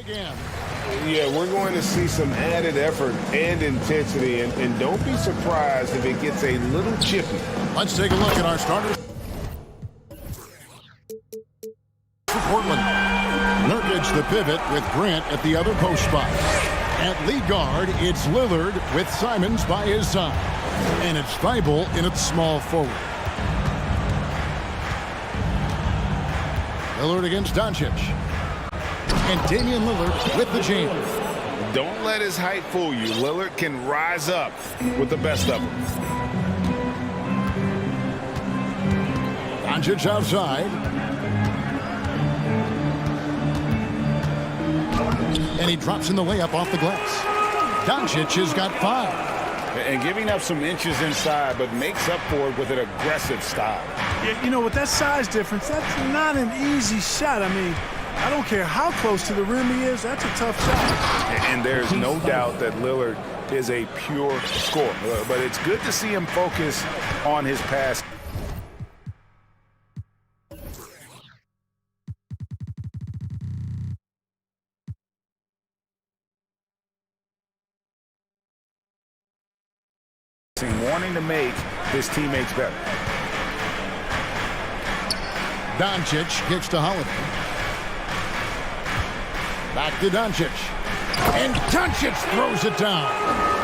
again. Yeah, we're going to see some added effort and intensity, and don't be surprised if it gets a little chippy. Let's take a look at our starters. For Portland, Nurkic the pivot with Grant at the other post spot. At lead guard, it's Lillard with Simons by his side. And it's Thibault in its small forward. Lillard against Doncic. And Damian Lillard with the jam. Don't let his height fool you. Lillard can rise up with the best of them. Doncic outside. And he drops in the layup off the glass. Doncic has got 5. And giving up some inches inside, but makes up for it with an aggressive style. Yeah, you know, with that size difference, that's not an easy shot. I mean, I don't care how close to the rim he is, that's a tough shot. And there's no doubt that Lillard is a pure scorer. But it's good to see him focus on his pass. Wanting to make his teammates better. Doncic kicks to Holiday. Back to Doncic. And Doncic throws it down.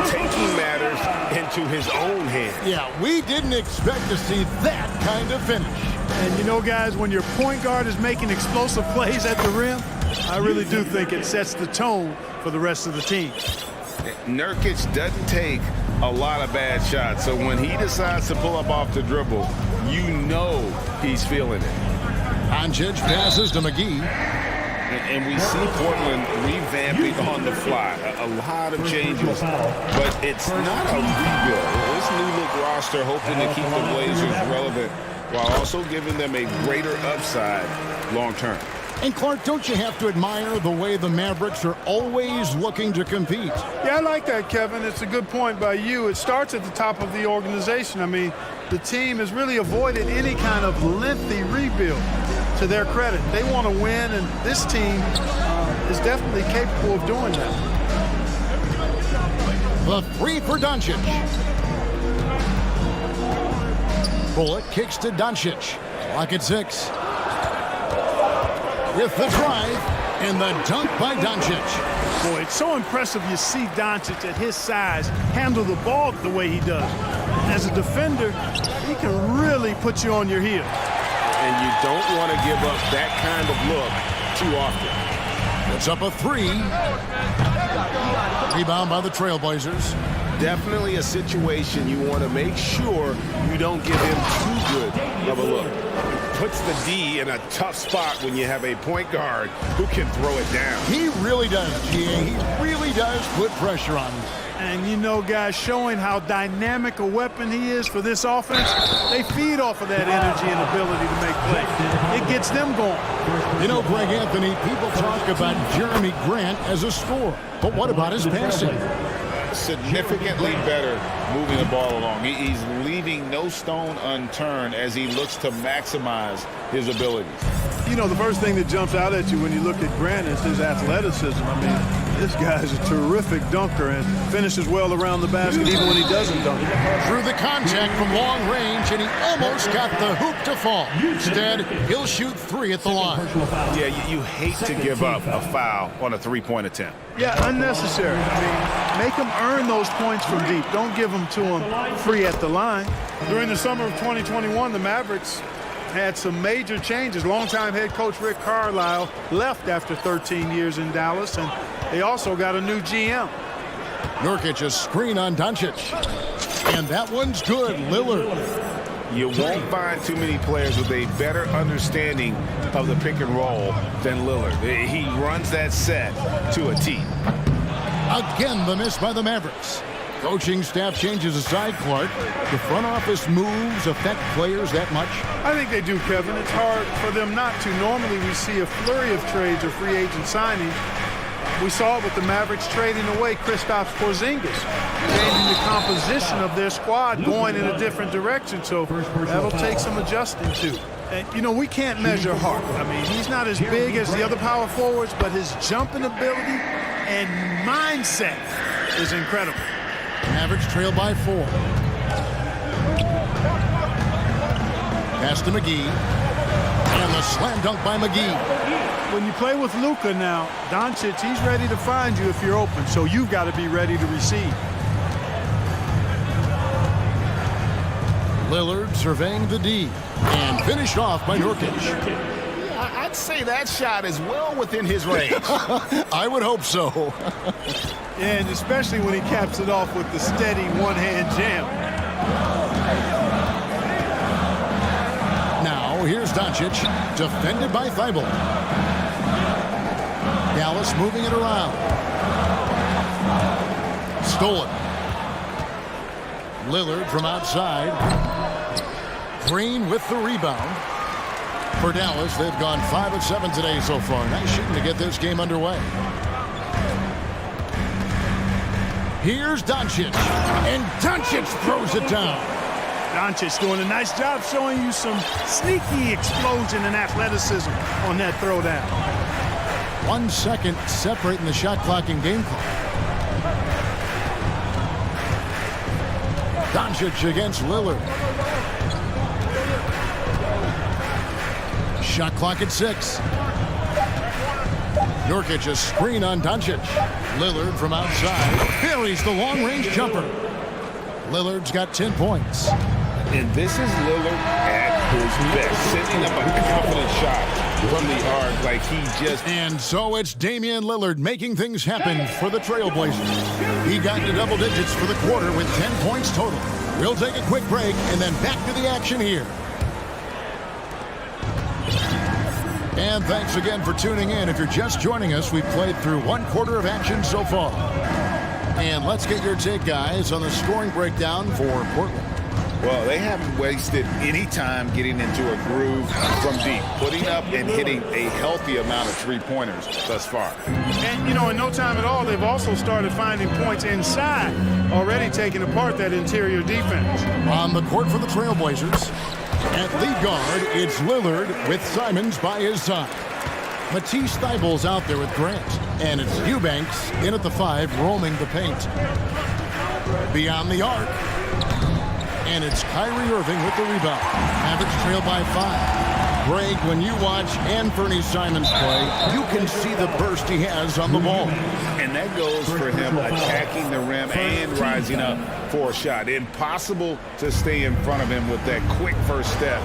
Taking matters into his own hands. Yeah, we didn't expect to see that kind of finish. And you know, guys, when your point guard is making explosive plays at the rim, I really do think it sets the tone for the rest of the team. Nurkic doesn't take a lot of bad shots, so when he decides to pull up off the dribble, you know he's feeling it. Doncic passes to McGee. And we see Portland revamping on the fly. A lot of changes, but it's not a rebuild. This new-look roster hoping to keep the Blazers relevant while also giving them a greater upside long-term. And Clark, don't you have to admire the way the Mavericks are always looking to compete? Yeah, I like that, Kevin. It's a good point by you. It starts at the top of the organization. I mean, the team has really avoided any kind of lengthy rebuild, to their credit. They want to win, and this team is definitely capable of doing that. The 3 for Doncic. Bullock kicks to Doncic. Clock at 6. With the drive and the dunk by Doncic. Boy, it's so impressive you see Doncic at his size handle the ball the way he does. As a defender, he can really put you on your heel. And you don't want to give up that kind of look too often. It's up a 3. Rebound by the Trailblazers. Definitely a situation you want to make sure you don't give him too good of a look. Puts the D in a tough spot when you have a point guard who can throw it down. He really does, GA. He really does put pressure on him. And you know, guys, showing how dynamic a weapon he is for this offense, they feed off of that energy and ability to make plays. It gets them going. You know, Greg Anthony, people talk about Jeremy Grant as a scorer, but what about his passing? Significantly better moving the ball along. He's leaving no stone unturned as he looks to maximize his abilities. You know, the first thing that jumps out at you when you look at Grant is his athleticism. I mean, this guy's a terrific dunker and finishes well around the basket even when he doesn't dunk. Through the contact from long range, and he almost got the hoop to fall. Instead, he'll shoot 3 at the line. Yeah, you hate to give up a foul on a three-point attempt. Yeah, unnecessary. I mean, make them earn those points from deep. Don't give them to them free at the line. During the summer of 2021, the Mavericks had some major changes. Longtime head coach Rick Carlisle left after 13 years in Dallas, and they also got a new GM. Nurkic, a screen on Doncic. And that one's good. Lillard. You won't find too many players with a better understanding of the pick and roll than Lillard. He runs that set to a T. Again, the miss by the Mavericks. Coaching staff changes aside, Clark. The front office moves affect players that much? I think they do, Kevin. It's hard for them not to. Normally we see a flurry of trades or free agent signings. We saw it with the Mavericks trading away Kristaps Porzingis, changing the composition of their squad, going in a different direction. So that'll take some adjusting to. And, you know, we can't measure heart. I mean, he's not as big as the other power forwards, but his jumping ability and mindset is incredible. Mavericks trail by 4. Pass to McGee. And the slam dunk by McGee. When you play with Luka now, Doncic, he's ready to find you if you're open, so you've got to be ready to receive. Lillard surveying the D. And finished off by Nurkic. I'd say that shot is well within his range. I would hope so. And especially when he caps it off with the steady one-hand jam. Now, here's Doncic, defended by Thibault. Dallas moving it around. Stolen. Lillard from outside. Green with the rebound. For Dallas, they've gone 5 of 7 today so far. Nice shooting to get this game underway. Here's Doncic. And Doncic throws it down. Doncic doing a nice job showing you some sneaky explosion and athleticism on that throwdown. 1 second separating the shot clock and game clock. Doncic against Lillard. Shot clock at 6. Nurkic a screen on Doncic. Lillard from outside buries the long-range jumper. Lillard's got 10 points. And this is Lillard at his best, setting up a confident shot from the arc like he just... And so it's Damian Lillard making things happen for the Trailblazers. He got into double digits for the quarter with 10 points total. We'll take a quick break and then back to the action here. And thanks again for tuning in. If you're just joining us, we've played through 1 quarter of action so far. And let's get your take, guys, on the scoring breakdown for Portland. Well, they haven't wasted any time getting into a groove from deep, putting up and hitting a healthy amount of three-pointers thus far. And, you know, in no time at all, they've also started finding points inside, already taking apart that interior defense. On the court for the Trailblazers, at lead guard, it's Lillard with Simons by his side. Matisse Thybulle's out there with Grant, and it's Eubanks in at the 5, roaming the paint. Beyond the arc, and it's Kyrie Irving with the rebound. Mavericks trail by 5. Greg, when you watch Anthony Simons play, you can see the burst he has on the ball. And that goes for him attacking the rim and rising up for a shot. Impossible to stay in front of him with that quick first step.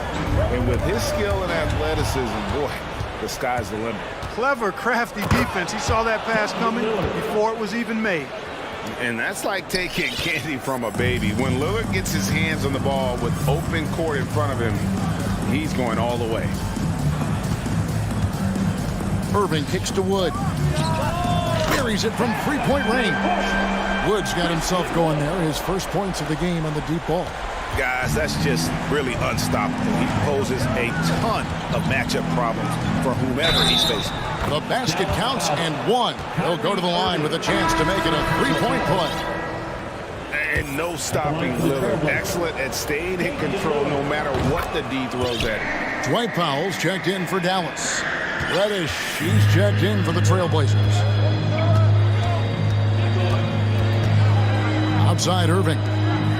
And with his skill and athleticism, boy, the sky's the limit. Clever, crafty defense. He saw that pass coming before it was even made. And that's like taking candy from a baby. When Lillard gets his hands on the ball with open court in front of him, he's going all the way. Irving kicks to Wood. Buries it from three-point range. Wood's got himself going there. His first points of the game on the deep ball. Guys, that's just really unstoppable. He poses a ton of matchup problems for whomever he's facing. The basket counts and 1. He'll go to the line with a chance to make it a three-point play. And no stopping Lillard. Excellent at staying in control no matter what the D throws at him. Dwight Powell's checked in for Dallas. Reddish, he's checked in for the Trailblazers. Outside Irving.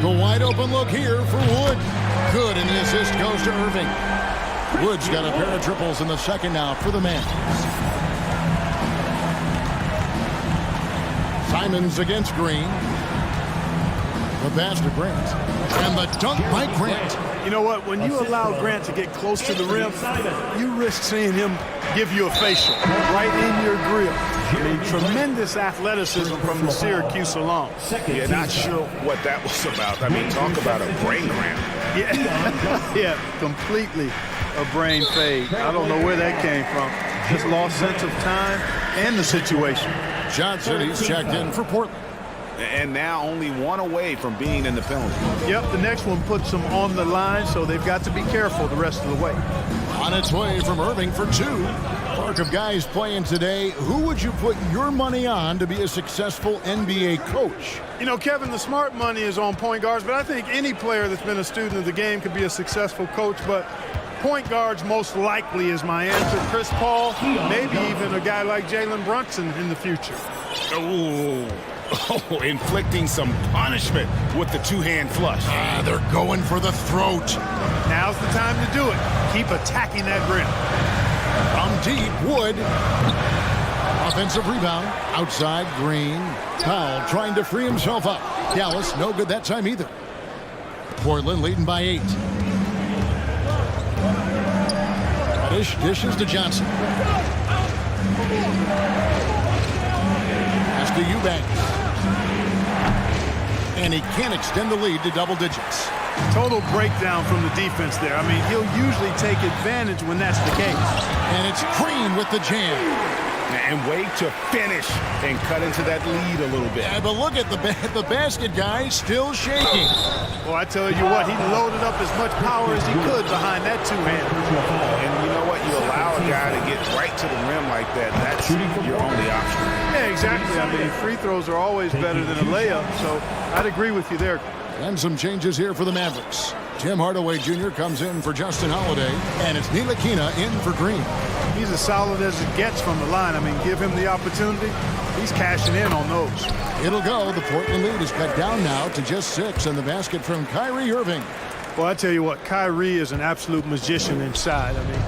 The wide open look here for Wood. Good, and the assist goes to Irving. Wood's got a pair of triples in the second now for the Mavs. Simons against Green. The pass to Grant. And the dunk by Grant. You know what? When you allow Grant to get close to the rim, you risk seeing him give you a facial right in your grill. I mean, tremendous athleticism from the Syracuse alum. Yeah, not sure what that was about. I mean, talk about a brain cramp. Yeah, yeah, completely a brain fade. I don't know where that came from. Just lost sense of time and the situation. Johnson, he's checked in for Portland. And now only 1 away from being in the penalty. Yep, the next one puts them on the line, so they've got to be careful the rest of the way. On its way from Irving for 2. Park of guys playing today. Who would you put your money on to be a successful NBA coach? You know, Kevin, the smart money is on point guards, but I think any player that's been a student of the game could be a successful coach. But Point guards most likely is my answer. Chris Paul, maybe even a guy like Jalen Brunson in the future. Oh, inflicting some punishment with the two-hand flush. They're going for the throat. Now's the time to do it. Keep attacking that rim. From deep, Wood. Offensive rebound. Outside, Green. Powell trying to free himself up. Dallas, no good that time either. Portland leading by 8. Reddish dishes to Johnson. Pass to Eubanks. And he can't extend the lead to double digits. Total breakdown from the defense there. I mean, he'll usually take advantage when that's the case. And it's Green with the jam. And wait to finish and cut into that lead a little bit. Yeah, but look at the basket guy still shaking. Well, I tell you what, he loaded up as much power as he could behind that two-hand. And you know what? You allow a guy to get right to the rim like that, that's your only option. Yeah, exactly. I mean, free throws are always better than a layup, so I'd agree with you there. And some changes here for the Mavericks. Tim Hardaway Jr. comes in for Justin Holiday, and it's Ntilikina in for Green. He's as solid as it gets from the line. I mean, give him the opportunity. He's cashing in on those. It'll go. The Portland lead is cut down now to just 6, and the basket from Kyrie Irving. Well, I tell you what, Kyrie is an absolute magician inside. I mean,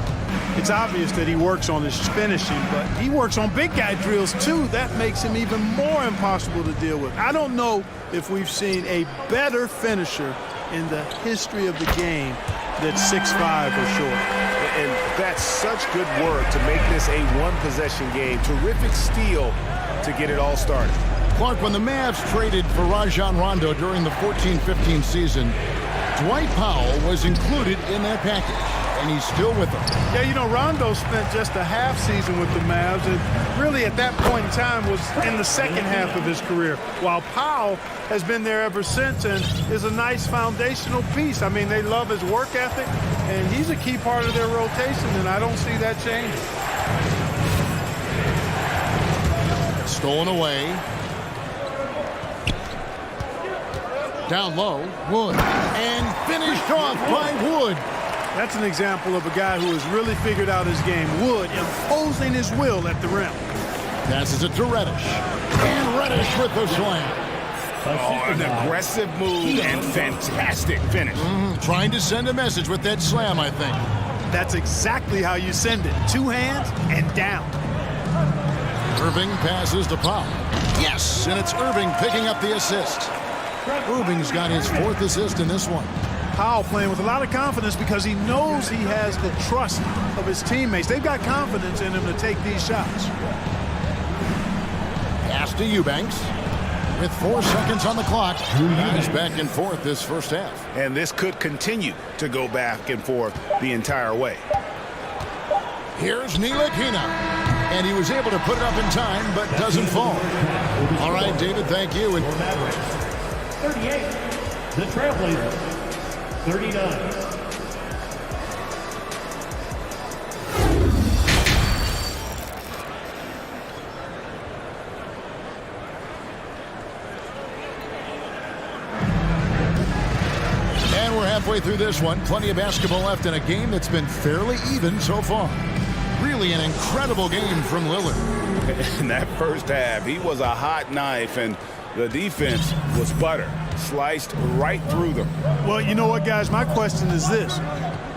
it's obvious that he works on his finishing, but he works on big guy drills too. That makes him even more impossible to deal with. I don't know if we've seen a better finisher in the history of the game that's 6'5" or short. And that's such good work to make this a one-possession game. Terrific steal to get it all started. Clark, when the Mavs traded for Rajon Rondo during the 14-15 season, Dwight Powell was included in that package, and he's still with them. Yeah, you know, Rondo spent just a half season with the Mavs, and really at that point in time was in the second half of his career, while Powell has been there ever since and is a nice foundational piece. I mean, they love his work ethic, and he's a key part of their rotation, and I don't see that changing. Stolen away. Down low, Wood. And finished off by Wood. That's an example of a guy who has really figured out his game. Wood imposing his will at the rim. Passes it to Reddish. And Reddish with the slam. Oh, an aggressive move and fantastic finish. Trying to send a message with that slam, I think. That's exactly how you send it. Two hands and down. Irving passes to Powell. Yes, and it's Irving picking up the assist. Irving's got his 4th assist in this one. Powell playing with a lot of confidence because he knows he has the trust of his teammates. They've got confidence in him to take these shots. Pass to Eubanks. With 4 seconds on the clock, he's back and forth this first half. And this could continue to go back and forth the entire way. Here's Ntilikina. And he was able to put it up in time, but doesn't fall. All right, David, thank you. And 38, the Trailblazers, 39. And we're halfway through this one. Plenty of basketball left in a game that's been fairly even so far. Really an incredible game from Lillard. In that first half, he was a hot knife, and the defense was butter, sliced right through them. Well, you know what, guys? My question is this.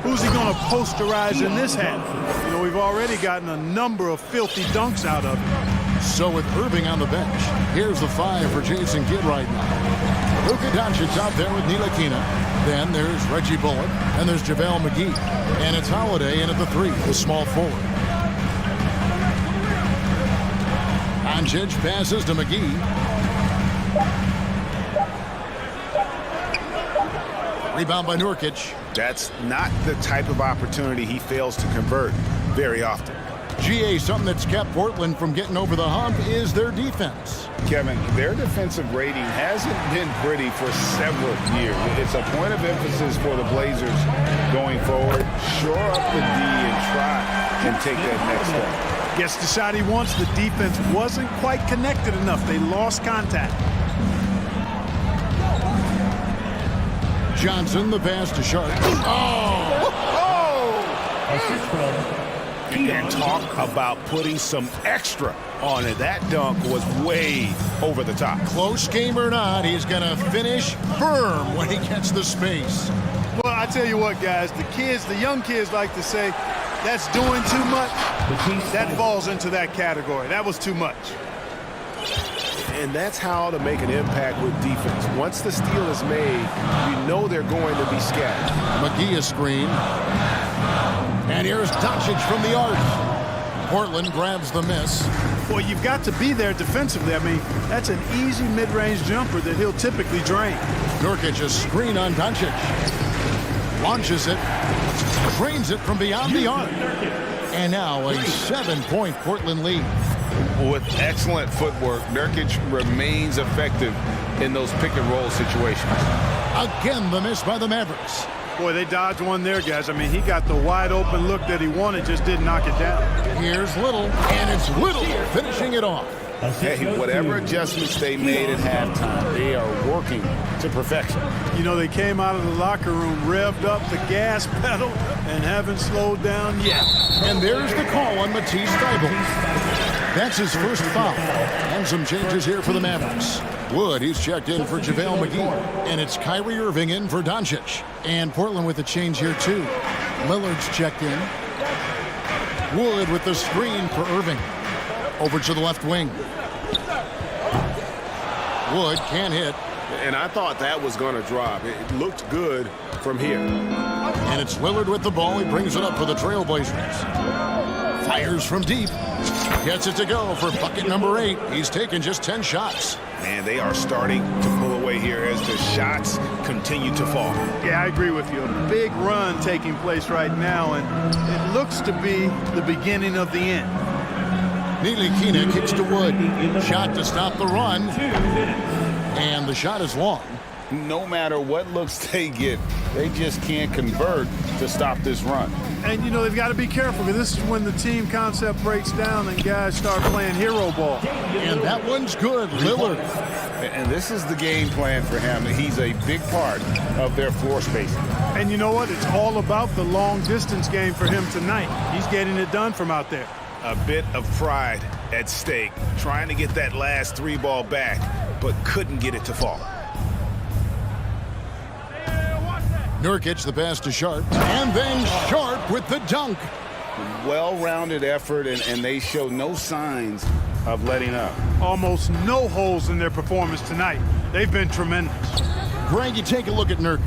Who's he going to posterize in this half? You know, we've already gotten a number of filthy dunks out of him. So with Irving on the bench, here's the 5 for Jason Kidd right now. Luka Doncic's out there with Ntilikina. Then there's Reggie Bullock, and there's JaVale McGee. And it's Holiday in at the 3, the small forward. Doncic passes to McGee. Rebound by Nurkic. That's not the type of opportunity he fails to convert very often. GA, something that's kept Portland from getting over the hump is their defense. Kevin, their defensive rating hasn't been pretty for several years. It's a point of emphasis for the Blazers going forward. Shore up the D and try and take that next step. Gets the shot he wants. The defense wasn't quite connected enough. They lost contact. Johnson, the pass to Sharp. Oh! Assist from And talk about putting some extra on it. That dunk was way over the top. Close game or not, he's going to finish firm when he gets the space. Well, I tell you what, guys, the young kids like to say, that's doing too much. That falls into that category. That was too much. And that's how to make an impact with defense. Once the steal is made, you know they're going to be scattered. McGee a screen. And here's Doncic from the arc. Portland grabs the miss. Boy, you've got to be there defensively. I mean, that's an easy mid-range jumper that he'll typically drain. Nurkic a screen on Doncic. Launches it. Drains it from beyond the arc. And now a 7-point Portland lead. With excellent footwork, Nurkic remains effective in those pick-and-roll situations. Again, the miss by the Mavericks. Boy, they dodged one there, guys. I mean, he got the wide-open look that he wanted, just didn't knock it down. Here's Little, and it's Little finishing it off. Hey, whatever adjustments they made at halftime, they are working to perfection. You know, they came out of the locker room, revved up the gas pedal, and haven't slowed down yet. And there's the call on Matisse Thybulle. That's his first foul. And some changes here for the Mavericks. Wood, he's checked in for JaVale McGee. And it's Kyrie Irving in for Doncic. And Portland with a change here, too. Lillard's checked in. Wood with the screen for Irving. Over to the left wing. Wood can't hit. And I thought that was going to drop. It looked good from here. And it's Lillard with the ball. He brings it up for the Trailblazers. Fires from deep. Gets it to go for bucket number 8. He's taken just 10 shots. Man, they are starting to pull away here as the shots continue to fall. Yeah, I agree with you. A big run taking place right now, and it looks to be the beginning of the end. Neely Kina kicks to Wood. Shot to stop the run. And the shot is long. No matter what looks they get, they just can't convert to stop this run. And, you know, they've got to be careful because this is when the team concept breaks down and guys start playing hero ball. And that one's good, Lillard. And this is the game plan for him. He's a big part of their floor spacing. And you know what? It's all about the long-distance game for him tonight. He's getting it done from out there. A bit of pride at stake, trying to get that last 3 ball back, but couldn't get it to fall. Nurkic the pass to Sharp, and then Sharp with the dunk. Well-rounded effort, and they show no signs of letting up. Almost no holes in their performance tonight. They've been tremendous. Greg, you take a look at Nurkic.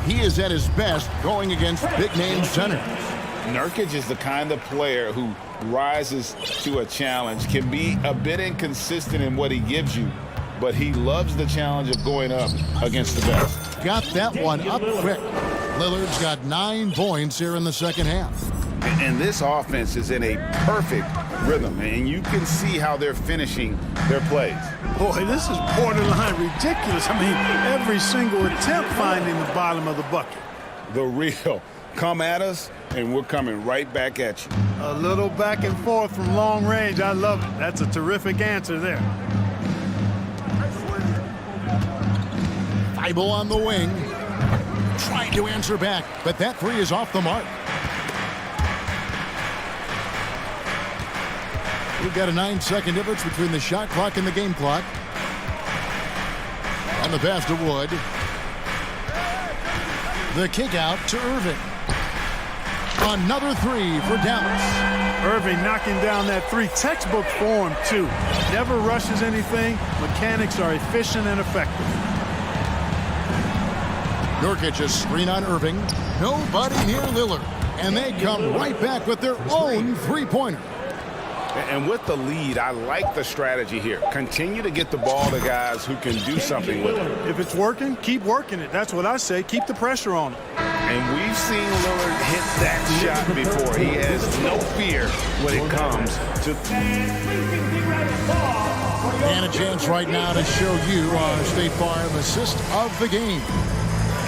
He is at his best going against big-name centers. Nurkic is the kind of player who rises to a challenge, can be a bit inconsistent in what he gives you, but he loves the challenge of going up against the best. Got that one up quick. Lillard's got 9 points here in the second half. And this offense is in a perfect rhythm, and you can see how they're finishing their plays. Boy, this is borderline ridiculous. I mean, every single attempt finding the bottom of the bucket. The real. Come at us, and we're coming right back at you. A little back and forth from long range. I love it. That's a terrific answer there. Thybulle on the wing. Trying to answer back, but that 3 is off the mark. We've got a 9-second difference between the shot clock and the game clock. And the pass to Wood. The kick out to Irving. Another 3 for Dallas. Irving knocking down that 3. Textbook form, too. Never rushes anything. Mechanics are efficient and effective. Nurkic a screen on Irving. Nobody near Lillard. And they come right back with their own 3-pointer. And with the lead, I like the strategy here. Continue to get the ball to guys who can do something with it. If it's working, keep working it. That's what I say. Keep the pressure on it. And we've seen Lillard hit that shot before. He has no fear when it comes to... And a chance right now to show you our State Farm assist of the game.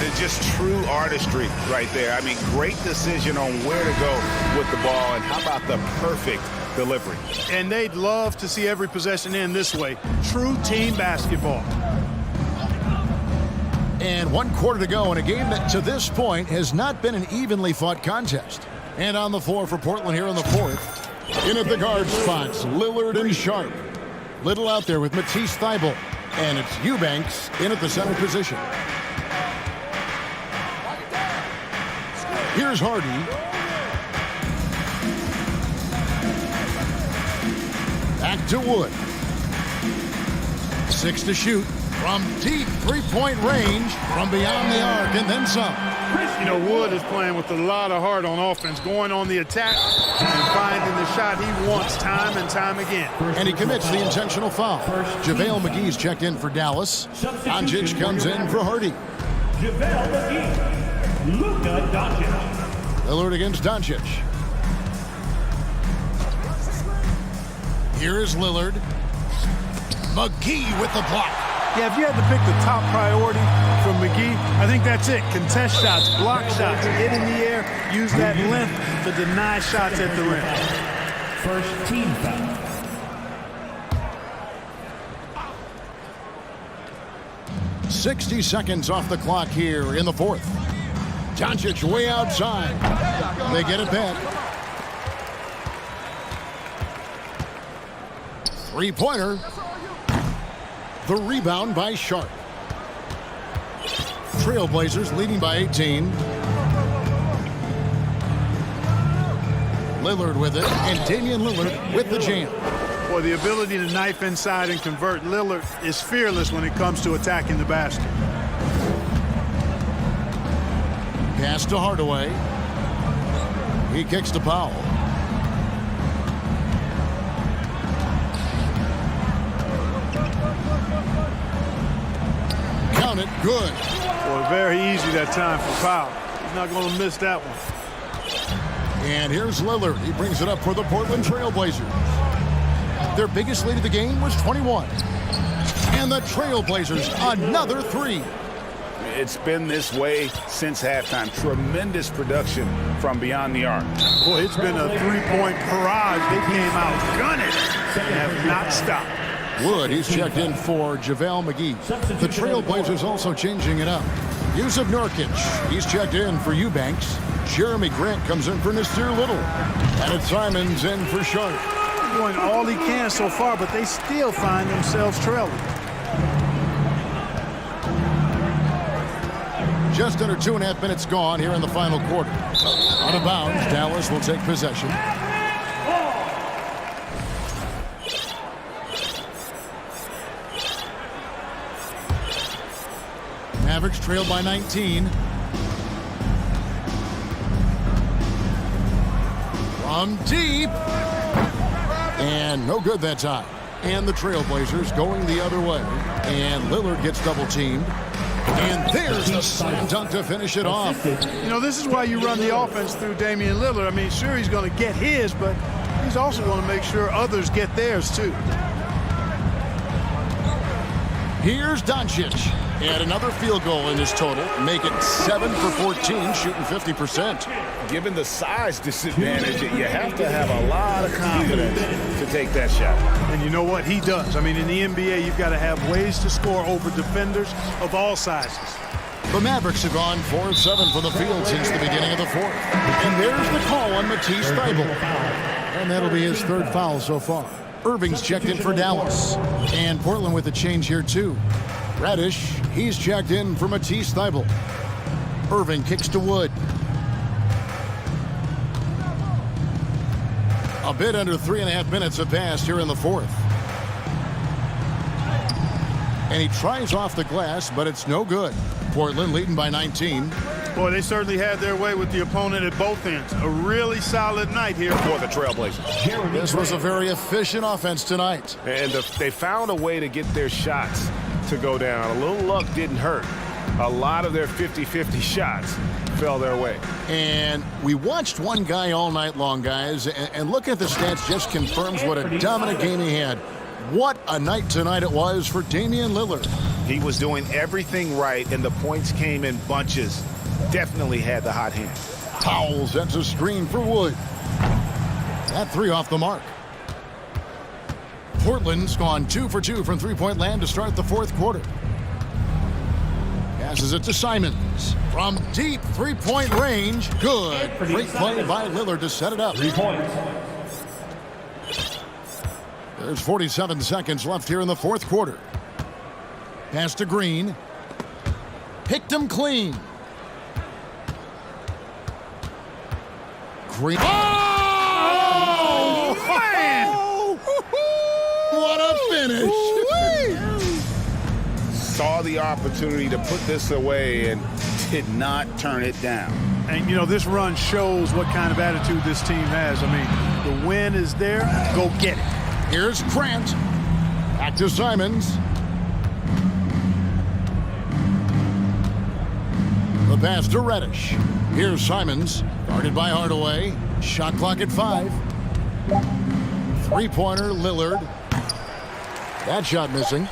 It's just true artistry right there. I mean, great decision on where to go with the ball, and how about the perfect delivery. And they'd love to see every possession end this way. True team basketball. And 1 quarter to go in a game that to this point has not been an evenly fought contest. And on the floor for Portland here in the fourth. In at the guard spots, Lillard and Sharp. Little out there with Matisse Thybulle. And it's Eubanks in at the center position. Here's Hardy. Back to Wood. 6 to shoot from deep three-point range from beyond the arc and then some. You know, Wood is playing with a lot of heart on offense, going on the attack and finding the shot he wants time and time again. And he commits the intentional foul. JaVale McGee's checked in for Dallas. Doncic comes in for Hardy. JaVale McGee. Luka Doncic. Lillard against Doncic. Here is Lillard. McGee with the block. Yeah, if you had to pick the top priority from McGee, I think that's it. Contest shots, block shots, get in the air, use that length to deny shots at the rim. First team foul. .60 seconds off the clock here in the fourth. Doncic way outside. They get it back. Three-pointer. The rebound by Sharp. Trailblazers leading by 18. Lillard with it, and Damian Lillard with the jam. Boy, the ability to knife inside and convert. Lillard is fearless when it comes to attacking the basket. Pass to Hardaway. He kicks to Powell. Count it, good. Boy, very easy that time for Powell. He's not going to miss that one. And here's Lillard. He brings it up for the Portland Trailblazers. Their biggest lead of the game was 21. And the Trailblazers, another three. It's been this way since halftime. Tremendous production from beyond the arc. Boy, it's been a three-point barrage. They came out gunning and have not stopped. Wood, he's checked in for JaVale McGee. The Trailblazers also changing it up. Yusuf Nurkic, he's checked in for Eubanks. Jeremy Grant comes in for Nasir Little. And it's Simons in for Sharp. He's doing all he can so far, but they still find themselves trailing. Just under 2.5 minutes gone here in the final quarter. Out of bounds, Dallas will take possession. Mavericks trailed by 19. From deep. And no good that time. And the Trailblazers going the other way. And Lillard gets double teamed. And there's the slam dunk to finish it off. You know, this is why you run the offense through Damian Lillard. I mean, sure, he's going to get his, but he's also going to make sure others get theirs, too. Here's Doncic. And another field goal in his total. Make it 7 for 14, shooting 50%. Given the size disadvantage, you have to have a lot of confidence to take that shot. And you know what? He does. I mean, in the NBA, you've got to have ways to score over defenders of all sizes. The Mavericks have gone 4 of 7 from the field since the beginning of the fourth. And there's the call on Matisse Thybulle. And that'll be his third foul so far. Irving's checked in for Dallas. And Portland with a change here, too. Radish, he's checked in for Matisse Thybulle. Irving kicks to Wood. A bit under 3.5 minutes have passed here in the fourth. And he tries off the glass, but it's no good. Portland leading by 19. Boy, they certainly had their way with the opponent at both ends. A really solid night here for the Trailblazers. This was a very efficient offense tonight. And they found a way to get their shots to go down. A little luck didn't hurt. A lot of their 50-50 shots fell their way. And we watched one guy all night long, guys, and looking at the stats just confirms what a dominant game he had. What a night tonight it was for Damian Lillard. He was doing everything right, and the points came in bunches. Definitely had the hot hand. Powell sets a screen for Wood. That three off the mark. Portland's gone 2 for 2 from three-point land to start the fourth quarter. Passes it to Simons. From deep three-point range. Good. Great play by Lillard to set it up. 3 points. There's 47 seconds left here in the fourth quarter. Pass to Green. Picked him clean. Green. Oh, man! What a finish! Saw the opportunity to put this away and did not turn it down. And, you know, this run shows what kind of attitude this team has. I mean, the win is there. Go get it. Here's Grant. Back to Simons. The pass to Reddish. Here's Simons. Guarded by Hardaway. Shot clock at 5. Three-pointer, Lillard. That shot missing.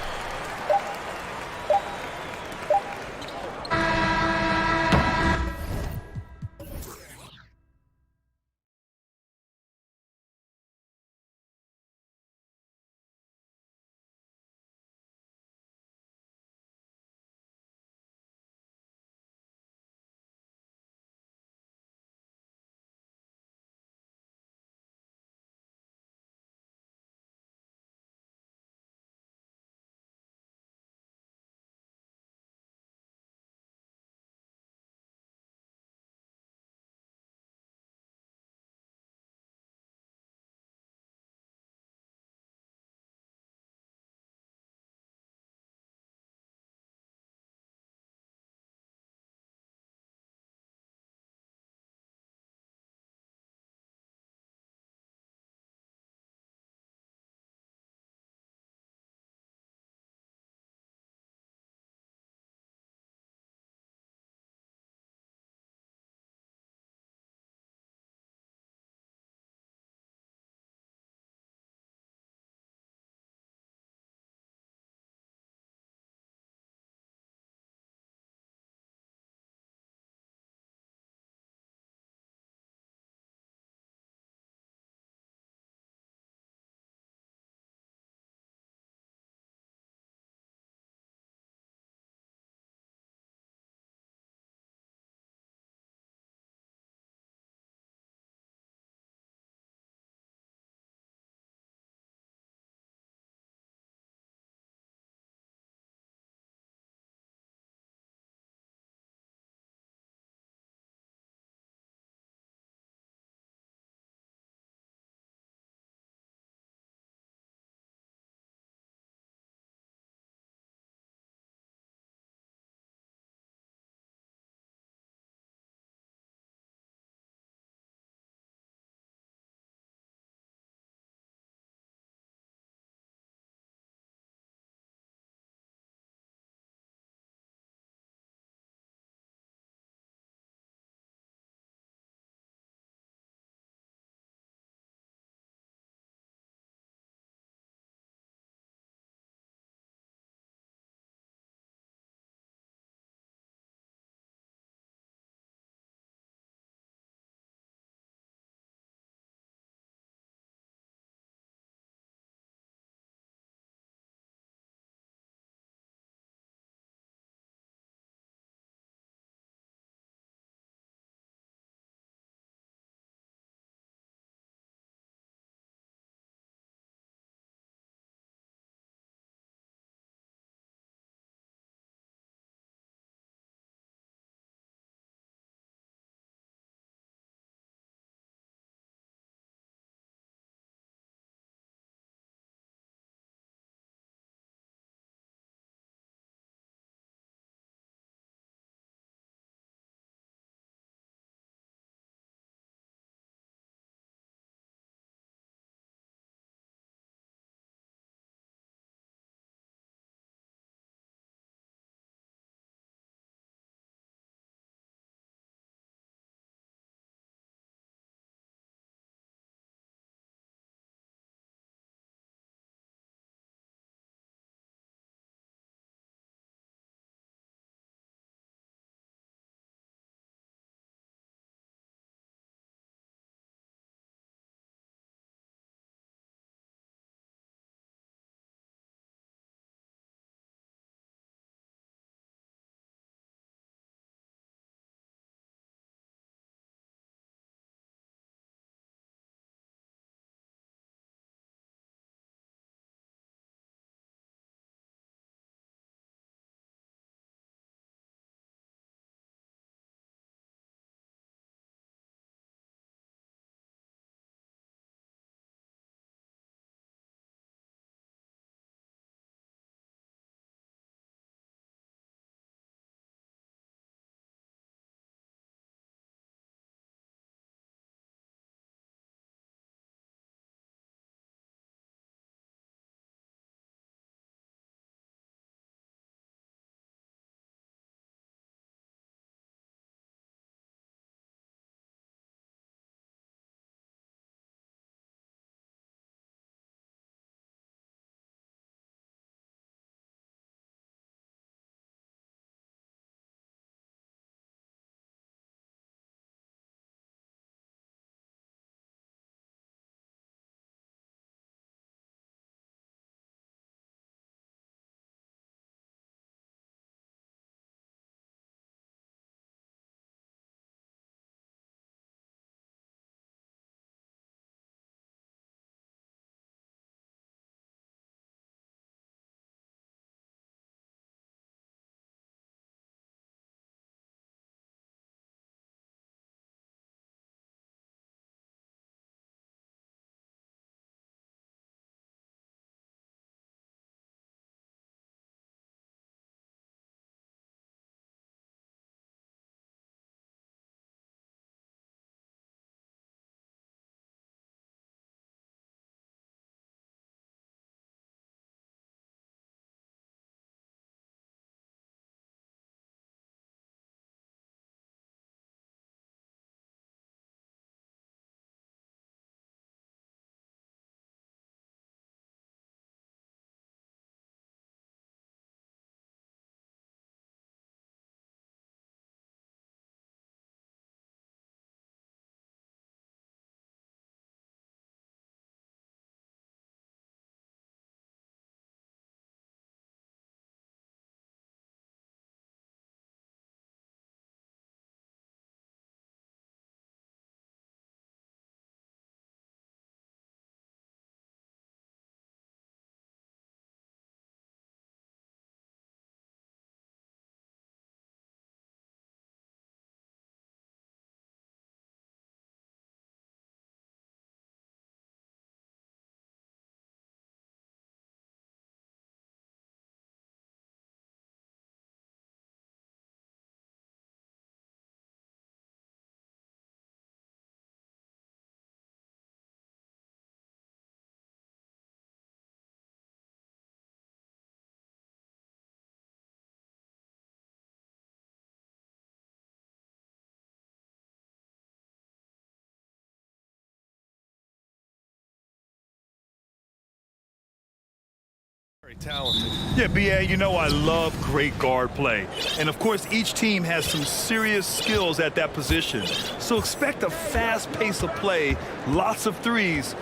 Talented. Yeah, B.A., you know I love great guard play. And, of course, each team has some serious skills at that position. So expect a fast pace of play, lots of threes.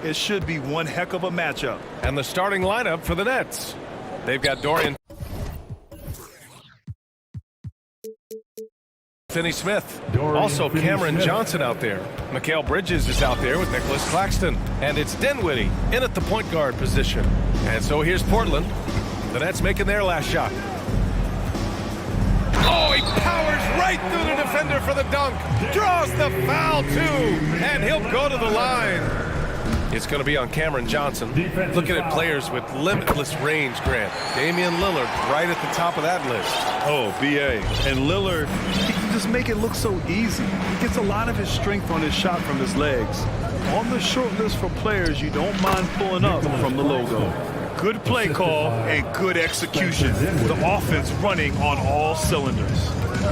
It should be one heck of a matchup. And the starting lineup for the Nets. They've got Dorian Finney-Smith. Also Cameron Johnson out there. Mikal Bridges is out there with Nicholas Claxton. And it's Dinwiddie in at the point guard position. And so here's Portland. The Nets making their last shot. Oh, he powers right through the defender for the dunk. Draws the foul, too. And he'll go to the line. It's going to be on Cameron Johnson. Looking at players with limitless range, Grant. Damian Lillard right at the top of that list. Oh, B.A. And Lillard, he can just make it look so easy. He gets a lot of his strength on his shot from his legs. On the short list for players you don't mind pulling up from the logo. Good play call and good execution. The offense running on all cylinders.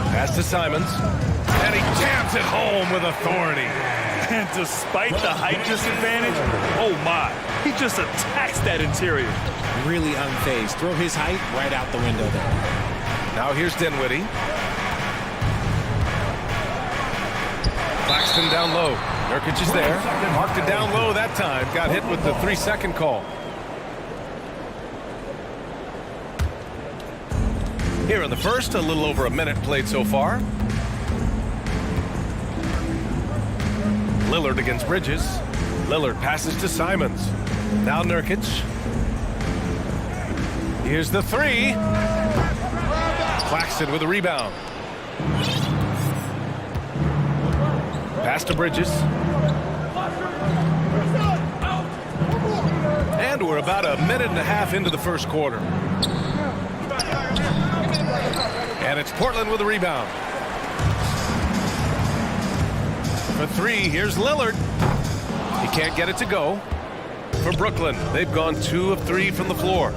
Pass to Simons. And he jams it home with authority. And despite the height disadvantage, oh my, he just attacks that interior. Really unfazed. Throw his height right out the window there. Now here's Dinwiddie. Claxton down low. Nurkic is there. Marked it down low that time. Got hit with the 3-second call. Here in the first, a little over a minute played so far. Lillard against Bridges. Lillard passes to Simons. Now Nurkic. Here's the three. Claxton with a rebound. Pass to Bridges. And we're about a minute and a half into the first quarter. And it's Portland with a rebound. For three, here's Lillard. He can't get it to go. For Brooklyn, they've gone 2 of 3 from the floor.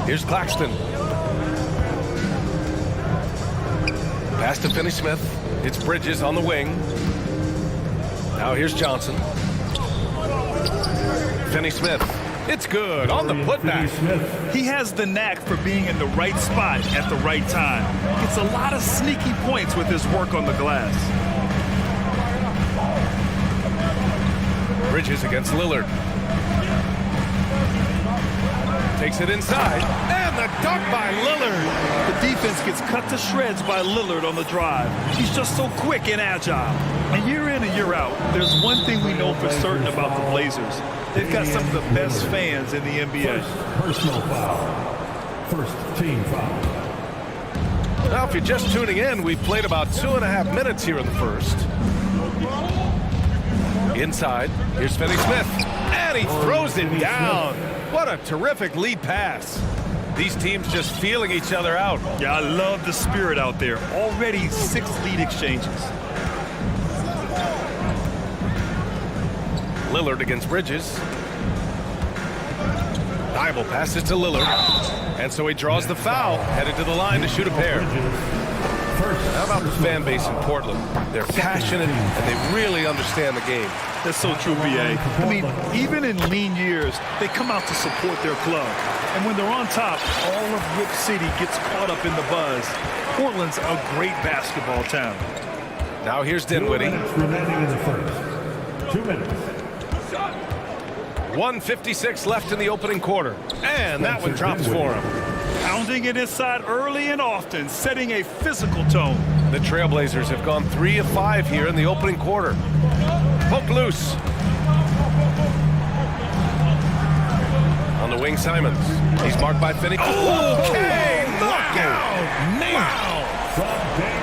Here's Claxton. Pass to Finney-Smith. It's Bridges on the wing. Now here's Johnson. Finney-Smith. It's good on the putback. He has the knack for being in the right spot at the right time. Gets a lot of sneaky points with his work on the glass. Bridges against Lillard. Takes it inside. And the dunk by Lillard. The defense gets cut to shreds by Lillard on the drive. He's just so quick and agile. And year in and year out, there's one thing we know for certain about the Blazers. They've got some of the best fans in the NBA. Personal foul. First team foul. Now, if you're just tuning in, we've played about 2.5 minutes here in the first. Inside, here's Finney-Smith. And he throws it down. What a terrific lead pass. These teams just feeling each other out. Yeah, I love the spirit out there. Already 6 lead exchanges. Lillard against Bridges. Thibault passes to Lillard. And so he draws the foul, headed to the line to shoot a pair. How about the fan base in Portland? They're passionate and they really understand the game. That's so true, B.A. I mean, even in lean years, they come out to support their club. And when they're on top, all of Rip City gets caught up in the buzz. Portland's a great basketball town. Now here's Dinwiddie. 2 minutes remaining in the first. 2 minutes. 1:56 left in the opening quarter. And that one drops for him. Pounding it inside early and often, setting a physical tone. The Trailblazers have gone 3 of 5 here in the opening quarter. Poke loose. On the wing, Simons. He's marked by Finney. Okay, knockout. Wow.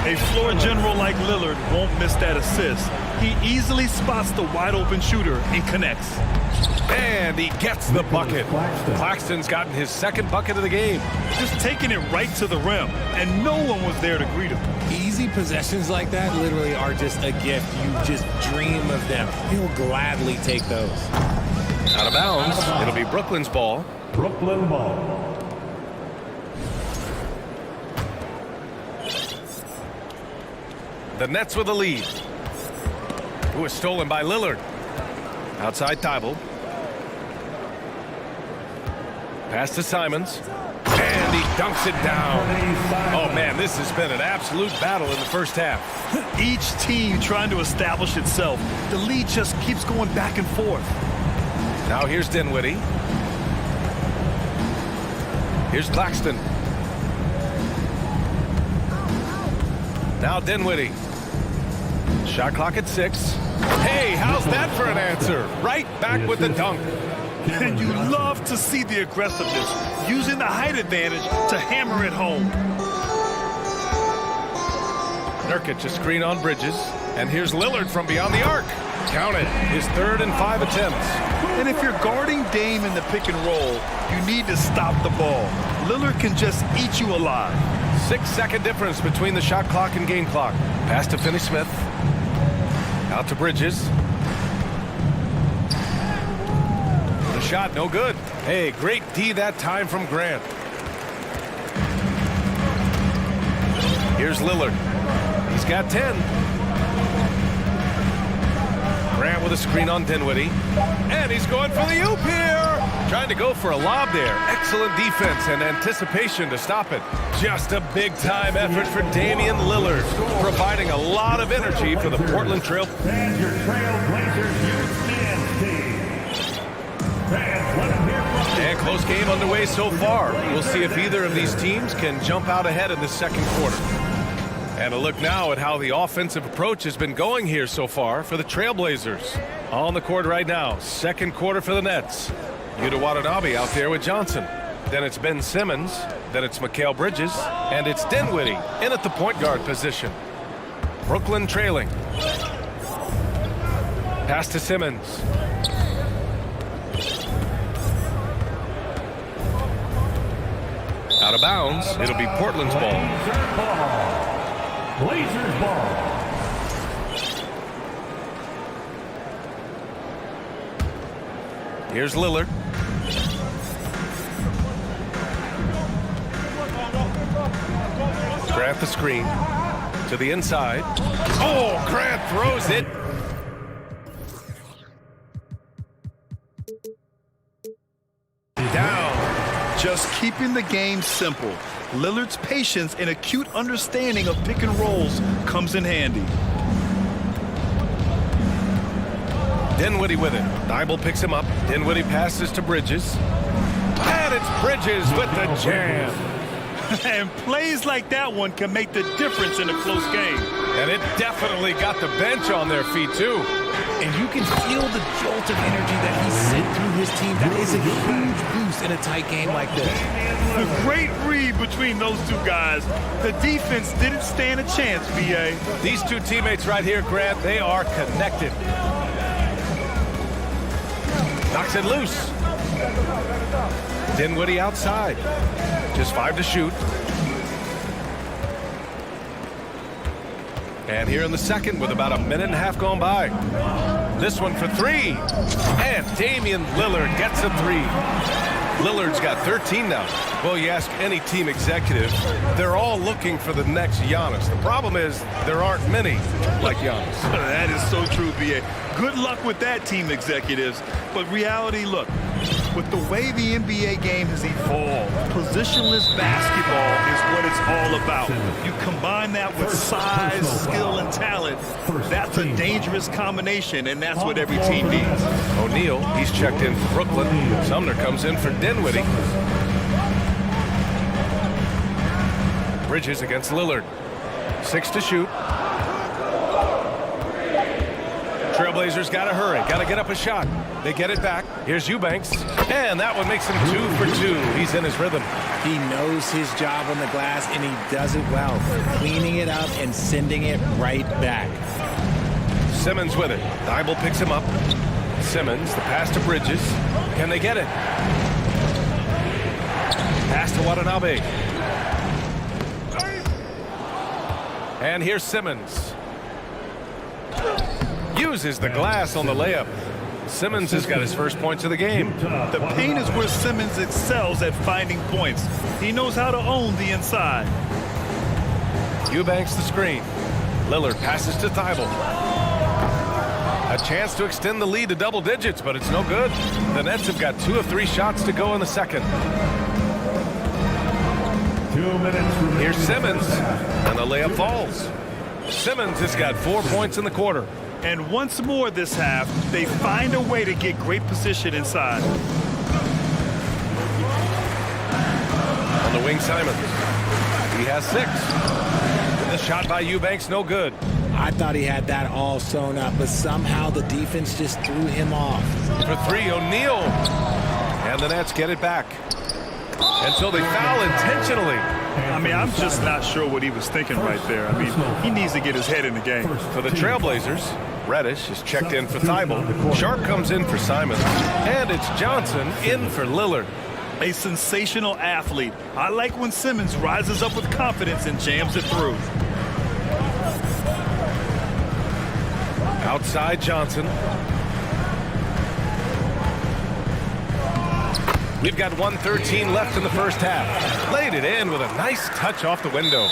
A floor general like Lillard won't miss that assist. He easily spots the wide open shooter and connects. And he gets the bucket. Claxton's gotten his second bucket of the game. Just taking it right to the rim, and no one was there to greet him. Easy possessions like that literally are just a gift. You just dream of them. He'll gladly take those. Out of bounds. It'll be Brooklyn's ball. Brooklyn ball. The Nets with a lead. Who was stolen by Lillard. Outside Thibault. Pass to Simons. And he dunks it down. Oh, man, this has been an absolute battle in the first half. Each team trying to establish itself. The lead just keeps going back and forth. Now here's Dinwiddie. Here's Claxton. Now Dinwiddie. Shot clock at 6. Hey, how's that for an answer? Right back with the dunk. And you love to see the aggressiveness, using the height advantage to hammer it home. Nurkic a screen on Bridges. And here's Lillard from beyond the arc. Count it. His 3rd and 5 attempts. And if you're guarding Dame in the pick and roll, you need to stop the ball. Lillard can just eat you alive. 6-second difference between the shot clock and game clock. Pass to Finney-Smith. Out to Bridges. The shot, no good. Hey, great D that time from Grant. Here's Lillard. He's got 10. Grant with a screen on Dinwiddie. And he's going for the oop here. Trying to go for a lob there. Excellent defense and anticipation to stop it. Just a big-time effort for Damian Lillard, providing a lot of energy for the Portland Trail. And your Trailblazers youth men's team. Fans, let them hear from you. And close game underway so far. We'll see if either of these teams can jump out ahead in the second quarter. And a look now at how the offensive approach has been going here so far for the Trailblazers. On the court right now, second quarter for the Nets. Yuta Watanabe out there with Johnson. Then it's Ben Simmons. Then it's Mikal Bridges. And it's Dinwiddie in at the point guard position. Brooklyn trailing. Pass to Simmons. Out of bounds. It'll be Portland's ball. Blazers ball. Here's Lillard. Grant the screen to the inside. Oh, Grant throws it. Down. Just keeping the game simple. Lillard's patience and acute understanding of pick and rolls comes in handy. Dinwiddie with it. Dybel picks him up. Dinwiddie passes to Bridges. And it's Bridges with the jam. And plays like that one can make the difference in a close game. And it definitely got the bench on their feet, too. And you can feel the jolt of energy that he sent through his team. That is a huge boost in a tight game like this. A great read between those two guys. The defense didn't stand a chance, B.A. These two teammates right here, Grant, they are connected. Knocks it loose. Dinwiddie outside. Just 5 to shoot. And here in the second with about a minute and a half gone by. This one for 3. And Damian Lillard gets a 3. Lillard's got 13 now. Well, you ask any team executive, they're all looking for the next Giannis. The problem is there aren't many like Giannis. That is so true, B.A. Good luck with that, team executives. But reality, look, with the way the NBA game has evolved, positionless basketball is what it's all about. You combine that with size, skill, and talent, that's a dangerous combination, and that's what every team needs. O'Neal, he's checked in for Brooklyn. Sumner comes in for Dinwiddie. Bridges against Lillard. 6 to shoot. Trailblazers got to hurry, got to get up a shot. They get it back. Here's Eubanks. And that one makes him 2 for 2. He's in his rhythm. He knows his job on the glass, and he does it well. Cleaning it up and sending it right back. Simmons with it. Dybel picks him up. Simmons, the pass to Bridges. Can they get it? Pass to Watanabe. And here's Simmons. Uses the glass on the layup. Simmons has got his first points of the game. The paint is where Simmons excels at finding points. He knows how to own the inside. Eubanks the screen. Lillard passes to Thibault. A A chance to extend the lead to double digits, but it's no good. The Nets have got 2 of 3 shots to go in the second. 2 minutes remaining. Here's Simmons, and the layup falls. Simmons has got 4 points in the quarter. And once more this half, they find a way to get great position inside. On the wing, Simons. He has 6. The shot by Eubanks, no good. I thought he had that all sewn up, but somehow the defense just threw him off. For 3, O'Neal. And the Nets get it back. Until they foul intentionally. I mean, I'm just not sure what he was thinking right there. I mean, he needs to get his head in the game. For the Trailblazers, Reddish is checked in for Thibault. Sharp comes in for Simons. And it's Johnson in for Lillard. A sensational athlete. I like when Simmons rises up with confidence and jams it through. Outside Johnson. We've got 1:13 left in the first half. Laid it in with a nice touch off the window.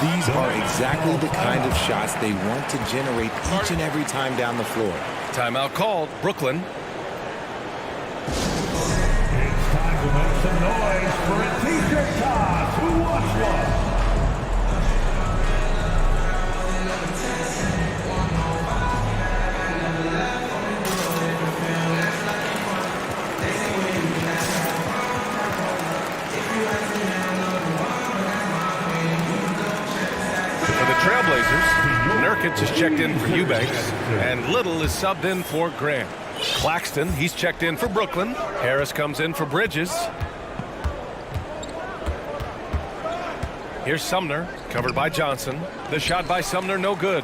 These are exactly the kind of shots they want to generate each and every time down the floor. Timeout called. Brooklyn. It's time to make some noise for a t-shirt toss. Who wants one? Trailblazers, Nurkic is checked in for Eubanks, and Little is subbed in for Grant. Claxton, he's checked in for Brooklyn. Harris comes in for Bridges. Here's Sumner, covered by Johnson. The shot by Sumner, no good.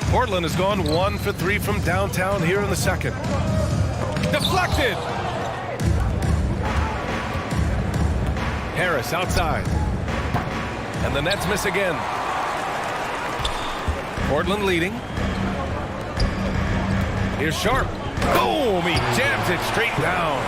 Portland has gone 1 for 3 from downtown here in the second. Deflected! Harris outside. And the Nets miss again. Portland leading. Here's Sharp. Boom! He jams it straight down.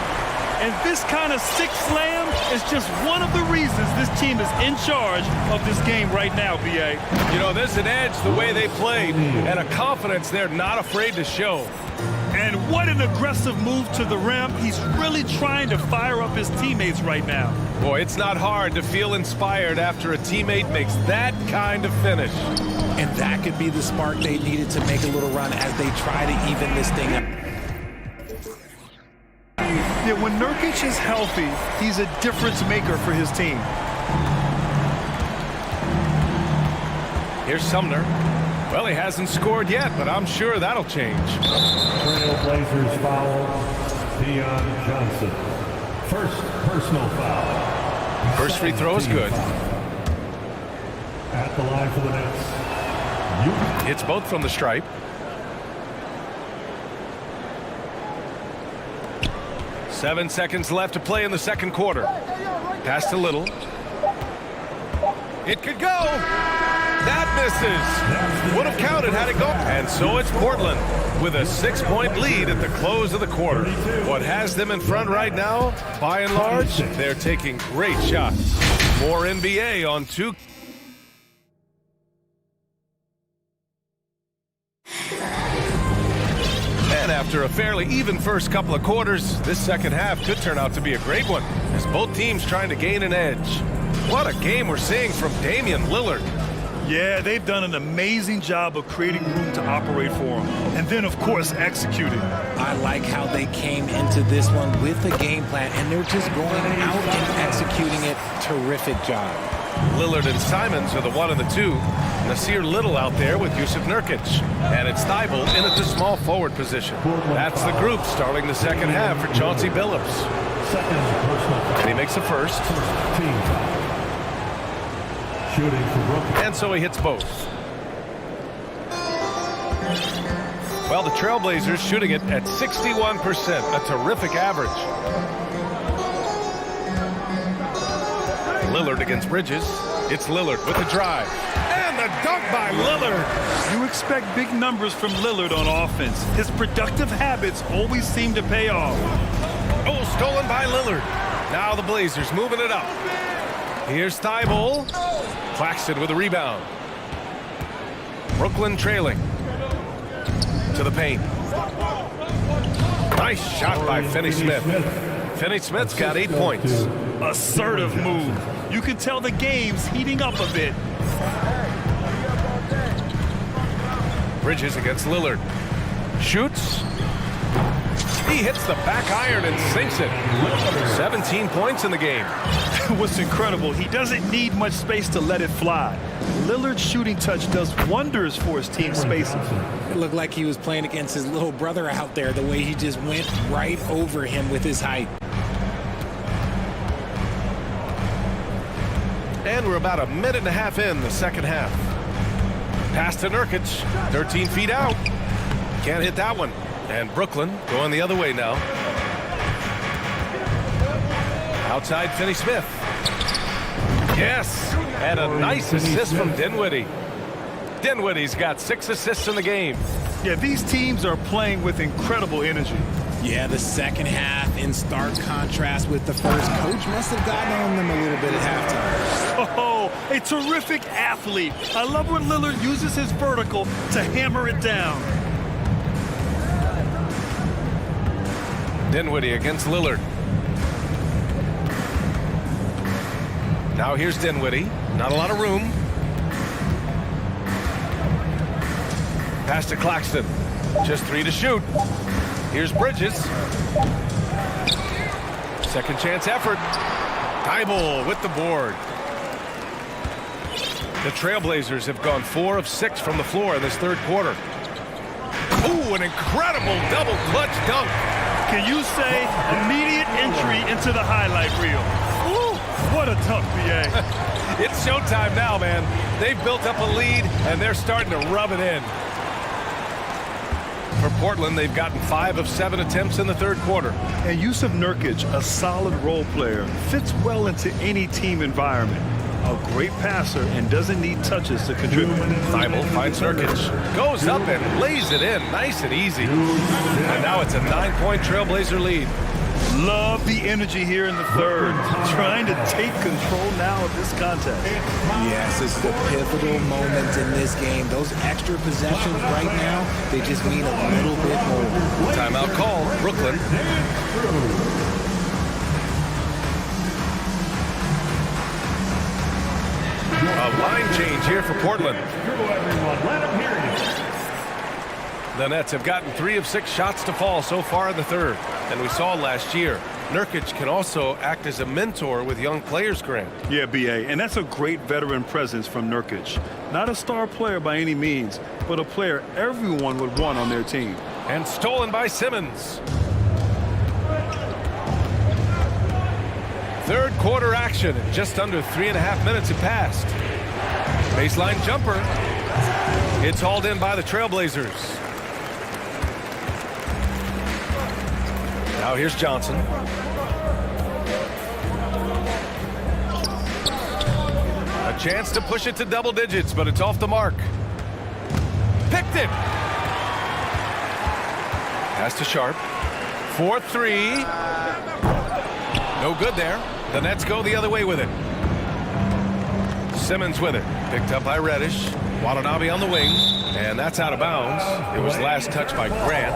And this kind of sick slam is just one of the reasons this team is in charge of this game right now, B.A. You know, there's an edge the way they played and a confidence they're not afraid to show. And what an aggressive move to the rim. He's really trying to fire up his teammates right now. Boy, it's not hard to feel inspired after a teammate makes that kind of finish. And that could be the spark they needed to make a little run as they try to even this thing up. Yeah, when Nurkic is healthy, he's a difference maker for his team. Here's Sumner. Well, he hasn't scored yet, but I'm sure that'll change. Trailblazers foul, Deion Johnson. First personal foul. First free throw is good. At the line for the Nets. Hits both from the stripe. Seven seconds left to play in the second quarter. Pass to Little. It could go. That misses. Would have counted had it gone. And so it's Portland with a 6-point lead at the close of the quarter. What has them in front right now, by and large, they're taking great shots. More NBA on 2. And after a fairly even first couple of quarters, this second half could turn out to be a great one, as both teams trying to gain an edge. What a game we're seeing from Damian Lillard. Yeah, they've done an amazing job of creating room to operate for him. And then, of course, executing. I like how they came into this one with a game plan, and they're just going out and executing it. Terrific job. Lillard and Simons are the 1 and the 2. Nasir Little out there with Yusuf Nurkic. And it's Thibault in at the small forward position. That's the group starting the second half for Chauncey Billups. And he makes the first. Team foul. Shooting for Brooklyn. And so he hits both. Well, the Trailblazers shooting it at 61%, a terrific average. Lillard against Bridges. It's Lillard with the drive. And the dunk by Lillard. You expect big numbers from Lillard on offense. His productive habits always seem to pay off. Oh, stolen by Lillard. Now the Blazers moving it up. Here's Thibault. Claxton with a rebound. Brooklyn trailing. to the paint. Nice shot by Finney-Smith. Finney-Smith's got 8 points. Assertive move. You can tell the game's heating up a bit. Bridges against Lillard. Shoots. He hits the back iron and sinks it. 17 points in the game. What's incredible, he doesn't need much space to let it fly. Lillard's shooting touch does wonders for his team spacing. It looked like he was playing against his little brother out there, the way he just went right over him with his height. And we're about a minute and a half in the second half. Pass to Nurkic, 13 feet out. Can't hit that one. And Brooklyn going the other way now. Outside Finney-Smith. Yes, and a nice assist from Dinwiddie. Dinwiddie's got 6 assists in the game. Yeah, these teams are playing with incredible energy. Yeah, the second half in stark contrast with the first. Coach must have gotten on them a little bit at halftime. Oh, a terrific athlete. I love when Lillard uses his vertical to hammer it down. Dinwiddie against Lillard. Now here's Dinwiddie. Not a lot of room. Pass to Claxton. Just 3 to shoot. Here's Bridges. Second chance effort. Thibault with the board. The Trailblazers have gone 4 of 6 from the floor in this third quarter. Ooh, an incredible double clutch dunk. Can you say immediate entry into the highlight reel? Ooh, what a dunk, BA. It's showtime now, man. They've built up a lead, and they're starting to rub it in. For Portland, they've gotten 5 of 7 attempts in the third quarter. And Yusuf Nurkic, a solid role player, fits well into any team environment. A great passer and doesn't need touches to contribute. Thibault finds Nurkic. Goes up and lays it in. Nice and easy. And now it's a 9-point Trailblazer lead. Love the energy here in the third. Trying to take control now of this contest. Yes, this is a pivotal moment in this game. Those extra possessions right now, they just mean a little bit more. Timeout call, Brooklyn. A line change here for Portland. The Nets have gotten 3 of 6 shots to fall so far in the third. And we saw last year, Nurkic can also act as a mentor with young players, Grant. Yeah, BA, and that's a great veteran presence from Nurkic. Not a star player by any means, but a player everyone would want on their team. And stolen by Simmons. Third quarter action. Just under 3.5 minutes have passed. Baseline jumper. It's hauled in by the Trailblazers. Now here's Johnson. A chance to push it to double digits, but it's off the mark. Picked it. Pass to Sharp. 4-3. No good there. The Nets go the other way with it. Simmons with it. Picked up by Reddish. Watanabe on the wing. And that's out of bounds. It was last touched by Grant.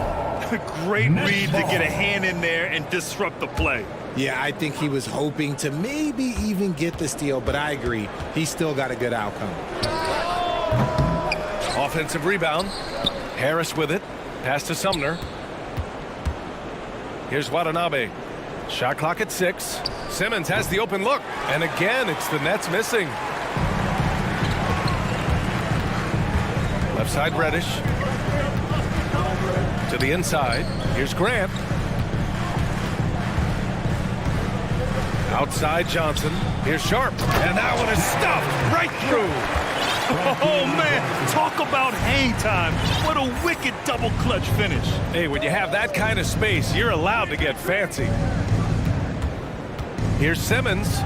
Great read to get a hand in there and disrupt the play. Yeah, I think he was hoping to maybe even get the steal, but I agree. He still got a good outcome. Offensive rebound. Harris with it. Pass to Sumner. Here's Watanabe. Shot clock at 6. Simmons has the open look. And again, it's the Nets missing. Left side Reddish. To the inside. Here's Grant. Outside Johnson. Here's Sharp. And that one is stuffed right through. Oh, man. Talk about hang time. What a wicked double clutch finish. Hey, when you have that kind of space, you're allowed to get fancy. Here's Simmons.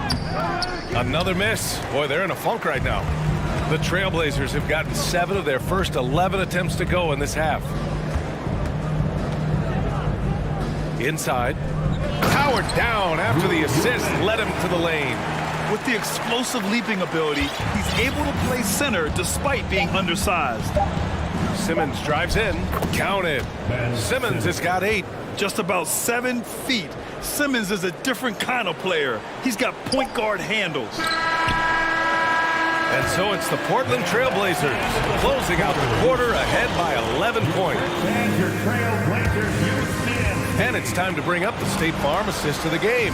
Another miss. Boy, they're in a funk right now. The Trailblazers have gotten 7 of their first 11 attempts to go in this half. Inside. Powered down after the assist led him to the lane. With the explosive leaping ability, he's able to play center despite being undersized. Simmons drives in. Counted. Simmons has got 8. Just about 7 feet. Simmons is a different kind of player. He's got point guard handles. And so it's the Portland Trailblazers closing out the quarter ahead by 11 points. And your Trailblazers youth man. And it's time to bring up the State Farm assist of the game.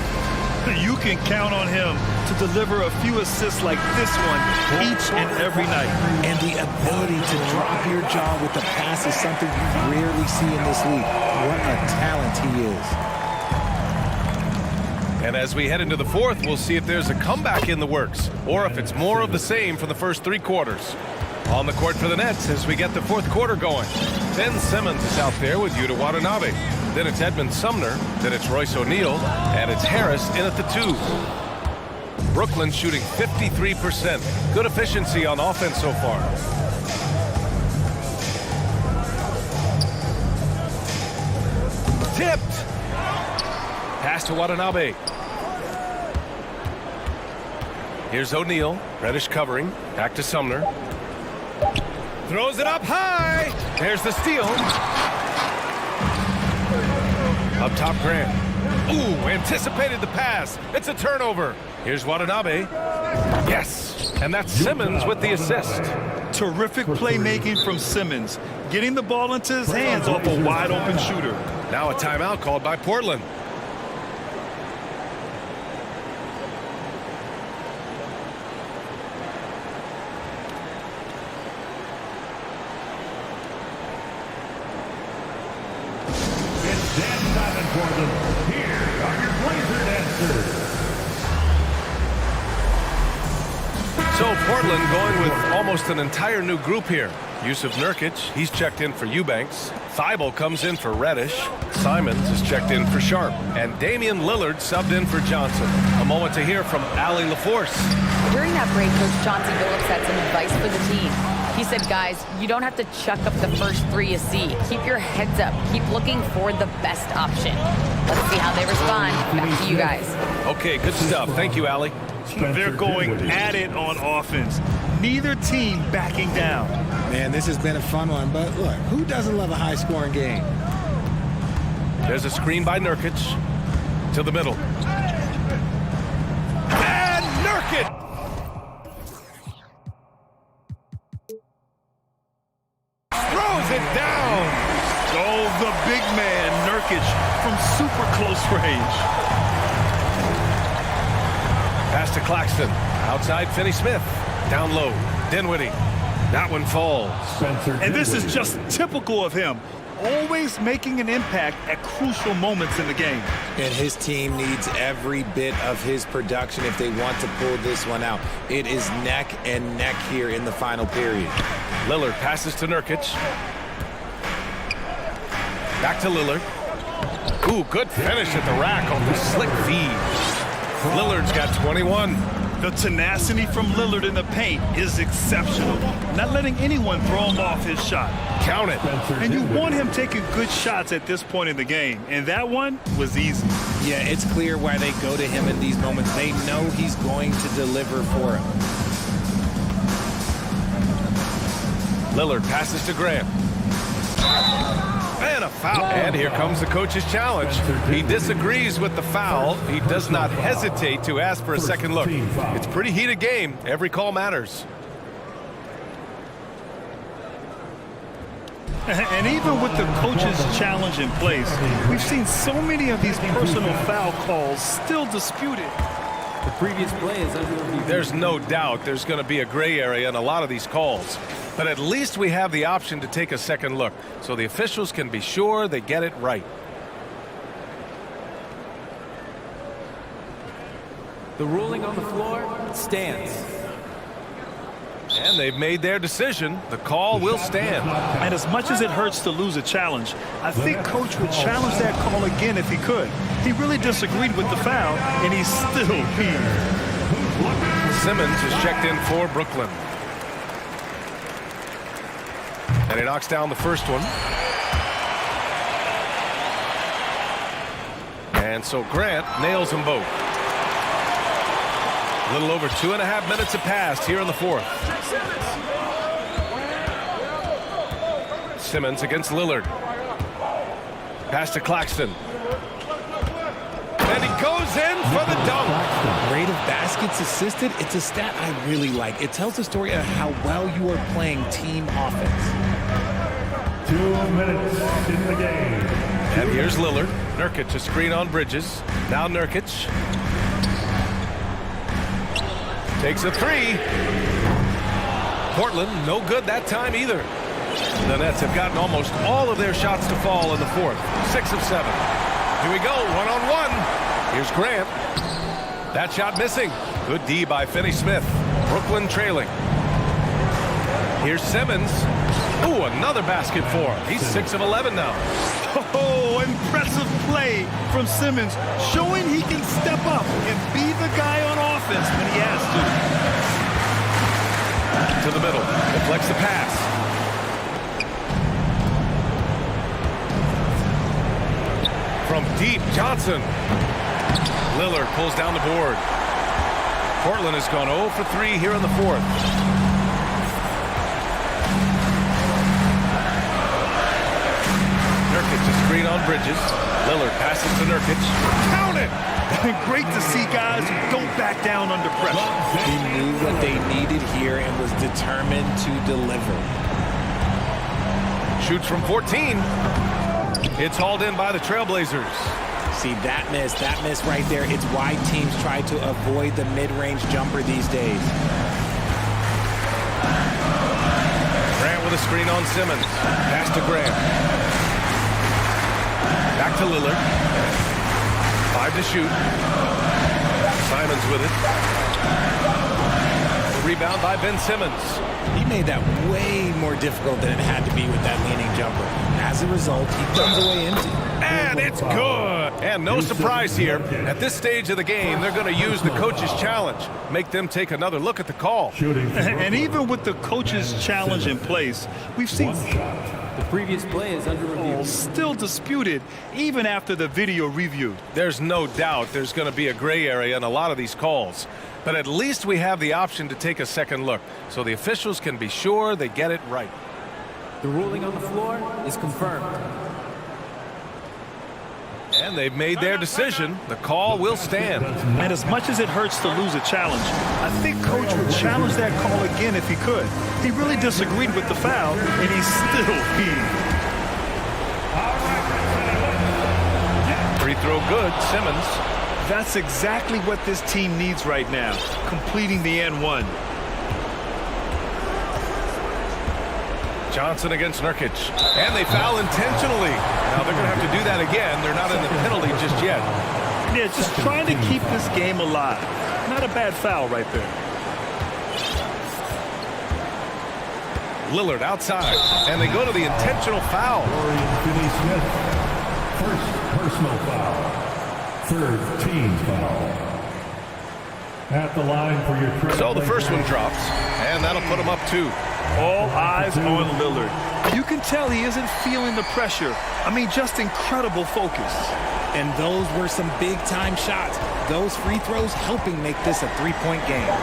You can count on him to deliver a few assists like this one each and every night. And the ability to drop your jaw with the pass is something you rarely see in this league. What a talent he is. And as we head into the fourth, we'll see if there's a comeback in the works, or if it's more of the same for the first 3 quarters. On the court for the Nets as we get the fourth quarter going. Ben Simmons is out there with Yuta Watanabe. Then it's Edmund Sumner, then it's Royce O'Neal, and it's Harris in at the 2. Brooklyn shooting 53%. Good efficiency on offense so far. Tipped! Pass to Watanabe. Here's O'Neal. Reddish covering. Back to Sumner. Throws it up high. There's the steal. Up top, Grant. Ooh, anticipated the pass. It's a turnover. Here's Watanabe. Yes, and that's Simmons with the assist. Terrific playmaking from Simmons, getting the ball into his hands off a wide open shooter. Now a timeout called by Portland. It's dance time in Portland. Here are your Blazer dancers. So Portland going with almost an entire new group here. Yusuf Nurkic, he's checked in for Eubanks. Thibault comes in for Reddish. Simons is checked in for Sharp. And Damian Lillard subbed in for Johnson. A moment to hear from Allie LaForce. During that break, Coach Chauncey Billups had some advice for the team. He said, guys, you don't have to chuck up the first 3 you see. Keep your heads up. Keep looking for the best option. Let's see how they respond. Back to you guys. Okay, good stuff. Thank you, Allie. They're going at it on offense. Neither team backing down. Man, this has been a fun one, but look, who doesn't love a high-scoring game? There's a screen by Nurkic to the middle. And Nurkic! Throws it down! Oh, the big man, Nurkic, from super close range. Pass to Claxton. Outside, Finney-Smith. Down low, Dinwiddie. That one falls. And this is just typical of him. Always making an impact at crucial moments in the game. And his team needs every bit of his production if they want to pull this one out. It is neck and neck here in the final period. Lillard passes to Nurkic. Back to Lillard. Ooh, good finish at the rack on the slick feed. Lillard's got 21. The tenacity from Lillard in the paint is exceptional. Not letting anyone throw him off his shot. Count it. And you want him taking good shots at this point in the game. And that one was easy. Yeah, it's clear why they go to him in these moments. They know he's going to deliver for him. Lillard passes to Grant. And a foul. And here comes the coach's challenge. He disagrees with the foul. He does not hesitate to ask for a second look. It's a pretty heated game. Every call matters. And even with the coach's challenge in place, we've seen so many of these personal foul calls still disputed. The previous play is under review. There's no doubt there's going to be a gray area in a lot of these calls. But at least we have the option to take a second look, so the officials can be sure they get it right. The ruling on the floor stands. And they've made their decision. The call will stand. And as much as it hurts to lose a challenge, I think Coach would challenge that call again if he could. He really disagreed with the foul, and he's still peeved. Simmons is checked in for Brooklyn. And he knocks down the first one. And so Grant nails them both. A little over 2.5 minutes have passed here in the fourth. Simmons against Lillard. Pass to Claxton. And he goes in for the dunk. Rate of baskets assisted, it's a stat I really like. It tells the story of how well you are playing team offense. 2 minutes in the game. And here's Lillard. Nurkic, a screen on Bridges. Now Nurkic. Takes a three. Portland, no good that time either. The Nets have gotten almost all of their shots to fall in the fourth. 6 of 7. Here we go, one-on-one. Here's Grant. That shot missing. Good D by Finney-Smith. Brooklyn trailing. Here's Simmons. Ooh, another basket for him. He's 6 of 11 now. Oh, impressive play from Simmons, showing he can step up and be the guy on offense when he has to. To the middle. Deflects the pass. From deep, Johnson. Lillard pulls down the board. Portland has gone 0 for 3 here in the fourth. Nurkic, a screen on Bridges. Lillard passes to Nurkic. Count it! Great to see guys who don't back down under pressure. He knew what they needed here and was determined to deliver. Shoots from 14. It's hauled in by the Trailblazers. See, that miss right there. It's why teams try to avoid the mid-range jumper these days. Grant with a screen on Simmons. Pass to Grant. Back to Lillard. 5 to shoot. Simons with it. The rebound by Ben Simmons. He made that way more difficult than it had to be with that leaning jumper. As a result, he comes away empty. And it's good. And no surprise here. At this stage of the game, they're going to use the coach's challenge. Make them take another look at the call. And even with the coach's challenge in place, we've seen The previous play is under review. Still disputed even after the video review. There's no doubt there's going to be a gray area in a lot of these calls. But at least we have the option to take a second look, so the officials can be sure they get it right. The ruling on the floor is confirmed. And they've made their decision. The call will stand. And as much as it hurts to lose a challenge, I think Coach would challenge that call again if he could. He really disagreed with the foul, and he's still heated. Free throw good, Simmons. That's exactly what this team needs right now, completing the N1. Johnson against Nurkic. And they foul intentionally. Now they're going to have to do that again. They're not in the penalty just yet. Yeah, just trying to keep this game alive. Not a bad foul right there. Lillard outside. And they go to the intentional foul. Finney-Smith. First personal foul. Third team foul. At the line for your So the first one drops. And that'll put them up 2. All eyes on Lillard. You can tell he isn't feeling the pressure. I mean, just incredible focus. And those were some big-time shots. Those free throws helping make this a three-point game.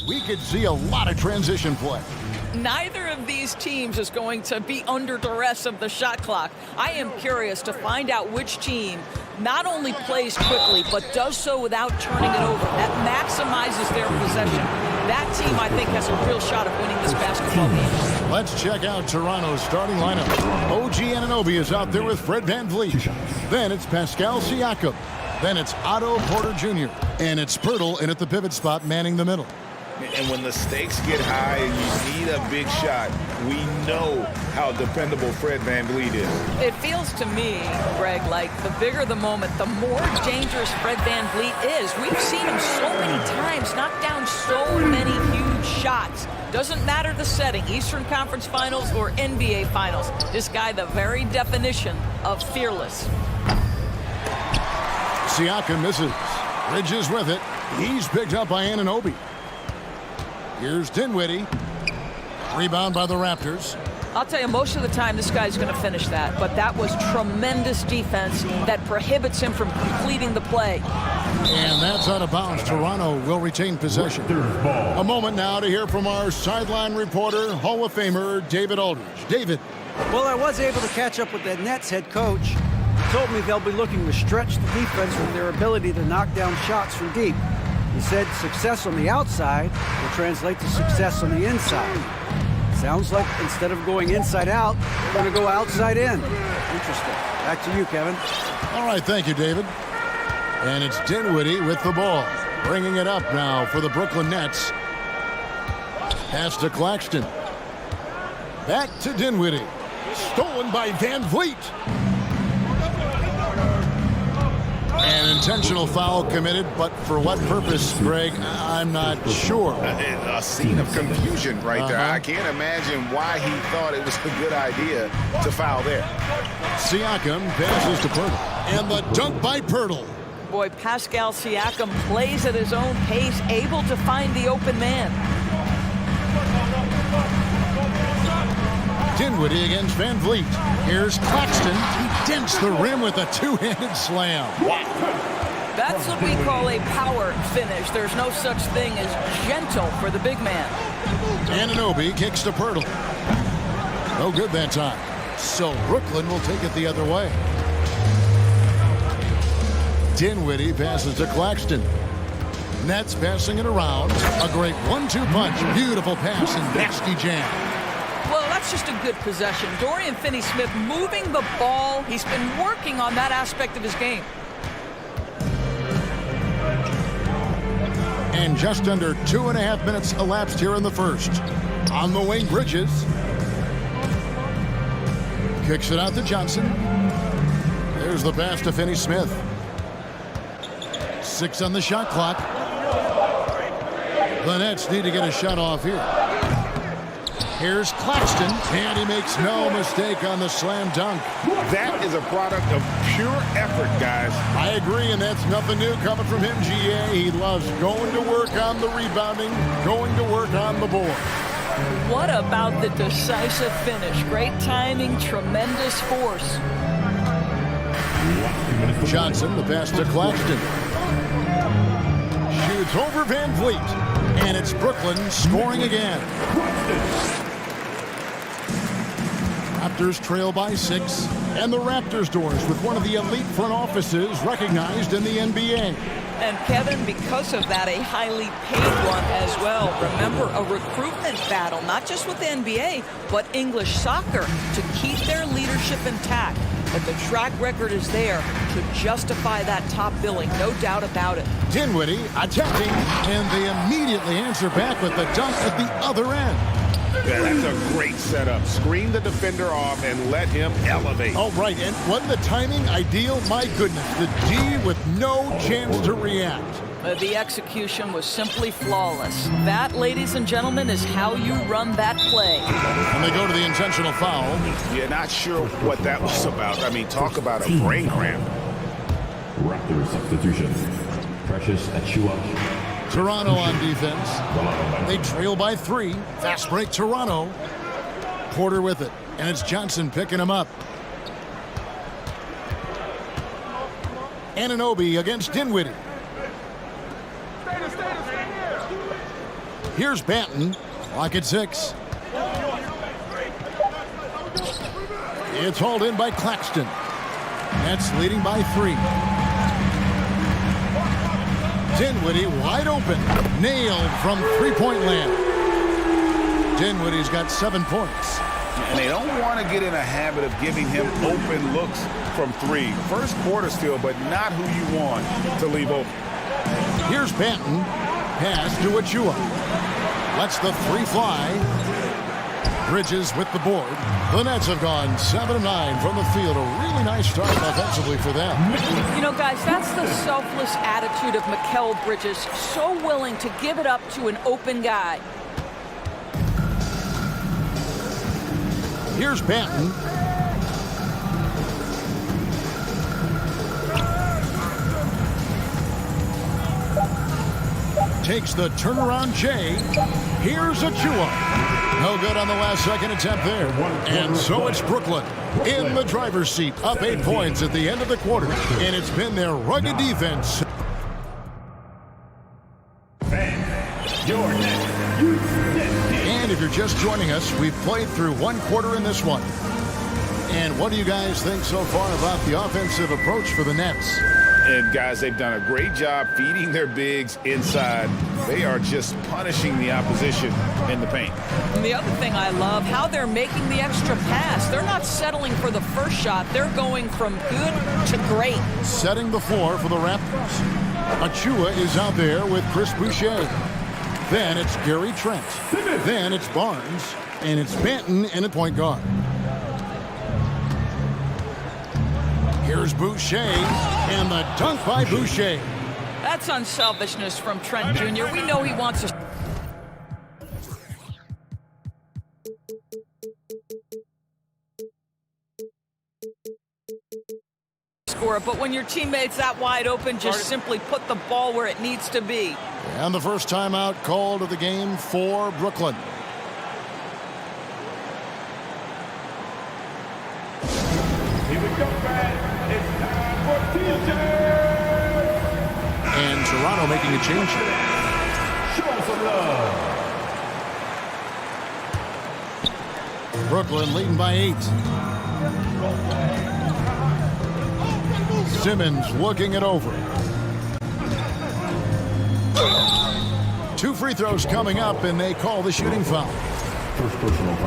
we could see a lot of transition play. Neither of these teams is going to be under duress of the shot clock. I am curious to find out which team not only plays quickly, but does so without turning it over. That maximizes their possession. That team, I think, has a real shot of winning this basketball game. Let's check out Toronto's starting lineup. OG Anunoby is out there with Fred VanVleet. Then it's Pascal Siakam. Then it's Otto Porter Jr. And it's Pirtle in at the pivot spot, manning the middle. And when the stakes get high and you need a big shot, we know how dependable Fred VanVleet is. It feels to me, Greg, like the bigger the moment, the more dangerous Fred VanVleet is. We've seen him so many times knock down so many huge shots. Doesn't matter the setting, Eastern Conference Finals or NBA Finals. This guy, the very definition of fearless. Siakam misses. Bridges with it. He's picked up by Anunoby. Here's Dinwiddie. Rebound by the Raptors. I'll tell you, most of the time this guy's going to finish that, but that was tremendous defense that prohibits him from completing the play. And that's out of bounds. Toronto will retain possession. A moment now to hear from our sideline reporter, Hall of Famer David Aldridge. David. Well, I was able to catch up with that Nets head coach. He told me they'll be looking to stretch the defense with their ability to knock down shots from deep. He said success on the outside will translate to success on the inside. Sounds like instead of going inside out, we're going to go outside in. Interesting. Back to you, Kevin. All right, thank you, David. And it's Dinwiddie with the ball. Bringing it up now for the Brooklyn Nets. Pass to Claxton. Back to Dinwiddie. Stolen by VanVleet. An intentional foul committed, but for what purpose, Greg, I'm not sure. A scene of confusion right there. I can't imagine why he thought it was a good idea to foul there. Siakam passes to Pirtle. And the dunk by Pirtle. Boy, Pascal Siakam plays at his own pace, able to find the open man. Dinwiddie against VanVleet. Here's Claxton. He dents the rim with a two-handed slam. Wow. That's what we call a power finish. There's no such thing as gentle for the big man. Anunoby kicks to Pirtle. No good that time. So Brooklyn will take it the other way. Dinwiddie passes to Claxton. Nets passing it around. A great 1-2 punch. Beautiful pass and nasty jam. Well, that's just a good possession. Dorian Finney-Smith moving the ball. He's been working on that aspect of his game. And just under 2.5 minutes elapsed here in the first. On the wing, Bridges. Kicks it out to Johnson. There's the pass to Finney-Smith. 6 on the shot clock. The Nets need to get a shot off here. Here's Claxton, and he makes no mistake on the slam dunk. That is a product of pure effort, guys. I agree, and that's nothing new coming from him, GA. He loves going to work on the rebounding, going to work on the board. What about the decisive finish? Great timing, tremendous force. Johnson, the pass to Claxton. Shoots over VanVleet, and it's Brooklyn scoring again. Raptors trail by 6, and the Raptors doors with one of the elite front offices recognized in the NBA. And Kevin, because of that, a highly paid one as well. Remember, a recruitment battle, not just with the NBA, but English soccer, to keep their leadership intact. But the track record is there to justify that top billing, no doubt about it. Dinwiddie attacking, and they immediately answer back with the dunk at the other end. Yeah, that's a great setup. Screen the defender off and let him elevate. Oh, right, and wasn't the timing ideal? My goodness, the D with no chance to react. The execution was simply flawless. That, ladies and gentlemen, is how you run that play. And they go to the intentional foul. You're not sure what that was about. I mean, talk about a brain cramp. Raptors substitution. Precious Achua. Toronto on defense. They trail by 3. Fast break Toronto. Porter with it. And it's Johnson picking him up. Anunoby against Dinwiddie. Here's Banton. Clock at 6. It's hauled in by Claxton. Nets leading by 3. Dinwiddie wide open. Nailed from three-point land. Dinwiddie's got 7 points. And they don't want to get in a habit of giving him open looks from 3. First quarter still, but not who you want to leave open. Here's Banton. Pass to Achua. Lets the 3 fly. Bridges with the board. The Nets have gone 7 of 9 from the field. A really nice start offensively for them. You know, guys, that's the selfless attitude of Mikal Bridges. So willing to give it up to an open guy. Here's Banton. Takes the turnaround J. Here's Achua. No good on the last second attempt there. And so it's Brooklyn in the driver's seat, up 8 points at the end of the quarter. And it's been their rugged defense. And if you're just joining us, we've played through 1 quarter in this one. And what do you guys think so far about the offensive approach for the Nets? And guys, they've done a great job feeding their bigs inside. They are just punishing the opposition in the paint. And the other thing I love, how they're making the extra pass. They're not settling for the first shot. They're going from good to great. Setting the floor for the Raptors. Achua is out there with Chris Boucher. Then it's Gary Trent. Then it's Barnes. And it's Banton in at point guard. Here's Boucher, and the dunk by Boucher. That's unselfishness from Trent Jr. We know he wants to score, but when your teammate's that wide open, just simply put the ball where it needs to be. And the first timeout called of the game for Brooklyn. Here we go, man. It's time for TJ. And Toronto making a change here. Show some love. Brooklyn leading by 8. Simmons looking it over. 2 free throws coming up, and they call the shooting foul.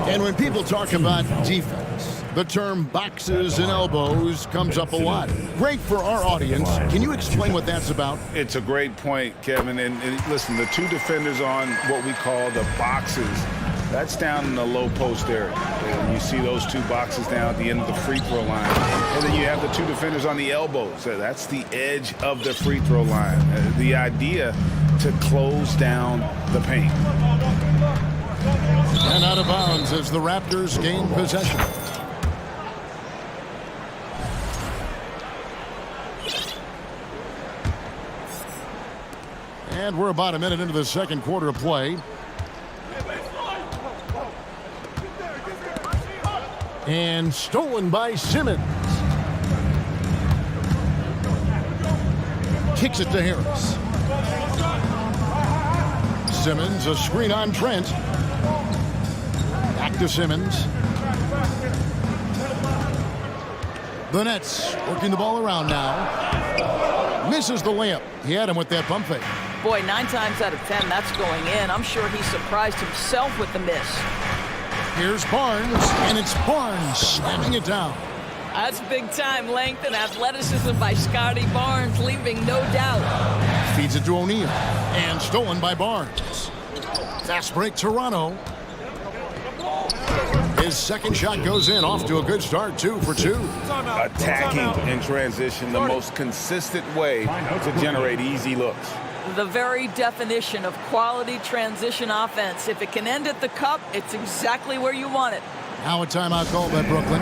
And when people talk about defense, the term boxes and elbows comes up a lot. Great for our audience. Can you explain what that's about? It's a great point, Kevin. And listen, the 2 defenders on what we call the boxes, that's down in the low post area. And you see those 2 boxes down at the end of the free throw line. And then you have the 2 defenders on the elbows. That's the edge of the free throw line. The idea to close down the paint. And out of bounds as the Raptors gain possession. And we're about a minute into the second quarter of play. And stolen by Simmons. Kicks it to Harris. Simmons, a screen on Trent. Back to Simmons. The Nets working the ball around now. Misses the layup. He had him with that pump fake. Boy, 9 times out of 10, that's going in. I'm sure he surprised himself with the miss. Here's Barnes, and it's Barnes slamming it down. That's big-time length and athleticism by Scotty Barnes, leaving no doubt. Feeds it to O'Neal, and stolen by Barnes. Fast break, Toronto. His second shot goes in, off to a good start, 2 for 2. Attacking in transition, the most consistent way to generate easy looks. The very definition of quality transition offense. If it can end at the cup, it's exactly where you want it. Now a timeout called by Brooklyn.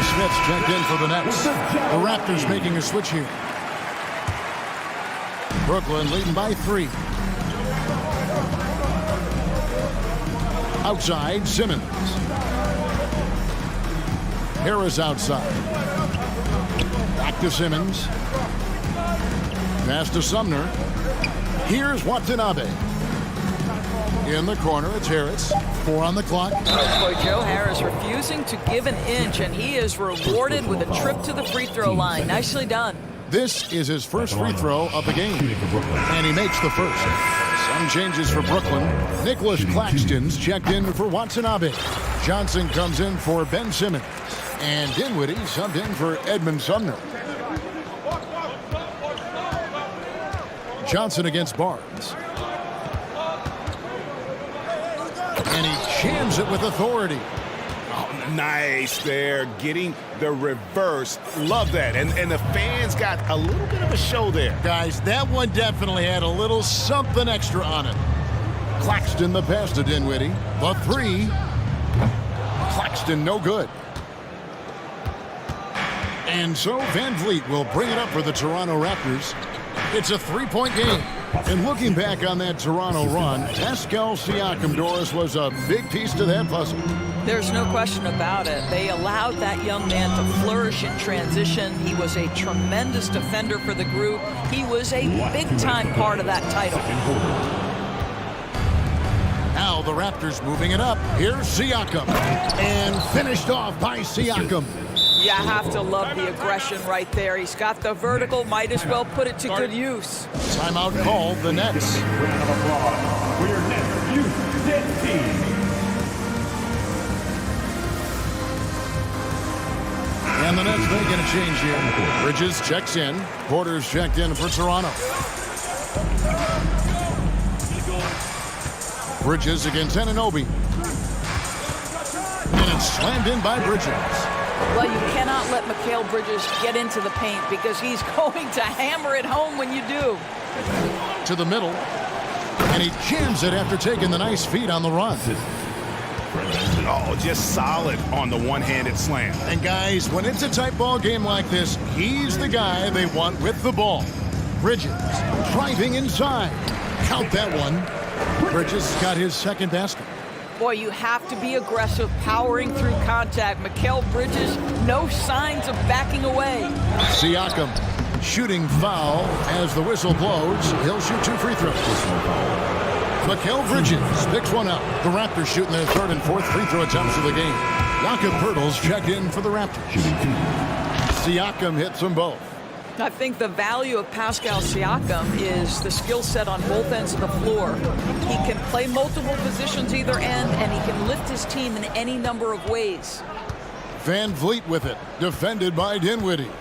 Smith's checked in for the Nets. The Raptors making a switch here. Brooklyn leading by 3. Outside, Simmons. Harris outside. Back to Simmons. Pass to Sumner. Here's Watanabe. In the corner, it's Harris. 4 on the clock. Boy, Joe Harris refusing to give an inch, and he is rewarded with a trip to the free throw line. Nicely done. This is his first free throw of the game, and he makes the first. Some changes for Brooklyn. Nicholas Claxton's checked in for Watanabe. Johnson comes in for Ben Simmons, and Dinwiddie subbed in for Edmund Sumner. Johnson against Barnes. And he jams it with authority. Oh, nice there, getting the reverse. Love that. And the fans got a little bit of a show there. Guys, that one definitely had a little something extra on it. Claxton the pass to Dinwiddie. The 3. Claxton no good. And so Van Vliet will bring it up for the Toronto Raptors. It's a 3-point game. And looking back on that Toronto run, Pascal Siakam, Doris, was a big piece to that puzzle. There's no question about it. They allowed that young man to flourish in transition. He was a tremendous defender for the group. He was a big-time part of that title. Now the Raptors moving it up. Here's Siakam. And finished off by Siakam. You have to love the aggression right there. He's got the vertical, might as well put it to good use. Timeout called, the Nets. Round of applause for your Nets Youth Dead Team. And the Nets making a change here. Bridges checks in. Porter's checked in for Toronto. Bridges against Anunoby. And it's slammed in by Bridges. Well, you cannot let Mikal Bridges get into the paint because he's going to hammer it home when you do. To the middle. And he jams it after taking the nice feed on the run. Oh, just solid on the one-handed slam. And guys, when it's a tight ball game like this, he's the guy they want with the ball. Bridges driving inside. Count that one. Bridges got his second basket. Boy, you have to be aggressive, powering through contact. Mikal Bridges, no signs of backing away. Siakam shooting foul as the whistle blows. He'll shoot 2 free throws. Mikal Bridges picks one up. The Raptors shooting their 3rd and 4th free throw attempts of the game. Jakob Poeltl's checked in for the Raptors. Siakam hits them both. I think the value of Pascal Siakam is the skill set on both ends of the floor. He can play multiple positions either end, and he can lift his team in any number of ways. Van Vliet with it, defended by Dinwiddie.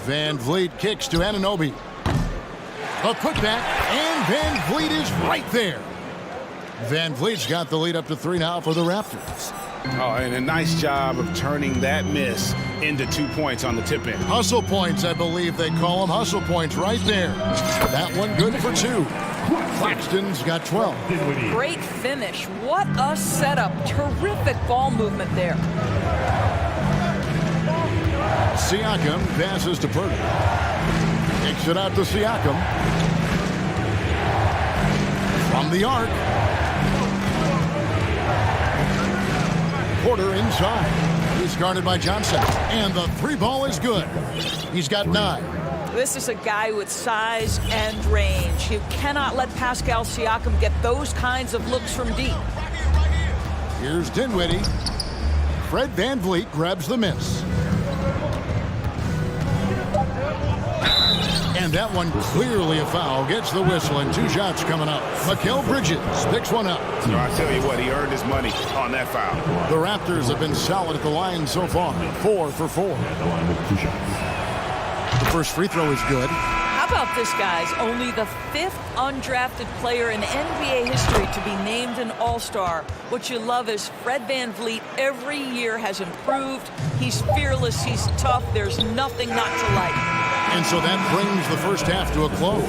Van Vliet kicks to Anunoby. A putback, and Van Vliet is right there. Van Vliet's got the lead up to 3 now for the Raptors. Oh, and a nice job of turning that miss into 2 points on the tip in. Hustle points, I believe they call them. Hustle points right there. That one good for 2. Claxton's got 12. Great finish. What a setup. Terrific ball movement there. Siakam passes to Porter. Kicks it out to Siakam. From the arc. Porter inside. He's guarded by Johnson. And the 3 ball is good. He's got 9. This is a guy with size and range. You cannot let Pascal Siakam get those kinds of looks from deep. Here's Dinwiddie. Fred Van Vliet grabs the miss. And that one clearly a foul. Gets the whistle, and 2 shots coming up. Mikal Bridges picks one up. So I tell you what, he earned his money on that foul. The Raptors have been solid at the line so far. 4 for 4. The first free throw is good. How about this, guys? Only the 5th undrafted player in NBA history to be named an All-Star. What you love is Fred Van Vliet every year has improved. He's fearless. He's tough. There's nothing not to like. And so that brings the first half to a close.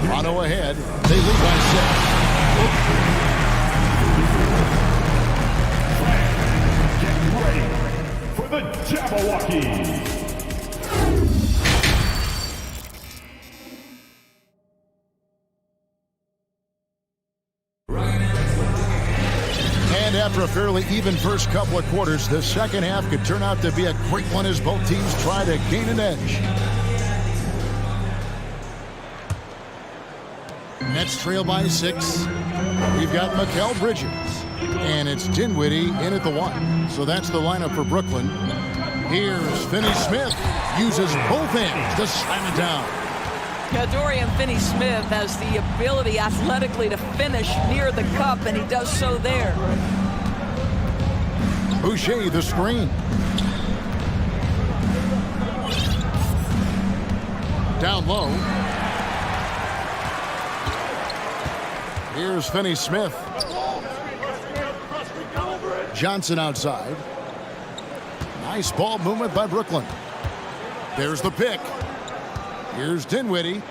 Toronto ahead. They lead by 6. the Jabberwockies. And after a fairly even first couple of quarters, the second half could turn out to be a great one as both teams try to gain an edge. Nets trail by 6. We've got Mikal Bridges. And it's Dinwiddie in at the 1. So that's the lineup for Brooklyn. Here's Finney-Smith. Uses both hands to slam it down. Yeah, Dorian Finney-Smith has the ability athletically to finish near the cup, and he does so there. Boucher the screen. Down low. Here's Finney-Smith. Johnson outside. Nice ball movement by Brooklyn. There's the pick. Here's Dinwiddie.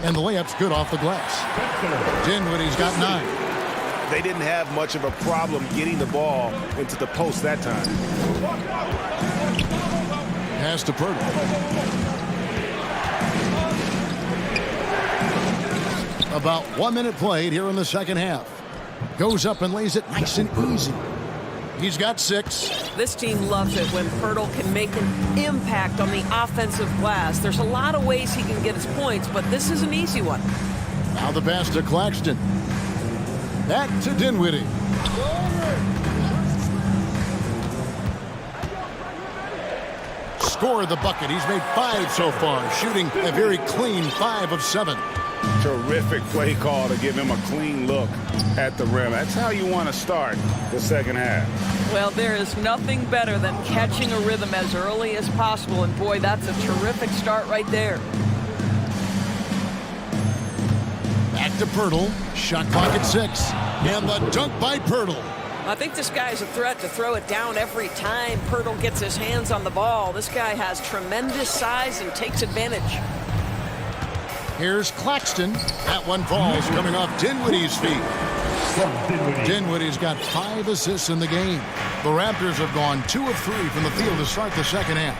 And the layup's good off the glass. Dinwiddie's got 9. They didn't have much of a problem getting the ball into the post that time. Pass to Purtle. About 1 minute played here in the second half. Goes up and lays it nice and easy. He's got 6. This team loves it when Pirtle can make an impact on the offensive glass. There's a lot of ways he can get his points, but this is an easy one. Now the pass to Claxton. Back to Dinwiddie. Scored the bucket. He's made 5 so far, shooting a very clean 5 of 7. Terrific play call to give him a clean look at the rim. That's how you want to start the second half. Well, there is nothing better than catching a rhythm as early as possible, and boy, that's a terrific start right there. Back to Purtle. Shot clock at 6. And the dunk by Purtle. I think this guy is a threat to throw it down every time Purtle gets his hands on the ball. This guy has tremendous size and takes advantage. Here's Claxton. That one falls coming off Dinwiddie's feet. Dinwiddie's got 5 assists in the game. The Raptors have gone 2 of 3 from the field to start the second half.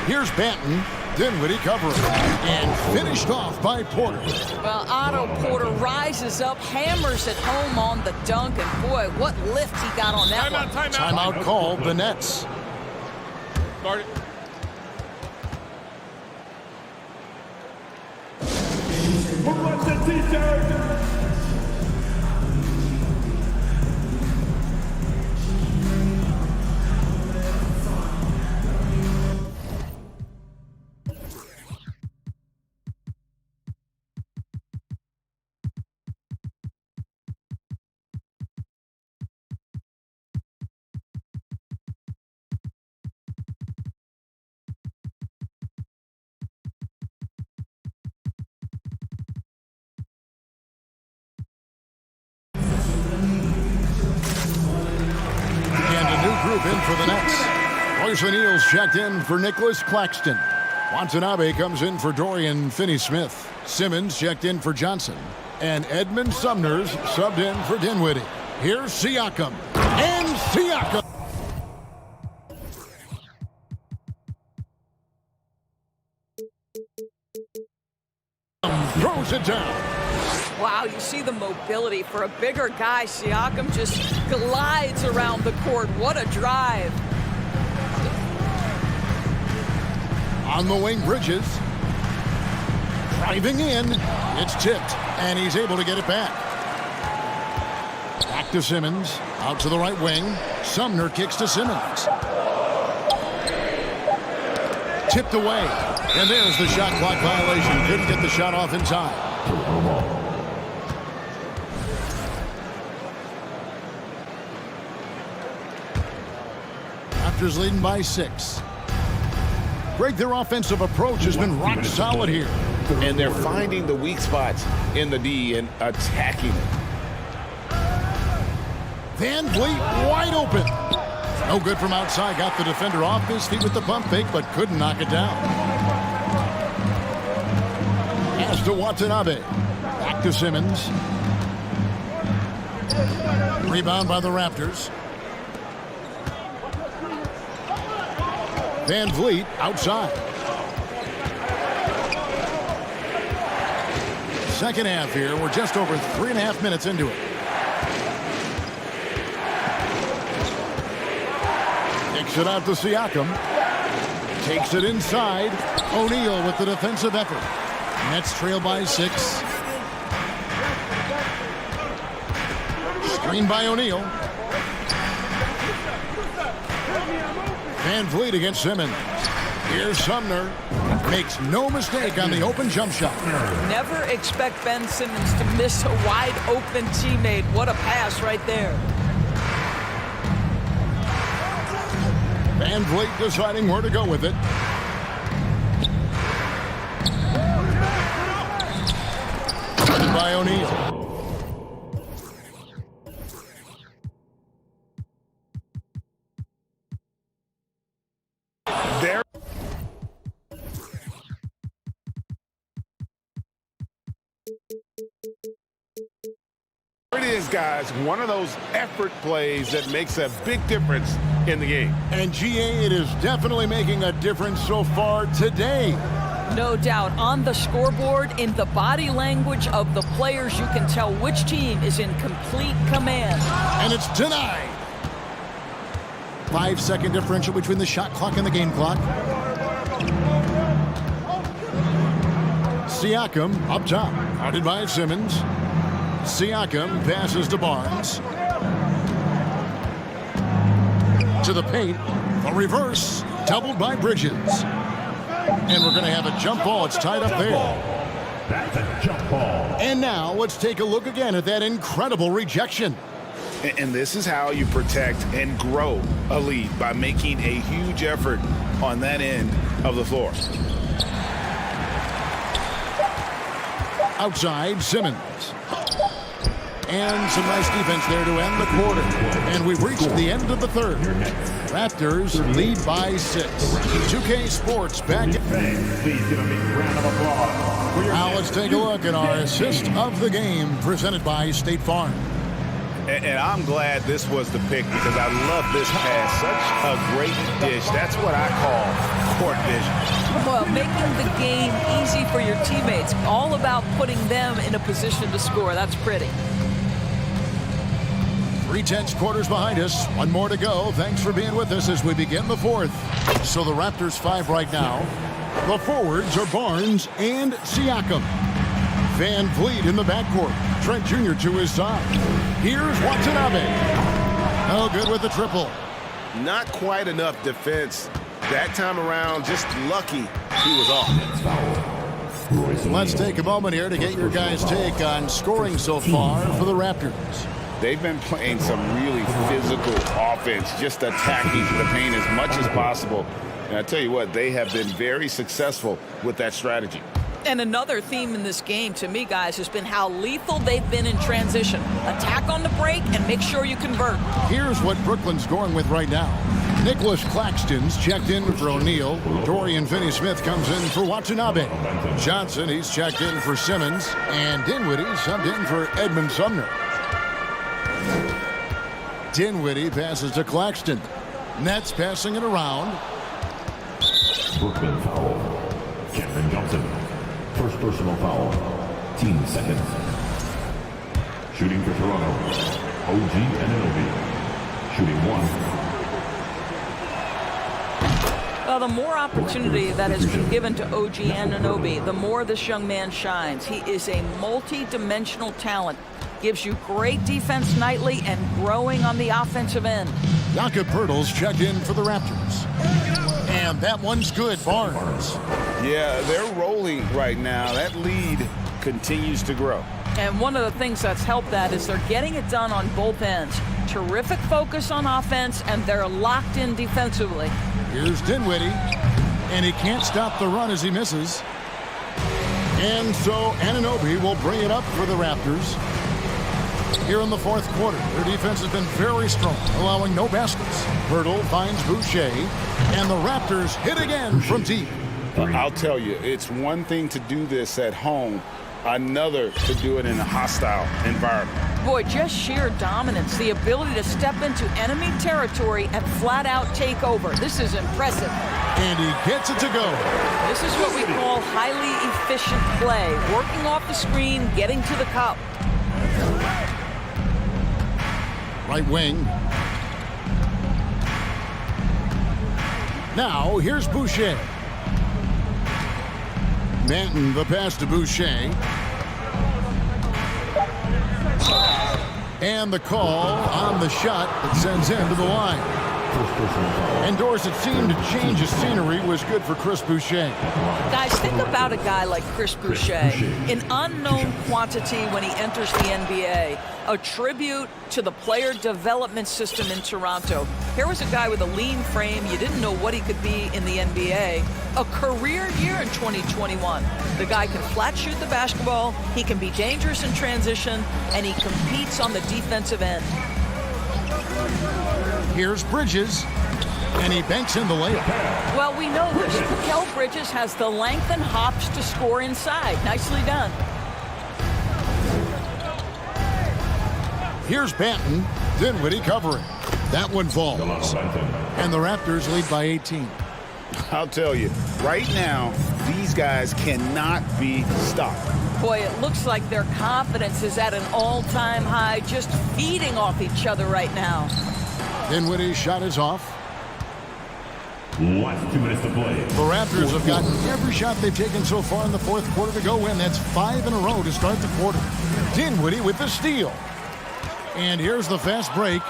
Here's Banton. Dinwiddie covering. And finished off by Porter. Well, Otto Porter rises up, hammers it home on the dunk, and boy, what lift he got on that one. Timeout called the Nets. Start it. What's the t-shirt? Group in for the Nets. Royce O'Neal's checked in for Nicholas Claxton. Watanabe comes in for Dorian Finney-Smith. Simmons checked in for Johnson. And Edmund Sumner's subbed in for Dinwiddie. Here's Siakam. And Siakam throws it down. Wow, you see the mobility for a bigger guy. Siakam just glides around the court. What a drive. On the wing, Bridges. Driving in. It's tipped, and he's able to get it back. Back to Simmons. Out to the right wing. Sumner kicks to Simmons. Tipped away. And there's the shot clock violation. Couldn't get the shot off in time. Raptors leading by 6. Greg, their offensive approach has been rock solid here. And they're finding the weak spots in the D and attacking it. Van Vliet wide open. No good from outside. Got the defender off his feet with the pump fake, but couldn't knock it down. Pass to Watanabe. Back to Simmons. Rebound by the Raptors. Van Vliet outside. Second half here. We're just over 3.5 minutes into it. Kicks it out to Siakam. Takes it inside. O'Neal with the defensive effort. Nets trail by 6. Screen by O'Neal. Van Vliet against Simmons. Here's Sumner. Makes no mistake on the open jump shot. Never expect Ben Simmons to miss a wide open teammate. What a pass right there. Van Vliet deciding where to go with it. By O'Neal. There it is, guys. One of those effort plays that makes a big difference in the game. And GA, it is definitely making a difference so far today. No doubt. On the scoreboard, in the body language of the players, you can tell which team is in complete command. And it's denied. 5-second differential between the shot clock and the game clock. Siakam up top, guarded by Simmons. Siakam passes to Barnes. To the paint. A reverse, doubled by Bridges. And we're going to have a jump ball. It's tied up there. That's a jump ball. And now let's take a look again at that incredible rejection. And this is how you protect and grow a lead, by making a huge effort on that end of the floor. Outside, Simmons. And some nice defense there to end the quarter. And we've reached the end of the third. Raptors lead by 6. 2K Sports back. Please give a big round of applause. Now let's take a look at our assist of the game presented by State Farm. And I'm glad this was the pick, because I love this pass. Such a great dish. That's what I call court vision. Well, making the game easy for your teammates. All about putting them in a position to score. That's pretty. 3/10 quarters behind us. One more to go. Thanks for being with us as we begin the fourth. So the Raptors 5 right now. The forwards are Barnes and Siakam. Van Vliet in the backcourt. Trent Jr. to his side. Here's Watanabe. Oh, good with the triple. Not quite enough defense that time around. Just lucky he was off. Let's take a moment here to get your guys' take on scoring so far for the Raptors. They've been playing some really physical offense, just attacking the paint as much as possible. And I tell you what, they have been very successful with that strategy. And another theme in this game, to me, guys, has been how lethal they've been in transition. Attack on the break and make sure you convert. Here's what Brooklyn's going with right now. Nicholas Claxton's checked in for O'Neal. Dorian Finney-Smith comes in for Watanabe. Johnson, he's checked in for Simmons. And Dinwiddie subbed in for Edmund Sumner. Dinwiddie passes to Claxton. Nets passing it around. Brooklyn foul. Cameron Johnson. First personal foul. Team seconds. Shooting for Toronto. OG Anunoby. Shooting 1. Well, the more opportunity that has been given to OG Anunoby, the more this young man shines. He is a multi-dimensional talent. Gives you great defense nightly and growing on the offensive end. Jakob Poeltl's checked in for the Raptors. And that one's good, Barnes. Yeah, they're rolling right now. That lead continues to grow. And one of the things that's helped that is they're getting it done on both ends. Terrific focus on offense, and they're locked in defensively. Here's Dinwiddie, and he can't stop the run as he misses. And so Anunoby will bring it up for the Raptors. Here in the fourth quarter, their defense has been very strong, allowing no baskets. Poeltl finds Boucher, and the Raptors hit again from deep. I'll tell you, it's one thing to do this at home, another to do it in a hostile environment. Boy, just sheer dominance, the ability to step into enemy territory and flat out take over. This is impressive. And he gets it to go. This is what we call highly efficient play, working off the screen, getting to the cup. Right wing. Now, here's Boucher. Manton, the pass to Boucher. And the call on the shot that sends him to the line. And Doris, it seemed to change his scenery was good for Chris Boucher. Guys, think about a guy like Chris Boucher, an unknown quantity when he enters the NBA, a tribute to the player development system in Toronto. Here was a guy with a lean frame. You didn't know what he could be in the NBA. A career year in 2021. The guy can flat shoot the basketball, he can be dangerous in transition, and he competes on the defensive end. Here's Bridges, and he banks in the layup. Well, we know this. Mikal Bridges has the length and hops to score inside. Nicely done. Here's Banton, Dinwiddie covering. That one falls. And the Raptors lead by 18. I'll tell you, right now, these guys cannot be stopped. Boy, it looks like their confidence is at an all-time high, just feeding off each other right now. Dinwiddie's shot is off. Last 2 minutes to play. The Raptors have gotten every shot they've taken so far in the fourth quarter to go in. That's 5 in a row to start the quarter. Dinwiddie with the steal. And here's the fast break.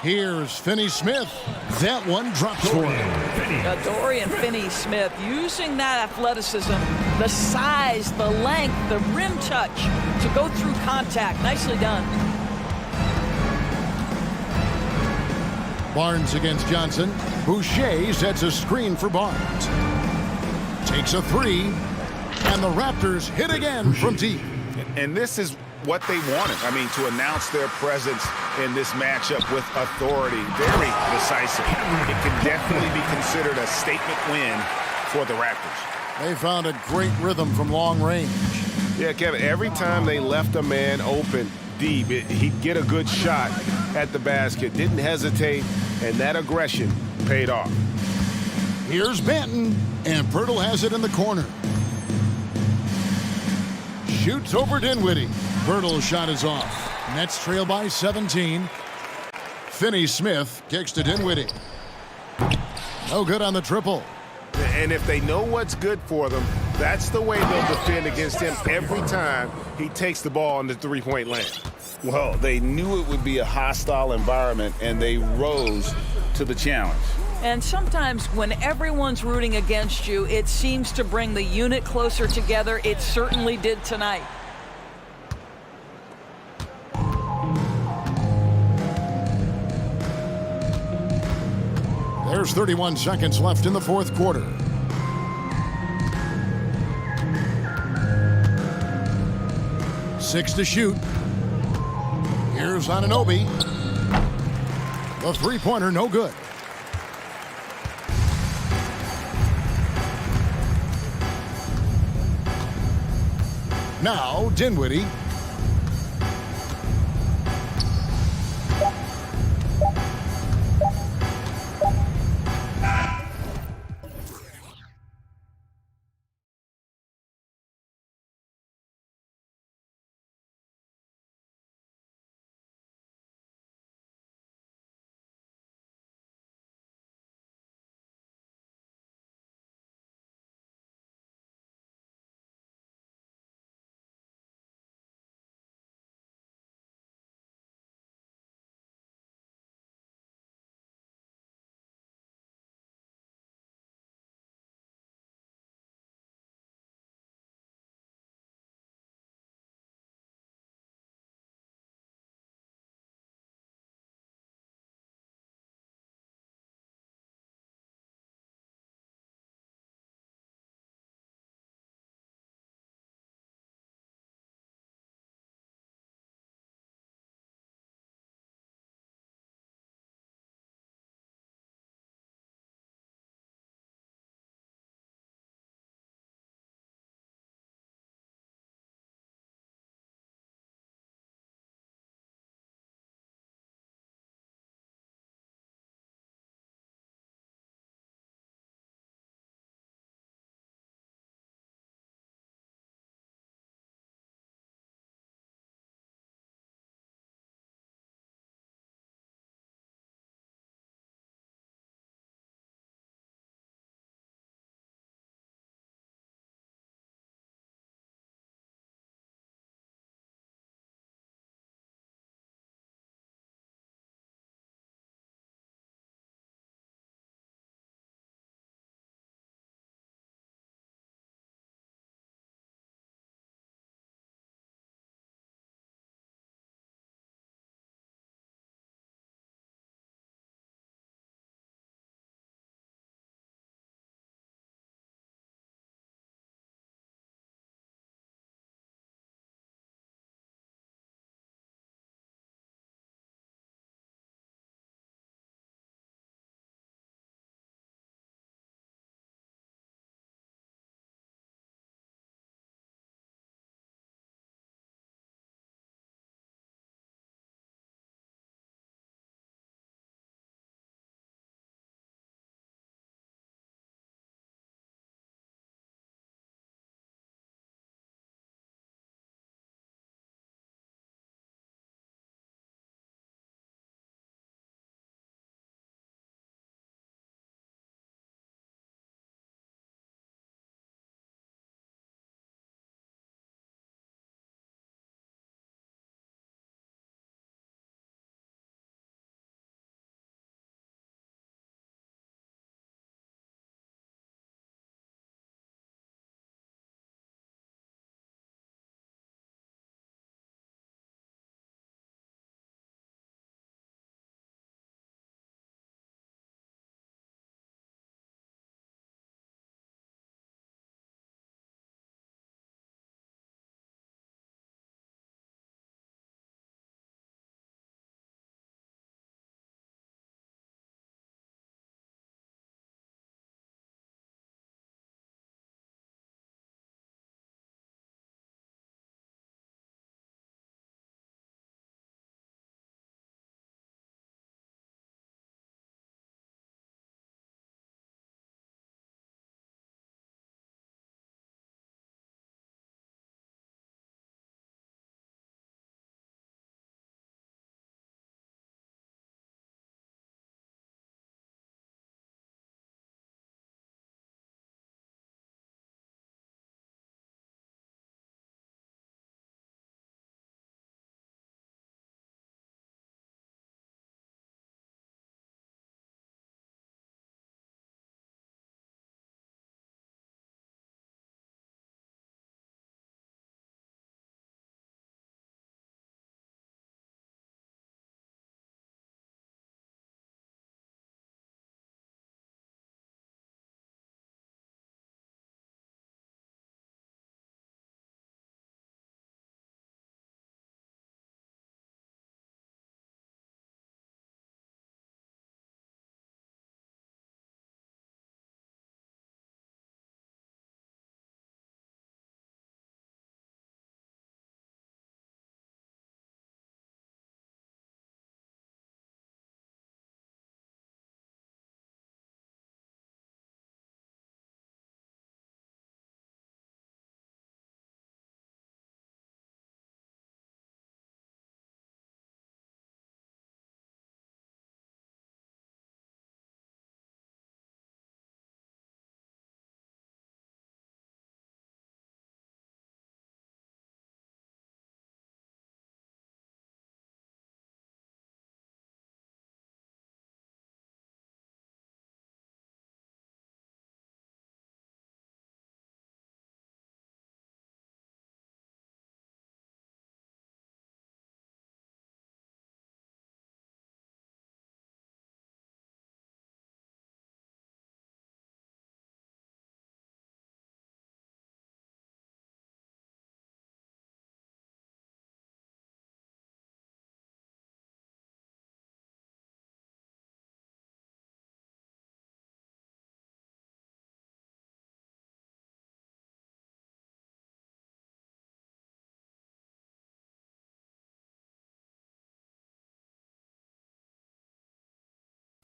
Here's Finney-Smith. That one drops for him. Dorian Finney-Smith using that athleticism, the size, the length, the rim touch to go through contact. Nicely done. Barnes against Johnson. Boucher sets a screen for Barnes. Takes a three. And the Raptors hit again from deep. And this is what they wanted. I mean, to announce their presence in this matchup with authority. Very decisive. It can definitely be considered a statement win for the Raptors. They found a great rhythm from long range. Yeah, Kevin, every time they left a man open deep, he'd get a good shot at the basket. Didn't hesitate, and that aggression paid off. Here's Banton, and Pirtle has it in the corner. Shoots over Dinwiddie. Pirtle's shot is off. Nets trail by 17. Finney-Smith kicks to Dinwiddie. No good on the triple. And if they know what's good for them, that's the way they'll defend against him every time he takes the ball in the three-point lane. Well, they knew it would be a hostile environment, and they rose to the challenge. And sometimes when everyone's rooting against you, it seems to bring the unit closer together. It certainly did tonight. There's 31 seconds left in the fourth quarter. Six to shoot. Here's Anunoby. The three-pointer, no good. Now, Dinwiddie.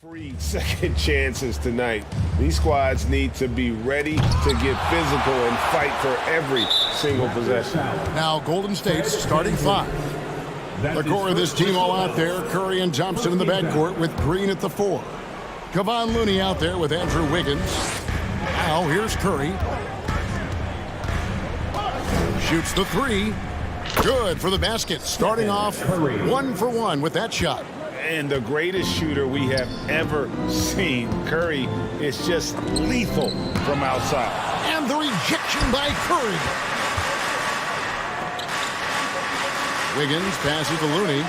3 second chances tonight. These squads need to be ready to get physical and fight for every single possession. Now Golden State's starting 5. The core of this team all out there, Curry and Thompson in the backcourt with Green at the 4. Kevon Looney out there with Andrew Wiggins. Now here's Curry. Shoots the 3. Good for the basket. Starting off 1 for 1 with that shot. And the greatest shooter we have ever seen. Curry is just lethal from outside. And the rejection by Curry. Wiggins passes to Looney.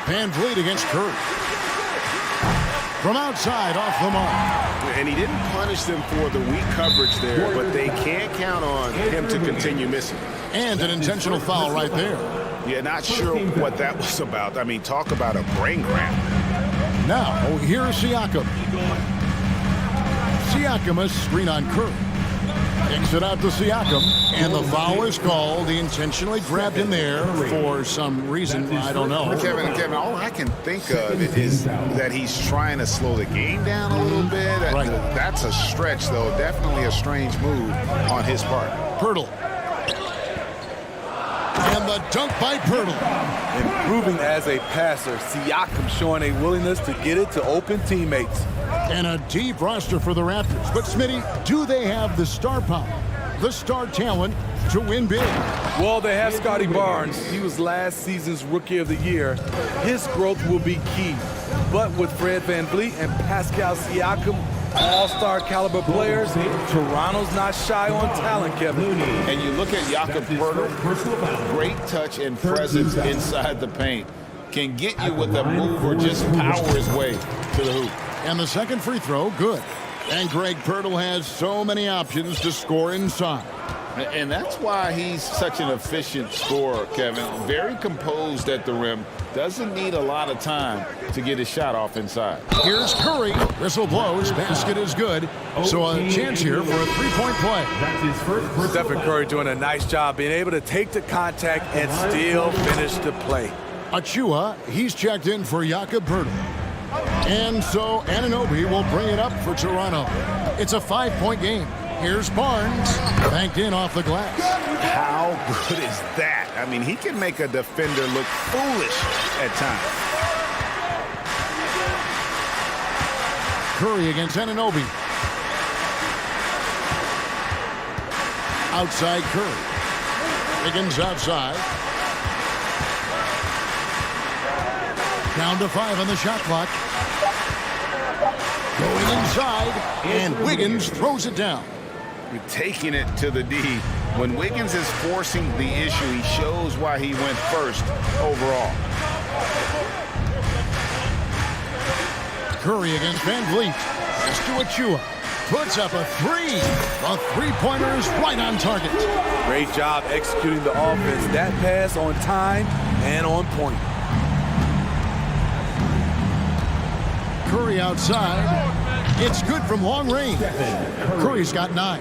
Van Vliet against Curry. From outside, off the mark. And he didn't punish them for the weak coverage there, but they can't count on him to continue missing. And an intentional foul right there. Yeah, not sure what that was about. I mean, talk about a brain cramp. Now, here's Siakam. Siakam, a screen on Curry. Kicks it out to Siakam, and the foul is called. He intentionally grabbed him there for some reason, I don't know. Kevin, all I can think of is that he's trying to slow the game down a little bit. Right. That's a stretch, though. Definitely a strange move on his part. Pirtle. And the dunk by Pirtle. Improving as a passer, Siakam showing a willingness to get it to open teammates. And a deep roster for the Raptors. But, Smitty, do they have the star power, the star talent to win big? Well, they have Scotty Barnes. He was last season's Rookie of the Year. His growth will be key. But with Fred VanVleet and Pascal Siakam, all-star caliber players, Toronto's not shy on talent, Kevin. And you look at Jakob Poeltl, great touch and presence inside the paint. Can get you with a move or just power his way to the hoop. And the second free throw, good. And Greg Pirtle has so many options to score inside. And that's why he's such an efficient scorer, Kevin. Very composed at the rim. Doesn't need a lot of time to get his shot off inside. Here's Curry. Whistle blows. Basket is good. So a chance here for a three-point play. Stephen Curry doing a nice job being able to take the contact and still finish the play. Achua, he's checked in for Jakob Poeltl. And so Anunoby will bring it up for Toronto. It's a 5-point game. Here's Barnes, banked in off the glass. How good is that? I mean, he can make a defender look foolish at times. Curry against Anunoby. Outside Curry. Wiggins outside. Down to 5 on the shot clock. Going inside, and Wiggins throws it down. We're taking it to the D. When Wiggins is forcing the issue, he shows why he went first overall. Curry against Van Vliet. Just to Achua. Puts up a 3. The three-pointer is right on target. Great job executing the offense. That pass on time and on point. Curry outside. It's good from long range. Curry's got 9.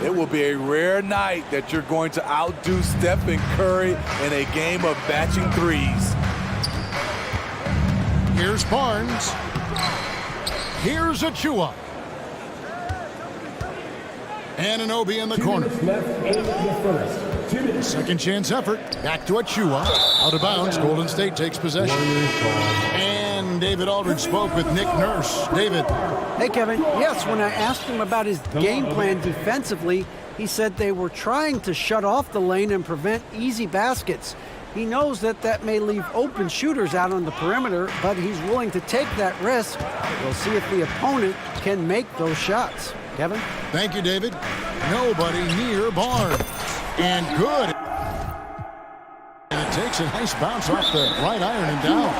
It will be a rare night that you're going to outdo Stephen Curry in a game of batching threes. Here's Barnes. Here's Achua. Anunoby in the corner. Second chance effort. Back to Achua. Out of bounds. Golden State takes possession. And David Aldridge spoke with Nick Nurse. David. Hey, Kevin. Yes, when I asked him about his game plan defensively, he said they were trying to shut off the lane and prevent easy baskets. He knows that may leave open shooters out on the perimeter, but he's willing to take that risk. We'll see if the opponent can make those shots. Kevin? Thank you, David. Nobody near Barnes. And good. And it takes a nice bounce off the right iron and down.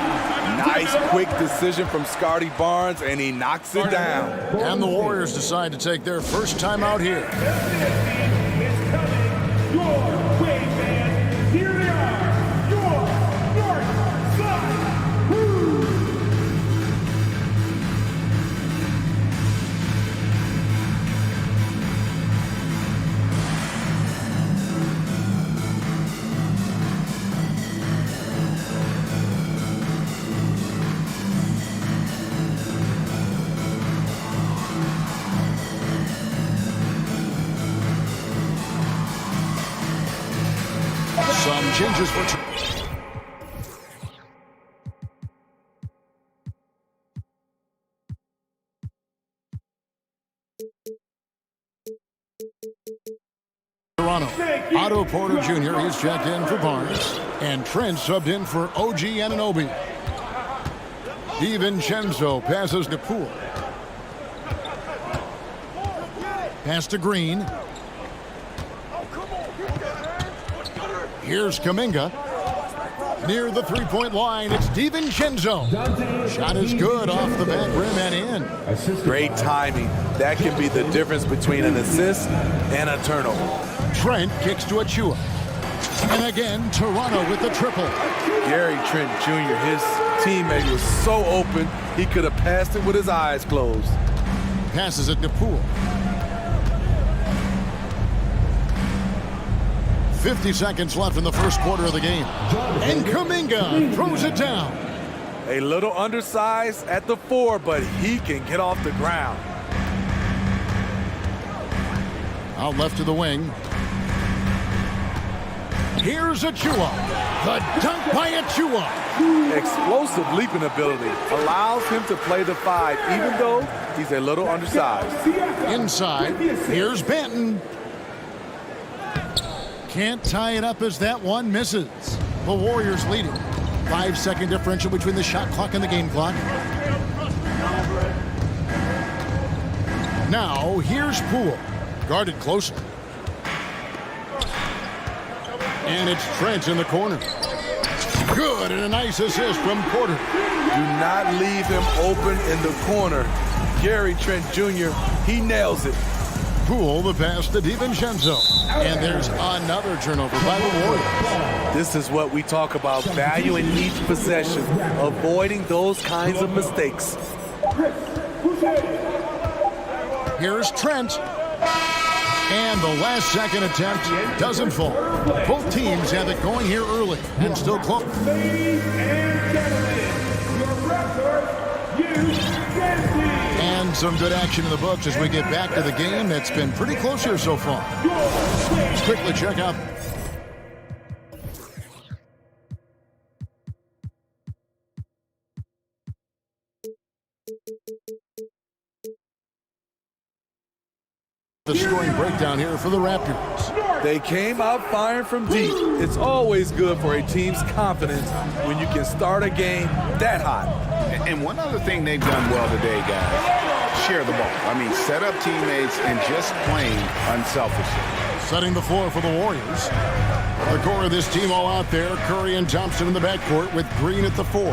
Nice quick decision from Scotty Barnes, and he knocks it down. And the Warriors decide to take their first time out here. changes for Toronto. Otto Porter Jr. He's checked in for Barnes. And Trent subbed in for OG Anunoby. DiVincenzo passes to Poole. Pass to Green. Here's Kuminga. Near the three-point line, it's DiVincenzo. Shot is good off the back rim and in. Great timing. That can be the difference between an assist and a turnover. Trent kicks to Achua. And again, Toronto with the triple. Gary Trent Jr., his teammate was so open, he could have passed it with his eyes closed. Passes it to Poole. 50 seconds left in the first quarter of the game. And Kuminga throws it down. A little undersized at the 4, but he can get off the ground. Out left to the wing. Here's Achua. The dunk by Achua. Explosive leaping ability allows him to play the 5, even though he's a little undersized. Inside, here's Banton. Can't tie it up as that one misses. The Warriors leading. 5-second differential between the shot clock and the game clock. Now, here's Poole. Guarded closely. And it's Trent in the corner. Good, and a nice assist from Porter. Do not leave him open in the corner. Gary Trent Jr., he nails it. Poole, the pass to DiVincenzo. And there's another turnover by the Warriors. This is what we talk about, valuing each possession, avoiding those kinds of mistakes. Here's Trent. And the last second attempt doesn't fall. Both teams have it going here early and still close. And some good action in the books as we get back to the game that's been pretty close here so far. Let's quickly check out. The scoring breakdown here for the Raptors. They came out firing from deep. It's always good for a team's confidence when you can start a game that hot. And one other thing they've done well today, guys, share the ball. I mean, set up teammates and just playing unselfishly. Setting the floor for the Warriors. The core of this team all out there. Curry and Thompson in the backcourt with Green at the 4.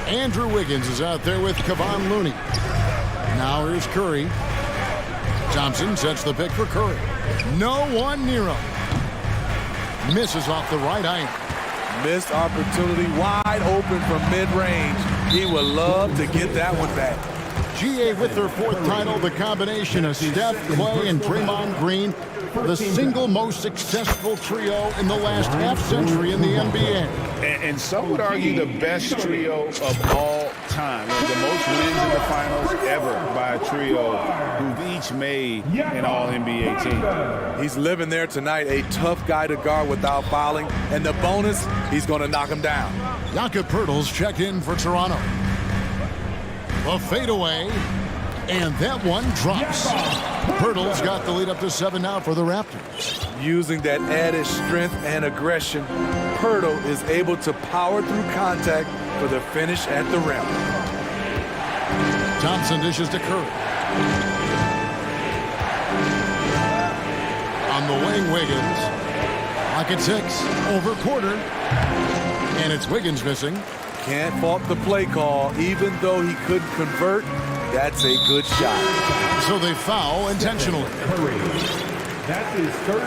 Andrew Wiggins is out there with Kevon Looney. Now here's Curry. Thompson sets the pick for Curry. No one near him. Misses off the right iron. Missed opportunity, wide open from mid-range. He would love to get that one back. GA with their 4th title, the combination of Steph, Clay, and Draymond Green, the single most successful trio in the last half-century in the NBA. And some would argue the best trio of all time. The most wins in the finals ever by a trio who've each made an all-NBA team. He's living there tonight, a tough guy to guard without fouling. And the bonus, he's going to knock him down. Jakob Poeltl's checked in for Toronto. A fadeaway, and that one drops. Poeltl's got the lead up to 7 now for the Raptors. Using that added strength and aggression, Poeltl is able to power through contact for the finish at the rim. Thompson dishes to Curry. On the wing, Wiggins. Lock at 6, over Porter. And it's Wiggins missing. Can't fault the play call, even though he couldn't convert. That's a good shot. So they foul intentionally. That's his third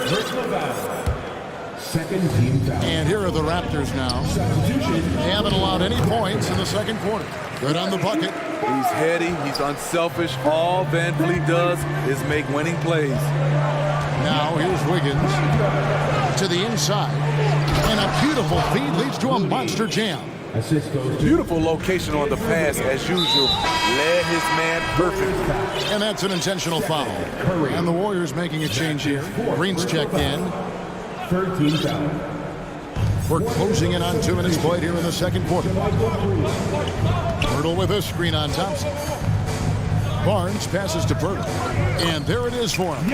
personal foul. Second team foul. And here are the Raptors now. They haven't allowed any points in the second quarter. Good on the bucket. He's heady, he's unselfish. All Van Vliet does is make winning plays. Now here's Wiggins to the inside. And a beautiful feed leads to a monster jam. Beautiful location on the pass, as usual. Led his man perfect. And that's an intentional foul. And the Warriors making a change here. Green's checked in. Third team foul. We're closing in on 2 minutes played here in the second quarter. Pirtle with a screen on Thompson. Barnes passes to Pirtle. And there it is for him.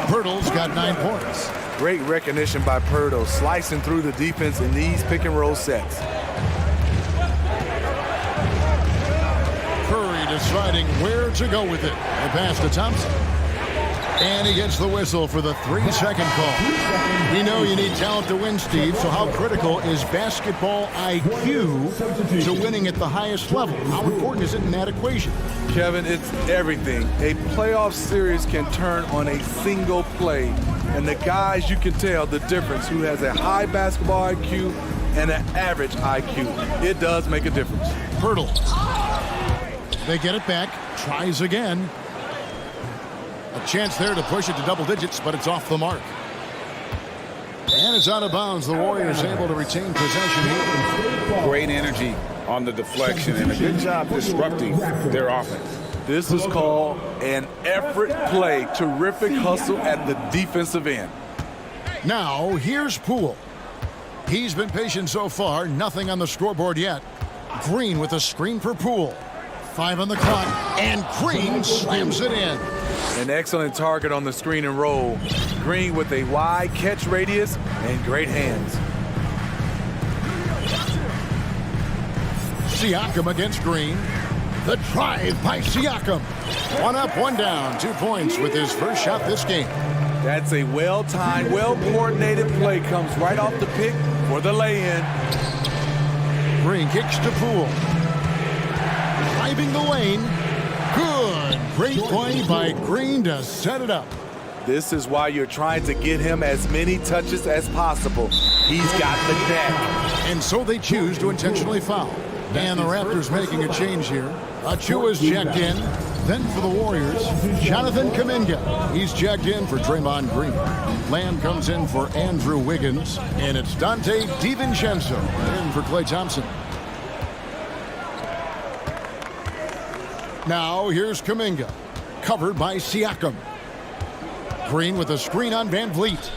Pirtle's got 9 points. Great recognition by Pirtle, slicing through the defense in these pick and roll sets. Curry deciding where to go with it. A pass to Thompson. And he gets the whistle for the 3-second call. We know you need talent to win, Steve, so how critical is basketball IQ to winning at the highest level? How important is it in that equation? Kevin, it's everything. A playoff series can turn on a single play. And the guys, you can tell the difference who has a high basketball IQ and an average IQ. It does make a difference. Pirtle. They get it back. Tries again. A chance there to push it to double digits, but it's off the mark. And it's out of bounds. The Warriors able to retain possession here. Great energy on the deflection and a good job disrupting their offense. This is called an effort play. Terrific hustle at the defensive end. Now, here's Poole. He's been patient so far. Nothing on the scoreboard yet. Green with a screen for Poole. 5 on the clock, and Green slams it in. An excellent target on the screen and roll. Green with a wide catch radius and great hands. Siakam against Green. The drive by Siakam. 1 up, 1 down. 2 points with his first shot this game. That's a well-timed, well-coordinated play. Comes right off the pick for the lay-in. Green kicks to Poole. Driving the lane. Good. Great play by Green to set it up. This is why you're trying to get him as many touches as possible. He's got the deck. And so they choose to intentionally foul. And the Raptors making a change here. Achua's checked in. Then for the Warriors, Jonathan Kuminga. He's checked in for Draymond Green. Lamb comes in for Andrew Wiggins. And it's Dante DiVincenzo in for Klay Thompson. Now here's Kuminga. Covered by Siakam. Green with a screen on Van Vliet.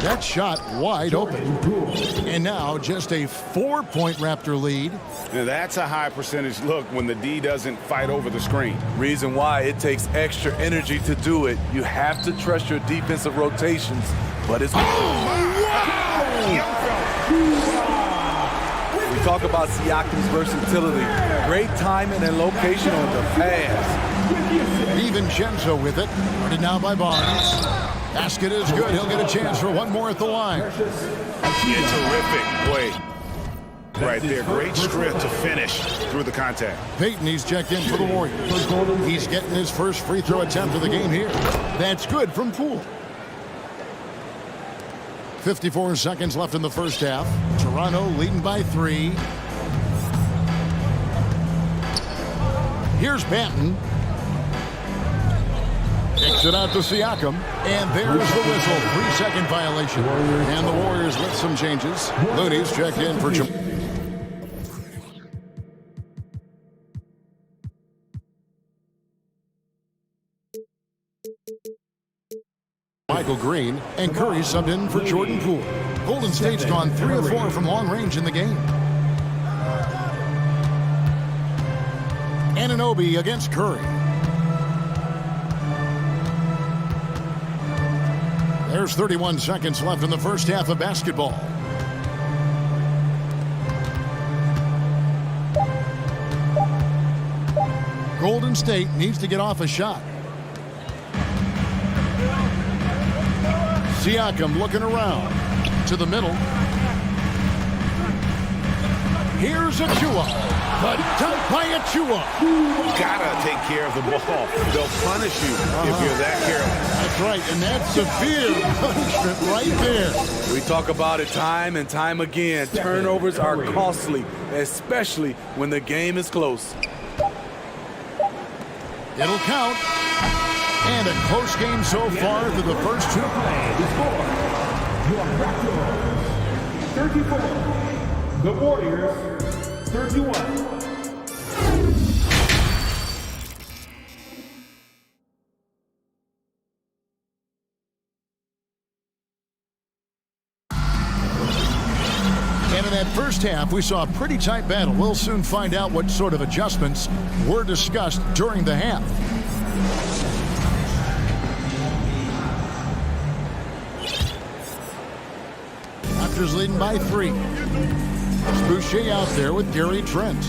That shot wide open. And now just a 4-point Raptor lead. Now that's a high percentage look when the D doesn't fight over the screen. Reason why it takes extra energy to do it. You have to trust your defensive rotations, but it's... We talk about Siakam's versatility. Great timing and location on the pass. DiVincenzo with it. Guarded now by Barnes. Basket is good. He'll get a chance for one more at the line. A terrific play right there. Great strength to finish through the contact. Payton, he's checked in for the Warriors. He's getting his first free throw attempt of the game here. That's good from Poole. 54 seconds left in the first half. Toronto leading by 3. Here's Banton. Kicks it out to Siakam. And there's the whistle. 3-second violation. And the Warriors with some changes. Looney's checked in for Michael Green, and Curry subbed in for Jordan Poole. Golden State's gone 3 of 4 from long range in the game. Anunoby against Curry. There's 31 seconds left in the first half of basketball. Golden State needs to get off a shot. Siakam looking around to the middle. Here's Achua. The dunk by Achua. Gotta take care of the ball. They'll punish you if you're that careless. That's right, and that's severe punishment right there. We talk about it time and time again. Turnovers are costly, especially when the game is close. It'll count. And a close game so far through the first 2. Your Raptors 34, the Warriors 31. And in that first half, we saw a pretty tight battle. We'll soon find out what sort of adjustments were discussed during the half. Raptors leading by 3. It's Boucher out there with Gary Trent.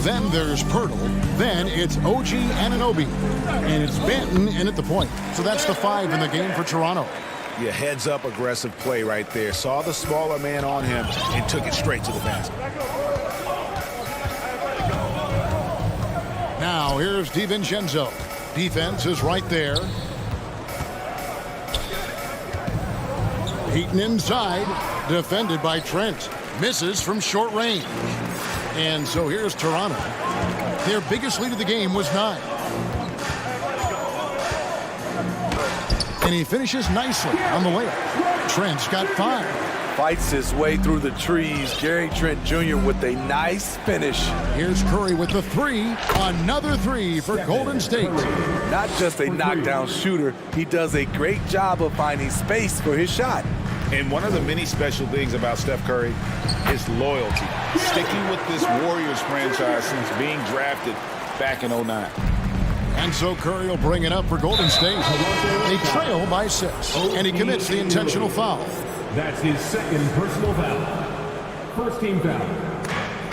Then there's Pirtle. Then it's OG Anunoby. And it's Benton in at the point. So that's the 5 in the game for Toronto. Yeah, heads-up aggressive play right there. Saw the smaller man on him and took it straight to the basket. Now here's DiVincenzo. Defense is right there. Heaton inside. Defended by Trent. Misses from short range. And so here's Toronto. Their biggest lead of the game was 9. And he finishes nicely on the layup. Trent's got 5. Fights his way through the trees. Gary Trent Jr. with a nice finish. Here's Curry with the 3. Another 3 for Golden State. Not just a knockdown shooter, he does a great job of finding space for his shot. And one of the many special things about Steph Curry is loyalty. Sticking with this Warriors franchise since being drafted back in 09. And so Curry will bring it up for Golden State. They trail by 6. And he commits the intentional foul. That's his second personal foul. First team foul.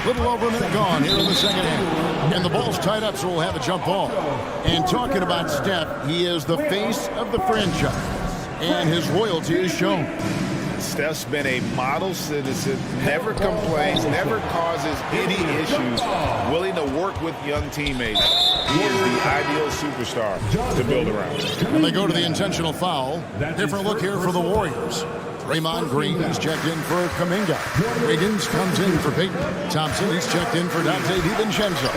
Little over a minute gone here in the second half. And the ball's tied up, so we'll have a jump ball. And talking about Steph, he is the face of the franchise. And his loyalty is shown. Steph's been a model citizen, never complains, never causes any issues, willing to work with young teammates. He is the ideal superstar to build around. And they go to the intentional foul. Different look here for the Warriors. Draymond Green is checked in for Kuminga. Wiggins comes in for Peyton. Thompson is checked in for Dante DiVincenzo.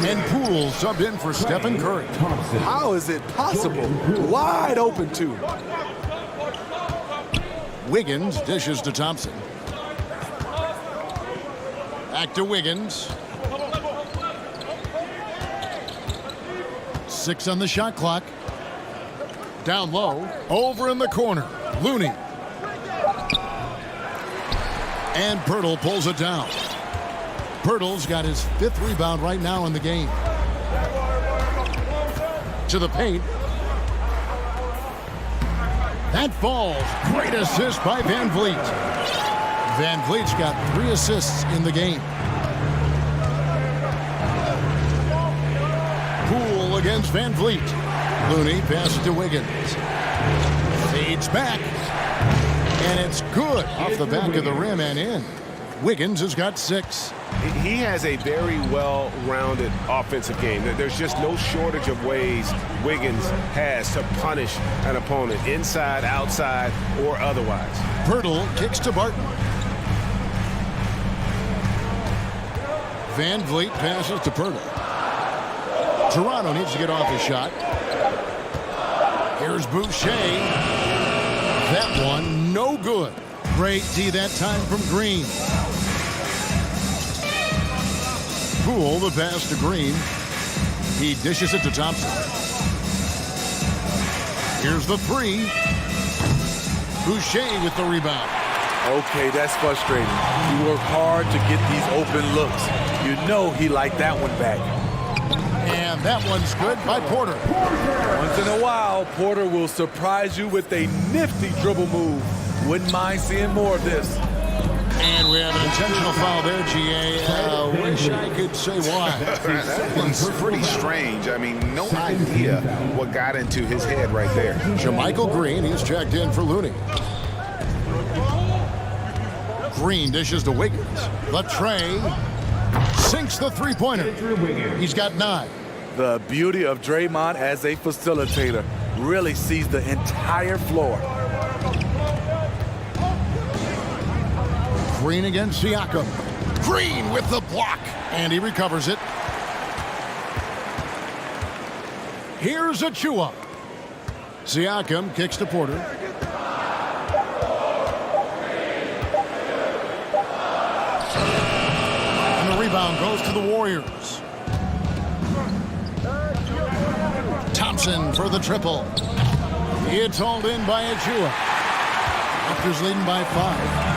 And Poole subbed in for Stephen Curry. How is it possible? Wide open too. Wiggins dishes to Thompson. Back to Wiggins. 6 on the shot clock. Down low. Over in the corner. Looney. And Pirtle pulls it down. Pirtle's got his 5th rebound right now in the game. To the paint. That falls. Great assist by Van Vliet. Van Vliet's got 3 assists in the game. Poole against Van Vliet. Looney passes to Wiggins. Fades back. And it's good off the back of the rim and in. Wiggins has got 6. He has a very well-rounded offensive game. There's just no shortage of ways Wiggins has to punish an opponent, inside, outside, or otherwise. Pirtle kicks to Barton. Van Vliet passes to Pirtle. Toronto needs to get off his shot. Here's Boucher. That one, no good. Great D that time from Green. Poole, the pass to Green. He dishes it to Thompson. Here's the 3. Boucher with the rebound. Okay, that's frustrating. He worked hard to get these open looks. You know he liked that one back. And that one's good by Porter. Once in a while, Porter will surprise you with a nifty dribble move. Wouldn't mind seeing more of this. And we have an intentional foul there, GA. Wish I could say why. That one's pretty strange. I mean, no idea what got into his head right there. JaMychal Green, he's checked in for Looney. Green dishes to Wiggins. The tray sinks the 3-pointer. He's got 9. The beauty of Draymond as a facilitator really sees the entire floor. Green against Siakam. Green with the block. And he recovers it. Here's Achua. Siakam kicks to Porter. And the rebound goes to the Warriors. Thompson for the triple. It's hauled in by Achua. Raptors leading by 5.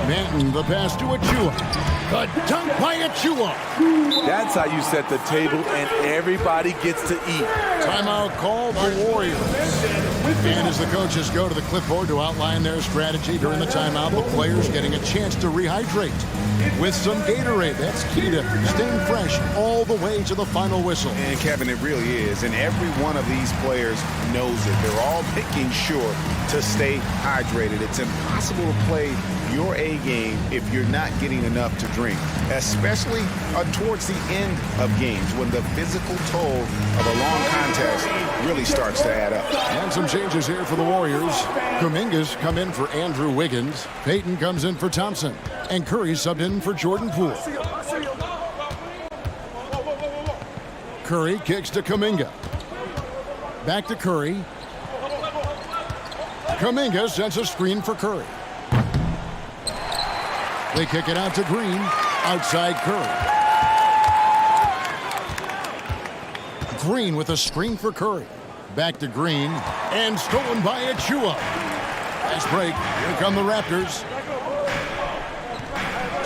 Manton, the pass to Achua. The dunk by Achua. That's how you set the table, and everybody gets to eat. Timeout called the Warriors. And as the coaches go to the clipboard to outline their strategy during the timeout, the players getting a chance to rehydrate with some Gatorade. That's key to staying fresh all the way to the final whistle. And Kevin, it really is. And every one of these players knows it. They're all making sure to stay hydrated. It's impossible to play your A game if you're not getting enough to drink, especially towards the end of games when the physical toll of a long contest really starts to add up. And some changes here for the Warriors. Kuminga's come in for Andrew Wiggins. Payton comes in for Thompson. And Curry subbed in for Jordan Poole. Curry kicks to Kuminga. Back to Curry. Kuminga sends a screen for Curry. They kick it out to Green. Outside Curry. Green with a screen for Curry. Back to Green. And stolen by Achua. Nice break. Here come the Raptors.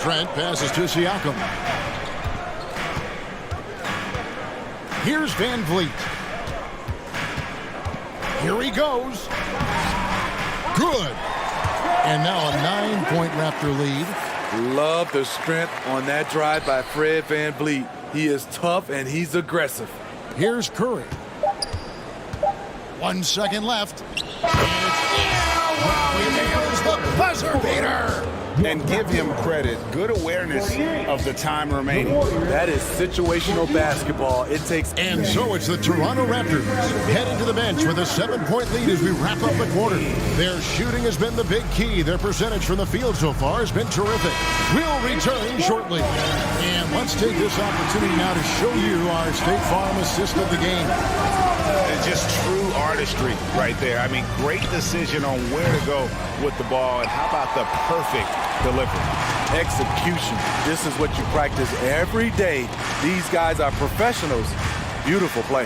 Trent passes to Siakam. Here's Van Vliet. Here he goes. Good. And now a 9-point Raptor lead. Love the strength on that drive by Fred Van Vliet. He is tough and he's aggressive. Here's Curry. 1 second left. And he nails the buzzer beater. And give him credit. Good awareness of the time remaining. That is situational basketball. It takes... And so it's the Toronto Raptors heading to the bench with a 7-point lead as we wrap up the quarter. Their shooting has been the big key. Their percentage from the field so far has been terrific. We'll return shortly. And let's take this opportunity now to show you our State Farm assist of the game. Just true artistry right there. I mean, great decision on where to go with the ball. And how about the perfect delivery? Execution. This is what you practice every day. These guys are professionals. Beautiful play.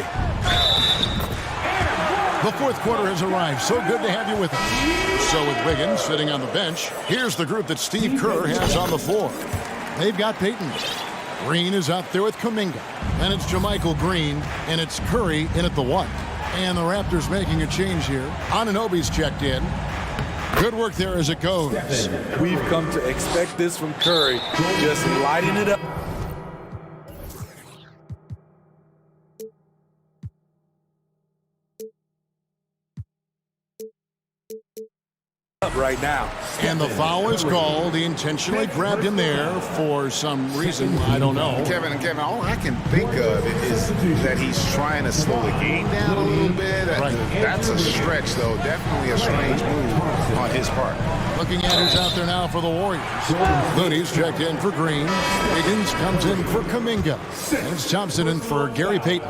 The fourth quarter has arrived. So good to have you with us. So with Wiggins sitting on the bench, here's the group that Steve Kerr has on the floor. They've got Payton. Green is out there with Kuminga. And it's JaMychal Green, and it's Curry in at the 1. And the Raptors making a change here. Anunoby's checked in. Good work there as it goes. We've come to expect this from Curry. Just lighting it up. Right now. And the foul is called. He intentionally grabbed him there for some reason. I don't know. Kevin, all I can think of is that he's trying to slow the game down a little bit. Right. That's a stretch, though. Definitely a strange move on his part. Looking at who's out there now for the Warriors. Looney's checked in for Green. Wiggins comes in for Kuminga. And it's Thompson in for Gary Payton.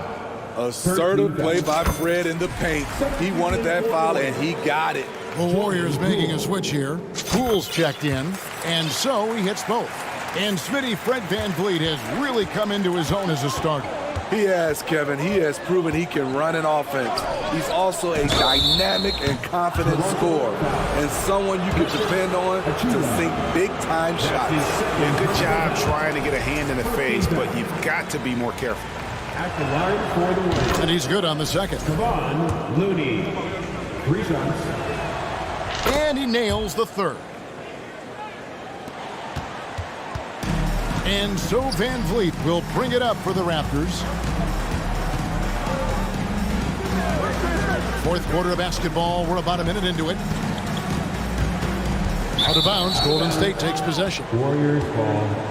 Assertive play by Fred in the paint. He wanted that foul, and he got it. The Warriors making a switch here. Poole's checked in, and so he hits both. And Smitty, Fred Van Vliet has really come into his own as a starter. He has, Kevin. He has proven he can run an offense. He's also a dynamic and confident scorer, and someone you can depend on to sink big-time shots. Yeah, good job trying to get a hand in the face, but you've got to be more careful. At the line for the win. And he's good on the second. Kevon Looney. 3 shots. And he nails the third. And so Van Vliet will bring it up for the Raptors. Fourth quarter of basketball. We're about a minute into it. Out of bounds. Golden State takes possession. Warriors ball.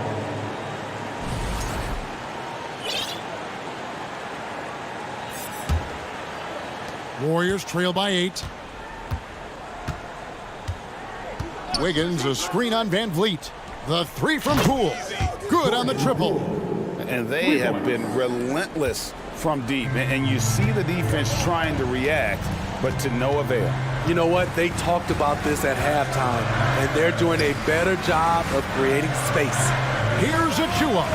Warriors trail by 8. Wiggins, a screen on Van Vliet. The 3 from Poole. Good on the triple. And they have been relentless from deep. And you see the defense trying to react, but to no avail. You know what? They talked about this at halftime, and they're doing a better job of creating space. Here's Achua.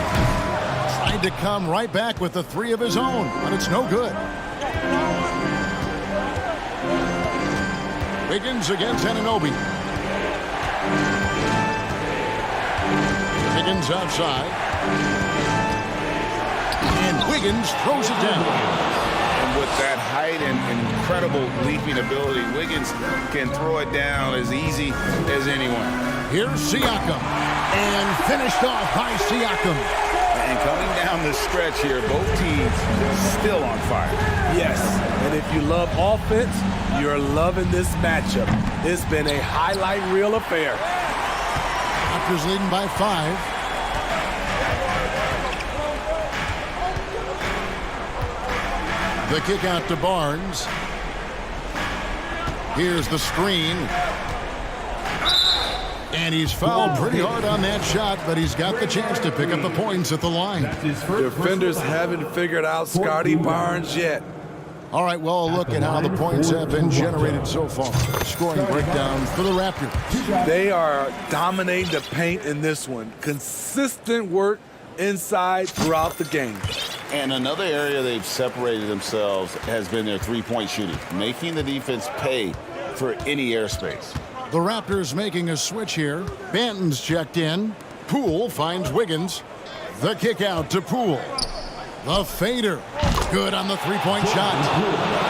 Tried to come right back with the 3 of his own, but it's no good. Wiggins against Anunoby. Wiggins outside. And Wiggins throws it down. And with that height and incredible leaping ability, Wiggins can throw it down as easy as anyone. Here's Siakam. And finished off by Siakam. And coming down the stretch here, both teams still on fire. Yes, and if you love offense, you're loving this matchup. It's been a highlight reel affair. Raptors leading by 5. The kick out to Barnes. Here's the screen. And he's fouled pretty hard on that shot, but he's got the chance to pick up the points at the line. Defenders haven't figured out Scotty Barnes yet. All right, well, a look at how the points have been generated so far. Scoring breakdown for the Raptors. They are dominating the paint in this one. Consistent work inside throughout the game. And another area they've separated themselves has been their three-point shooting, making the defense pay for any airspace. The Raptors making a switch here. Banton's checked in. Poole finds Wiggins. The kick out to Poole. The fader. Good on the three-point shot.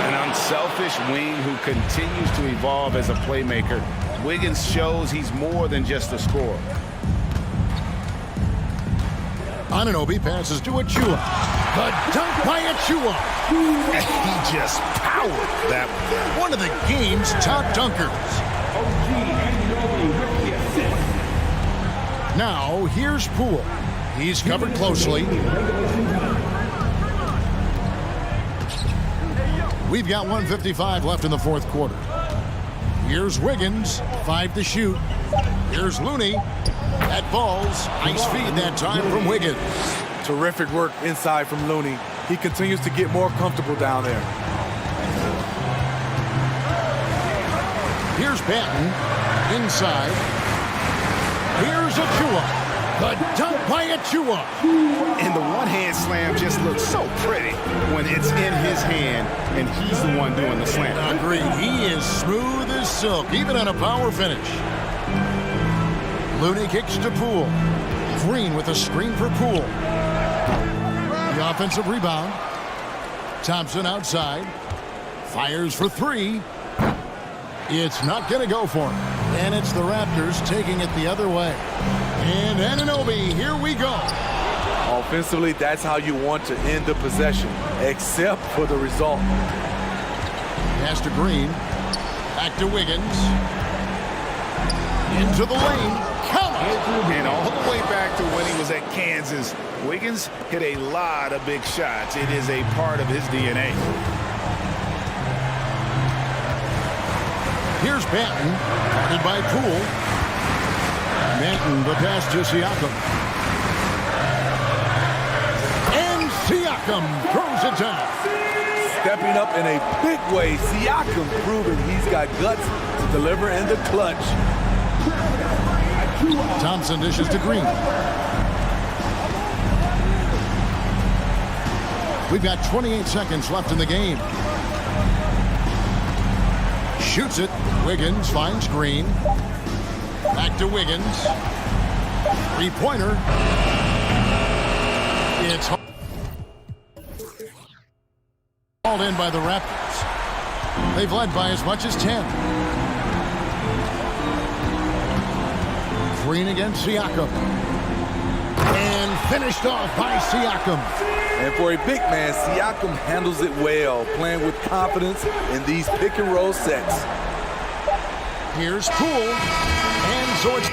An unselfish wing who continues to evolve as a playmaker. Wiggins shows he's more than just a scorer. Anunoby passes to Achua. The dunk by Achua. He just powered that one of the game's top dunkers. Now, here's Poole. He's covered closely. We've got 1:55 left in the fourth quarter. Here's Wiggins, 5 to shoot. Here's Looney. That ball's nice feed that time from Wiggins. Terrific work inside from Looney. He continues to get more comfortable down there. Here's Banton. Inside. Here's Achua. The dunk by Achua. And the one-hand slam just looks so pretty when it's in his hand and he's the one doing the slam. Agreed. He is smooth as silk, even on a power finish. Looney kicks to Poole. Green with a screen for Poole. The offensive rebound. Thompson outside. Fires for 3. It's not going to go for him. And it's the Raptors taking it the other way. And Anunoby, here we go. Offensively, that's how you want to end the possession, except for the result. Pass to Green. Back to Wiggins. Into the lane. Count it. And all the way back to when he was at Kansas, Wiggins hit a lot of big shots. It is a part of his DNA. Here's Banton, guarded by Poole. Banton, the pass to Siakam. And Siakam throws it down. Stepping up in a big way, Siakam proving he's got guts to deliver in the clutch. Thompson dishes to Green. We've got 28 seconds left in the game. Shoots it. Wiggins finds Green. Back to Wiggins. Three-pointer. It's hauled in by the Raptors. They've led by as much as 10. Green against Siakam. And finished off by Siakam. And for a big man, Siakam handles it well, playing with confidence in these pick-and-roll sets. Here's Poole. And so it's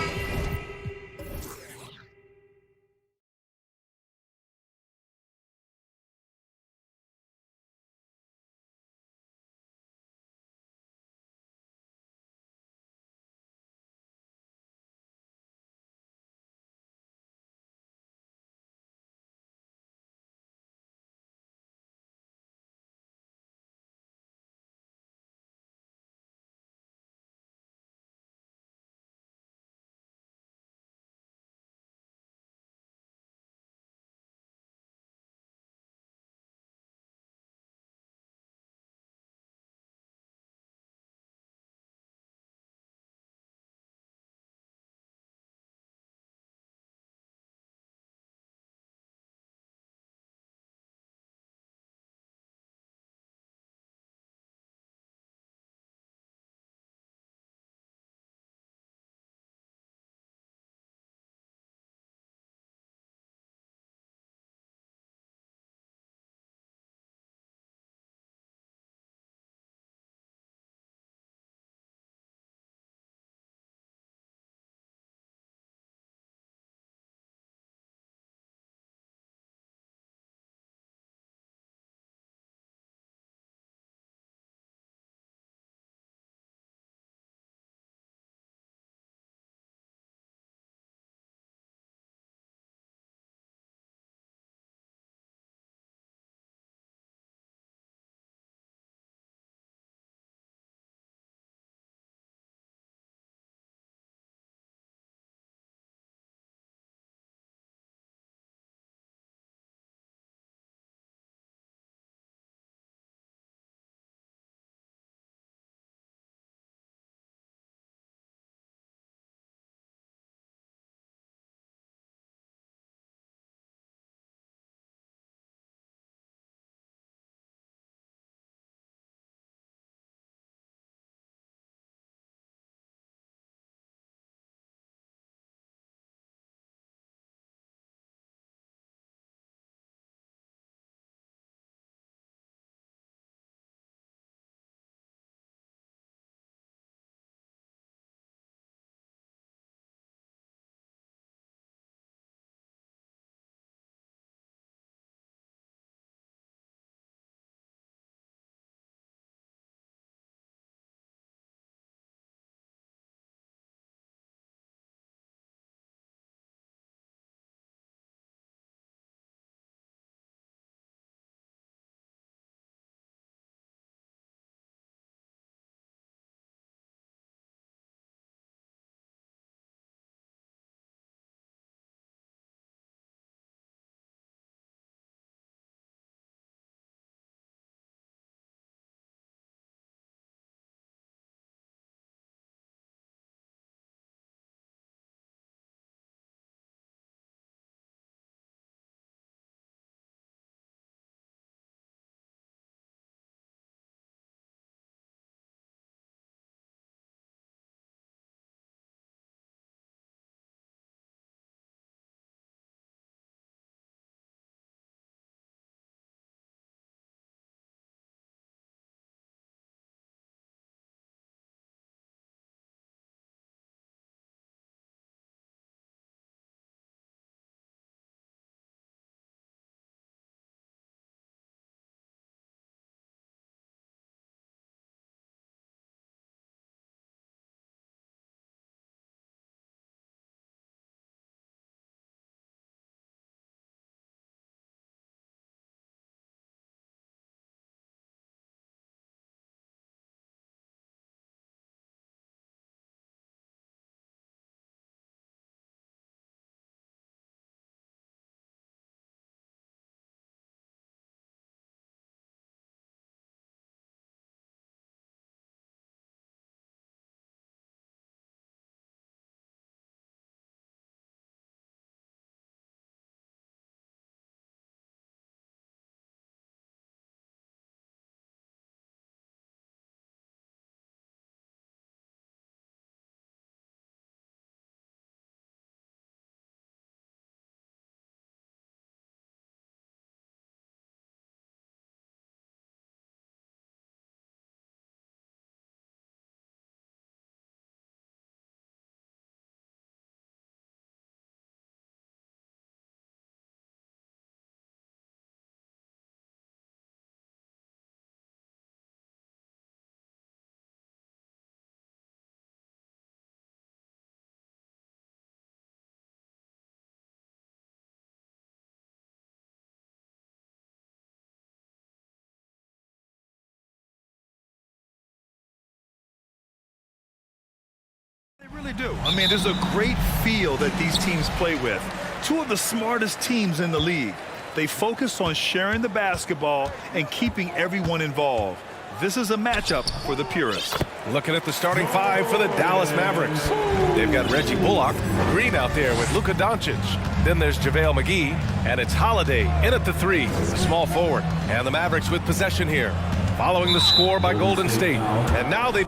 really do. I mean, there's a great feel that these teams play with. Two of the smartest teams in the league. They focus on sharing the basketball and keeping everyone involved. This is a matchup for the purists. Looking at the starting five for the Dallas Mavericks. They've got Reggie Bullock, Green out there with Luka Doncic. Then there's JaVale McGee, and it's Holiday in at the three, the small forward. And the Mavericks with possession here, following the score by Golden State. And now they...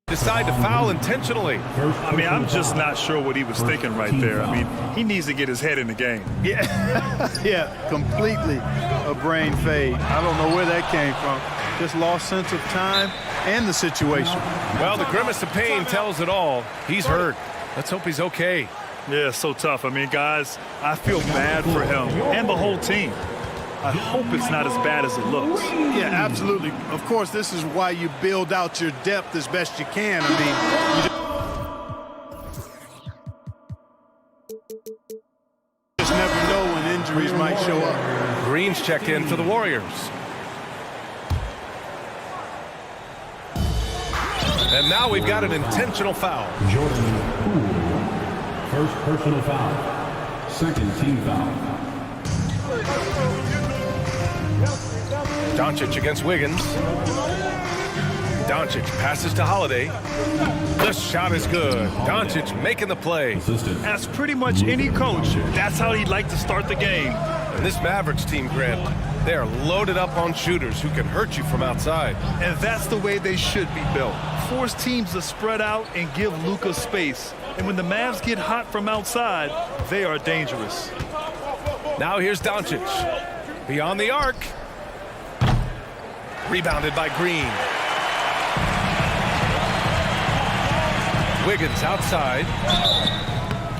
decide to foul intentionally. I mean, I'm just not sure what he was thinking right there. I mean, he needs to get his head in the game. Yeah, completely a brain fade. I don't know where that came from. Just lost sense of time and the situation. Well, the grimace of pain tells it all. He's hurt. Let's hope he's okay. Yeah, it's so tough. I mean, guys, I feel bad for him and the whole team. I hope it's not as bad as it looks. Yeah, absolutely. Of course, this is why you build out your depth as best you can. I mean, you just never know when injuries might show up. Green's checked in for the Warriors. And now we've got an intentional foul. Jordan Poole. First personal foul. Second team foul. Doncic against Wiggins. Doncic passes to Holiday. The shot is good. Doncic making the play. As pretty much any coach, that's how he'd like to start the game. And this Mavericks team, Grant, they are loaded up on shooters who can hurt you from outside. And that's the way they should be built. Force teams to spread out and give Luka space. And when the Mavs get hot from outside, they are dangerous. Now here's Doncic. Beyond the arc. Rebounded by Green. Wiggins outside.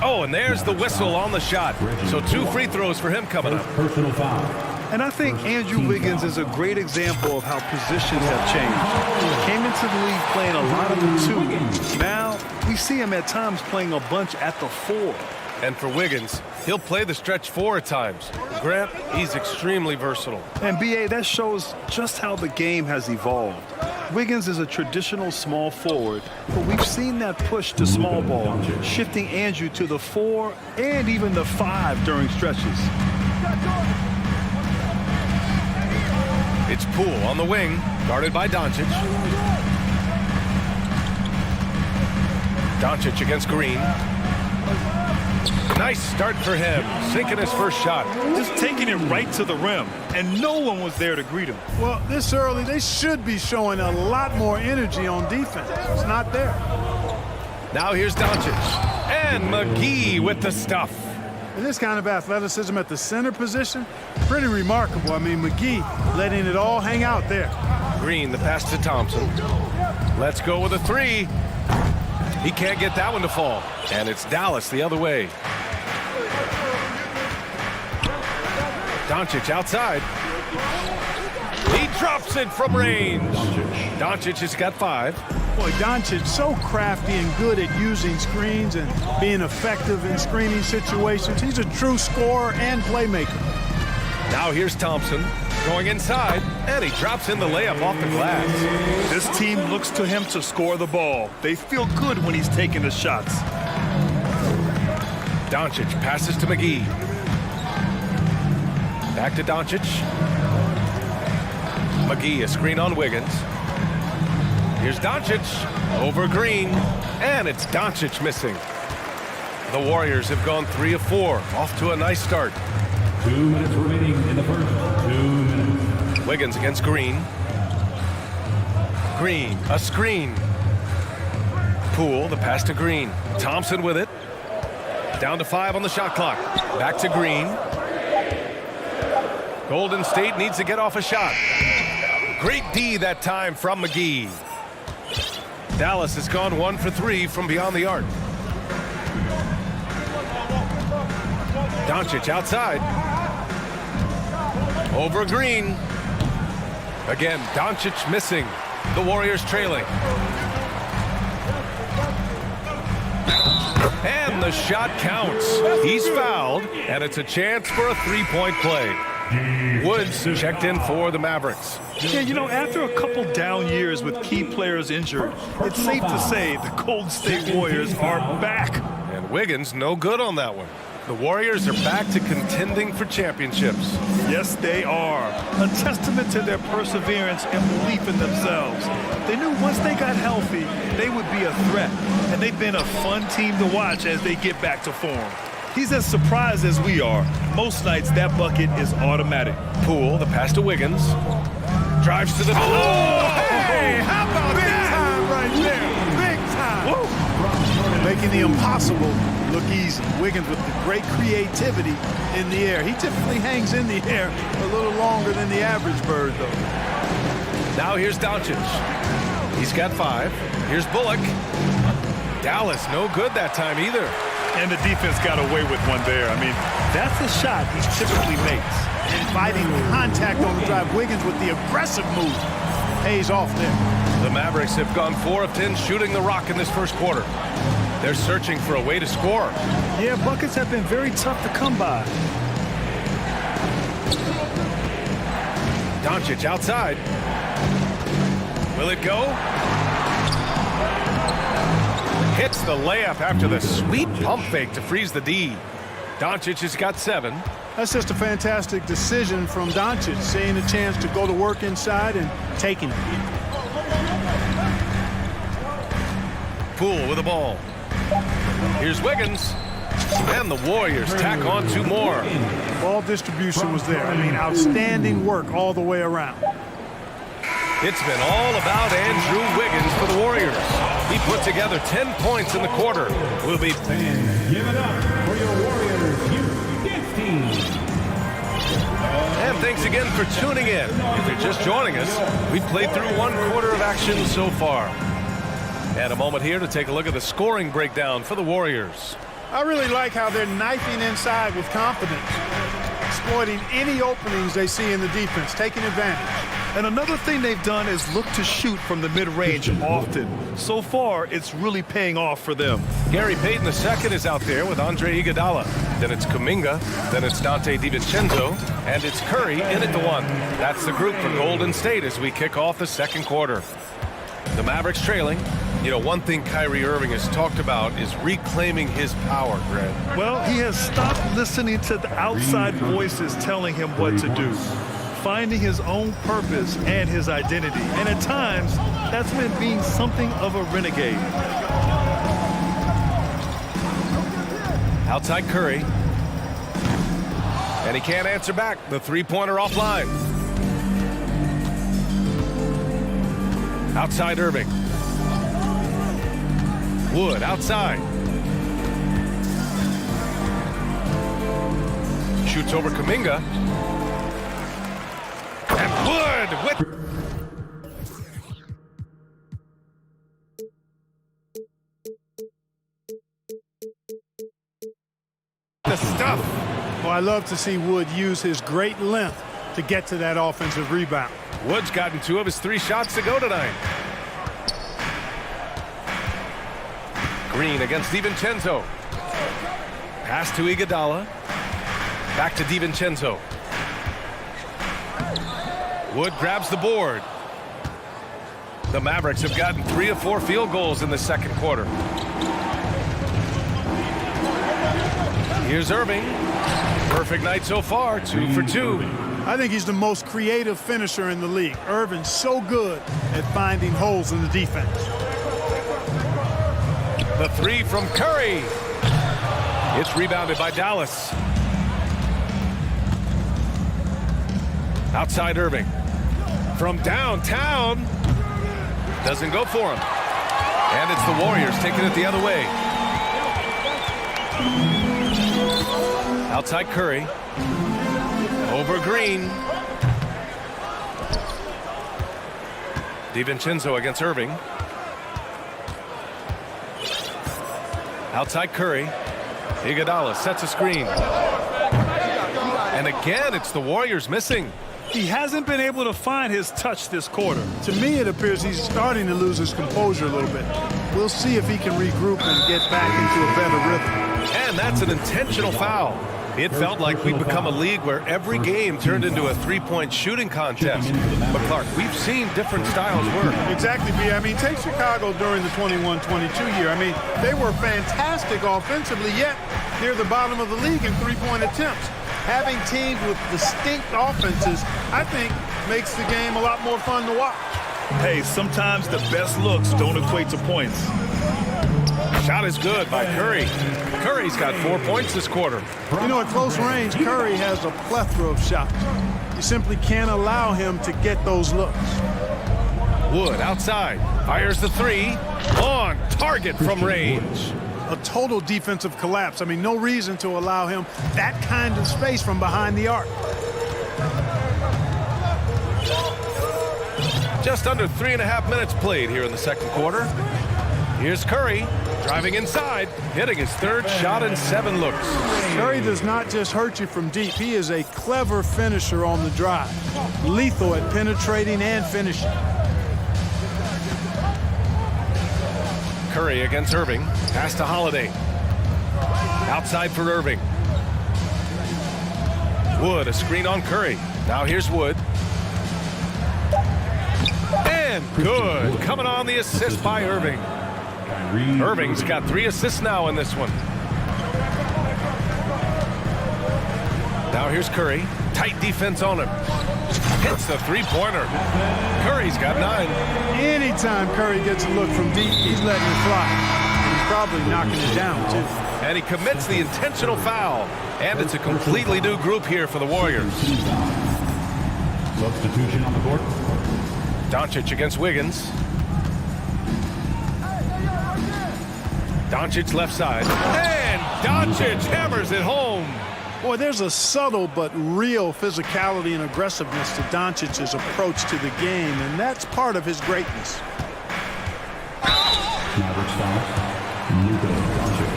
Oh, and there's the whistle on the shot. So 2 free throws for him coming up. Personal foul. And I think Andrew Wiggins is a great example of how positions have changed. He came into the league playing a lot of the 2. Now, we see him at times playing a bunch at the 4. And for Wiggins, he'll play the stretch 4 at times. Grant, he's extremely versatile. And B.A., that shows just how the game has evolved. Wiggins is a traditional small forward, but we've seen that push to small ball, shifting Andrew to the 4 and even the 5 during stretches. It's Poole on the wing, guarded by Doncic. Doncic against Green. Nice start for him, sinking his first shot. Just taking it right to the rim, and no one was there to greet him. Well, this early, they should be showing a lot more energy on defense. It's not there. Now here's Doncic. And McGee with the stuff. And this kind of athleticism at the center position, pretty remarkable. I mean, McGee letting it all hang out there. Green, the pass to Thompson. Let's go with a 3. He can't get that one to fall. And it's Dallas the other way. Doncic outside. He drops it from range. Doncic has got 5. Boy, Doncic so crafty and good at using screens and being effective in screening situations. He's a true scorer and playmaker. Now here's Thompson going inside, and he drops in the layup off the glass. This team looks to him to score the ball. They feel good when he's taking the shots. Doncic passes to McGee. Back to Doncic. McGee, a screen on Wiggins. Here's Doncic over Green, and it's Doncic missing. The Warriors have gone 3 of 4, off to a nice start. 2 minutes remaining in the first. 2 minutes. Wiggins against Green. Green, a screen. Poole, the pass to Green. Thompson with it. Down to 5 on the shot clock. Back to Green. Golden State needs to get off a shot. Great D that time from McGee. Dallas has gone 1 for 3 from beyond the arc. Doncic outside. Over Green. Again, Doncic missing. The Warriors trailing. And the shot counts. He's fouled, and it's a chance for a 3-point play. Woods checked in for the Mavericks. Yeah, you know, after a couple down years with key players injured, it's safe to say the Golden State Warriors are back. And Wiggins no good on that one. The Warriors are back to contending for championships. Yes, they are. A testament to their perseverance and belief in themselves. They knew once they got healthy, they would be a threat. And they've been a fun team to watch as they get back to form. He's as surprised as we are. Most nights, that bucket is automatic. Poole, the pass to Wiggins. Drives to the... Oh, hey! How about Big that? time right there. Big time. Woo. Making the impossible look easy. Wiggins with the great creativity in the air. He typically hangs in the air a little longer than the average bird, though. Now here's Doncic. He's got 5. Here's Bullock. Dallas, no good that time either. And the defense got away with one there. I mean, that's a shot he typically makes. Inviting contact on the drive. Wiggins with the aggressive move. Pays off there. The Mavericks have gone 4 of 10 shooting the rock in this first quarter. They're searching for a way to score. Yeah, buckets have been very tough to come by. Doncic outside. Will it go? Hits the layup after the sweet pump fake to freeze the D. Doncic has got 7. That's just a fantastic decision from Doncic, seeing a chance to go to work inside and taking it. Poole with the ball. Here's Wiggins. And the Warriors tack on 2 more. Ball distribution was there. I mean, outstanding work all the way around. It's been all about Andrew Wiggins for the Warriors. He put together 10 points in the quarter. We'll be... Give it up for your Warriors Youth Dance Team. And thanks again for tuning in. If you're just joining us, we've played through 1 quarter of action so far. And a moment here to take a look at the scoring breakdown for the Warriors. I really like how they're knifing inside with confidence, exploiting any openings they see in the defense, taking advantage. And another thing they've done is look to shoot from the mid-range often. So far, it's really paying off for them. Gary Payton II is out there with Andre Iguodala. Then it's Kuminga. Then it's Dante DiVincenzo. And it's Curry in at the 1. That's the group for Golden State as we kick off the second quarter. The Mavericks trailing. You know, one thing Kyrie Irving has talked about is reclaiming his power, Greg. Well, he has stopped listening to the outside voices telling him what to do. Finding his own purpose and his identity. And at times, that's meant being something of a renegade. Outside Curry. And he can't answer back. The 3-pointer offline. Outside Irving. Wood outside. Shoots over Kuminga. And Wood with... the stuff. Well, I love to see Wood use his great length to get to that offensive rebound. Wood's gotten 2 of his 3 shots to go tonight. Green against DiVincenzo. Pass to Iguodala. Back to DiVincenzo. Wood grabs the board. The Mavericks have gotten 3 of 4 field goals in the second quarter. Here's Irving. Perfect night so far, 2 for 2. I think he's the most creative finisher in the league. Irving's so good at finding holes in the defense. The 3 from Curry. It's rebounded by Dallas. Outside Irving. From downtown. Doesn't go for him. And it's the Warriors taking it the other way. Outside Curry. Over Green. DiVincenzo against Irving. Outside Curry. Iguodala sets a screen. And again, it's the Warriors missing. He hasn't been able to find his touch this quarter. To me, it appears he's starting to lose his composure a little bit. We'll see if he can regroup and get back into a better rhythm. And that's an intentional foul. It felt like we'd become a league where every game turned into a three-point shooting contest. But Clark, we've seen different styles work. Exactly, B. I mean, take Chicago during the 21-22 year. I mean, they were fantastic offensively, yet near the bottom of the league in three-point attempts. Having teams with distinct offenses, I think, makes the game a lot more fun to watch. Hey, sometimes the best looks don't equate to points. Shot is good by Curry. Curry's got 4 points this quarter. You know, at close range, Curry has a plethora of shots. You simply can't allow him to get those looks. Wood outside, fires the three, on target from range. A total defensive collapse. I mean, no reason to allow him that kind of space from behind the arc. Just under 3.5 minutes played here in the second quarter. Here's Curry, driving inside, hitting his third shot in 7 looks. Curry does not just hurt you from deep. He is a clever finisher on the drive. Lethal at penetrating and finishing. Curry against Irving. Pass to Holiday. Outside for Irving. Wood, a screen on Curry. Now here's Wood. And good. Coming on the assist by Irving. Irving's got 3 assists now in this one. Now here's Curry. Tight defense on him. Hits the three-pointer. Curry's got 9. Anytime Curry gets a look from deep, he's letting it fly. And he's probably knocking it down, too. And he commits the intentional foul. And it's a completely new group here for the Warriors. Substitution on the court. Doncic against Wiggins. Doncic left side. And Doncic hammers it home. Boy, there's a subtle but real physicality and aggressiveness to Doncic's approach to the game, and that's part of his greatness. Mavericks foul. Luka Doncic.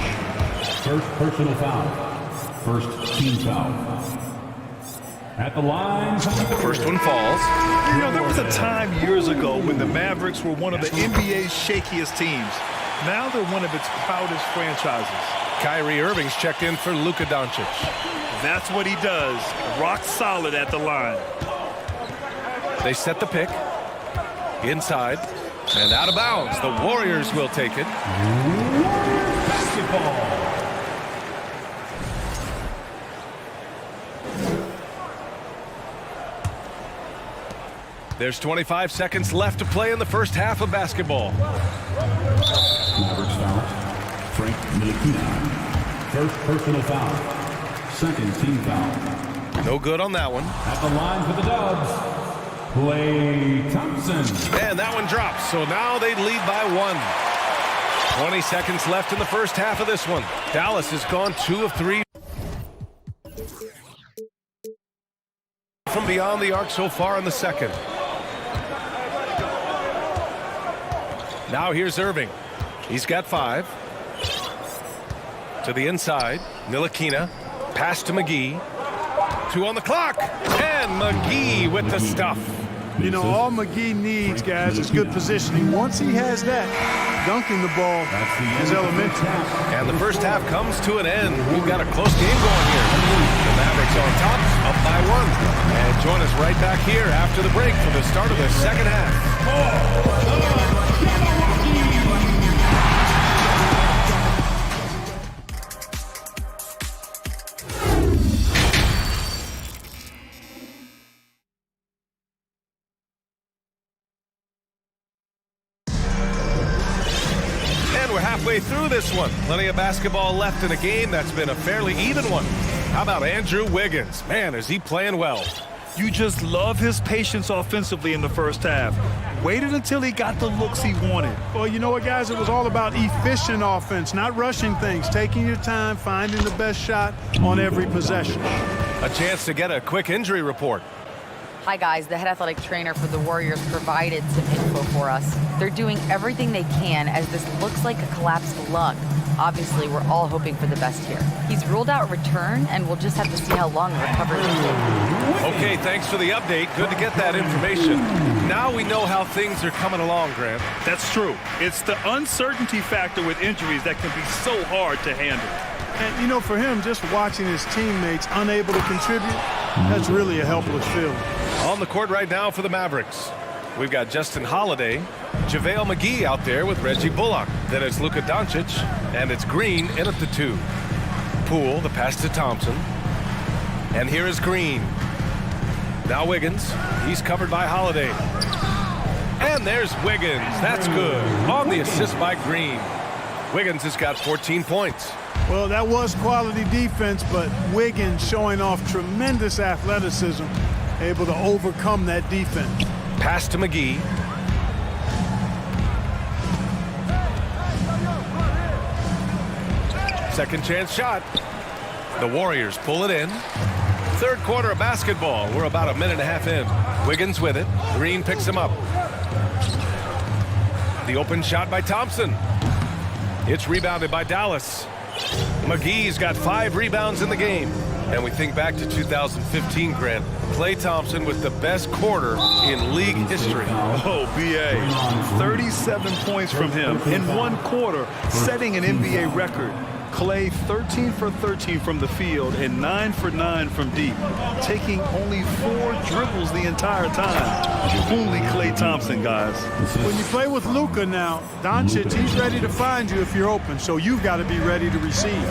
First personal foul. First team foul. At the line. The first one falls. You know, there was a time years ago when the Mavericks were one of the NBA's shakiest teams. Now they're one of its proudest franchises. Kyrie Irving's checked in for Luka Doncic. That's what he does. Rock solid at the line. They set the pick. Inside. And out of bounds. The Warriors will take it. Basketball. There's 25 seconds left to play in the first half of basketball. Mavericks foul. Frank Ntilikina. First personal foul. Second team foul. No good on that one. At the line for the Dubs, Klay Thompson. And that one drops, so now they lead by 1. 20 seconds left in the first half of this one. Dallas has gone 2 of 3 from beyond the arc so far in the second. Now here's Irving. He's got 5. To the inside, Ntilikina. Pass to McGee. 2 on the clock. And McGee with the stuff. You know, all McGee needs, guys, is good positioning. Once he has that, dunking the ball is elementary. And the first half comes to an end. We've got a close game going here. The Mavericks on top, up by 1. And join us right back here after the break for the start of the second half. We're halfway through this one. Plenty of basketball left in a game that's been a fairly even one. How about Andrew Wiggins? Man, is he playing well. You just love his patience offensively in the first half. Waited until he got the looks he wanted. Well, you know what, guys? It was all about efficient offense, not rushing things, taking your time, finding the best shot on every possession. A chance to get a quick injury report. Hi, guys. The head athletic trainer for the Warriors provided some info for us. They're doing everything they can as this looks like a collapsed lung. Obviously, we're all hoping for the best here. He's ruled out return, and we'll just have to see how long the recovery will take. Okay, thanks for the update. Good to get that information. Now we know how things are coming along, Grant. That's true. It's the uncertainty factor with injuries that can be so hard to handle. And, you know, for him, just watching his teammates unable to contribute, that's really a helpless feeling. On the court right now for the Mavericks, we've got Justin Holiday, JaVale McGee out there with Reggie Bullock. Then it's Luka Doncic, and it's Green in at the 2. Poole, the pass to Thompson. And here is Green. Now Wiggins. He's covered by Holiday. And there's Wiggins. That's good. On the assist by Green. Wiggins has got 14 points. Well, that was quality defense, but Wiggins showing off tremendous athleticism, able to overcome that defense. Pass to McGee. Second chance shot. The Warriors pull it in. Third quarter of basketball. We're about a minute and a half in. Wiggins with it. Green picks him up. The open shot by Thompson. It's rebounded by Dallas. McGee's got 5 rebounds in the game. And we think back to 2015, Grant. Klay Thompson with the best quarter in league history. Oh, B.A. 37 points from him in one quarter, setting an NBA record. Klay 13 for 13 from the field and 9 for 9 from deep, taking only 4 dribbles the entire time. Only Klay Thompson, guys. When you play with Luka now, Doncic, he's ready to find you if you're open, so you've got to be ready to receive.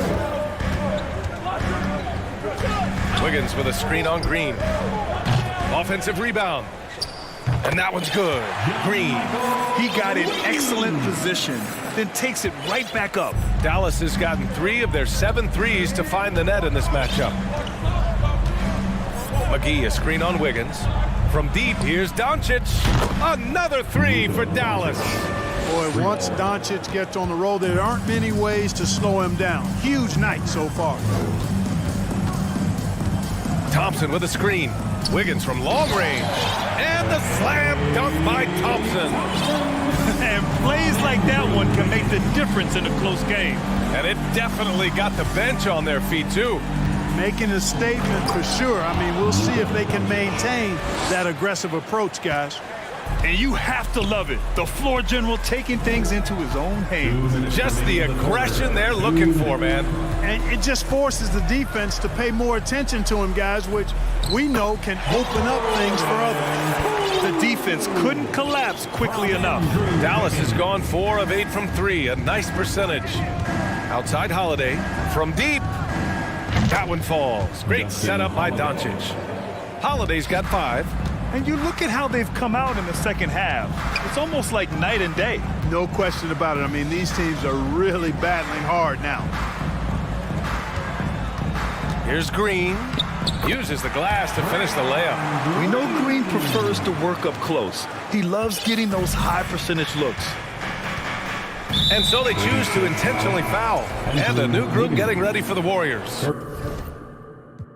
Wiggins with a screen on Green. Offensive rebound. And that one's good. Green. He got in excellent position, then takes it right back up. Dallas has gotten 3 of their 7 threes to find the net in this matchup. McGee, a screen on Wiggins. From deep, here's Doncic. Another 3 for Dallas. Boy, once Doncic gets on the roll, there aren't many ways to slow him down. Huge night so far. Thompson with a screen. Wiggins from long range. And the slam dunk by Thompson. And plays like that one can make the difference in a close game. And it definitely got the bench on their feet, too. Making a statement for sure. I mean, we'll see if they can maintain that aggressive approach, guys. And you have to love it. The floor general taking things into his own hands. Just the aggression they're looking for, man. And it just forces the defense to pay more attention to him, guys, which we know can open up things for others. The defense couldn't collapse quickly enough. Dallas has gone 4 of 8 from 3, a nice percentage. Outside Holiday, from deep. That one falls. Great setup by Doncic. Holiday's got 5. And you look at how they've come out in the second half. It's almost like night and day. No question about it. I mean, these teams are really battling hard now. Here's Green. Uses the glass to finish the layup. We know Green prefers to work up close. He loves getting those high percentage looks. And so they choose to intentionally foul. And a new group getting ready for the Warriors.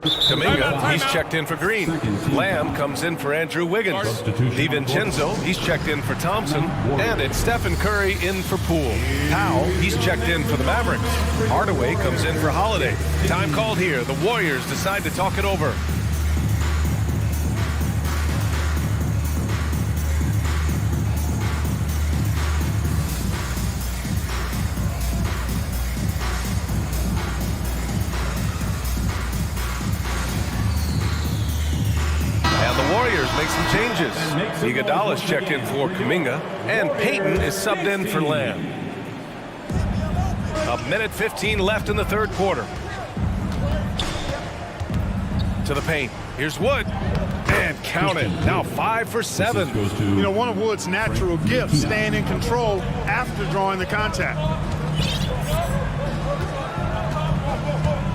Kuminga, he's checked in for Green. Lamb comes in for Andrew Wiggins. DiVincenzo, he's checked in for Thompson. And it's Stephen Curry in for Poole. Powell, he's checked in for the Mavericks. Hardaway comes in for Holiday. Time called here. The Warriors decide to talk it over. Make some changes. Iguodala's checked in for Kuminga, and Payton is subbed in for Lamb. 1:15 left in the third quarter. To the paint. Here's Wood. And count it. Now 5 for 7. You know, one of Wood's natural gifts, staying in control after drawing the contact.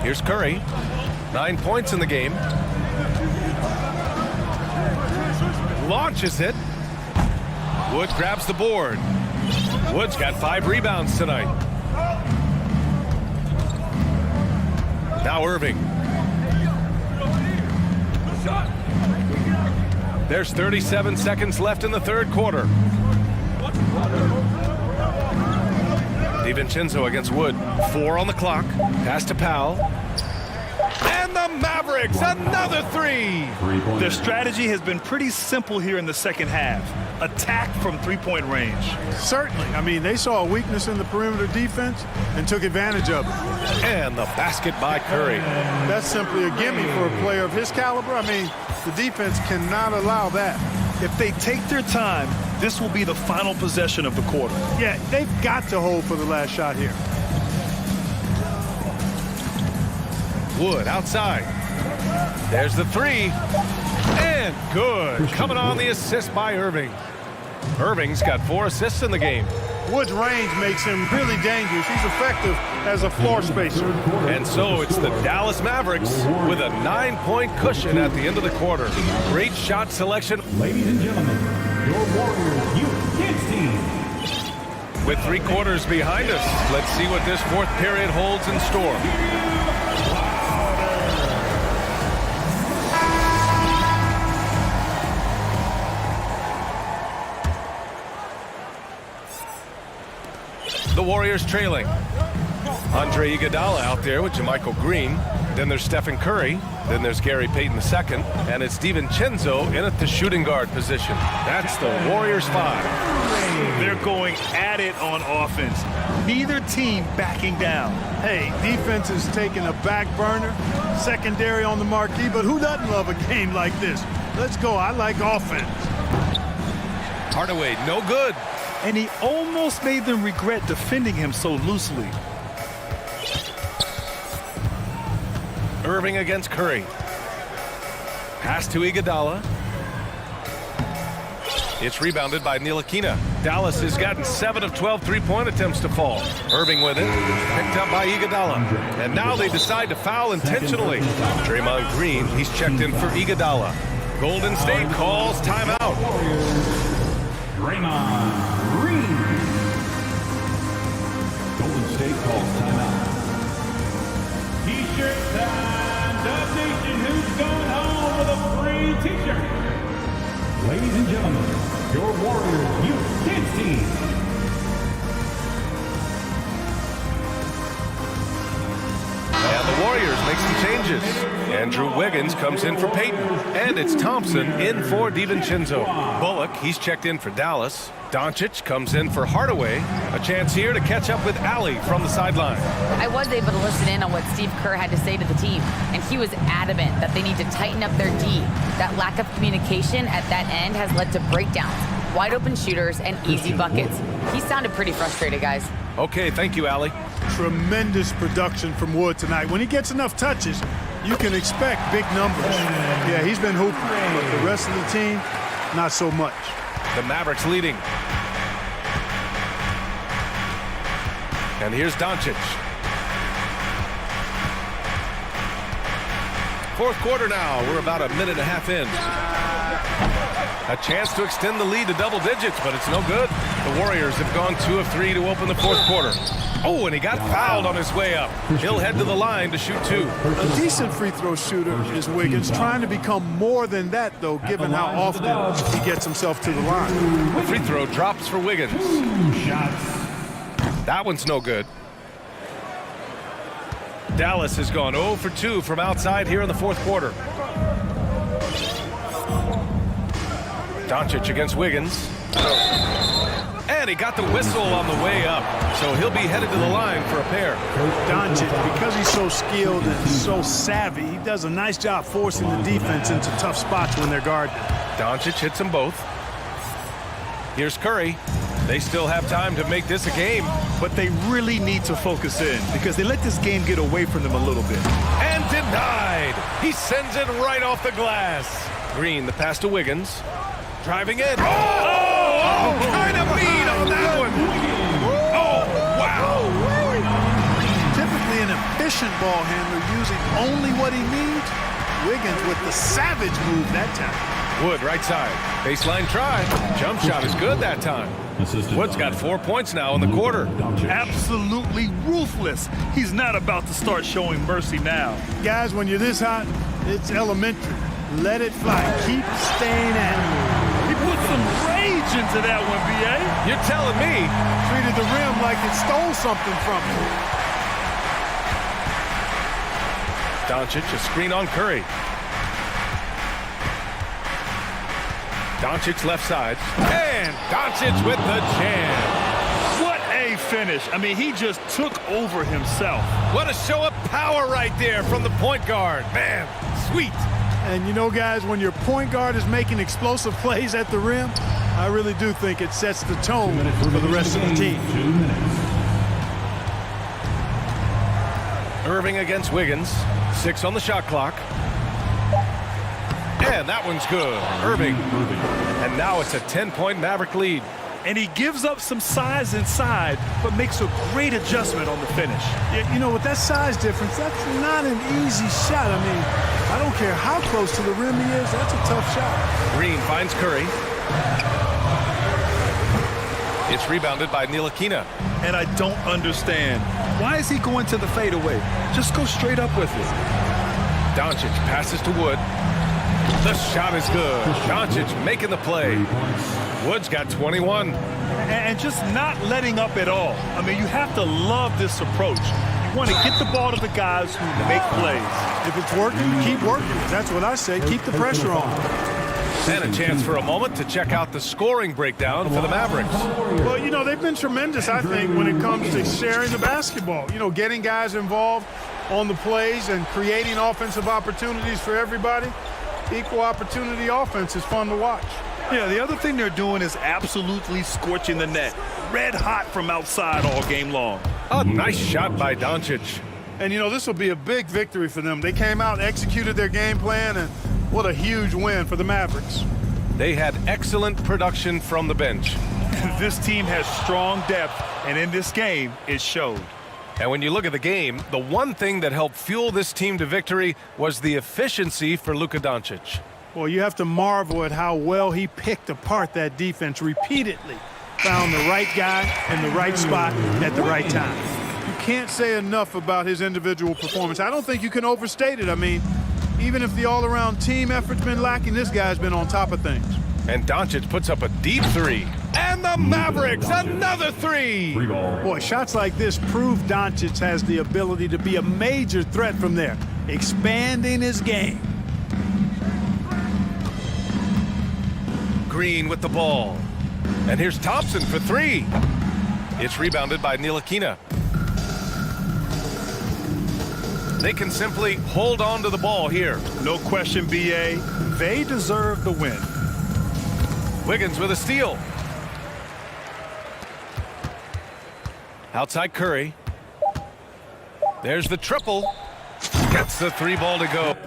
Here's Curry. 9 points in the game. Launches it. Wood grabs the board. Wood's got 5 rebounds tonight. Now Irving. There's 37 seconds left in the third quarter. DiVincenzo against Wood. 4 on the clock. Pass to Powell. And And the Mavericks, another three. Their strategy has been pretty simple here in the second half. Attack from three-point range. Certainly. I mean, they saw a weakness in the perimeter defense and took advantage of it. And the basket by Curry. That's simply a gimme for a player of his caliber. I mean, the defense cannot allow that. If they take their time, this will be the final possession of the quarter. Yeah, they've got to hold for the last shot here. Wood outside. There's the three. And good. Coming on the assist by Irving. Irving's got 4 assists in the game. Wood's range makes him really dangerous. He's effective as a floor spacer. And so it's the Dallas Mavericks with a 9-point cushion at the end of the quarter. Great shot selection. Ladies and gentlemen, your Warriors Youth Kids team. With 3 quarters behind us, let's see what this 4th period holds in store. The Warriors trailing. Andre Iguodala out there with JaMychal Green. Then there's Stephen Curry. Then there's Gary Payton II. And it's DiVincenzo in at the shooting guard position. That's the Warriors 5. They're going at it on offense. Neither team backing down. Hey, defense is taking a back burner. Secondary on the marquee, but who doesn't love a game like this? Let's go. I like offense. Hardaway, no good. And he almost made them regret defending him so loosely. Irving against Curry. Pass to Iguodala. It's rebounded by Ntilikina. Dallas has gotten 7 of 12 three-point attempts to fall. Irving with it. Picked up by Iguodala. And now they decide to foul intentionally. Draymond Green, he's checked in for Iguodala. Golden State calls timeout. Draymond Green. Golden State calls timeout. T-shirt time. Dub Nation, who's going home with a free T-shirt? Ladies and gentlemen, your Warriors Youth Kids team. And the Warriors make some changes. Andrew Wiggins comes in for Payton. And it's Thompson in for DiVincenzo. Bullock, he's checked in for Dallas. Doncic comes in for Hardaway. A chance here to catch up with Allie from the sideline. I was able to listen in on what Steve Kerr had to say to the team, and he was adamant that they need to tighten up their D. That lack of communication at that end has led to breakdowns, wide open shooters, and easy buckets. He sounded pretty frustrated, guys. Okay, thank you, Allie. Tremendous production from Wood tonight. When he gets enough touches, you can expect big numbers. Yeah, he's been hooping, but the rest of the team, not so much. The Mavericks leading. And here's Doncic. Fourth quarter now. We're about a minute and a half in. A chance to extend the lead to double digits, but it's no good. The Warriors have gone 2 of 3 to open the fourth quarter. Oh, and he got fouled on his way up. He'll head to the line to shoot 2. A decent free throw shooter is Wiggins, trying to become more than that, though, given how often he gets himself to the line. The free throw drops for Wiggins. That one's no good. Dallas has gone 0 for 2 from outside here in the fourth quarter. Doncic against Wiggins. And he got the whistle on the way up. So he'll be headed to the line for a pair. Doncic, because he's so skilled and so savvy, he does a nice job forcing the defense into tough spots when they're guarded. Doncic hits them both. Here's Curry. They still have time to make this a game. But they really need to focus in because they let this game get away from them a little bit. And denied. He sends it right off the glass. Green, the pass to Wiggins. Driving in. Oh, kind of mean on that one. Oh, wow. Typically an efficient ball handler using only what he needs. Wiggins with the savage move that time. Wood, right side. Baseline try. Jump shot is good that time. Wood's got 4 points now in the quarter. Absolutely ruthless. He's not about to start showing mercy now. Guys, when you're this hot, it's elementary. Let it fly. Keep staying at it. He put some rage into that one, B.A. You're telling me. Treated the rim like it stole something from him. Doncic, a screen on Curry. Doncic left side. And Doncic with the jam. What a finish. I mean, he just took over himself. What a show of power right there from the point guard. Man, sweet. And you know, guys, when your point guard is making explosive plays at the rim, I really do think it sets the tone for the rest of the team. 2 minutes. Irving against Wiggins. 6 on the shot clock. And that one's good. Irving. And now it's a 10-point Maverick lead. And he gives up some size inside, but makes a great adjustment on the finish. You know, with that size difference, that's not an easy shot. I mean, I don't care how close to the rim he is, that's a tough shot. Green finds Curry. It's rebounded by Ntilikina. And I don't understand. Why is he going to the fadeaway? Just go straight up with it. Doncic passes to Wood. The shot is good. Doncic making the play. Wood's got 21. And just not letting up at all. I mean, you have to love this approach. You want to get the ball to the guys who make plays. If it's working, keep working. That's what I say. Keep the pressure on. And a chance for a moment to check out the scoring breakdown for the Mavericks. Well, you know, they've been tremendous, I think, when it comes to sharing the basketball. You know, getting guys involved on the plays and creating offensive opportunities for everybody. Equal opportunity offense is fun to watch. Yeah, the other thing they're doing is absolutely scorching the net. Red hot from outside all game long. A nice shot by Doncic. And, you know, this will be a big victory for them. They came out, executed their game plan, and what a huge win for the Mavericks. They had excellent production from the bench. This team has strong depth, and in this game, it showed. And when you look at the game, the one thing that helped fuel this team to victory was the efficiency for Luka Doncic. Well, you have to marvel at how well he picked apart that defense repeatedly. Found the right guy in the right spot at the right time. You can't say enough about his individual performance. I don't think you can overstate it. I mean, even if the all-around team effort's been lacking, this guy's been on top of things. And Doncic puts up a deep three. And the Mavericks, another three. Boy, shots like this prove Doncic has the ability to be a major threat from there, expanding his game. Green with the ball. And here's Thompson for three. It's rebounded by Ntilikina. They can simply hold on to the ball here. No question, B.A. They deserve the win. Wiggins with a steal. Outside Curry. There's the triple. Gets the three ball to go.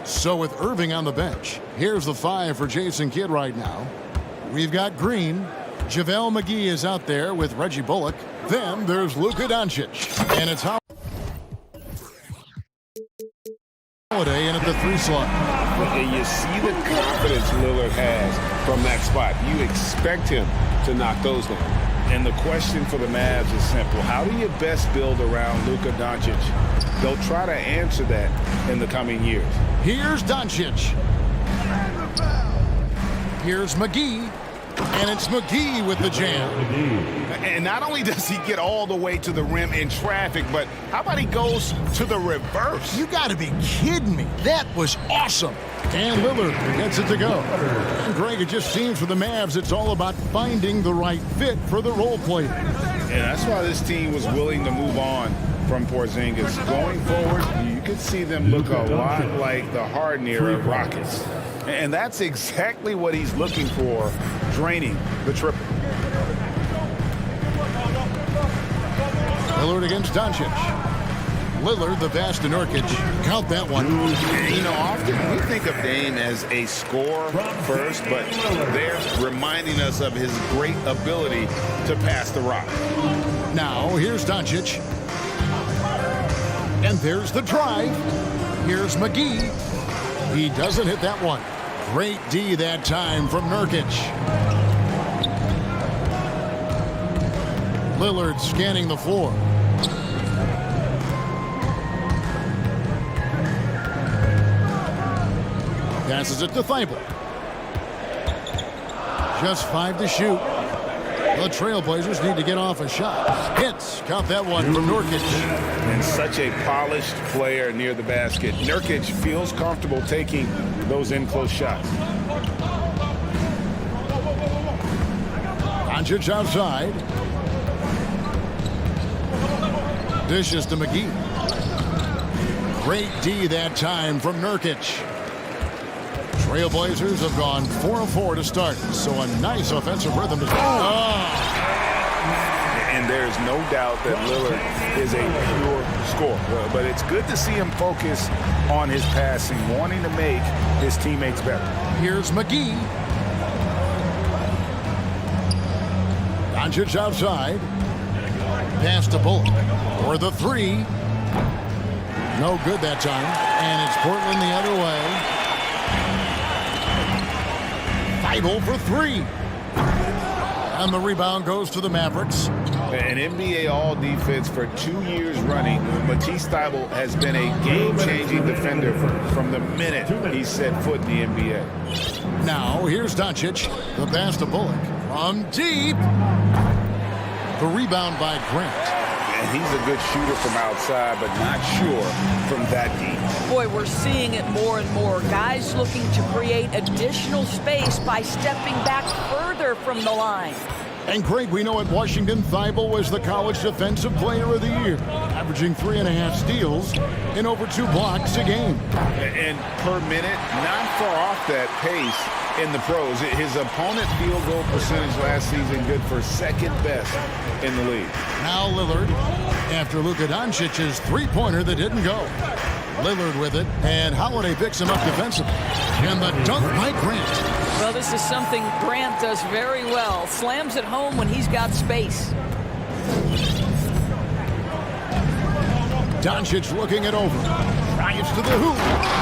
So with Irving on the bench, here's the 5 for Jason Kidd right now. We've got Green. JaVale McGee is out there with Reggie Bullock. Then there's Luka Doncic. And it's Holiday in at the 3 slot. And you see the confidence Lillard has from that spot. You expect him to knock those down. And the question for the Mavs is simple. How do you best build around Luka Doncic? They'll try to answer that in the coming years. Here's Doncic. Here's McGee. And it's McGee with the jam. And not only does he get all the way to the rim in traffic, but how about he goes to the reverse? You got to be kidding me. That was awesome. And Lillard gets it to go. And Greg, it just seems for the Mavs, it's all about finding the right fit for the role player. And that's why this team was willing to move on from Porzingis. Going forward, you could see them look a lot like the Harden era Rockets. And that's exactly what he's looking for, draining the triple. Lillard against Doncic. Lillard, the pass to Nurkic. Count that one. You know, often we think of Dame as a scorer first, but they're reminding us of his great ability to pass the rock. Now, here's Doncic. And there's the drive. Here's McGee. He doesn't hit that one. Great D that time from Nurkic. Lillard scanning the floor. Passes it to Thibault. Just 5 to shoot. The Trailblazers need to get off a shot. Hits. Count that one from Nurkic. And such a polished player near the basket. Nurkic feels comfortable taking those in-close shots. Doncic outside. Dishes to McGee. Great D that time from Nurkic. Trailblazers have gone 4 of 4 to start, so a nice offensive rhythm. And there's no doubt that Lillard is a pure scorer. But it's good to see him focus on his passing, wanting to make his teammates better. Here's McGee. Doncic outside. Pass to Bullock for the 3. No good that time. And it's Portland the other way. Thibault for 3. And the rebound goes to the Mavericks. An NBA All-Defense for 2 years running. Matisse Thybulle has been a game-changing defender from the minute he set foot in the NBA. Now, here's Doncic. The pass to Bullock. From deep. The rebound by Grant. And he's a good shooter from outside, but not sure from that deep. Boy, we're seeing it more and more. Guys looking to create additional space by stepping back further from the line. And Craig, we know at Washington, Thibault was the college defensive player of the year, averaging 3.5 steals and over 2 blocks a game. And per minute, not far off that pace in the pros. His opponent field goal percentage last season good for 2nd best in the league. Now Lillard, after Luka Doncic's 3-pointer that didn't go. Lillard with it, and Holiday picks him up defensively. And the dunk by Grant. Well, this is something Grant does very well. Slams it home when he's got space. Doncic looking it over. Drives to the hoop.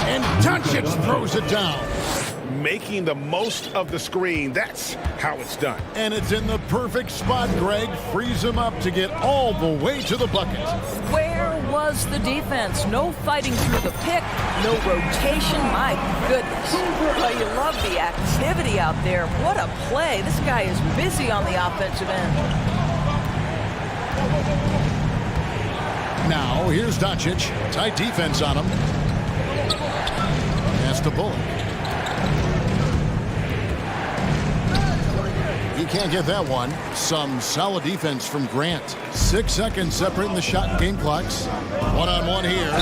And Doncic throws it down. Making the most of the screen. That's how it's done. And it's in the perfect spot, Greg. Frees him up to get all the way to the bucket. Where was the defense? No fighting through the pick, no rotation. My goodness. Well, you love the activity out there. What a play. This guy is busy on the offensive end. Now, here's Doncic. Tight defense on him. Pass to Bullock. He can't get that one. Some solid defense from Grant. 6 seconds separating the shot and game clocks. One-on-one here.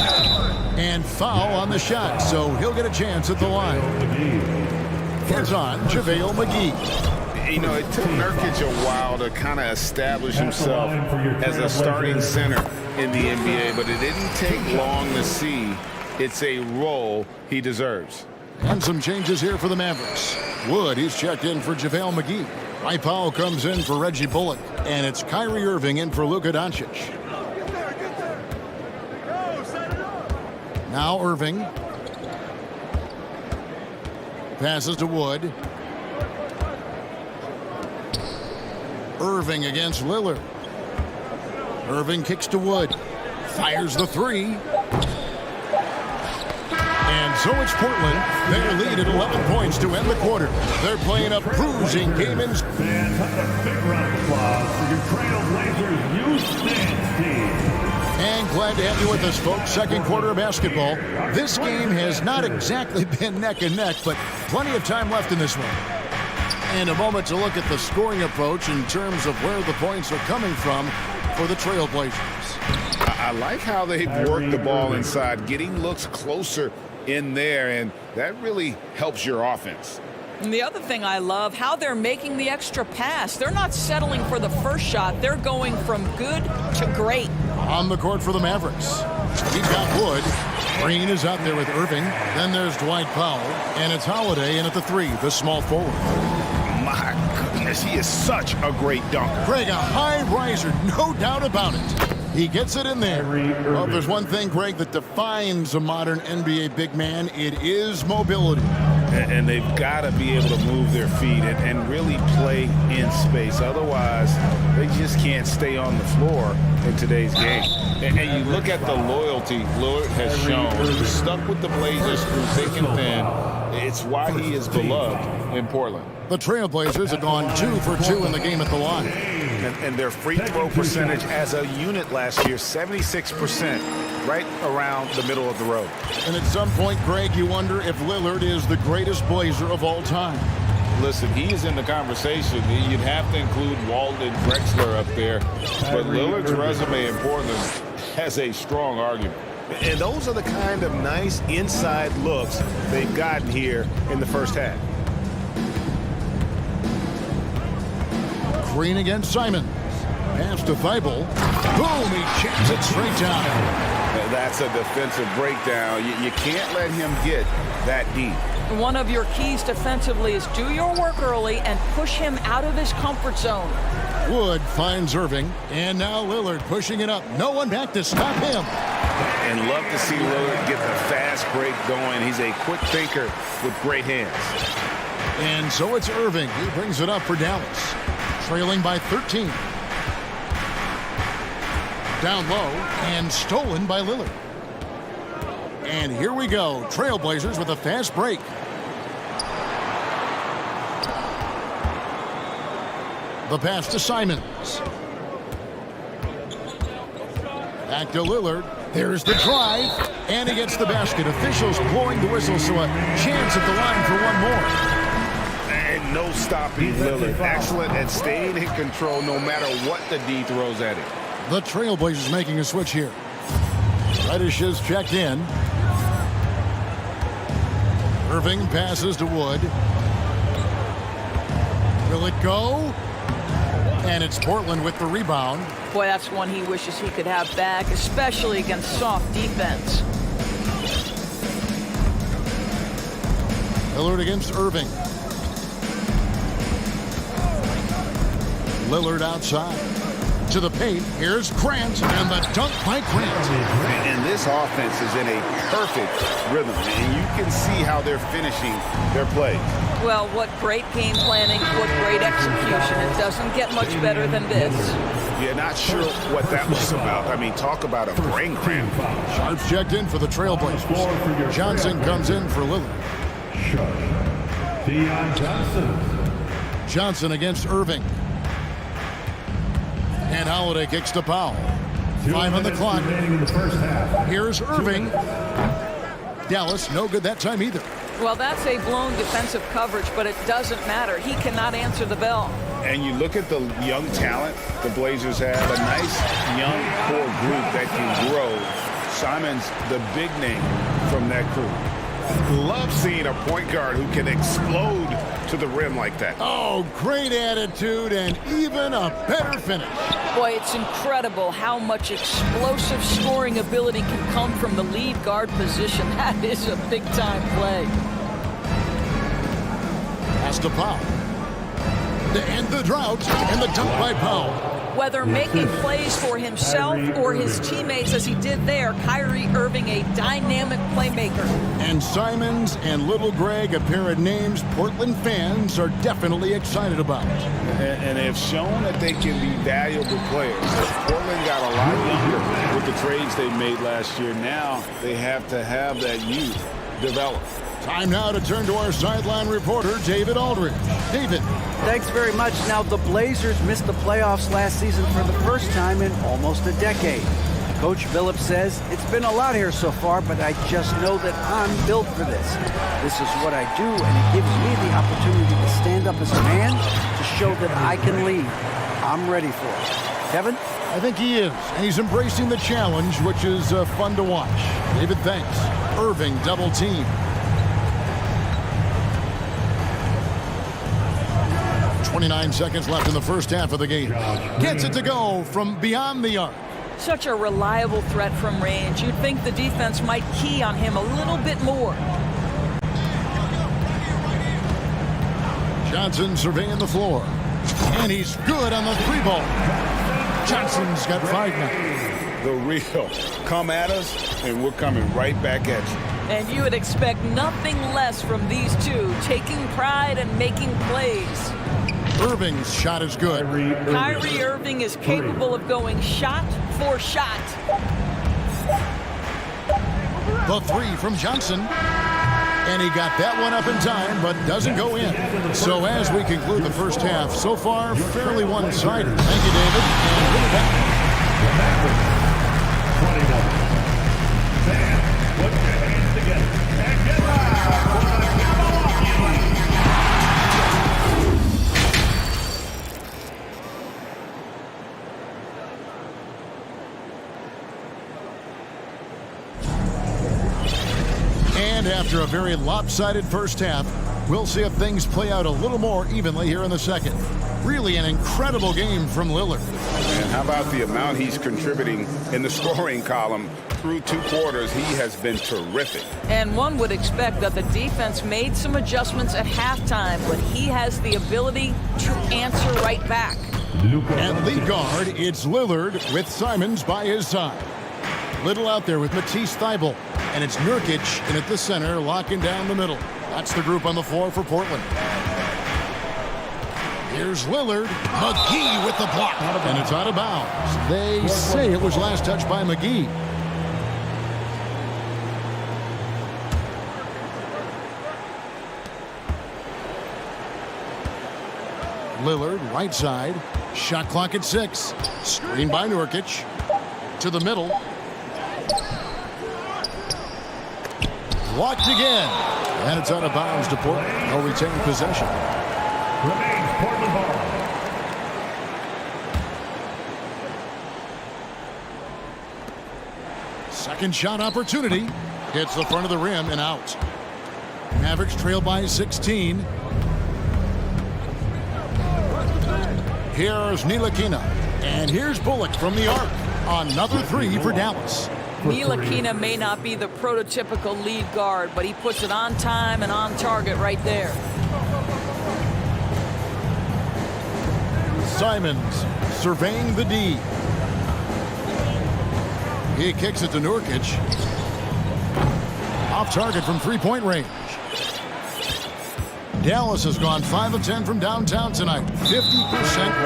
And foul on the shot, so he'll get a chance at the line. Here's on JaVale McGee. You know, it took Nurkic a while to kind of establish himself as a starting center in the NBA, but it didn't take long to see It's a role he deserves. And some changes here for the Mavericks. Wood, he's checked in for JaVale McGee. Mike Powell comes in for Reggie Bullock. And it's Kyrie Irving in for Luka Doncic. Now Irving. Passes to Wood. Irving against Lillard. Irving kicks to Wood. Fires the three. And so it's Portland. Their lead at 11 points to end the quarter. They're playing a bruising game in. Fans, a big round of applause for your Trailblazers Youth Dance Team. And glad to have you with us, folks. Second quarter of basketball. This game has not exactly been neck and neck, but plenty of time left in this one. And a moment to look at the scoring approach in terms of where the points are coming from for the Trailblazers. I like how they've worked the ball inside, getting looks closer in there, and that really helps your offense. And the other thing I love, how they're making the extra pass. They're not settling for the first shot. They're going from good to great. On the court for the Mavericks. We've got Wood. Green is out there with Irving. Then there's Dwight Powell. And it's Holiday in at the three, the small forward. My goodness, he is such a great dunker. Greg, a high riser, no doubt about it. He gets it in there. Well, if there's one thing, Greg, that defines a modern NBA big man, it is mobility. And they've got to be able to move their feet and really play in space. Otherwise, they just can't stay on the floor in today's game. And you look at the loyalty Lillard has shown. He's stuck with the Blazers through thick and thin. It's why he is beloved in Portland. The Trailblazers have gone 2 for 2 in the game at the line. And their free throw percentage as a unit last year, 76%, right around the middle of the road. And at some point, Greg, you wonder if Lillard is the greatest Blazer of all time. Listen, he is in the conversation. You'd have to include Walden Drexler up there. But Lillard's resume in Portland has a strong argument. And those are the kind of nice inside looks they've gotten here in the first half. Green against Simons. Pass to Thibault. Boom, he chips it straight down. That's a defensive breakdown. You can't let him get that deep. One of your keys defensively is do your work early and push him out of his comfort zone. Wood finds Irving, and now Lillard pushing it up. No one back to stop him. And love to see Lillard get the fast break going. He's a quick thinker with great hands. And so it's Irving. He brings it up for Dallas. Trailing by 13. Down low and stolen by Lillard. And here we go. Trailblazers with a fast break. The pass to Simons. Back to Lillard. There's the drive. And he gets the basket. Officials blowing the whistle, so a chance at the line for one more. And no stopping Lillard. Excellent at staying in control no matter what the D throws at him. The Trailblazers making a switch here. Reddish is checked in. Irving passes to Wood. Will it go? And it's Portland with the rebound. Boy, that's one he wishes he could have back, especially against soft defense. Lillard against Irving. Lillard outside. To the paint. Here's Grant. And the dunk by Grant. And this offense is in a perfect rhythm. And you can see how they're finishing their plays. Well, what great game planning, what great execution. It doesn't get much better than this. Yeah, not sure what that was about. I mean, talk about a brain cramp. Sharps checked in for the Trailblazers. Johnson comes in for Lillard. Johnson against Irving. And Holiday kicks to Powell. 5 on the clock. Here's Irving. Dallas, no good that time either. Well, that's a blown defensive coverage, but it doesn't matter. He cannot answer the bell. And you look at the young talent the Blazers have, a nice young core group that can grow. Simon's the big name from that crew. Love seeing a point guard who can explode to the rim like that. Oh, great attitude and even a better finish. Boy, it's incredible how much explosive scoring ability can come from the lead guard position. That is a big-time play. Pass to Powell. To end the drought, and the dunk by Powell. Whether making plays for himself or his teammates as he did there, Kyrie Irving, a dynamic playmaker. And Simons and Little Greg, a pair of names Portland fans are definitely excited about. And they've shown that they can be valuable players. Portland got a lot younger with the trades they made last year. Now they have to have that youth develop. Time now to turn to our sideline reporter, David Aldridge. David. Thanks very much. Now, the Blazers missed the playoffs last season for the first time in almost a decade. Coach Phillips says, it's been a lot here so far, but I just know that I'm built for this. This is what I do, and it gives me the opportunity to stand up as a man to show that I can lead. I'm ready for it. Kevin? I think he is, and he's embracing the challenge, which is fun to watch. David, thanks. Irving double team. 29 seconds left in the first half of the game. Gets it to go from beyond the arc. Such a reliable threat from range. You'd think the defense might key on him a little bit more. Johnson surveying the floor. And he's good on the three ball. Johnson's got 5 now. The real. Come at us, and we're coming right back at you. And you would expect nothing less from these two, taking pride and making plays. Irving's shot is good. Kyrie Irving is capable of going shot for shot. The three from Johnson. And he got that one up in time, but doesn't go in. So as we conclude the first half, so far, fairly one-sided. Thank you, David. And we'll be back. 21. Man, put your hands together and get loud. And after a very lopsided first half, we'll see if things play out a little more evenly here in the second. Really an incredible game from Lillard. And how about the amount he's contributing in the scoring column? Through 2 quarters, he has been terrific. And one would expect that the defense made some adjustments at halftime, but he has the ability to answer right back. At lead guard, it's Lillard with Simons by his side. Little out there with Matisse Thybulle. And it's Nurkic in at the center, locking down the middle. That's the group on the floor for Portland. Here's Lillard. McGee with the block. And it's out of bounds. They say it was last touched by McGee. Lillard, right side. Shot clock at 6. Screen by Nurkic. To the middle. Blocked again. And it's out of bounds to Portland. They'll retain possession. Remains Portland ball. Second shot opportunity. Hits the front of the rim and out. Mavericks trail by 16. Here's Ntilikina. And here's Bullock from the arc. Another 3 for Dallas. Ntilikina may not be the prototypical lead guard, but he puts it on time and on target right there. Simons surveying the D. He kicks it to Nurkic. Off target from 3-point range. Dallas has gone 5 of 10 from downtown tonight. 50%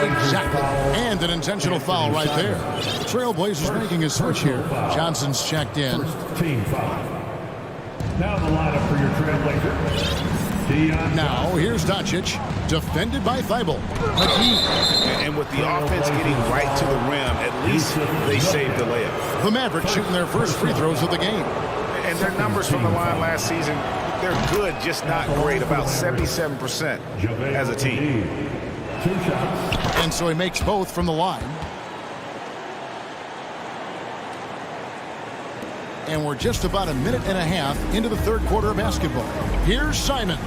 exactly. And an intentional foul right there. The Trailblazers making a switch here. Johnson's checked in. Team foul. Now the lineup for your Trailblazers. Now here's Doncic. Defended by Thybulle. McGee. And with the offense getting right to the rim, at least they saved the layup. The Mavericks shooting their first free throws of the game. And their numbers from the line last season, they're good, just not great. About 77% as a team. 2 shots. And so he makes both from the line. And we're just about a minute and a half into the third quarter of basketball. Here's Simons.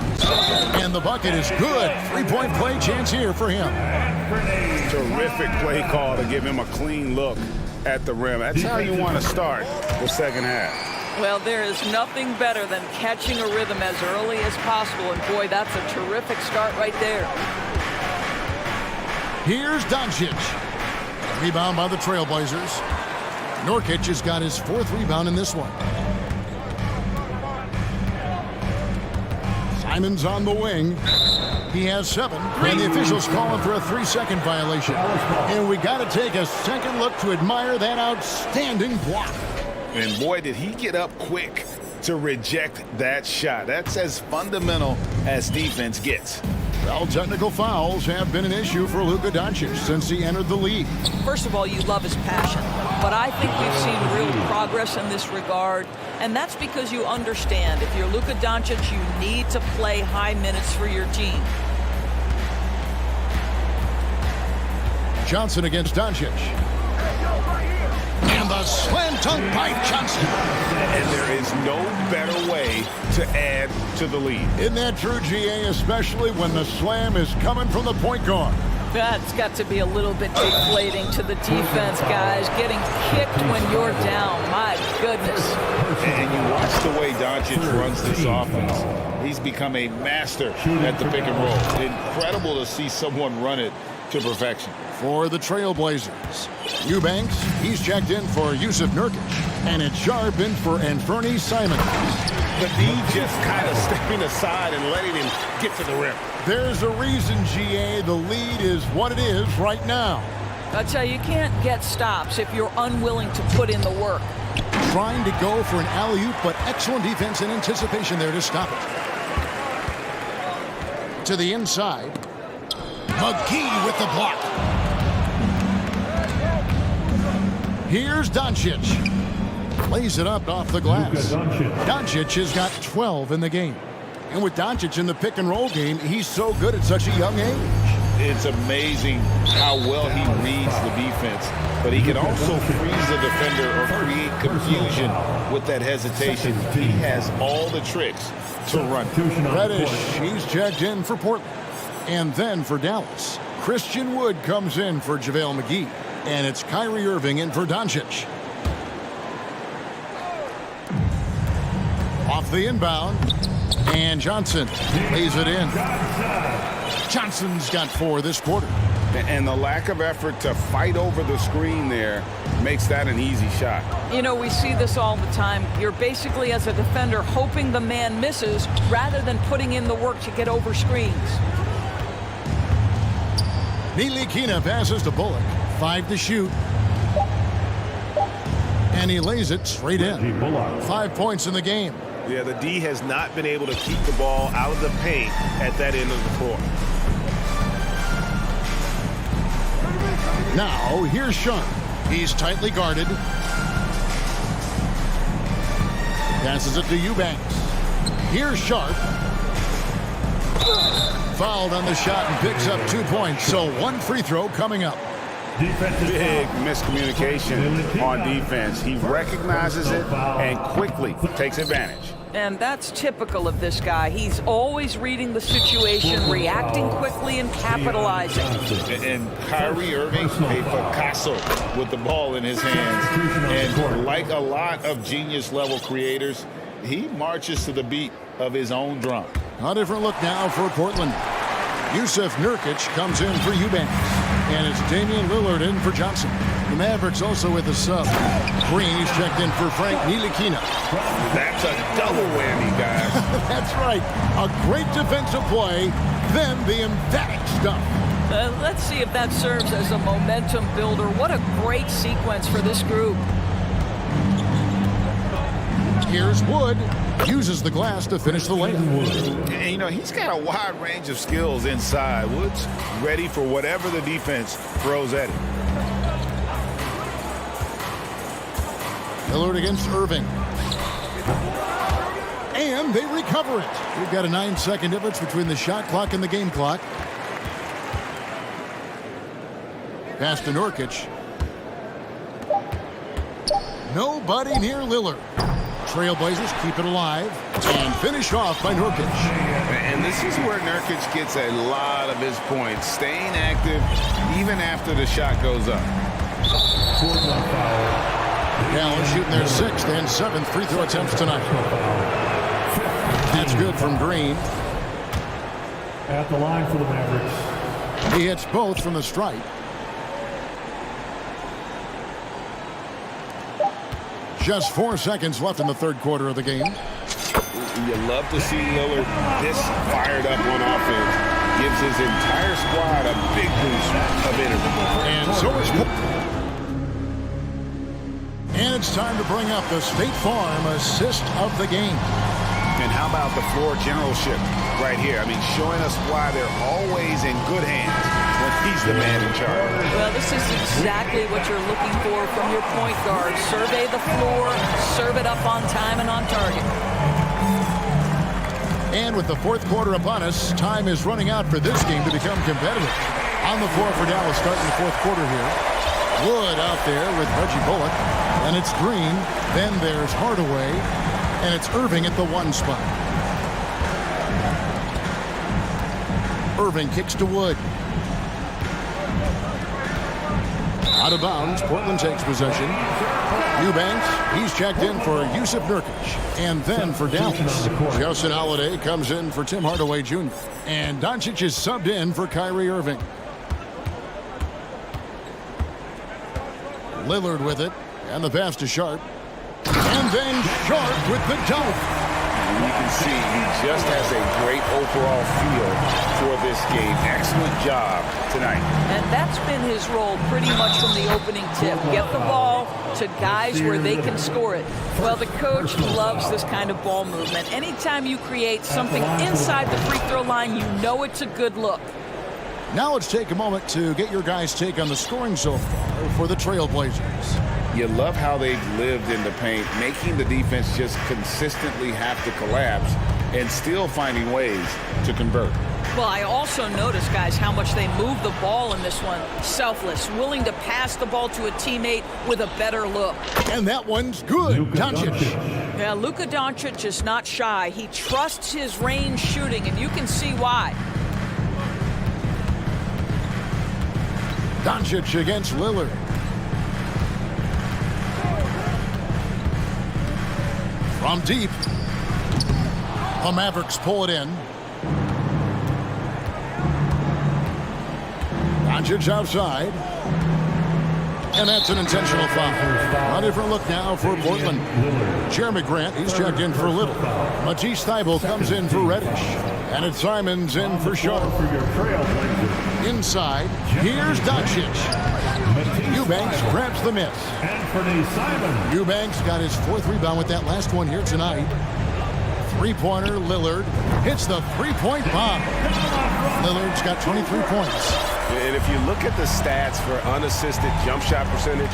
And the bucket is good. Three-point play chance here for him. Terrific play call to give him a clean look at the rim. That's how you want to start the second half. Well, there is nothing better than catching a rhythm as early as possible. And boy, that's a terrific start right there. Here's Doncic. Rebound by the Trailblazers. Nurkic has got his fourth rebound in this one. Simons on the wing. He has 7, and the officials calling for a 3-second violation. And we got to take a second look to admire that outstanding block. And boy, did he get up quick to reject that shot. That's as fundamental as defense gets. Well, technical fouls have been an issue for Luka Doncic since he entered the league. First of all, you love his passion, but I think we've seen real progress in this regard, and that's because you understand if you're Luka Doncic, you need to play high minutes for your team. Johnson against Doncic. And the slam dunk by Johnson. And there is no better way to add to the lead. Isn't that true, GA, especially when the slam is coming from the point guard? That's got to be a little bit deflating to the defense, guys. Getting kicked when you're down. My goodness. And you watch the way Doncic runs this offense. He's become a master at the pick and roll. Incredible to see someone run it to perfection. For the Trailblazers, Eubanks, he's checked in for Yusuf Nurkic, and it's Sharp in for Anfernee Simons. The D just kind of stepping aside and letting him get to the rim. There's a reason, GA, the lead is what it is right now. I tell you can't get stops if you're unwilling to put in the work. Trying to go for an alley-oop, but excellent defense and anticipation there to stop it. To the inside, McGee with the block. Here's Doncic. Plays it up off the glass. Doncic has got 12 in the game. And with Doncic in the pick and roll game, he's so good at such a young age. It's amazing how well he reads the defense, but he can also freeze the defender or create confusion with that hesitation. He has all the tricks to run. Reddish, he's checked in for Portland. And then for Dallas, Christian Wood comes in for JaVale McGee. And it's Kyrie Irving in for Doncic. Off the inbound. And Johnson lays it in. Johnson's got 4 this quarter. And the lack of effort to fight over the screen there makes that an easy shot. You know, we see this all the time. You're basically, as a defender, hoping the man misses rather than putting in the work to get over screens. Ntilikina passes to Bullock. 5 to shoot. And he lays it straight in. 5 points in the game. Yeah, the D has not been able to keep the ball out of the paint at that end of the court. Now, here's Sharp. He's tightly guarded. Passes it to Eubanks. Here's Sharp. Fouled on the shot and picks up 2 points. So 1 free throw coming up. Big miscommunication on defense. He recognizes it and quickly takes advantage. And that's typical of this guy. He's always reading the situation, reacting quickly, and capitalizing. And Kyrie Irving, a Picasso with the ball in his hands. And like a lot of genius-level creators, he marches to the beat of his own drum. A different look now for Portland. Yusuf Nurkic comes in for Eubanks. And it's Damian Lillard in for Johnson. The Mavericks also with a sub. Green, he's checked in for Frank Ntilikina. That's a double whammy, guys. That's right. A great defensive play, then the emphatic stuff. Let's see if that serves as a momentum builder. What a great sequence for this group. Here's Wood. Uses the glass to finish the layup. And, you know, he's got a wide range of skills inside. Wood's ready for whatever the defense throws at him. Lillard against Irving. And they recover it. We've got a 9-second difference between the shot clock and the game clock. Pass to Nurkic. Nobody near Lillard. Trailblazers keep it alive and finish off by Nurkic. And this is where Nurkic gets a lot of his points, staying active even after the shot goes up. Dallas shooting their 6th and 7th free throw attempts tonight. That's good from Green. At the line for the Mavericks. He hits both from the stripe. Just 4 seconds left in the third quarter of the game. You love to see Lillard this fired up on offense. Gives his entire squad a big boost of energy. And so is... And it's time to bring up the State Farm assist of the game. And how about the floor generalship right here? I mean, showing us why they're always in good hands when he's the man in charge. Well, this is exactly what you're looking for from your point guard. Survey the floor, serve it up on time and on target. And with the fourth quarter upon us, time is running out for this game to become competitive. On the floor for Dallas starting the fourth quarter here. Wood out there with Reggie Bullock. And it's Green. Then there's Hardaway. And it's Irving at the 1 spot. Irving kicks to Wood. Out of bounds, Portland takes possession. Eubanks, he's checked in for Yusuf Nurkic. And then for Dallas, Justin Holiday comes in for Tim Hardaway Jr. And Doncic is subbed in for Kyrie Irving. Lillard with it. And the pass to Sharp. And then Sharp with the dunk. You can see he just has a great overall feel for this game. Excellent job tonight. And that's been his role pretty much from the opening tip. Get the ball to guys where they can score it. Well, the coach loves this kind of ball movement. Anytime you create something inside the free throw line, you know it's a good look. Now let's take a moment to get your guys' take on the scoring so far for the Trailblazers. You love how they've lived in the paint, making the defense just consistently have to collapse and still finding ways to convert. Well, I also noticed, guys, how much they move the ball in this one. Selfless, willing to pass the ball to a teammate with a better look. And that one's good. Doncic. Yeah, Luka Doncic is not shy. He trusts his range shooting, and you can see why. Doncic against Lillard. From deep. The Mavericks pull it in. Doncic outside. And that's an intentional foul. A different look now for Portland. Jeremy Grant, he's checked in for Little. Matisse Thybulle comes in for Reddish. And it's Simons in for Sharp. Inside, here's Doncic. Eubanks grabs the miss. Eubanks got his 4th rebound with that last one here tonight. Three-pointer, Lillard hits the three-point bomb. Lillard's got 23 points. And if you look at the stats for unassisted jump shot percentage,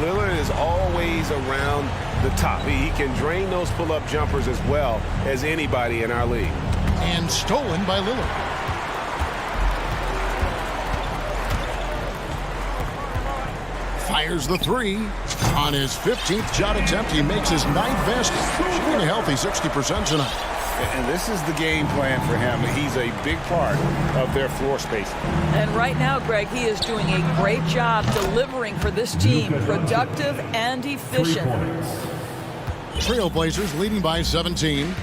Lillard is always around the top. He can drain those pull-up jumpers as well as anybody in our league. And stolen by Lillard. Fires the 3. On his 15th shot attempt, he makes his 9th basket. Shooting a healthy 60% tonight. And this is the game plan for him. He's a big part of their floor spacing. And right now, Greg, he is doing a great job delivering for this team. Productive and efficient. Trailblazers leading by 17.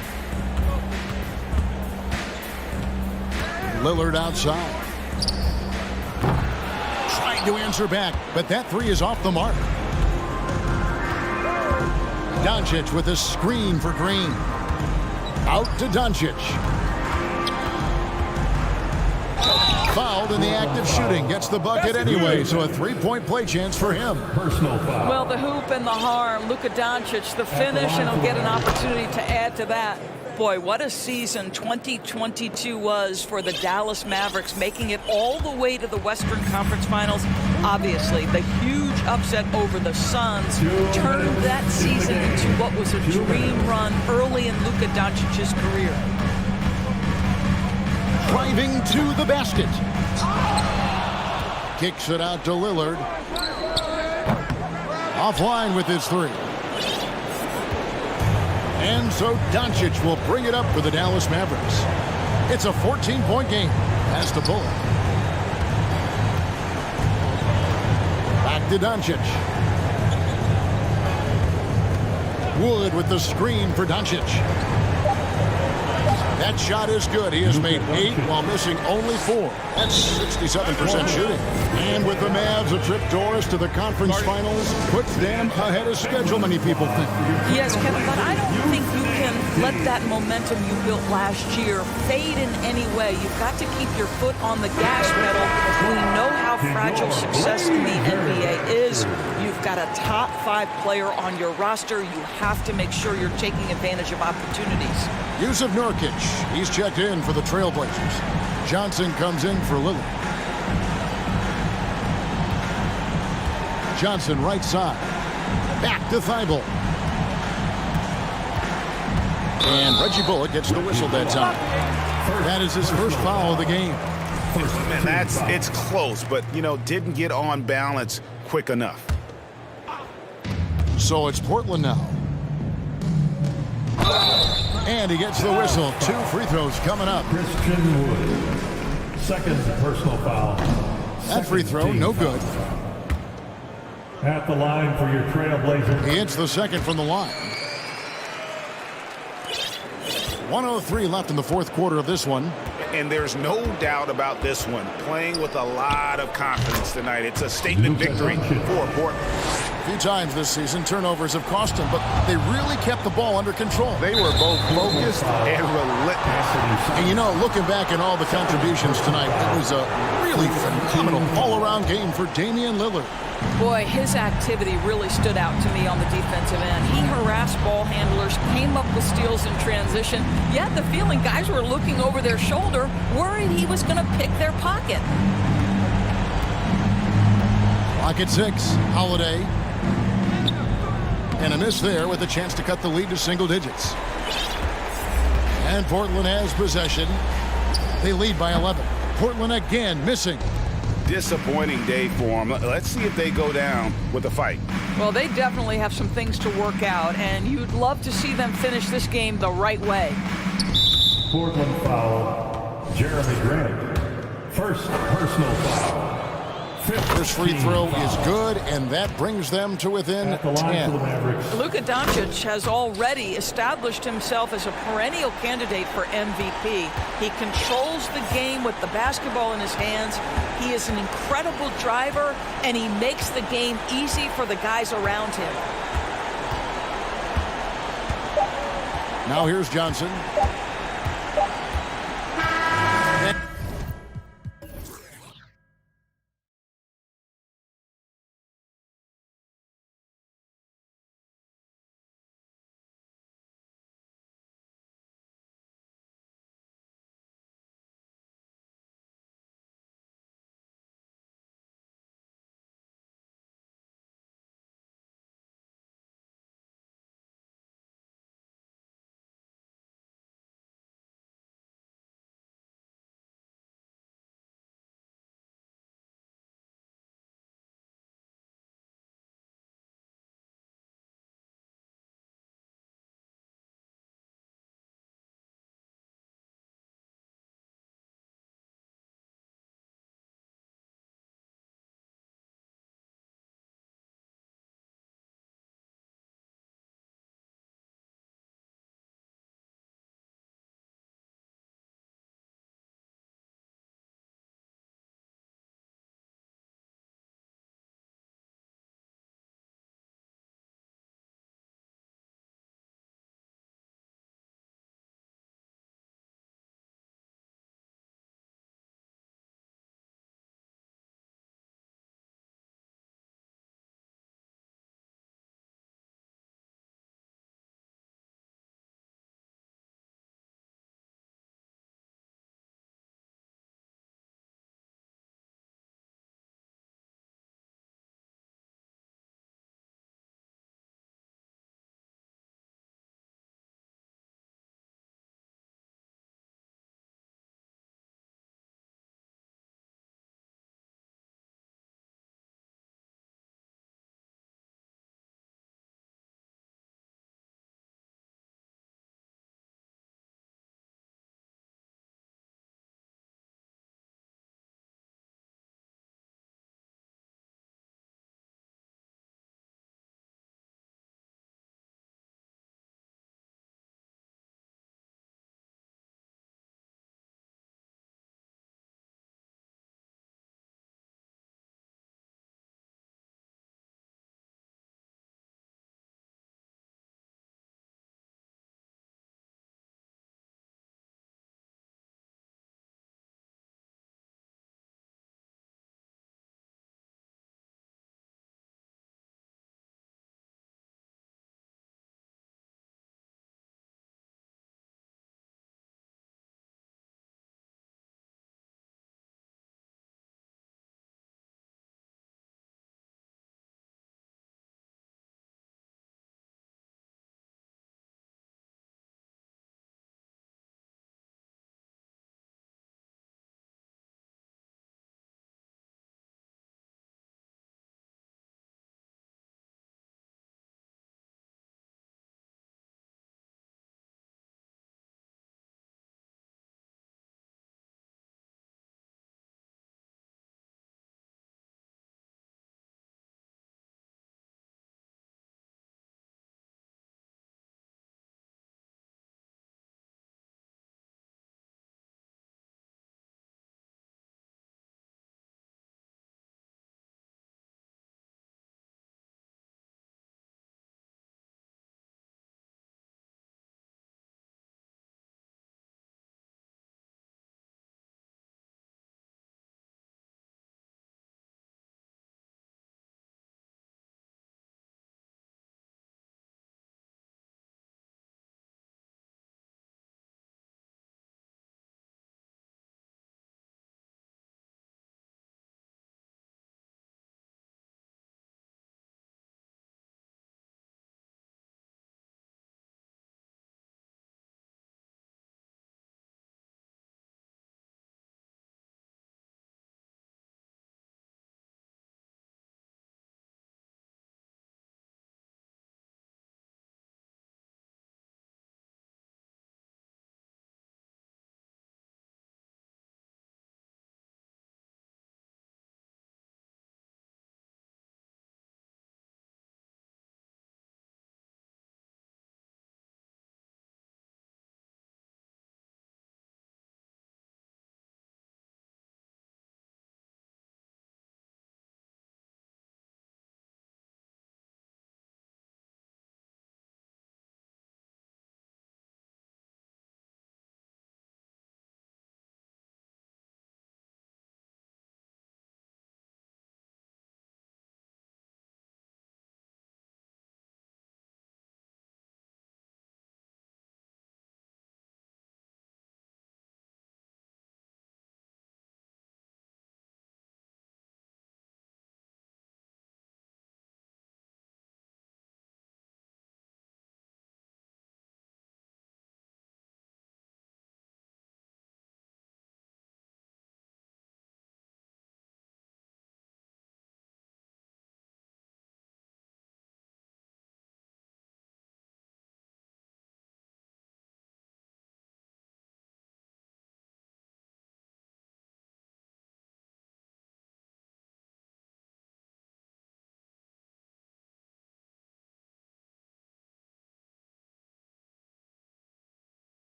Lillard outside. Trying to answer back, but that 3 is off the mark. Doncic with a screen for Green. Out to Doncic. Fouled in the act of shooting. Gets the bucket anyway, so a 3-point play chance for him. Personal foul. Well, the hoop and the harm. Luka Doncic, the finish, and he'll get an opportunity to add to that. Boy, what a season 2022 was for the Dallas Mavericks, making it all the way to the Western Conference Finals. Obviously, the huge upset over the Suns turned that season into what was a dream run early in Luka Doncic's career. Driving to the basket. Kicks it out to Lillard. Offline with his three. And so Doncic will bring it up for the Dallas Mavericks. It's a 14-point game. Pass to Bullock. Back to Doncic. Wood with the screen for Doncic. That shot is good. He has made 8 while missing only 4. That's 67% shooting. And with the Mavs a trip doors to the conference finals, puts them ahead of schedule, many people think. Yes, Kevin, but I don't think you can let that momentum you built last year fade in any way. You've got to keep your foot on the gas pedal. We know how fragile success in the NBA is. You've got a top 5 player on your roster. You have to make sure you're taking advantage of opportunities. Yusuf Nurkic, he's checked in for the Trailblazers. Johnson comes in for Lillard. Johnson right side. Back to Thibault. And Reggie Bullock gets the whistle that time. That is his first foul of the game. Man, it's close, but, didn't get on balance quick enough. So it's Portland now. And he gets the whistle. 2 free throws coming up. Christian Wood. Second personal foul. That free throw, no good. At the line for your Trailblazers. He hits the second from the line. 1:03 left in the fourth quarter of this one. And there's no doubt about this one. Playing with a lot of confidence tonight. It's a statement victory for Portland. A few times this season, turnovers have cost them, but they really kept the ball under control. They were both focused and relentless. And looking back at all the contributions tonight, it was a really phenomenal all-around game for Damian Lillard. Boy, his activity really stood out to me on the defensive end. He harassed ball handlers, came up with steals in transition. You had the feeling guys were looking over their shoulder, worried he was going to pick their pocket. Clock at 6. Holiday. And a miss there with a chance to cut the lead to single digits. And Portland has possession. They lead by 11. Portland again missing. Disappointing day for them. Let's see if they go down with a fight. Well, they definitely have some things to work out, and you'd love to see them finish this game the right way. Portland foul. Jeremy Grant. First personal foul. First free throw is good, and that brings them to within 10. Luka Doncic has already established himself as a perennial candidate for MVP. He controls the game with the basketball in his hands. He is an incredible driver, and he makes the game easy for the guys around him. Now here's Johnson.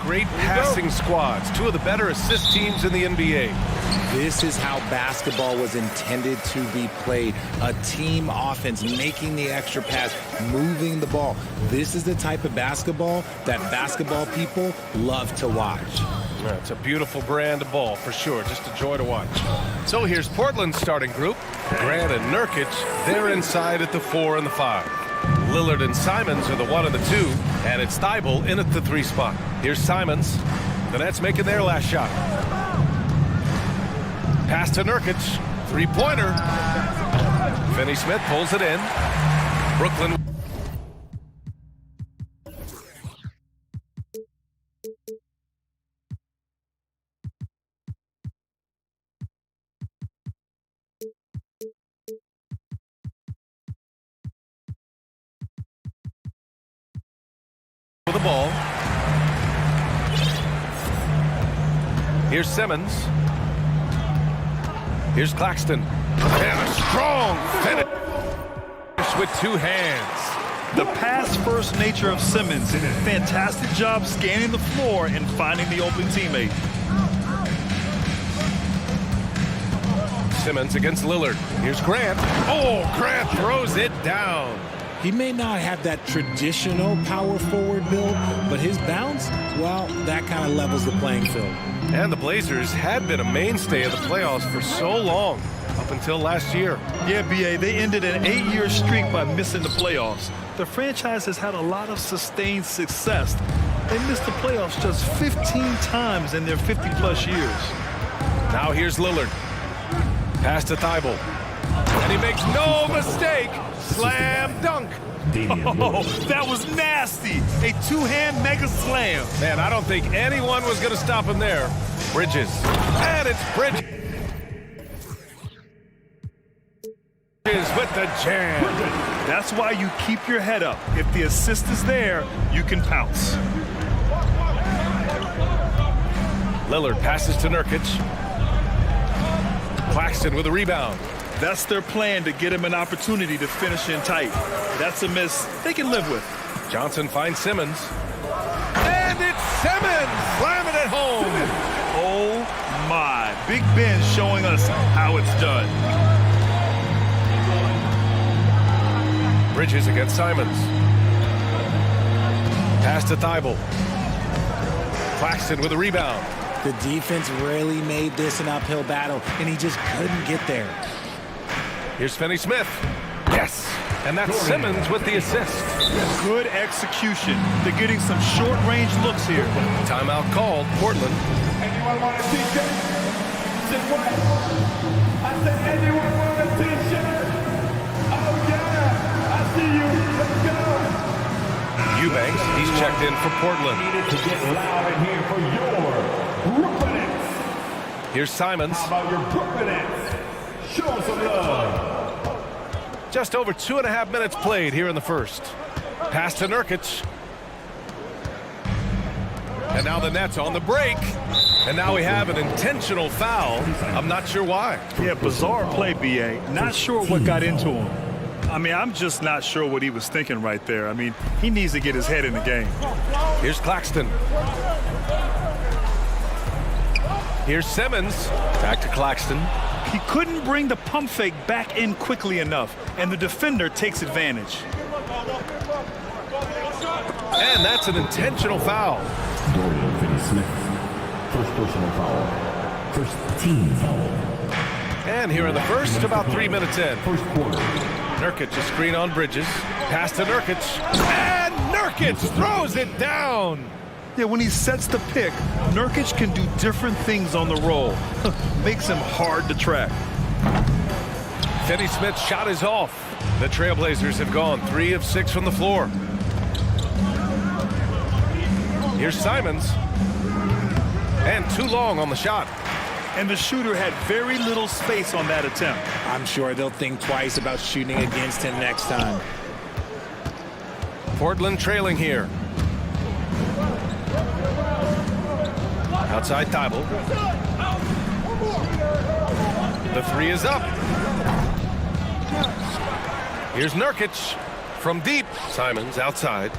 Great passing squads, two of the better assist teams in the NBA. This is how basketball was intended to be played. A team offense, making the extra pass, moving the ball. This is the type of basketball that basketball people love to watch. Yeah, it's a beautiful brand of ball, for sure. Just a joy to watch. So here's Portland's starting group. Grant and Nurkic, they're inside at the 4 and the 5. Lillard and Simons are the 1 and the 2, and it's Thibault in at the 3 spot. Here's Simons. The Nets making their last shot. Pass to Nurkic. Three-pointer. Finney Smith pulls it in. Brooklyn. The ball. Here's Simmons. Here's Claxton. And a strong finish with 2 hands. The pass-first nature of Simmons. Fantastic job scanning the floor and finding the open teammate. Simmons against Lillard. Here's Grant. Oh, Grant throws it down. He may not have that traditional power forward build, but his bounce, well, that kind of levels the playing field. And the Blazers had been a mainstay of the playoffs for so long, up until last year. Yeah, B.A., they ended an 8-year streak by missing the playoffs. The franchise has had a lot of sustained success. They missed the playoffs just 15 times in their 50-plus years. Now here's Lillard. Pass to Thibault. And he makes no mistake. Slam dunk. Oh, that was nasty. A 2-hand mega slam. Man, I don't think anyone was going to stop him there. Bridges. And it's Bridges with the jam. That's why you keep your head up. If the assist is there, you can pounce. Lillard passes to Nurkic. Claxton with a rebound. That's their plan, to get him an opportunity to finish in tight. That's a miss they can live with. Johnson finds Simmons. And it's Simmons slamming it home. Oh my. Big Ben showing us how it's done. Bridges against Simons. Pass to Thibault. Claxton with a rebound. The defense really made this an uphill battle, and he just couldn't get there. Here's Finney Smith. Yes. And that's Simmons with the assist. Good execution. They're getting some short-range looks here. Timeout called. Portland. Anyone want a t-shirt? Just what? I said, anyone want a t-shirt? Oh, yeah. I see you. Let's go. Eubanks, he's checked in for Portland. Needed to get loud in here for your Brooklyn Nets. Here's Simons. How about your Brooklyn Nets? Show some love. Just over 2.5 minutes played here in the first. Pass to Nurkic. And now the Nets on the break. And now we have an intentional foul. I'm not sure why. Yeah, bizarre play, B.A. Not sure what got into him. I mean, I'm just not sure what he was thinking right there. I mean, he needs to get his head in the game. Here's Claxton. Here's Simmons. Back to Claxton. He couldn't bring the pump fake back in quickly enough, and the defender takes advantage. And that's an intentional foul. Dorian Finney-Smith. First personal foul. First team foul. And here in the first, about 3 minutes in. First quarter. Nurkic, a screen on Bridges. Pass to Nurkic. And Nurkic throws it down. Yeah, when he sets the pick, Nurkic can do different things on the roll. Makes him hard to track. Finney Smith's shot is off. The Trailblazers have gone 3 of 6 from the floor. Here's Simons. And too long on the shot. And the shooter had very little space on that attempt. I'm sure they'll think twice about shooting against him next time. Portland trailing here. Outside Thibault. The 3 is up. Here's Nurkic from deep. Simons outside.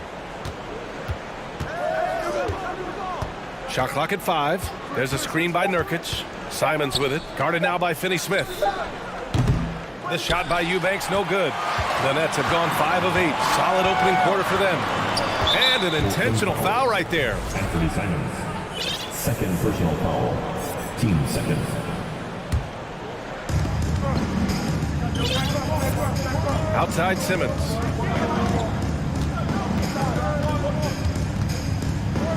Shot clock at 5. There's a screen by Nurkic. Simons with it. Guarded now by Finney-Smith. The shot by Eubanks, no good. The Nets have gone 5 of 8. Solid opening quarter for them. And an intentional foul right there. Anthony Simons. Second personal foul. Team second. Outside Simmons.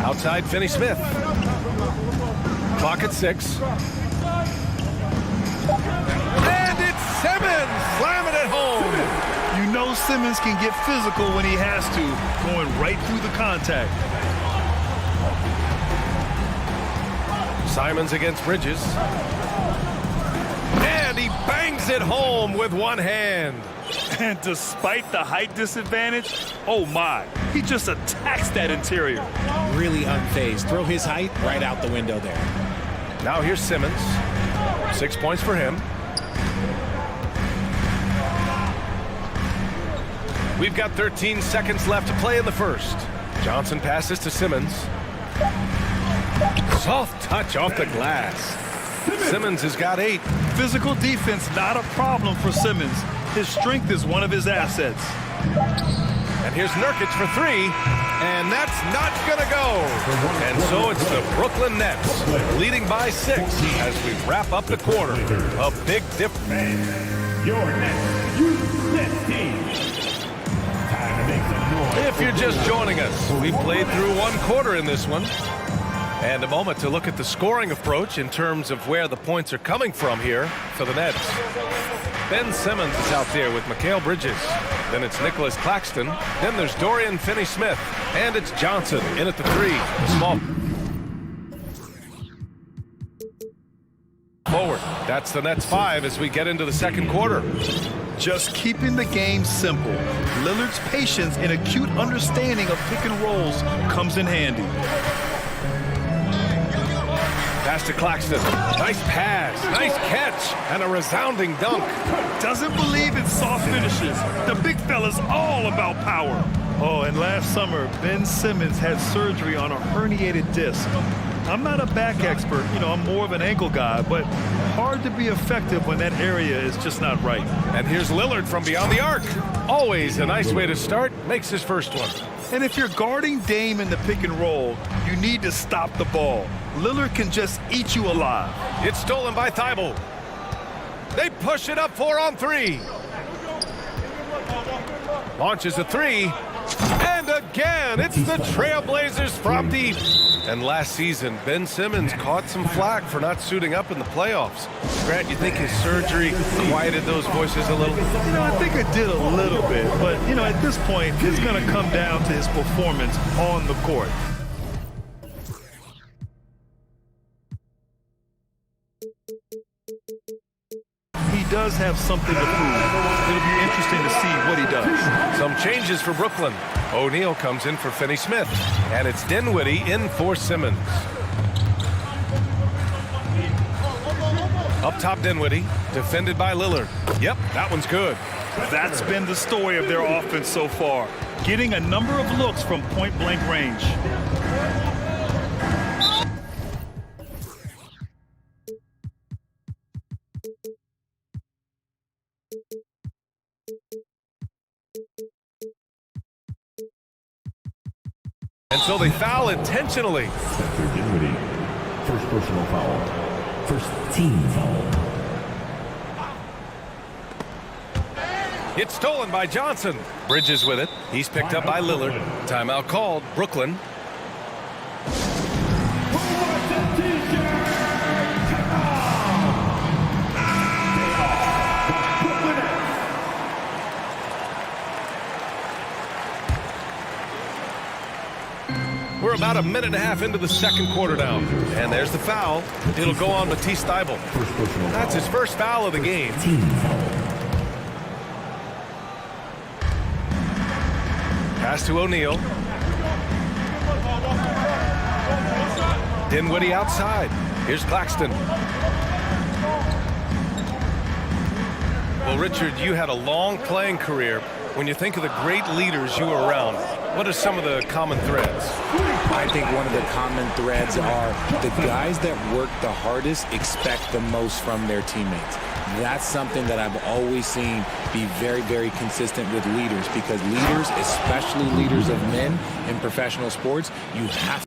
Outside Finney-Smith. Clock at 6. And it's Simmons slamming it home. You know Simmons can get physical when he has to, going right through the contact. Simons against Bridges. And he bangs it home with one hand. And despite the height disadvantage, oh my, he just attacks that interior. Really unfazed. Throw his height right out the window there. Now here's Simmons. 6 points for him. We've got 13 seconds left to play in the first. Johnson passes to Simmons. Soft touch off the glass. Simmons has got 8. Physical defense, not a problem for Simmons. His strength is one of his assets. And here's Nurkic for 3, and that's not gonna go. And so it's the Brooklyn Nets leading by 6 as we wrap up the quarter. A big difference. Your next Youth team. Time to make some noise. If you're just joining us, we played through one quarter in this one. And a moment to look at the scoring approach in terms of where the points are coming from here for the Nets. Ben Simmons is out there with Mikal Bridges. Then it's Nicholas Claxton. Then there's Dorian Finney-Smith. And it's Johnson in at the 3. Small forward. That's the Nets 5 as we get into the second quarter. Just keeping the game simple. Lillard's patience and acute understanding of pick and rolls comes in handy. Pass to Claxton. Nice pass, nice catch, and a resounding dunk. Doesn't believe in soft finishes. The big fella's all about power. Oh, and last summer, Ben Simmons had surgery on a herniated disc. I'm not a back expert, I'm more of an ankle guy, but hard to be effective when that area is just not right. And here's Lillard from beyond the arc. Always a nice way to start, makes his first one. And if you're guarding Dame in the pick and roll, you need to stop the ball. Lillard can just eat you alive. It's stolen by Thibault. They push it up 4 on 3. Launches a 3. And again, it's the Trailblazers from deep. And last season, Ben Simmons caught some flack for not suiting up in the playoffs. Grant, you think his surgery quieted those voices a little? I think it did a little bit. But, at this point, it's going to come down to his performance on the court. He does have something to prove. It'll be interesting to see what he does. Some changes for Brooklyn. O'Neal comes in for Finney-Smith, and it's Dinwiddie in for Simmons. Up top, Dinwiddie, defended by Lillard. Yep, that one's good. That's been the story of their offense so far, getting a number of looks from point-blank range. And so they foul intentionally. Spencer Dinwiddie, first personal foul. First team foul. It's stolen by Johnson. Bridges with it. He's picked up by Lillard. Timeout called. Brooklyn. We're about a minute and a half into the second quarter now. And there's the foul. It'll go on Matisse Thybulle. That's his first foul of the game. Pass to O'Neal. Dinwiddie outside. Here's Claxton. Well, Richard, you had a long playing career. When you think of the great leaders you were around, What are some of the common threads? I think one of the common threads are the guys that work the hardest expect the most from their teammates. That's something that I've always seen be very, very consistent with leaders, because leaders, especially leaders of men in professional sports, you have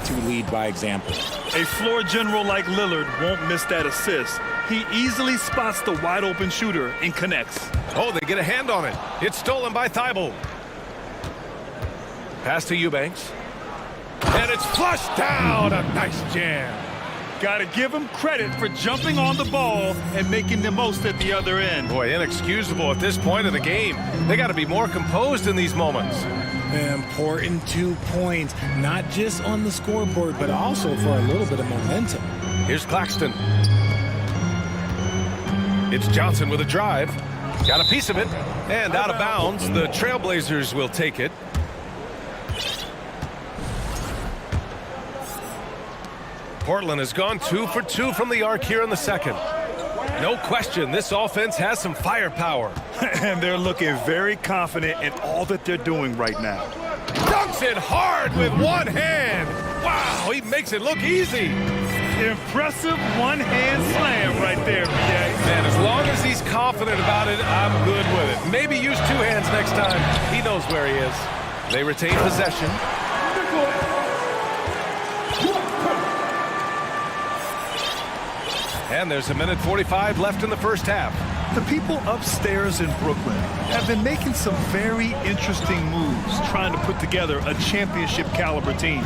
to lead by example. A floor general like Lillard won't miss that assist. He easily spots the wide open shooter and connects. Oh, they get a hand on it. It's stolen by Thibault. Pass to Eubanks. And it's flushed down. A nice jam. Gotta give him credit for jumping on the ball and making the most at the other end. Boy, inexcusable at this point of the game. They got to be more composed in these moments. Important 2 points, not just on the scoreboard, but also for a little bit of momentum. Here's Claxton. It's Johnson with a drive. Got a piece of it. And out of bounds. The Trailblazers will take it. Portland has gone 2 for 2 from the arc here in the second. No question, this offense has some firepower. And they're looking very confident in all that they're doing right now. Dunks it hard with one hand. Wow, he makes it look easy. Impressive one-hand slam right there, BA. Man, as long as he's confident about it, I'm good with it. Maybe use 2 hands next time. He knows where he is. They retain possession. And there's 1:45 left in the first half. The people upstairs in Brooklyn have been making some very interesting moves, trying to put together a championship caliber team.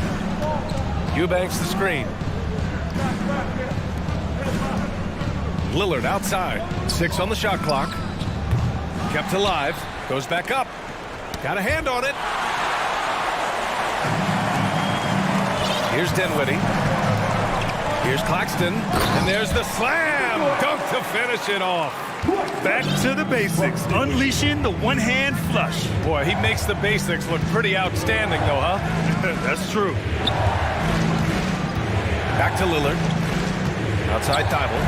Eubanks the screen. Lillard outside. 6 on the shot clock. Kept alive. Goes back up. Got a hand on it. Here's Dinwiddie. Here's Claxton, and there's the slam! Dunk to finish it off. Back to the basics, unleashing the one-hand flush. Boy, he makes the basics look pretty outstanding, though, huh? That's true. Back to Lillard. Outside Thibault.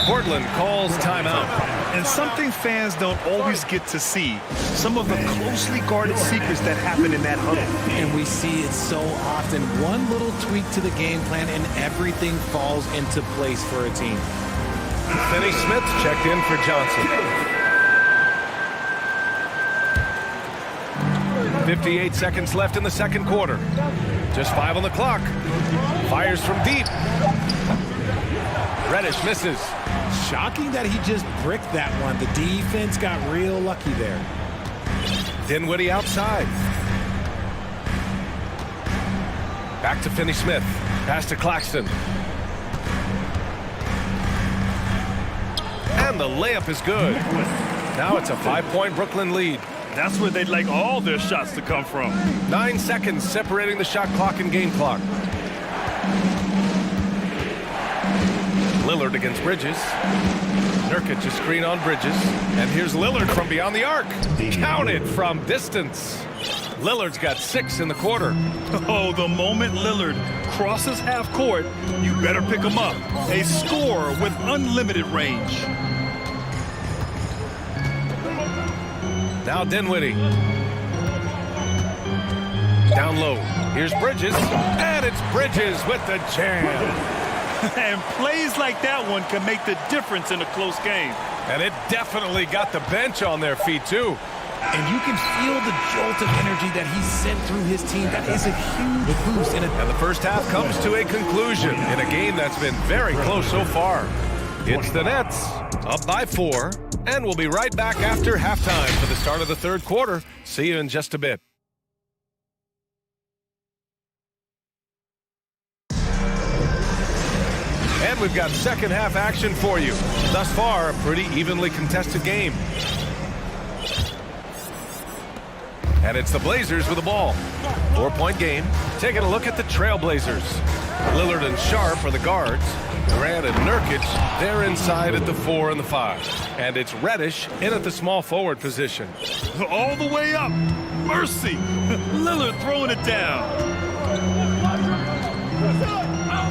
Portland calls timeout. And something fans don't always get to see, some of the closely guarded secrets that happen in that huddle. And we see it so often. One little tweak to the game plan and everything falls into place for a team. Finney Smith checked in for Johnson. 58 seconds left in the second quarter. Just 5 on the clock. Fires from deep. Reddish misses. Shocking that he just bricked that one. The defense got real lucky there. Dinwiddie outside. Back to Finney Smith. Pass to Claxton. And the layup is good. Now it's a 5-point Brooklyn lead. That's where they'd like all their shots to come from. 9 seconds separating the shot clock and game clock. Lillard against Bridges. Nurkic a screen on Bridges. And here's Lillard from beyond the arc. Counted from distance. Lillard's got 6 in the quarter. Oh, the moment Lillard crosses half court, you better pick him up. A scorer with unlimited range. Now Dinwiddie. Down low. Here's Bridges. And it's Bridges with the jam. And plays like that one can make the difference in a close game. And it definitely got the bench on their feet, too. And you can feel the jolt of energy that he sent through his team. That is a huge boost. And the first half comes to a conclusion in a game that's been very close so far. It's the Nets, up by 4. And we'll be right back after halftime for the start of the third quarter. See you in just a bit. And we've got second half action for you. Thus far, a pretty evenly contested game. And it's the Blazers with the ball. 4-point game. Taking a look at the Trailblazers. Lillard and Sharp are the guards. Grant and Nurkic, they're inside at the 4 and the 5. And it's Reddish in at the small forward position. All the way up. Mercy. Lillard throwing it down.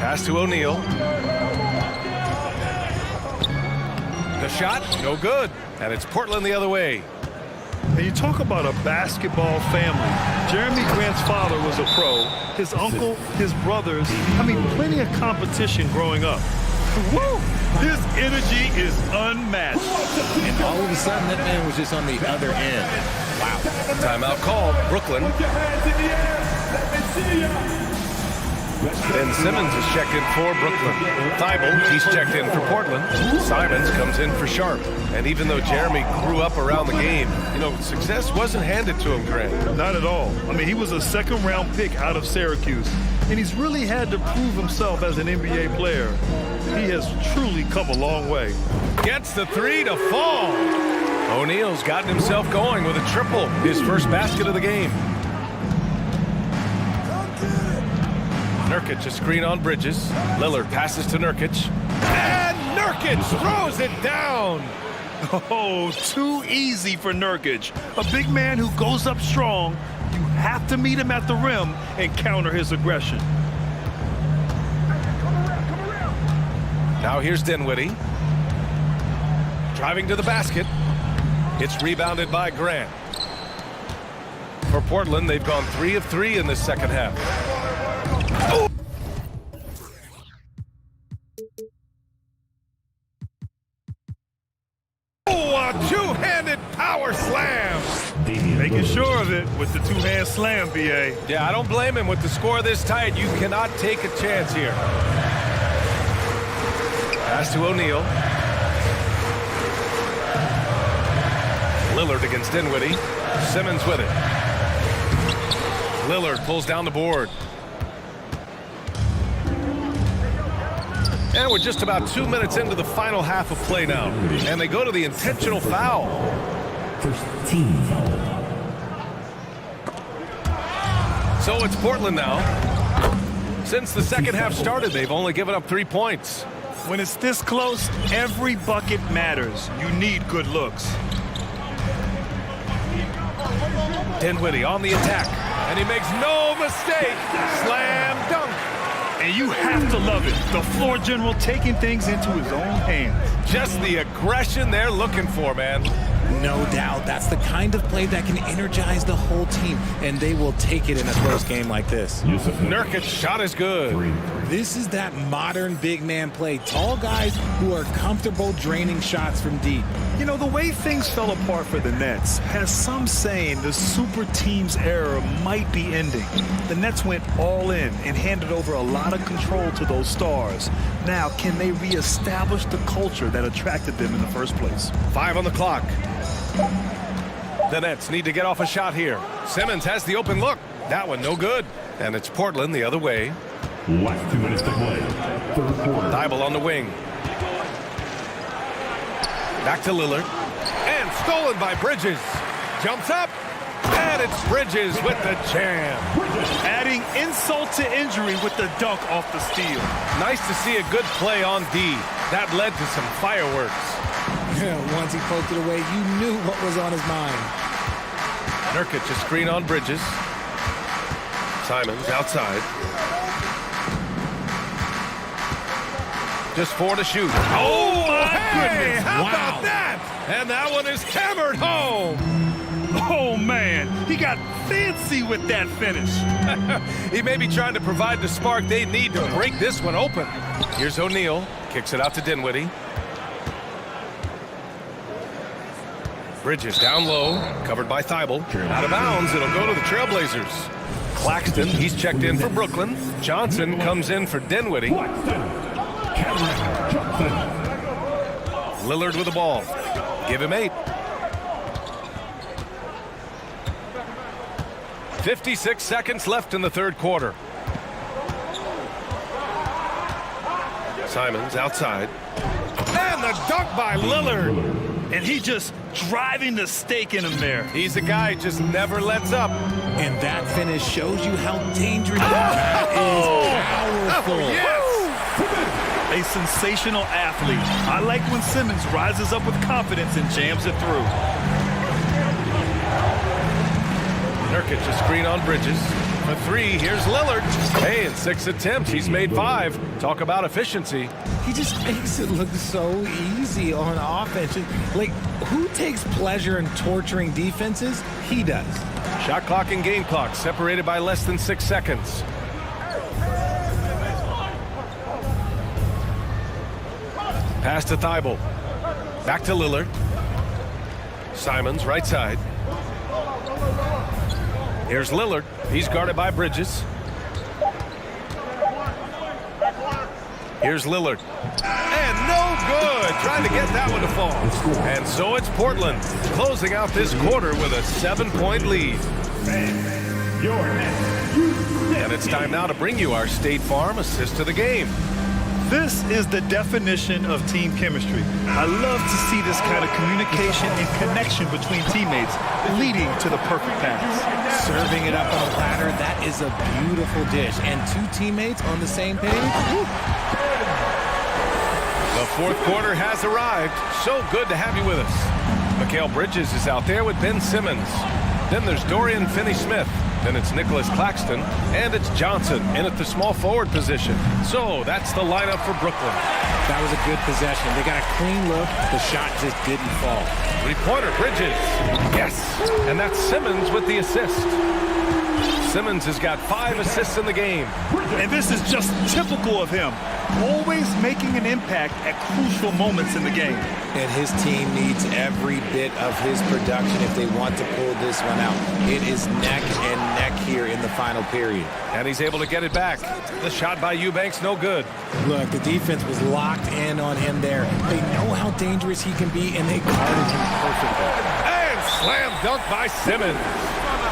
Pass to O'Neal. The shot, no good. And it's Portland the other way. And you talk about a basketball family. Jeremy Grant's father was a pro. His uncle, his brothers. I mean, plenty of competition growing up. Woo! His energy is unmatched. And all of a sudden, that man was just on the other end. Wow. Timeout called. Brooklyn. Ben Simmons is checked in for Brooklyn. Thibault, he's checked in for Portland. Simons comes in for Sharp. And even though Jeremy grew up around the game, you know, success wasn't handed to him, Grant. Not at all. I mean, he was a second-round pick out of Syracuse. And he's really had to prove himself as an NBA player. He has truly come a long way. Gets the 3 to fall. O'Neal's gotten himself going with a triple. His first basket of the game. Nurkic, a screen on Bridges. Lillard passes to Nurkic. And Nurkic throws it down. Oh, too easy for Nurkic. A big man who goes up strong. You have to meet him at the rim and counter his aggression. Now here's Dinwiddie. Driving to the basket. It's rebounded by Grant. For Portland, they've gone 3 of 3 in this second half. Oh, a two-handed power slam. Making sure of it with the two-hand slam, B.A. Yeah, I don't blame him. With the score this tight, you cannot take a chance here. Pass to O'Neal. Lillard against Dinwiddie. Simmons with it. Lillard pulls down the board. And we're just about 2 minutes into the final half of play now. And they go to the intentional foul. First team foul. So it's Portland now. Since the second half started, they've only given up 3 points. When it's this close, every bucket matters. You need good looks. Dinwiddie on the attack. And he makes no mistake. Slam dunk. And you have to love it. The floor general taking things into his own hands. Just the aggression they're looking for, man. No doubt. That's the kind of play that can energize the whole team, and they will take it in a close game like this. Nurkic's shot is good. This is that modern big man play. Tall guys who are comfortable draining shots from deep. You know, the way things fell apart for the Nets has some saying the super team's era might be ending. The Nets went all in and handed over a lot of control to those stars. Now, can they reestablish the culture that attracted them in the first place? 5 on the clock. The Nets need to get off a shot here. Simmons has the open look. That one no good. And it's Portland the other way. Last 2 minutes to play. Third quarter. Thibault on the wing. Back to Lillard. And stolen by Bridges. Jumps up. And it's Bridges with the jam. Adding insult to injury with the dunk off the steal. Nice to see a good play on D. That led to some fireworks. Once he poked it away, you knew what was on his mind. Nurkic, a screen on Bridges. Simons outside. Just 4 to shoot. Oh, my goodness. How about that? And that one is hammered home. Oh, man. He got fancy with that finish. He may be trying to provide the spark they need to break this one open. Here's O'Neal. Kicks it out to Dinwiddie. Bridges down low, covered by Thibault. Out of bounds, it'll go to the Trailblazers. Claxton, he's checked in for Brooklyn. Johnson comes in for Dinwiddie. Lillard with the ball. Give him 8. 56 seconds left in the third quarter. Simons outside. And the dunk by Lillard. And he just driving the stake in him there. He's a guy who just never lets up. And that finish shows you how dangerous that is. Powerful. Oh, yes. a sensational athlete. I like when Simmons rises up with confidence and jams it through. Nurkic a screen on Bridges. For three, here's Lillard. Hey, in 6 attempts, he's made 5. Talk about efficiency. He just makes it look so easy on offense. Like, who takes pleasure in torturing defenses? He does. Shot clock and game clock separated by less than 6 seconds. Pass to Thibault. Back to Lillard. Simons, right side. Here's Lillard. He's guarded by Bridges. Here's Lillard. And no good. Trying to get that one to fall. And so it's Portland closing out this quarter with a 7-point lead. And it's time now to bring you our State Farm assist of the game. This is the definition of team chemistry. I love to see this kind of communication and connection between teammates leading to the perfect pass. Serving it up on a platter, that is a beautiful dish. And 2 teammates on the same page. Woo. The fourth quarter has arrived. So good to have you with us. Mikal Bridges is out there with Ben Simmons. Then there's Dorian Finney-Smith. Then it's Nicholas Claxton, and it's Johnson in at the small forward position. So that's the lineup for Brooklyn. That was a good possession. They got a clean look. The shot just didn't fall. Three-pointer, Bridges. Yes. And that's Simmons with the assist. Simmons has got 5 assists in the game. And this is just typical of him. Always making an impact at crucial moments in the game. And his team needs every bit of his production if they want to pull this one out. It is neck and neck here in the final period. And he's able to get it back. The shot by Eubanks, no good. Look, the defense was locked in on him there. They know how dangerous he can be, and they guarded him perfectly. And slam dunk by Simmons.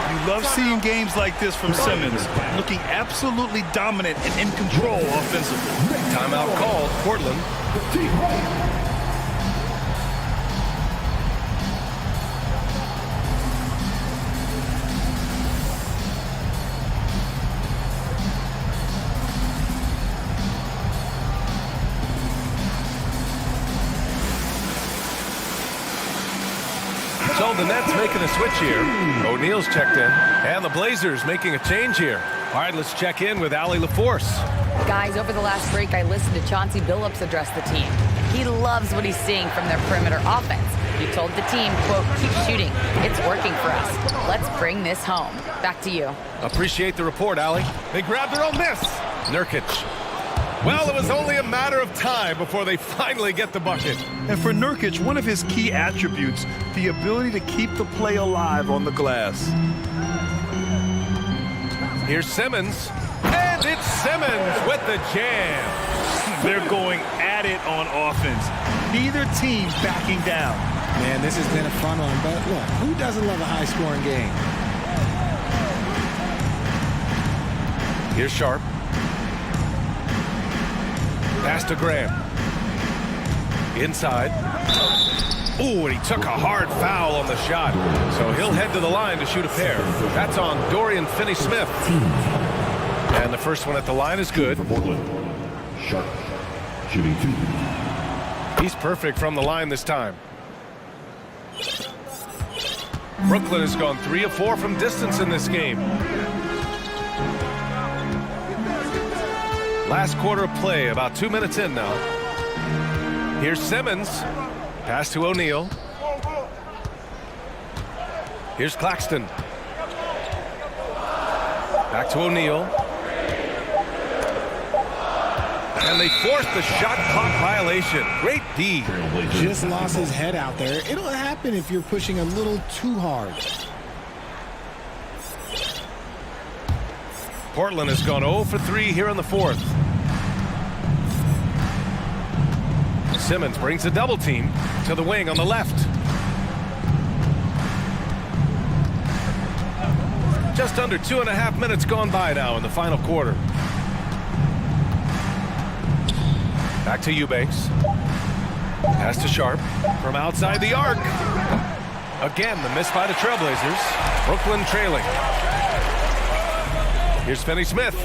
You love seeing games like this from Simmons, looking absolutely dominant and in control offensively. Timeout called, Portland. So the Nets making a switch here. O'Neal's checked in. And the Blazers making a change here. All right, let's check in with Allie LaForce. Guys, over the last break, I listened to Chauncey Billups address the team. He loves what he's seeing from their perimeter offense. He told the team, quote, keep shooting. It's working for us. Let's bring this home. Back to you. Appreciate the report, Allie. They grabbed their own miss. Nurkic. Well, it was only a matter of time before they finally get the bucket. And for Nurkic, one of his key attributes, the ability to keep the play alive on the glass. Here's Simmons. And it's Simmons with the jam. They're going at it on offense. Neither team backing down. Man, this has been a fun one, but look, who doesn't love a high-scoring game? Here's Sharp. Pass to Graham. Inside. Ooh, and he took a hard foul on the shot. So he'll head to the line to shoot a pair. That's on Dorian Finney-Smith. And the first one at the line is good. Sharp, shooting 2. He's perfect from the line this time. Brooklyn has gone 3 of 4 from distance in this game. Last quarter of play, about 2 minutes in now. Here's Simmons. Pass to O'Neal. Here's Claxton. Back to O'Neal. And they forced the shot clock violation. Great D. Just lost his head out there. It'll happen if you're pushing a little too hard. Portland has gone 0 for 3 here in the fourth. Simmons brings a double team to the wing on the left. Just under 2.5 minutes gone by now in the final quarter. Back to Eubanks. Pass to Sharp from outside the arc. Again, the miss by the Trailblazers. Brooklyn trailing. Here's Finney-Smith.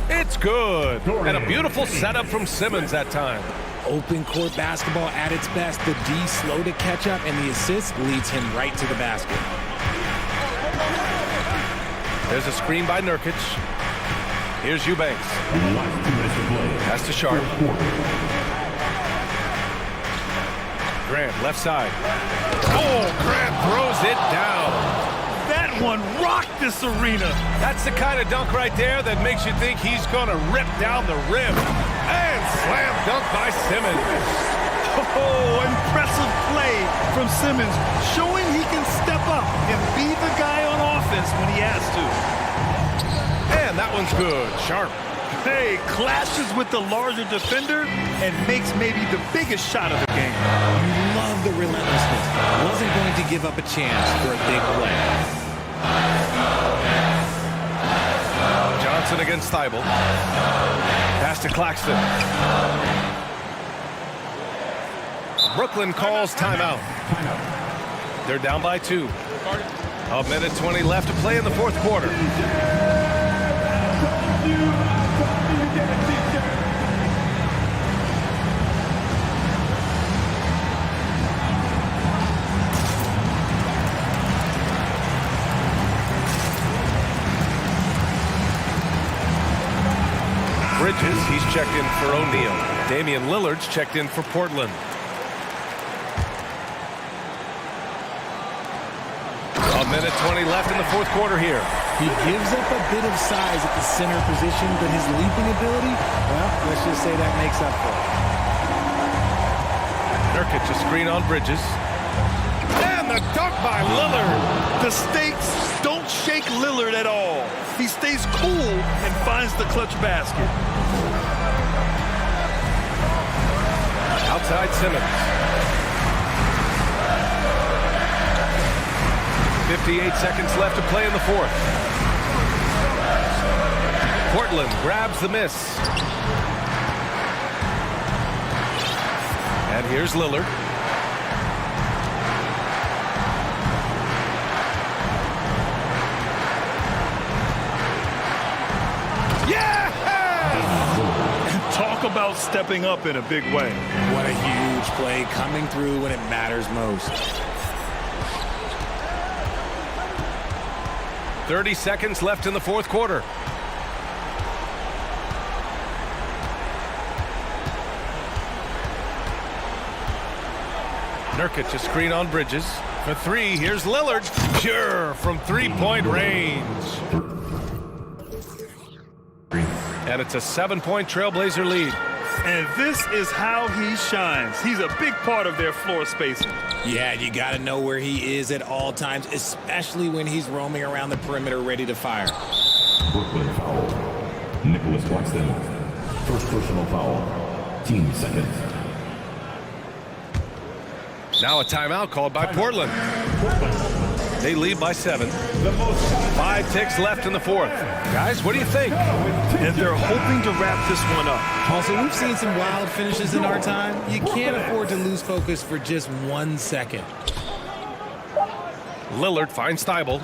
It's It's good. And a beautiful setup from Simmons that time. Open court basketball at its best. The D slow to catch up, and the assist leads him right to the basket. There's a screen by Nurkic. Here's Eubanks. Pass to Sharp. Grant, left side. Oh, Grant throws it down. That one rocked this arena. That's the kind of dunk right there that makes you think he's going to rip down the rim. And slam dunk by Simmons. Oh, impressive play from Simmons, showing he can step up and be the guy on offense when he has to. And that one's good. Sharp. Hey, clashes with the larger defender and makes maybe the biggest shot of the game. You love the relentlessness. Wasn't going to give up a chance for a big play. Johnson against Thibault. Pass to Claxton. Brooklyn calls timeout. They're down by 2. A minute 20 left to play in the fourth quarter. Bridges, he's checked in for O'Neal. Damian Lillard's checked in for Portland. A minute 20 left in the fourth quarter here. He gives up a bit of size at the center position, but his leaping ability, well, let's just say that makes up for it. Nurkic, a screen on Bridges. And the dunk by Lillard. The stakes don't shake Lillard at all. He stays cool and finds the clutch basket. Outside Simmons. 58 seconds left to play in the fourth. Portland grabs the miss. And here's Lillard. Yeah! Talk about stepping up in a big way. What a huge play, coming through when it matters most. 30 seconds left in the fourth quarter. Nurkic, a screen on Bridges. For 3, here's Lillard. Pure from three-point range. And it's a 7-point Trailblazer lead. And this is how he shines. He's a big part of their floor spacing. Yeah, you got to know where he is at all times, especially when he's roaming around the perimeter ready to fire. Brooklyn foul. Nicholas Claxton. First personal foul. Team second. Now a timeout called by Portland. They lead by 7. 5 ticks left in the fourth. Guys, what do you think? And they're hoping to wrap this one up. Also, we've seen some wild finishes in our time. You can't afford to lose focus for just 1 second. Lillard finds Thibault.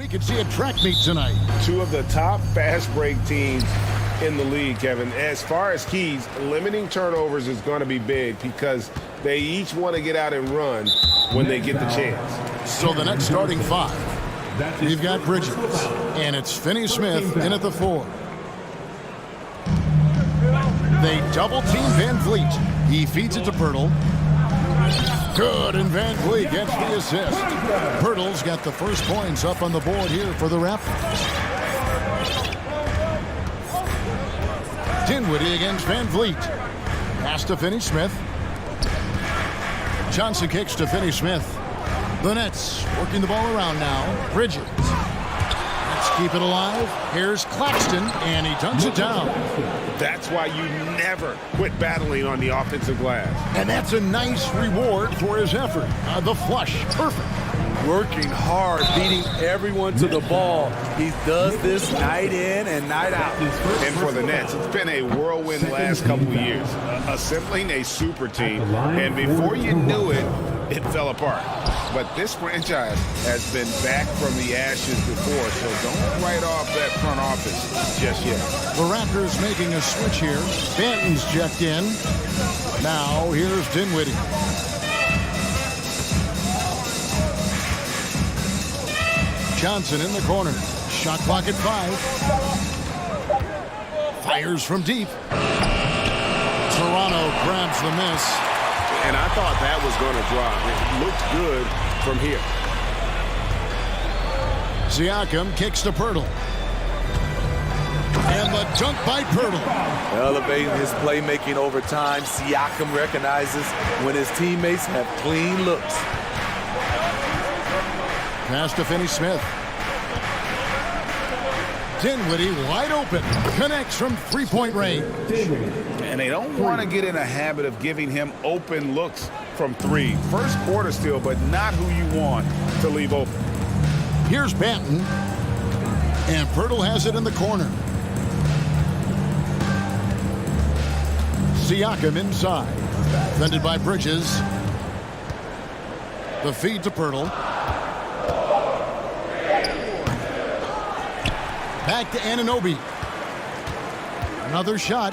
We could see a track meet tonight. Two of the top fast break teams in the league, Kevin. As far as keys, limiting turnovers is going to be big because they each want to get out and run when they get the chance. So the next starting five, we've got Bridges, and it's Finney-Smith in at the 4. They double-team Van Vliet. He feeds it to Pirtle. Good, and Van Vliet gets the assist. Pirtle's got the first points up on the board here for the Raptors. Dinwiddie against Van Vliet. Pass to Finney-Smith. Johnson kicks to Finney-Smith. The Nets working the ball around now. Bridges. Let's keep it alive. Here's Claxton, and he dunks it down. That's why you never quit battling on the offensive glass. And that's a nice reward for his effort. The flush, perfect. Working hard, beating everyone to the ball. He does this night in and night out. And for the Nets, it's been a whirlwind last couple of years. Assembling a super team, and before you knew it, it fell apart. But this franchise has been back from the ashes before, so don't write off that front office just yet. The Raptors making a switch here. Banton's checked in. Now here's Dinwiddie. Johnson in the corner. Shot clock at 5. Fires from deep. Toronto grabs the miss. And I thought that was going to drop. It looked good from here. Siakam kicks to Pirtle. And the dunk by Pirtle. Elevating his playmaking over time, Siakam recognizes when his teammates have clean looks. Pass to Finney-Smith. Dinwiddie wide open. Connects from three-point range. And they don't want to get in a habit of giving him open looks from 3. First quarter still, but not who you want to leave open. Here's Banton. And Pirtle has it in the corner. Siakam inside. Defended by Bridges. The feed to Pirtle. Back to Anunoby. Another shot.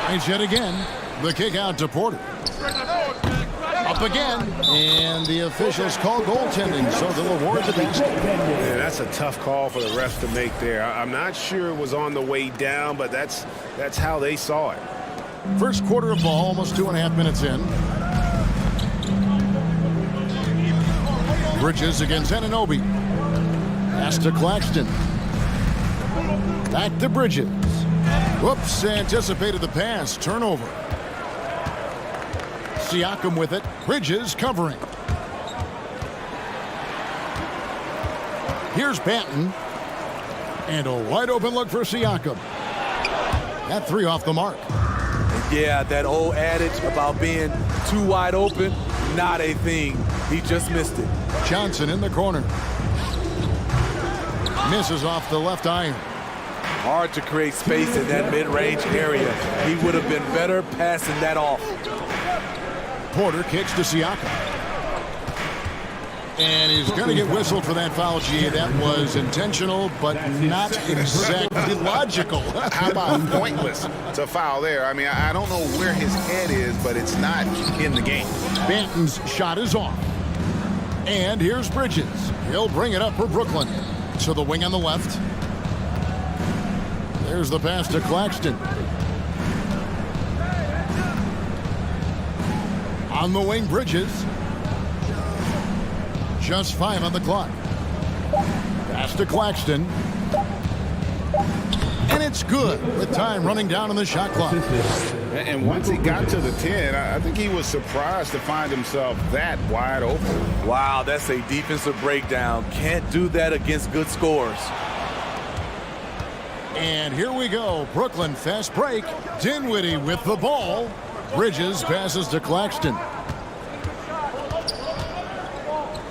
And yet again, the kick out to Porter. Up again, and the officials call goaltending, so they'll award the basket. Yeah, that's a tough call for the refs to make there. I'm not sure it was on the way down, but that's how they saw it. First quarter of ball, almost 2.5 minutes in. Bridges against Anunoby. Pass to Claxton. Back to Bridges. Whoops, anticipated the pass. Turnover. Siakam with it. Bridges covering. Here's Banton. And a wide open look for Siakam. That 3 off the mark. Yeah, that old adage about being too wide open, not a thing. He just missed it. Johnson in the corner. Misses off the left iron. Hard to create space in that mid-range area. He would have been better passing that off. Porter kicks to Siakam. And he's going to get whistled for that foul, G. That was intentional, but not exactly logical. How about pointless to foul there? I mean, I don't know where his head is, but it's not in the game. Banton's shot is off. And here's Bridges. He'll bring it up for Brooklyn. To the wing on the left. There's the pass to Claxton. On the wing, Bridges. Just 5 on the clock. Pass to Claxton. And it's good with time running down on the shot clock. And once he got to the 10, I think he was surprised to find himself that wide open. Wow, that's a defensive breakdown. Can't do that against good scores. And here we go. Brooklyn fast break. Dinwiddie with the ball. Bridges passes to Claxton.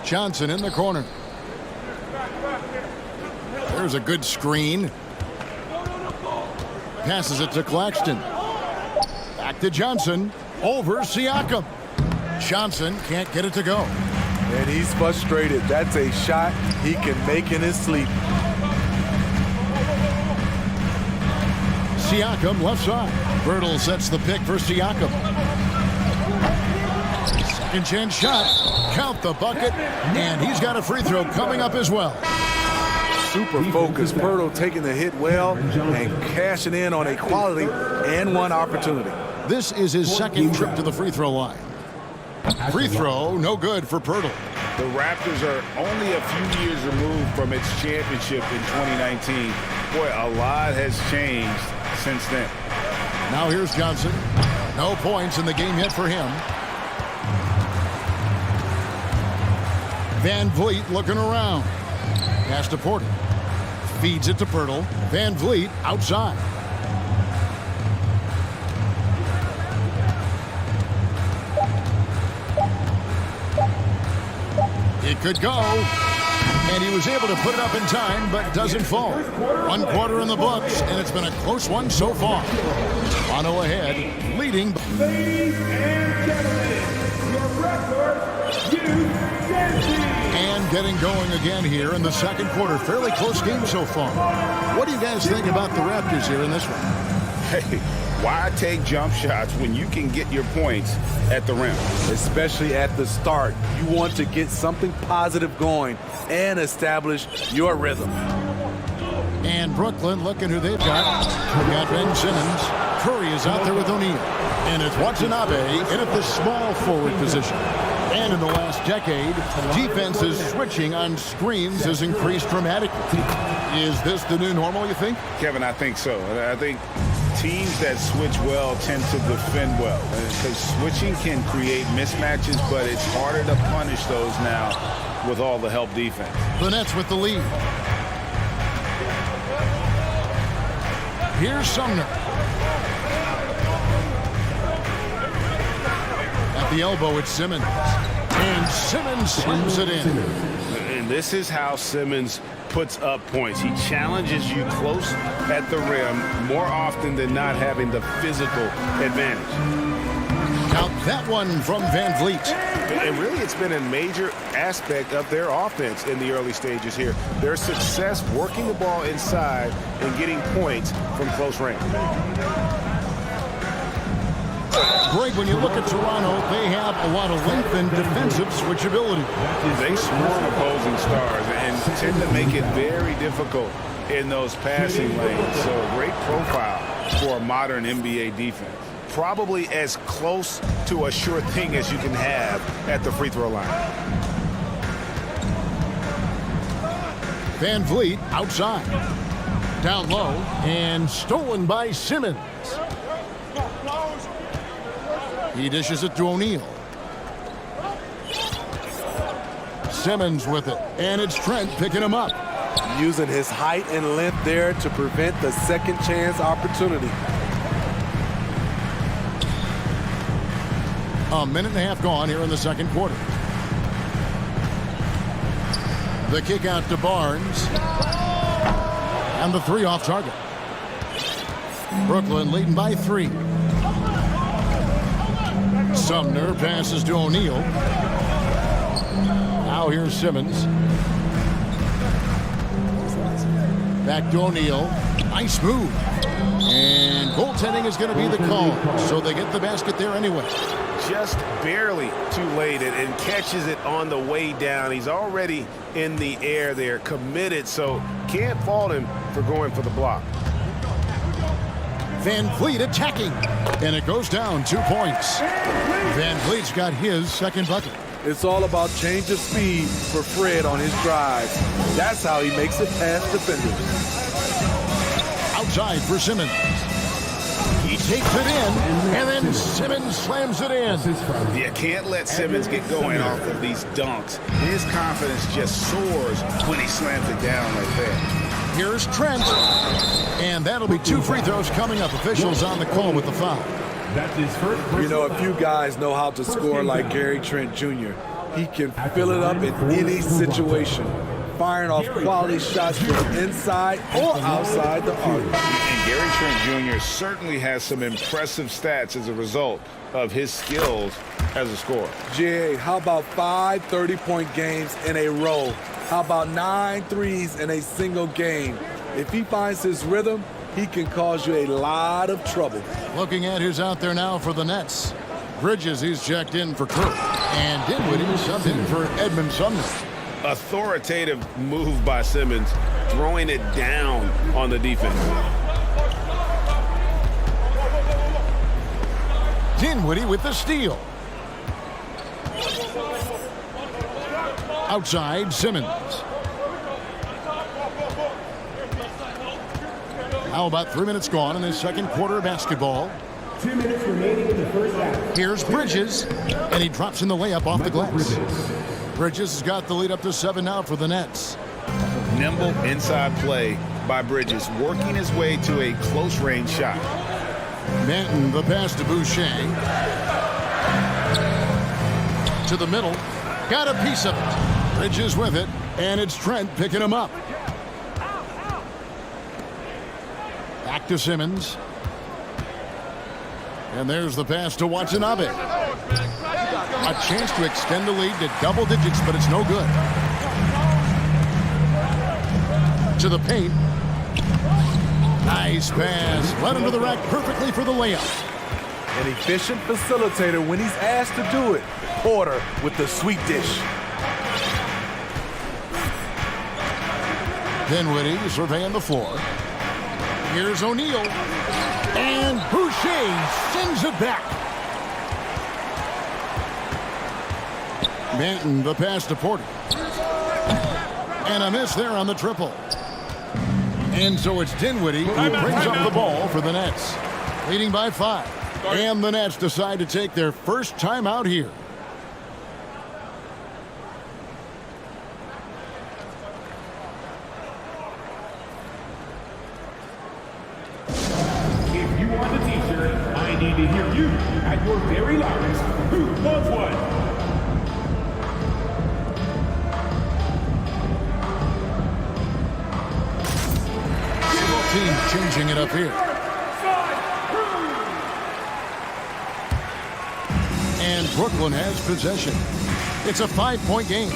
Johnson in the corner. There's a good screen. Passes it to Claxton. Back to Johnson. Over Siakam. Johnson can't get it to go. And he's frustrated. That's a shot he can make in his sleep. Siakam left side. Bertle sets the pick for Siakam. Second chance shot. Count the bucket. And he's got a free throw coming up as well. Super focused. Bertle taking the hit well and cashing in on a quality and one opportunity. This is his second trip to the free throw line. Free throw, no good for Bertle. The Raptors are only a few years removed from its championship in 2019. Boy, a lot has changed since then. Now here's Johnson. No points in the game yet for him. Van Vliet looking around. Pass to Porter. Feeds it to Bertle. Van Vliet outside. It could go. And he was able to put it up in time, but doesn't fall. 1 quarter in the books, and it's been a close one so far. Toronto ahead, leading. Ladies and gentlemen, your record, and getting going again here in the second quarter. Fairly close game so far. What do you guys think about the Raptors here in this one? Hey, why take jump shots when you can get your points at the rim? Especially at the start. You want to get something positive going and establish your rhythm. And Brooklyn, looking who they've got. They've got Ben Simmons. Curry is out there with O'Neal. And it's Watanabe in at the small forward position. And in the last decade, defenses switching on screens has increased dramatically. Is this the new normal, you think? Kevin, I think so. I think teams that switch well tend to defend well. Because switching can create mismatches, but it's harder to punish those now with all the help defense. The Nets with the lead. Here's Sumner. At the elbow, it's Simmons. And Simmons slams it in. And this is how Simmons puts up points. He challenges you close at the rim more often than not, having the physical advantage. Count that one from Van Vliet. And really, it's been a major aspect of their offense in the early stages here. Their success working the ball inside and getting points from close range. Greg, when you look at Toronto, they have a lot of length and defensive switchability. They swarm opposing stars and tend to make it very difficult in those passing lanes. So a great profile for a modern NBA defense. Probably as close to a sure thing as you can have at the free throw line. Van Vliet outside. Down low and stolen by Simmons. He dishes it to O'Neal. Simmons with it, and it's Trent picking him up. Using his height and length there to prevent the second chance opportunity. A minute and a half gone here in the second quarter. The kick out to Barnes. And the three off target. Brooklyn leading by 3. Sumner passes to O'Neal. Now here's Simmons. Back to O'Neal. Nice move. And goaltending is going to be the call. So they get the basket there anyway. Just barely too late and catches it on the way down. He's already in the air there, committed, so can't fault him for going for the block. Van Vliet attacking, and it goes down 2 points. Van Vliet's got his second bucket. It's all about change of speed for Fred on his drives. That's how he makes it past defenders. Outside for Simmons. He takes it in, and then Simmons slams it in. You can't let Simmons get going off of these dunks. His confidence just soars when he slams it down like that. Here's Trent. And that'll be 2 free throws coming up. Officials on the call with the foul. You know, a few guys know how to score like Gary Trent Jr. He can fill it up in any situation, firing off quality shots from inside or outside the arc. And Gary Trent Jr. certainly has some impressive stats as a result of his skills as a scorer. GA, how about 5 30-point games in a row? How about 9 threes in a single game? If he finds his rhythm, he can cause you a lot of trouble. Looking at who's out there now for the Nets. Bridges, he's checked in for Kirk. And Dinwiddie subbed in for Edmund Sumner. Authoritative move by Simmons, throwing it down on the defense. Dinwiddie with the steal. Outside, Simmons. How about 3 minutes gone in the second quarter of basketball? 2 minutes remaining in the first half. Here's Bridges, and he drops in the layup off the glass. Bridges has got the lead up to 7 now for the Nets. Nimble inside play by Bridges, working his way to a close-range shot. Manton, the pass to Boucher. To the middle. Got a piece of it. Bridges with it, and it's Trent picking him up. Back to Simmons. And there's the pass to Watanabe. A chance to extend the lead to double digits, but it's no good. To the paint. Nice pass. Led under the rack perfectly for the layup. An efficient facilitator when he's asked to do it. Porter with the sweet dish. Dinwiddie surveying the floor. Here's O'Neal. And Boucher sends it back. Manton, the pass to Porter. And a miss there on the triple. And so it's Dinwiddie who brings up the ball for the Nets. Leading by 5. And the Nets decide to take their first time out here. If you want a t-shirt, I need to hear you at your very loudest. Who wants one? Team changing it up here. And Brooklyn has possession. It's a 5-point game.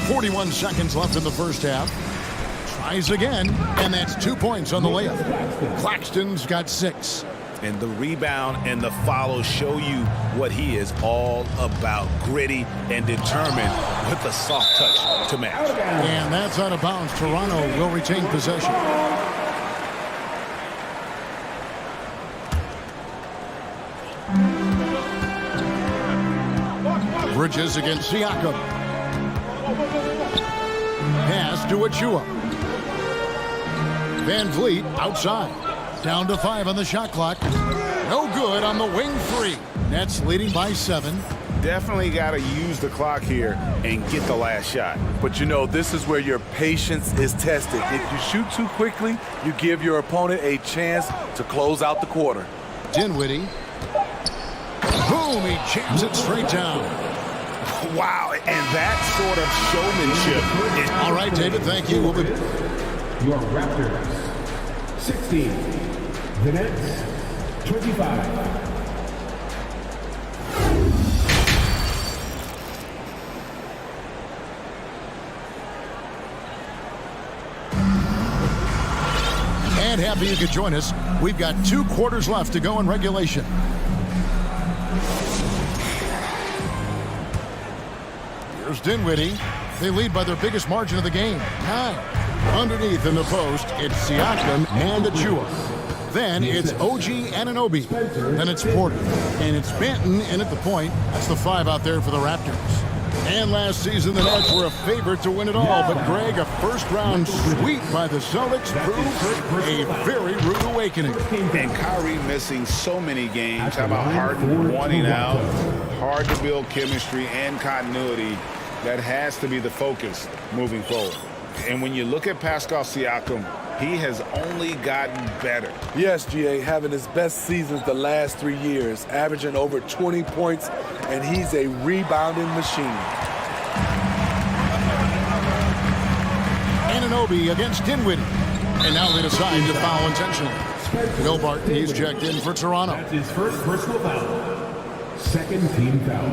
41 seconds left in the first half. Tries again, and that's 2 points on the layup. Claxton's got 6. And the rebound and the follow show you what he is all about. Gritty and determined with a soft touch to match. And that's out of bounds. Toronto will retain possession. Bridges against Siakam. Pass to Achua. Van Vliet outside. Down to 5 on the shot clock. No good on the wing 3. Nets leading by 7. Definitely got to use the clock here and get the last shot. But you know, this is where your patience is tested. If you shoot too quickly, you give your opponent a chance to close out the quarter. Dinwiddie. Boom, he jams it straight down. Wow, and that sort of showmanship. All right, David, thank you. We'll be... Your Raptors, 16. The Nets, 25. And happy you could join us. We've got 2 quarters left to go in regulation. Here's Dinwiddie. They lead by their biggest margin of the game, 9. Underneath in the post, it's Siakam and Achua. Then it's OG Anunoby. Then it's Porter. And it's Manton in at the point. That's the 5 out there for the Raptors. And last season, the Nets were a favorite to win it all. But, Greg, a first-round sweep by the Celtics proved a very rude awakening. And Kyrie missing so many games. How about Harden wanting out? Hard to build chemistry and continuity. That has to be the focus moving forward. And when you look at Pascal Siakam, he has only gotten better. Yes, GA, having his best seasons the last 3 years, averaging over 20 points, and he's a rebounding machine. Anunoby against Dinwiddie. And now they decide to foul intentionally. Bill Barton, he's checked in for Toronto. That's his first personal foul. Second team foul.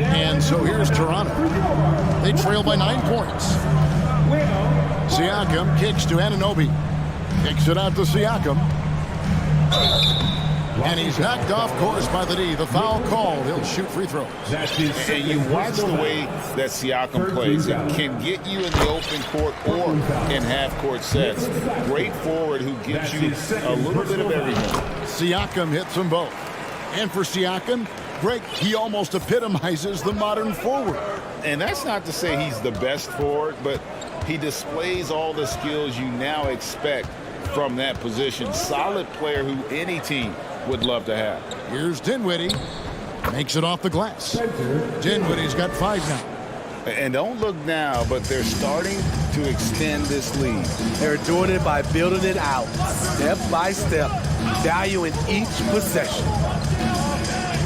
And so here's Toronto. They trail by 9 points. Siakam kicks to Anunoby. Kicks it out to Siakam. And he's knocked off course by the D. The foul called. He'll shoot free throws. And you watch the way that Siakam plays. It can get you in the open court or in half-court sets. Great forward who gives you a little bit of everything. Siakam hits them both. And for Siakam, Greg, he almost epitomizes the modern forward. And that's not to say he's the best forward, but he displays all the skills you now expect from that position. Solid player who any team would love to have. Here's Dinwiddie. Makes it off the glass. Dinwiddie's got 5 now. And don't look now, but they're starting to extend this lead. They're doing it by building it out, step by step, valuing each possession.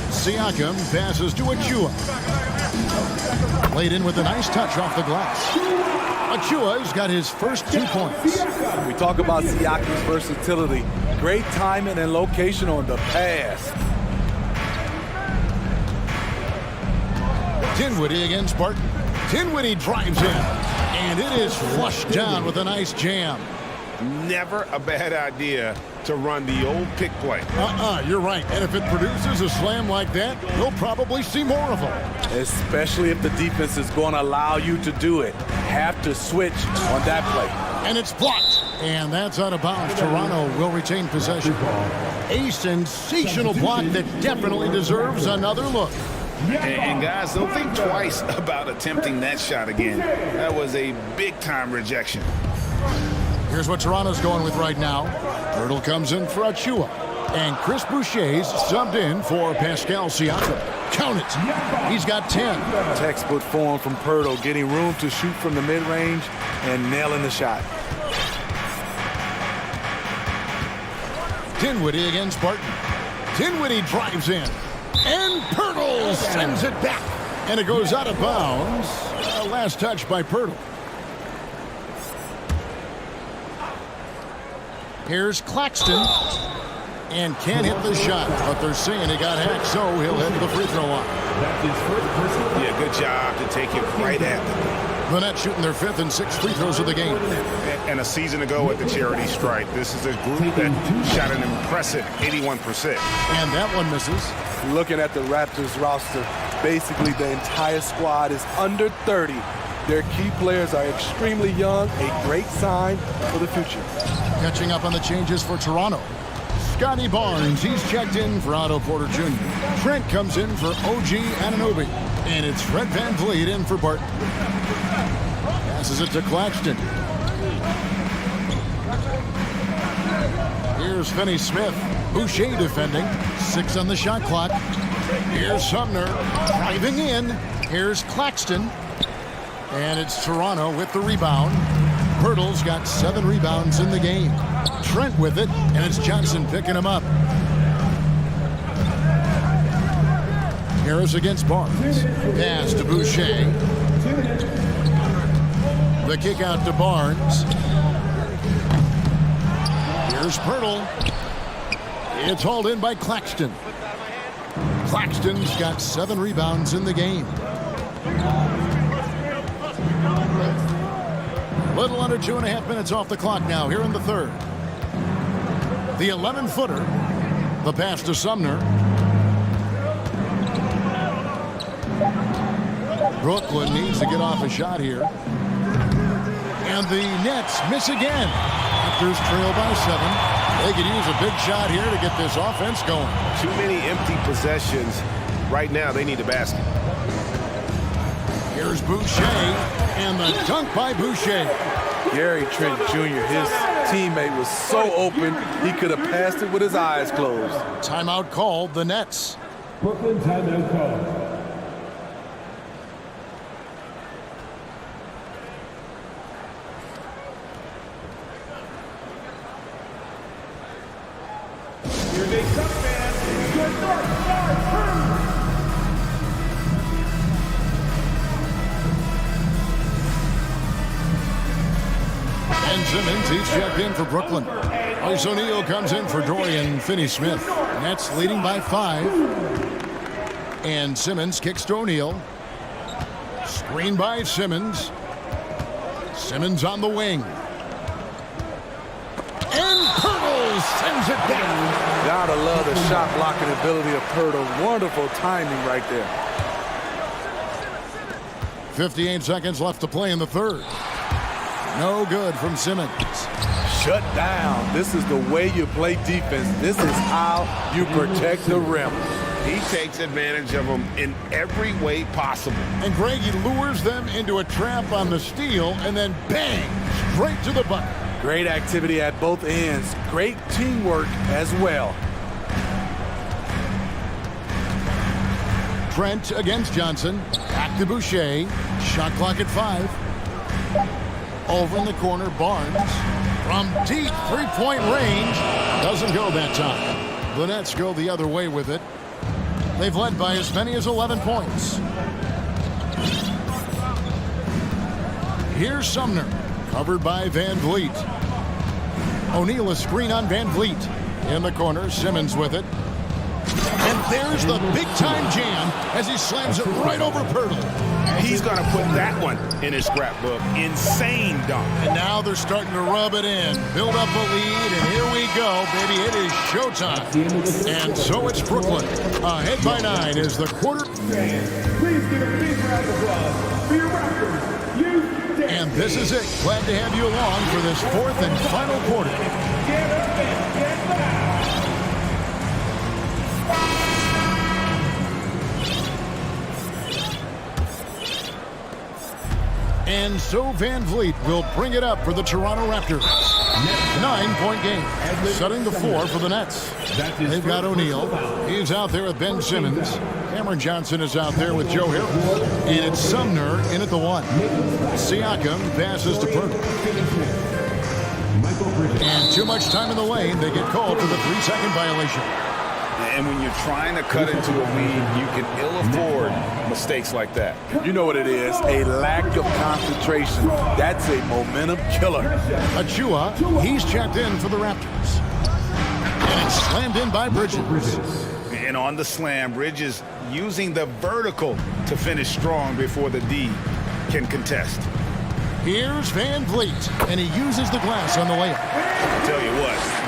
Siakam passes to Achua. Played in with a nice touch off the glass. Achua's got his first 2 points. We talk about Siakam's versatility. Great timing and location on the pass. Dinwiddie against Barton. Dinwiddie drives in. And it is flushed down with a nice jam. Never a bad idea to run the old pick play. You're right. And if it produces a slam like that, we'll probably see more of them. Especially if the defense is going to allow you to do it. Have to switch on that play. And it's blocked. And that's out of bounds. Toronto will retain possession. A sensational block that definitely deserves another look. And guys, don't think twice about attempting that shot again. That was a big-time rejection. Here's what Toronto's going with right now. Hurdle comes in for Achua. And Chris Boucher's subbed in for Pascal Siakam. Count it. He's got 10. Textbook form from Pirtle, getting room to shoot from the mid-range and nailing the shot. Dinwiddie against Barton. Dinwiddie drives in. And Pirtle sends it back. And it goes out of bounds. Last touch by Pirtle. Here's Claxton. And can't hit the shot, but they're saying he got hacked, so he'll head to the free throw line. Yeah, good job to take it right at them. The Nets shooting their 5th and 6th free throws of the game. And a season ago at the charity stripe, this is a group that shot an impressive 81%. And that one misses. Looking at the Raptors roster, basically the entire squad is under 30. Their key players are extremely young, a great sign for the future. Catching up on the changes for Toronto. Scotty Barnes, he's checked in for Otto Porter Jr. Trent comes in for OG Anunoby. And it's Fred VanVleet in for Barton. Passes it to Claxton. Here's Finney-Smith. Boucher defending. 6 on the shot clock. Here's Sumner driving in. Here's Claxton. And it's Toronto with the rebound. Pirtle's got 7 rebounds in the game. Trent with it, and it's Johnson picking him up. Harris against Barnes. Pass to Boucher. The kick out to Barnes. Here's Pirtle. It's hauled in by Claxton. Claxton's got 7 rebounds in the game. Little under 2.5 minutes off the clock now here in the 3rd. The 11-footer. The pass to Sumner. Brooklyn needs to get off a shot here. And the Nets miss again. Raptors trail by 7. They could use a big shot here to get this offense going. Too many empty possessions. Right now, they need a basket. Here's Boucher, and the dunk by Boucher. Gary Trent Jr., his teammate was so open, he could have passed it with his eyes closed. Timeout called, the Nets. Brooklyn timeout call. Here they come, man. Good north side, Ends Simmons, he's checked in for Brooklyn. Ice O'Neal comes in for Dorian Finney-Smith. Nets leading by 5. And Simmons kicks to O'Neal. Screen by Simmons. Simmons on the wing. And Pirtle sends it down. Gotta love the shot blocking ability of Pirtle. Wonderful timing right there. 58 seconds left to play in the third. No good from Simmons. Shut down. This is the way you play defense. This is how you protect the rim. He takes advantage of them in every way possible. And Greg, he lures them into a trap on the steal and then bang, straight to the bucket. Great activity at both ends. Great teamwork as well. Trent against Johnson. Back to Boucher. Shot clock at 5. Over in the corner, Barnes. From deep three-point range. Doesn't go that time. The Nets go the other way with it. They've led by as many as 11 points. Here's Sumner. Covered by Van Vliet. O'Neal a screen on Van Vliet. In the corner, Simmons with it. And there's the big-time jam as he slams it right over Pirtle. He's going to put that one in his scrapbook. Insane dunk. And now they're starting to rub it in. Build up a lead, and here we go, baby. It is showtime. And so it's Brooklyn. Ahead by 9 is the quarter. Please give a big round of applause for your Raptors. And this is it. Glad to have you along for this fourth and final quarter. Get up and get loud. And so Van Vliet will bring it up for the Toronto Raptors. 9-point game. Setting the floor for the Nets. They've got O'Neal. He's out there with Ben Simmons. Cameron Johnson is out there with Joe Harris. And it's Sumner in at the 1. Siakam passes to Pirtle. And too much time in the lane. They get called for the 3-second violation. And when you're trying to cut into a lead, you can ill afford mistakes like that. You know what it is, a lack of concentration. That's a momentum killer. Achua, he's checked in for the Raptors. And it's slammed in by Bridges. And on the slam, Bridges using the vertical to finish strong before the D can contest. Here's Van Vliet, and he uses the glass on the layup. I'll tell you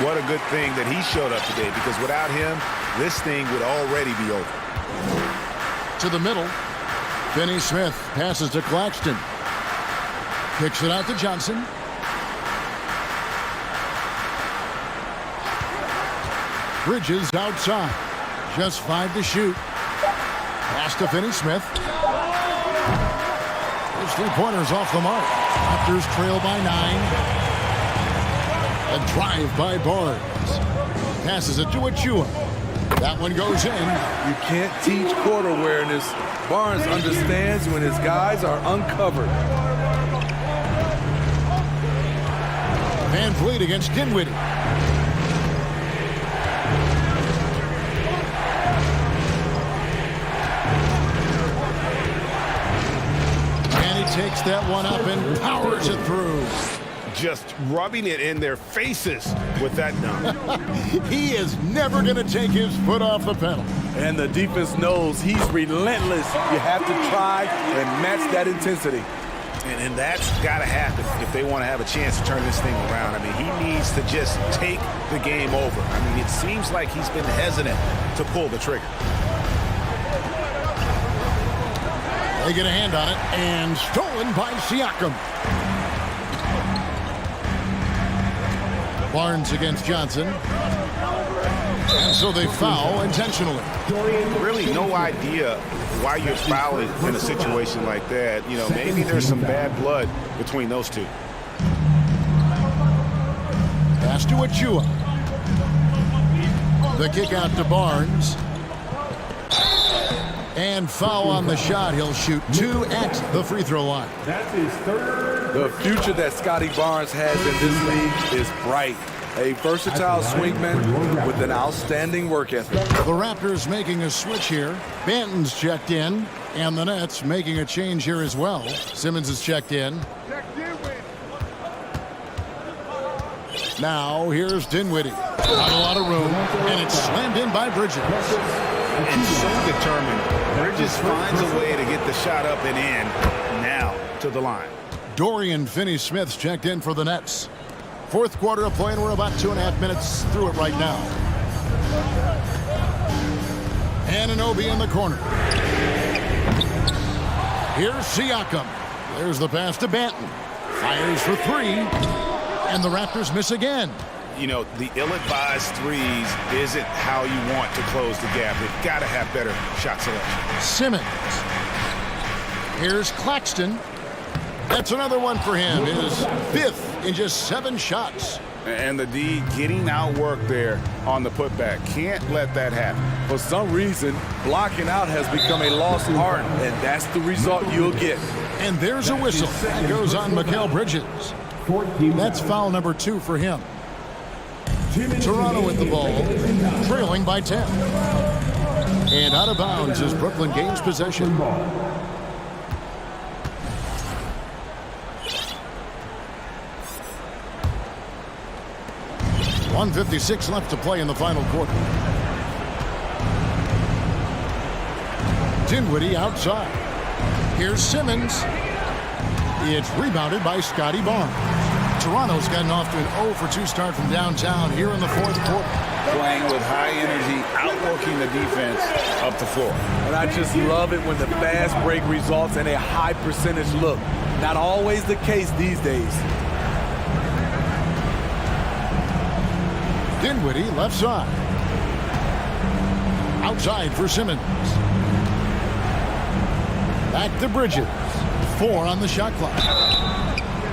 what a good thing that he showed up today, because without him, this thing would already be over. To the middle, Finney-Smith passes to Claxton. Kicks it out to Johnson. Bridges outside. Just 5 to shoot. Pass to Finney-Smith. His 3-pointers off the mark. Raptors trail by 9. A drive by Barnes. Passes it to Achua. That one goes in. You can't teach court awareness. Barnes understands when his guys are uncovered. Van Vliet against Dinwiddie. Takes that one up and powers it through. Just rubbing it in their faces with that dunk. He is never going to take his foot off the pedal. And the defense knows he's relentless. You have to try and match that intensity. And that's got to happen if they want to have a chance to turn this thing around. I mean, he needs to just take the game over. I mean, it seems like he's been hesitant to pull the trigger. They get a hand on it, and stolen by Siakam. Barnes against Johnson. And so they foul intentionally. Really no idea why you're fouling in a situation like that. You know, maybe there's some bad blood between those two. Pass to Achua. The kick out to Barnes. And foul on the shot. He'll shoot 2 at the free throw line. That's his third. The future that Scotty Barnes has in this league is bright. A versatile swingman with an outstanding work ethic. The Raptors making a switch here. Banton's checked in. And the Nets making a change here as well. Simmons is checked in. Now here's Dinwiddie. Not a lot of room, and it's slammed in by Bridges. And so determined. Bridges finds a way to get the shot up and in. Now to the line. Dorian Finney-Smith's checked in for the Nets. Fourth quarter of play, and we're about 2.5 minutes through it right now. Anunoby in the corner. Here's Siakam. There's the pass to Banton. Fires for three, and the Raptors miss again. You know, the ill-advised threes isn't how you want to close the gap. You've got to have better shot selection. Simmons. Here's Claxton. That's another one for him. His fifth in just 7 shots. And the D getting outworked there on the putback. Can't let that happen. For some reason, blocking out has become a lost art, and that's the result you'll get. And there's a whistle. That goes on Mikal Bridges. That's foul number 2 for him. Toronto with the ball, trailing by 10. And out of bounds as Brooklyn gains possession. 1:56 left to play in the final quarter. Dinwiddie outside. Here's Simmons. It's rebounded by Scotty Barnes. Toronto's gotten off to an 0 for 2 start from downtown here in the fourth quarter. Playing with high energy, outworking the defense up the floor. And I just love it when the fast break results in a high percentage look. Not always the case these days. Dinwiddie left side. Outside for Simmons. Back to Bridges. 4 on the shot clock.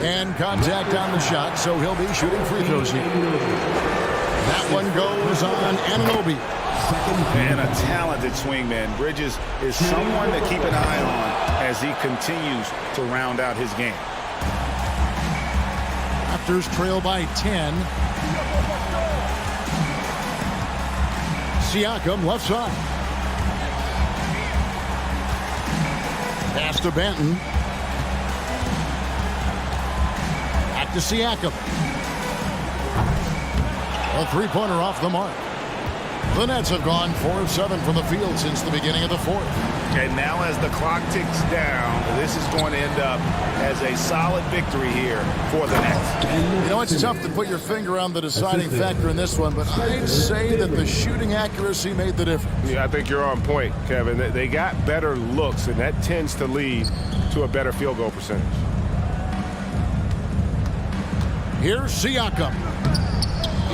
And contact on the shot, so he'll be shooting free throws here. That one goes on Anunoby. And a talented swingman. Bridges is someone to keep an eye on as he continues to round out his game. Raptors trail by 10. Siakam left side. Pass to Banton. Back to Siakam. A three-pointer off the mark. The Nets have gone 4 of 7 from the field since the beginning of the fourth. And now as the clock ticks down, this is going to end up as a solid victory here for the Nets. You know, it's tough to put your finger on the deciding factor in this one, but I'd say that the shooting accuracy made the difference. Yeah, I think you're on point, Kevin. They got better looks, and that tends to lead to a better field goal percentage. Here's Siakam.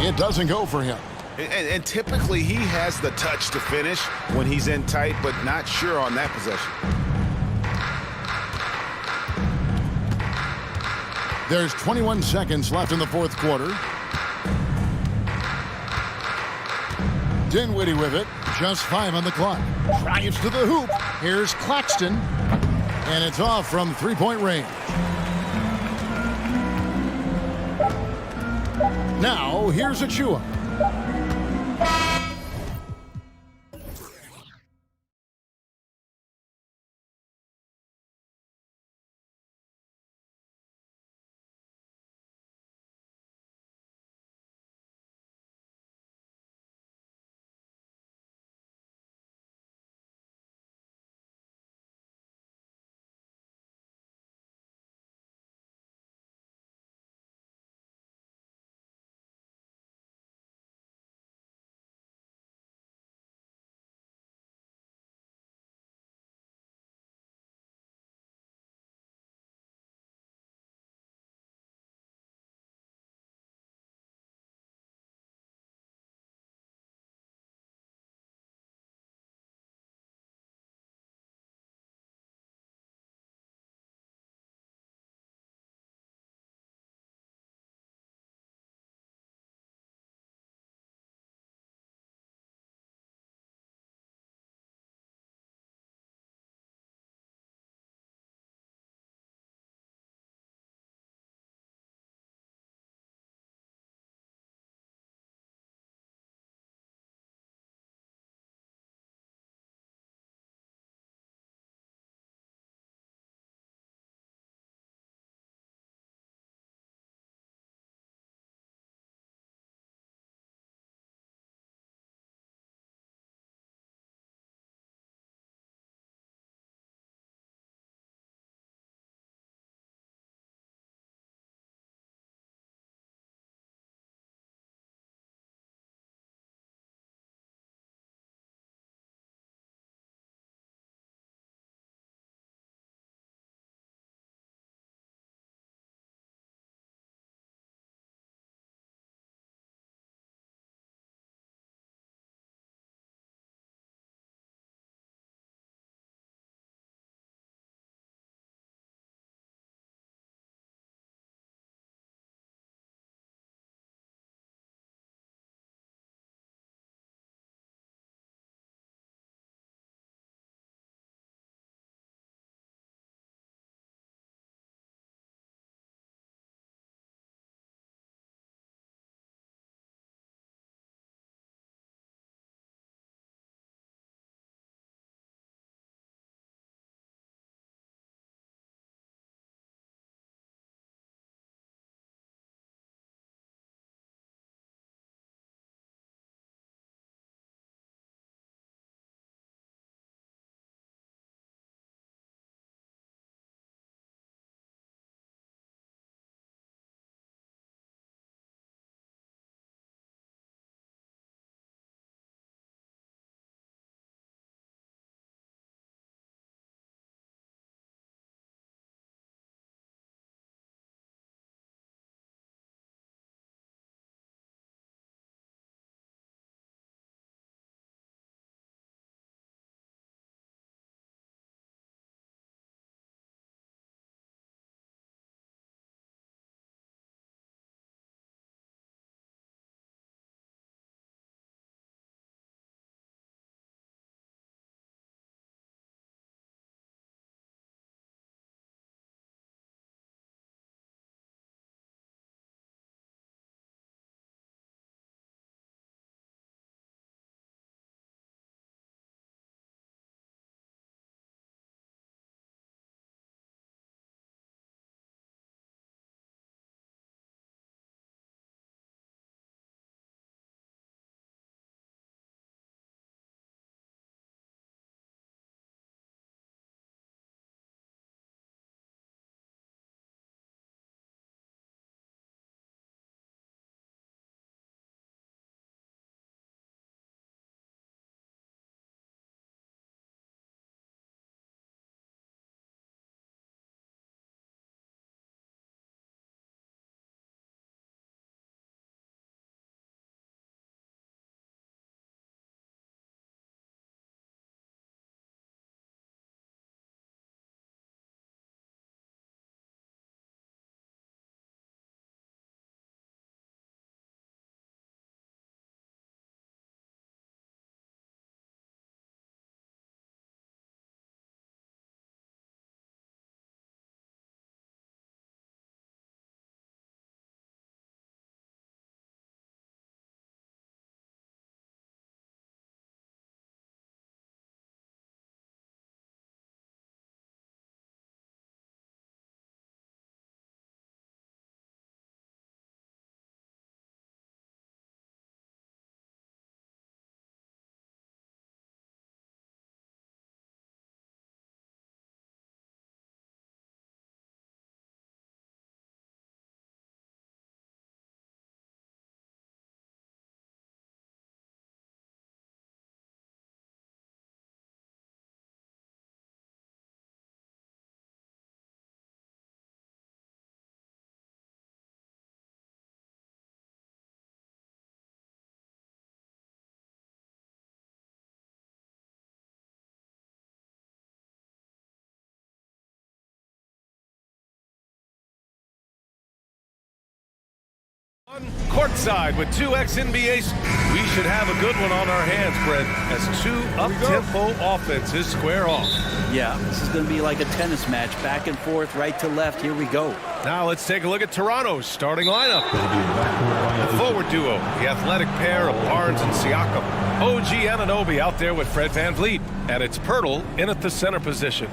It doesn't go for him. And typically he has the touch to finish when he's in tight, but not sure on that possession. There's 21 seconds left in the fourth quarter. Dinwiddie with it. Just 5 on the clock. Drives to the hoop. Here's Claxton. And it's off from three-point range. Now, here's Achua. courtside with two ex-NBAs. We should have a good one on our hands, Brett, as two up-tempo offenses square off. Yeah, this is going to be like a tennis match, back and forth, right to left. Here we go. Now let's take a look at Toronto's starting lineup. The forward duo, the athletic pair of Barnes and Siakam. OG Anunoby out there with Fred VanVleet, and it's Pirtle in at the center position.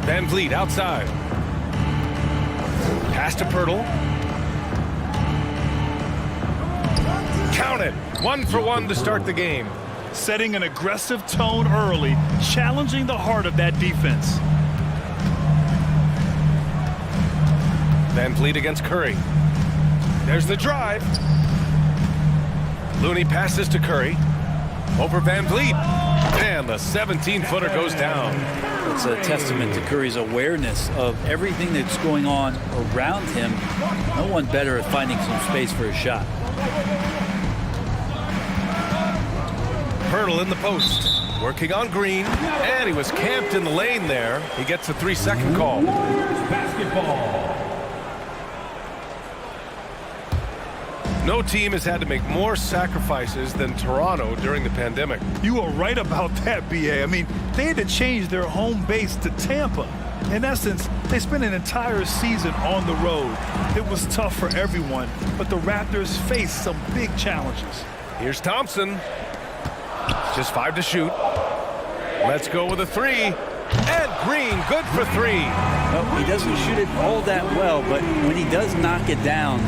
VanVleet outside. Pass to Pirtle. Count it. 1 for 1 to start the game. Setting an aggressive tone early, challenging the heart of that defense. VanVleet against Curry. There's the drive. Looney passes to Curry. Over VanVleet. And the 17-footer goes down. It's a testament to Curry's awareness of everything that's going on around him. No one better at finding some space for a shot. Pirtle in the post, working on Green, and he was camped in the lane there. He gets a 3-second call. Basketball. No team has had to make more sacrifices than Toronto during the pandemic. You are right about that, BA. I mean, they had to change their home base to Tampa. In essence, they spent an entire season on the road. It was tough for everyone, but the Raptors faced some big challenges. Here's Thompson. Just 5 to shoot. Let's go with a 3. And Green, good for 3. No, he doesn't shoot it all that well, but when he does knock it down,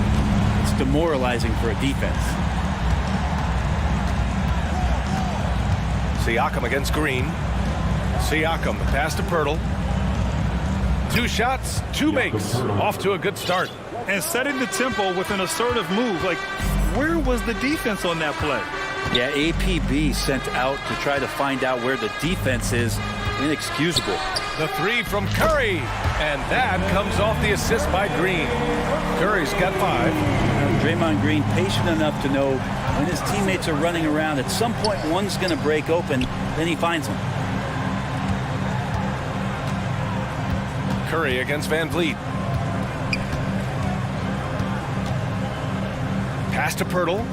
it's demoralizing for a defense. Siakam against Green. Siakam, the pass to Pirtle. 2 shots, 2 makes. Off to a good start. And setting the tempo with an assertive move. Like, where was the defense on that play? Yeah, APB sent out to try to find out where the defense is. Inexcusable. The 3 from Curry. And that comes off the assist by Green. Curry's got 5. Draymond Green patient enough to know when his teammates are running around, at some point one's going to break open, then he finds them. Curry against VanVleet. Pass to Pirtle.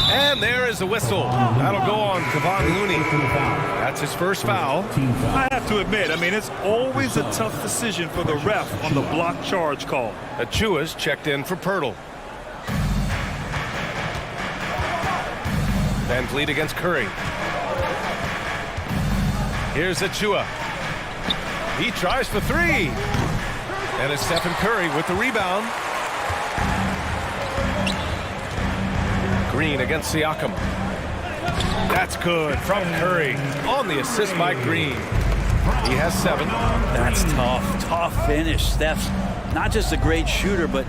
And there is the whistle. That'll go on Kevon Looney. That's his first foul. I have to admit, I mean, it's always a tough decision for the ref on the block charge call. Achua's checked in for Pirtle. VanVleet against Curry. Here's Achua. He tries for 3. And it's Stephen Curry with the rebound. Green against Siakam. That's good from Curry on the assist by Green. He has 7. That's tough finish. Steph's not just a great shooter, but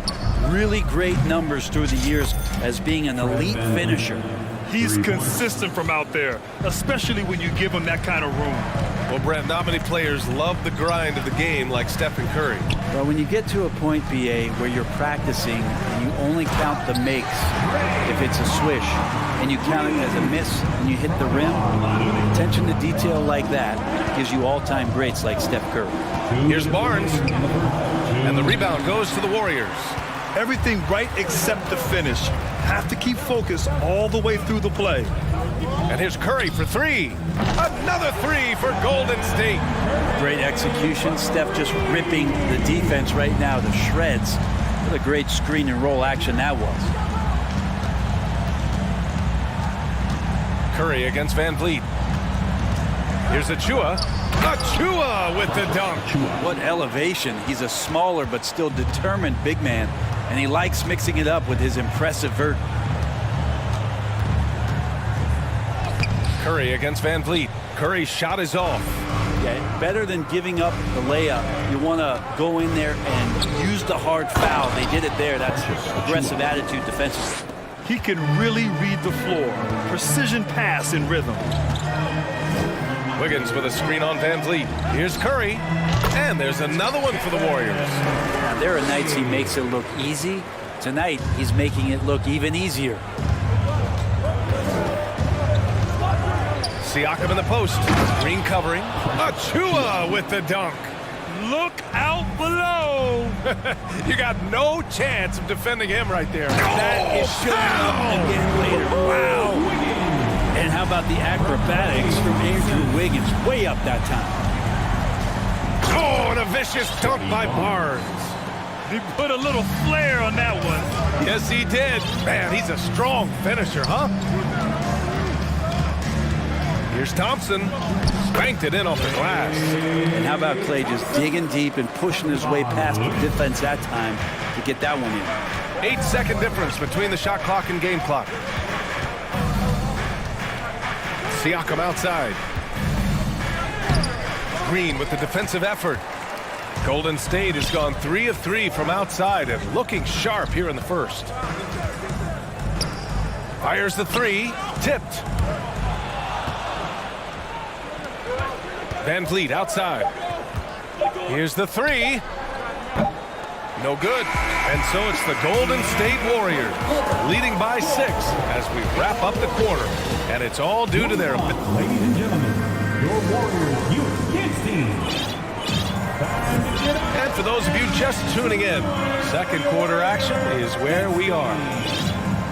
really great numbers through the years as being an elite finisher. He's consistent from out there, especially when you give him that kind of room. Well, Brent, not many players love the grind of the game like Stephen Curry. Well, when you get to a point, BA, where you're practicing and you only count the makes if it's a swish, and you count it as a miss when you hit the rim, attention to detail like that gives you all-time greats like Steph Curry. Here's Barnes, and the rebound goes to the Warriors. Everything right except the finish. Have to keep focus all the way through the play. And here's Curry for 3. Another 3 for Golden State. Great execution. Steph just ripping the defense right now to shreds. What a great screen and roll action that was. Curry against VanVleet. Here's Achua. Achua with the dunk. What elevation. He's a smaller but still determined big man, and he likes mixing it up with his impressive vert. Curry against VanVleet. Curry's shot is off. Yeah, better than giving up the layup. You want to go in there and use the hard foul. They did it there. That's aggressive attitude defensively. He can really read the floor. Precision pass in rhythm. Wiggins with a screen on VanVleet. Here's Curry. And there's another one for the Warriors. Now, there are nights he makes it look easy. Tonight, he's making it look even easier. Siakam in the post. Green covering. Achua with the dunk. look out below. You got no chance of defending him right there. That is showing up again later. Wow. And how about the acrobatics from Andrew Wiggins? Way up that time. Oh, and a vicious dunk by Barnes. He put a little flair on that one. Yes, he did. Man, he's a strong finisher, huh? Here's Thompson. Spanked it in off the glass. And how about Clay just digging deep and pushing his way past the defense that time to get that one in. 8-second difference between the shot clock and game clock. Siakam outside. Green with the defensive effort. Golden State has gone 3 of 3 from outside and looking sharp here in the first. Fires the three. Tipped. Van Vliet outside. Here's the three. No good. And so it's the Golden State Warriors leading by 6 as we wrap up the quarter. And it's all due to their... Ladies and gentlemen, your Warriors Youth Kids team. And for those of you just tuning in, second quarter action is where we are.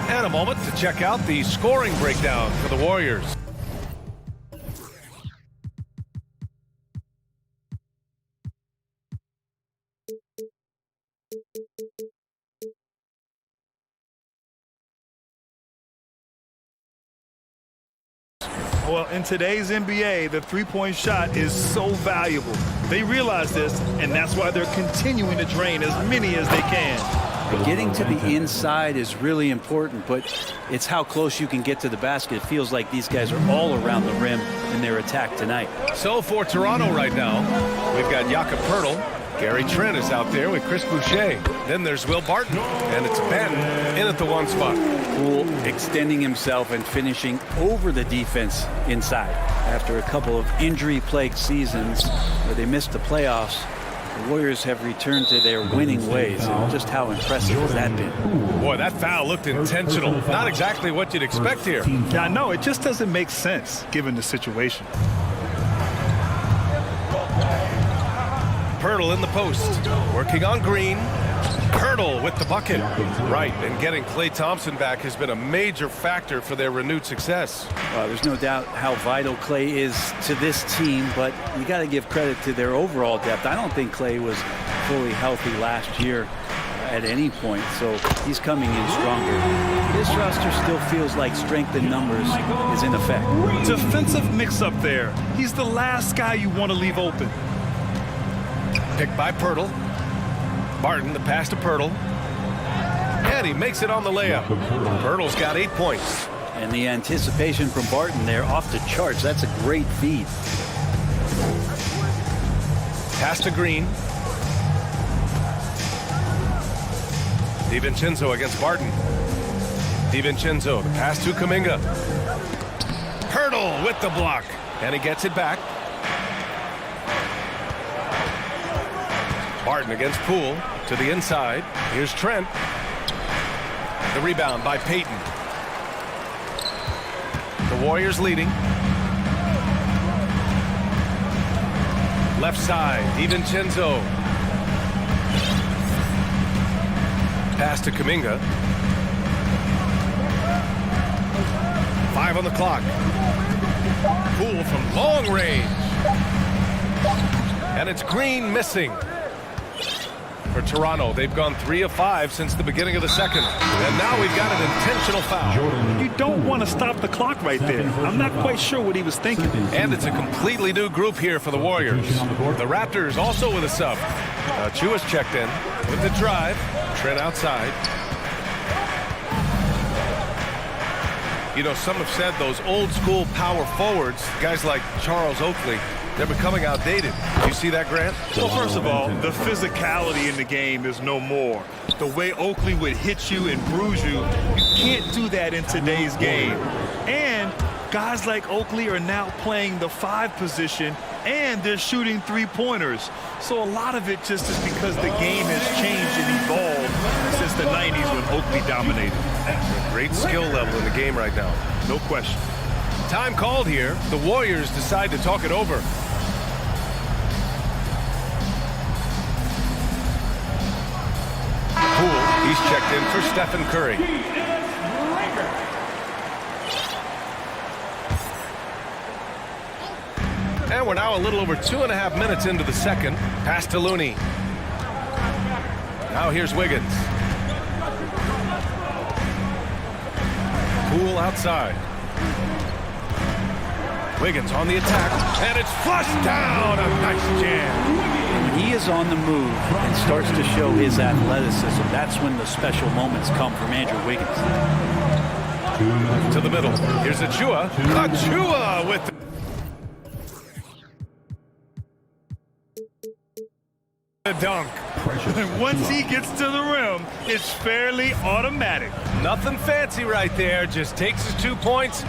And a moment to check out the scoring breakdown for the Warriors. Well, in today's NBA, the three-point shot is so valuable. They realize this, and that's why they're continuing to drain as many as they can. Getting to the inside is really important, but it's how close you can get to the basket. It feels like these guys are all around the rim in their attack tonight. So for Toronto right now, we've got Jakob Poeltl. Gary Trent is out there with Chris Boucher. Then there's Will Barton, and it's Ben in at the one spot. Poole extending himself and finishing over the defense inside. After a couple of injury-plagued seasons where they missed the playoffs, the Warriors have returned to their winning ways. And just how impressive has that been? Boy, that foul looked intentional. Not exactly what you'd expect here. Yeah, I know. It just doesn't make sense given the situation. Poeltl in the post, working on Green. Poeltl with the bucket. Right, and getting Klay Thompson back has been a major factor for their renewed success. There's no doubt how vital Klay is to this team, but you got to give credit to their overall depth. I don't think Klay was fully healthy last year at any point, so he's coming in stronger. This roster still feels like strength in numbers is in effect. Defensive mix-up there. He's the last guy you want to leave open. Picked by Poeltl. Barton, the pass to Poeltl. And he makes it on the layup. Poeltl's got 8 points. And the anticipation from Barton there off the charts. That's a great feed. Pass to Green. DiVincenzo against Barton. DiVincenzo, the pass to Kuminga. Poeltl with the block. And he gets it back. Barton against Poole to the inside. Here's Trent. The rebound by Payton. The Warriors leading. Left side, DiVincenzo. Pass to Kuminga. 5 on the clock. Poole from long range. And it's Green missing. For Toronto, they've gone 3 of 5 since the beginning of the second. And now we've got an intentional foul. You don't want to stop the clock right there. I'm not quite sure what he was thinking. And it's a completely new group here for the Warriors. The Raptors also with a sub. Chua's checked in with the drive. Trent outside. You know, some have said those old school power forwards, guys like Charles Oakley, they're becoming outdated. Do you see that, Grant? Well, first of all, the physicality in the game is no more. The way Oakley would hit you and bruise you, you can't do that in today's game. And guys like Oakley are now playing the 5 position, and they're shooting 3-pointers. So a lot of it just is because the game has changed and evolved since the 90s when Oakley dominated. Great skill level in the game right now. No question. Time called here. The Warriors decide to talk it over. He's checked in for Stephen Curry. And we're now a little over 2.5 minutes into the second. Pass to Looney. Now here's Wiggins. Poole outside. Wiggins on the attack, and it's flushed down. A nice jam. When he is on the move and starts to show his athleticism, that's when the special moments come from Andrew Wiggins. To the middle. Here's Achua. Achua with the dunk. And once he gets to the rim, it's fairly automatic. Nothing fancy right there. Just takes his 2 points,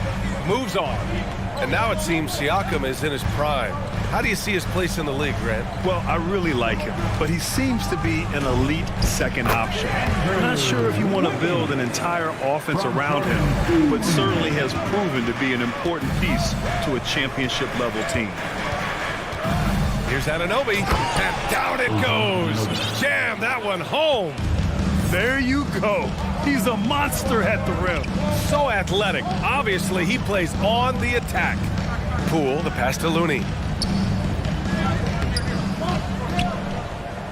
moves on. And now it seems Siakam is in his prime. How do you see his place in the league, Grant? Well, I really like him, but he seems to be an elite second option. I'm not sure if you want to build an entire offense around him, but certainly has proven to be an important piece to a championship-level team. Here's Anunoby, and down it goes. Jam that one home. There you go. He's a monster at the rim. So athletic. Obviously, he plays on the attack. Poole, the pass to Looney.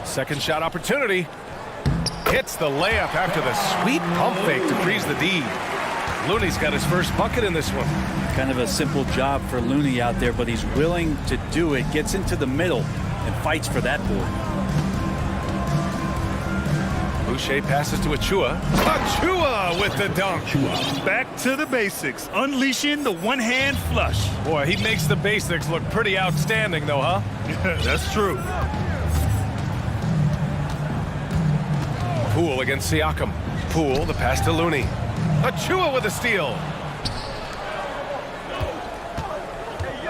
Second shot opportunity. Hits the layup after the sweet pump fake to freeze the D. Looney's got his first bucket in this one. Kind of a simple job for Looney out there, but he's willing to do it. Gets into the middle and fights for that board. Boucher passes to Achua. Achua with the dunk. Back to the basics, unleashing the one-hand flush. Boy, he makes the basics look pretty outstanding, though, huh? That's true. Poole against Siakam. Poole, the pass to Looney. Achua with a steal.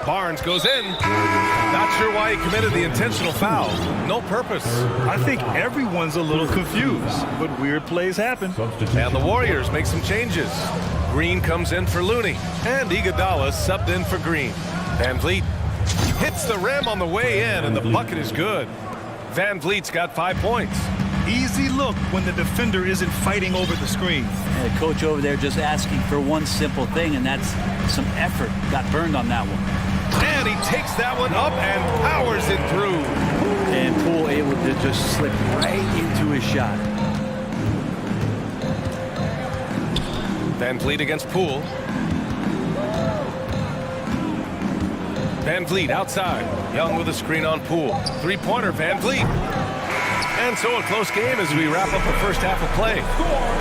Barnes goes in. Not sure why he committed the intentional foul. No purpose. I think everyone's a little confused, but weird plays happen. And the Warriors make some changes. Green comes in for Looney, and Iguodala subbed in for Green. Van Vliet hits the rim on the way in, and the bucket is good. Van Vliet's got 5 points. Easy look when the defender isn't fighting over the screen. And the coach over there just asking for one simple thing, and that's some effort. Got burned on that one. And he takes that one up and powers it through. And Poole able to just slip right into his shot. Van Vliet against Poole. Van Vliet outside. Young with a screen on Poole. Three-pointer, Van Vliet. And so a close game as we wrap up the first half of play.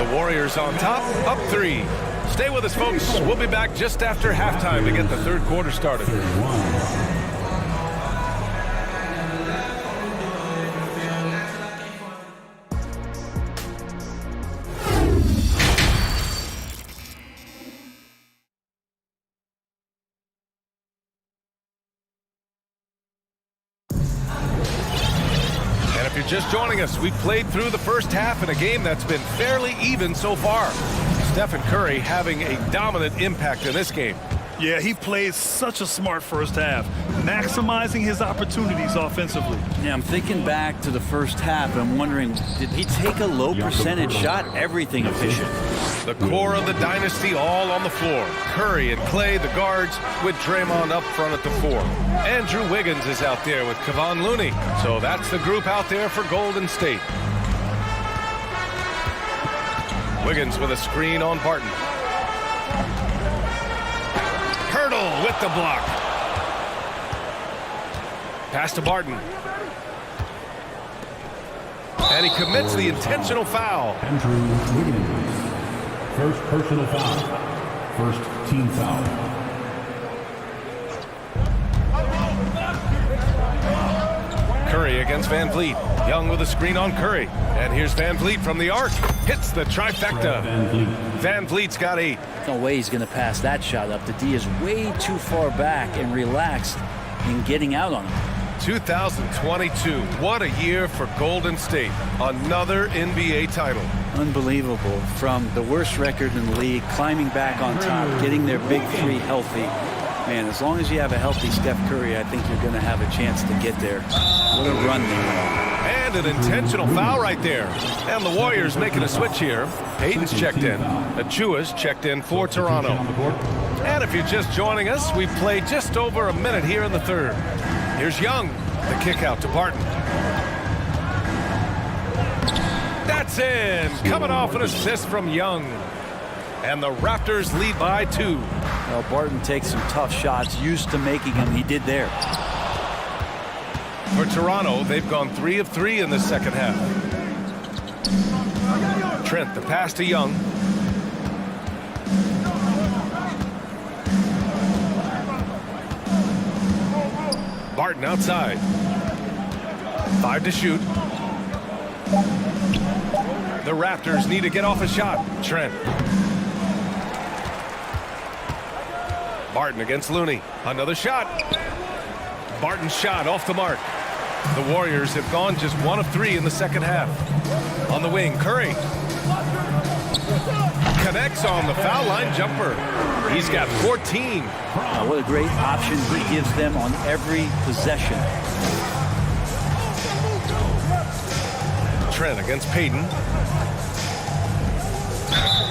The Warriors on top, up 3. Stay with us, folks. We'll be back just after halftime to get the third quarter started. And if you're just joining us, we've played through the first half in a game that's been fairly even so far. Stephen Curry having a dominant impact in this game. Yeah, he plays such a smart first half, maximizing his opportunities offensively. Yeah, I'm thinking back to the first half, and I'm wondering, did he take a low percentage shot? Everything efficient. The core of the dynasty all on the floor. Curry and Clay, the guards, with Draymond up front at the 4. Andrew Wiggins is out there with Kevon Looney. So that's the group out there for Golden State. Wiggins with a screen on Barton. Hurdle with the block. Pass to Barton. And he commits the intentional foul. Andrew Wiggins. First personal foul. First team foul. Curry against Van Vliet. Young with a screen on Curry. And here's Van Vliet from the arc. Hits the trifecta. Van Vliet's got 8. No way he's going to pass that shot up. The D is way too far back and relaxed in getting out on him. 2022. What a year for Golden State. Another NBA title. Unbelievable. From the worst record in the league, climbing back on top, getting their big 3 healthy. Man, as long as you have a healthy Steph Curry, I think you're going to have a chance to get there. What a run they went on. And And an intentional foul right there. And the Warriors making a switch here. Payton's checked in. Achua's checked in for Toronto. And if you're just joining us, we've played just over a minute here in the third. Here's Young. The kick out to Barton. That's in. Coming off an assist from Young. And the Raptors lead by 2. Well, Barton takes some tough shots, used to making them. He did there. For Toronto, they've gone 3 of 3 in the second half. Trent, the pass to Young. Barton outside. 5 to shoot. The Raptors need to get off a shot. Trent. Barton against Looney. Another shot. Barton's shot off the mark. The Warriors have gone just 1 of 3 in the second half. On the wing, Curry. Connects on the foul line jumper. He's got 14. What a great option he gives them on every possession. Trent against Payton.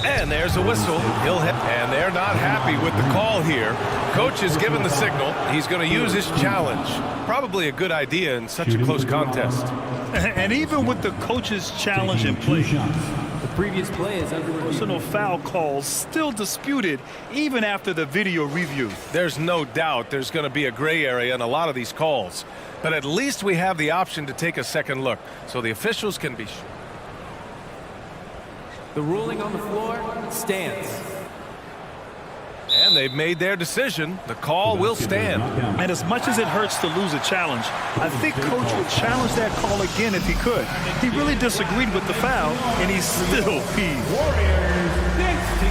And there's a whistle. He'll hit. And they're not happy with the call here. Coach has given the signal. He's going to use his challenge. Probably a good idea in such a close contest. And even with the coach's challenge in play, The previous play is under review. personal foul calls still disputed even after the video review. There's no doubt there's going to be a gray area in a lot of these calls. But at least we have the option to take a second look so the officials can be sure. The ruling on the floor stands. And they've made their decision. The call will stand. And as much as it hurts to lose a challenge, I think Coach would challenge that call again if he could. He really disagreed with the foul, and he's still peeved. Warriors 16.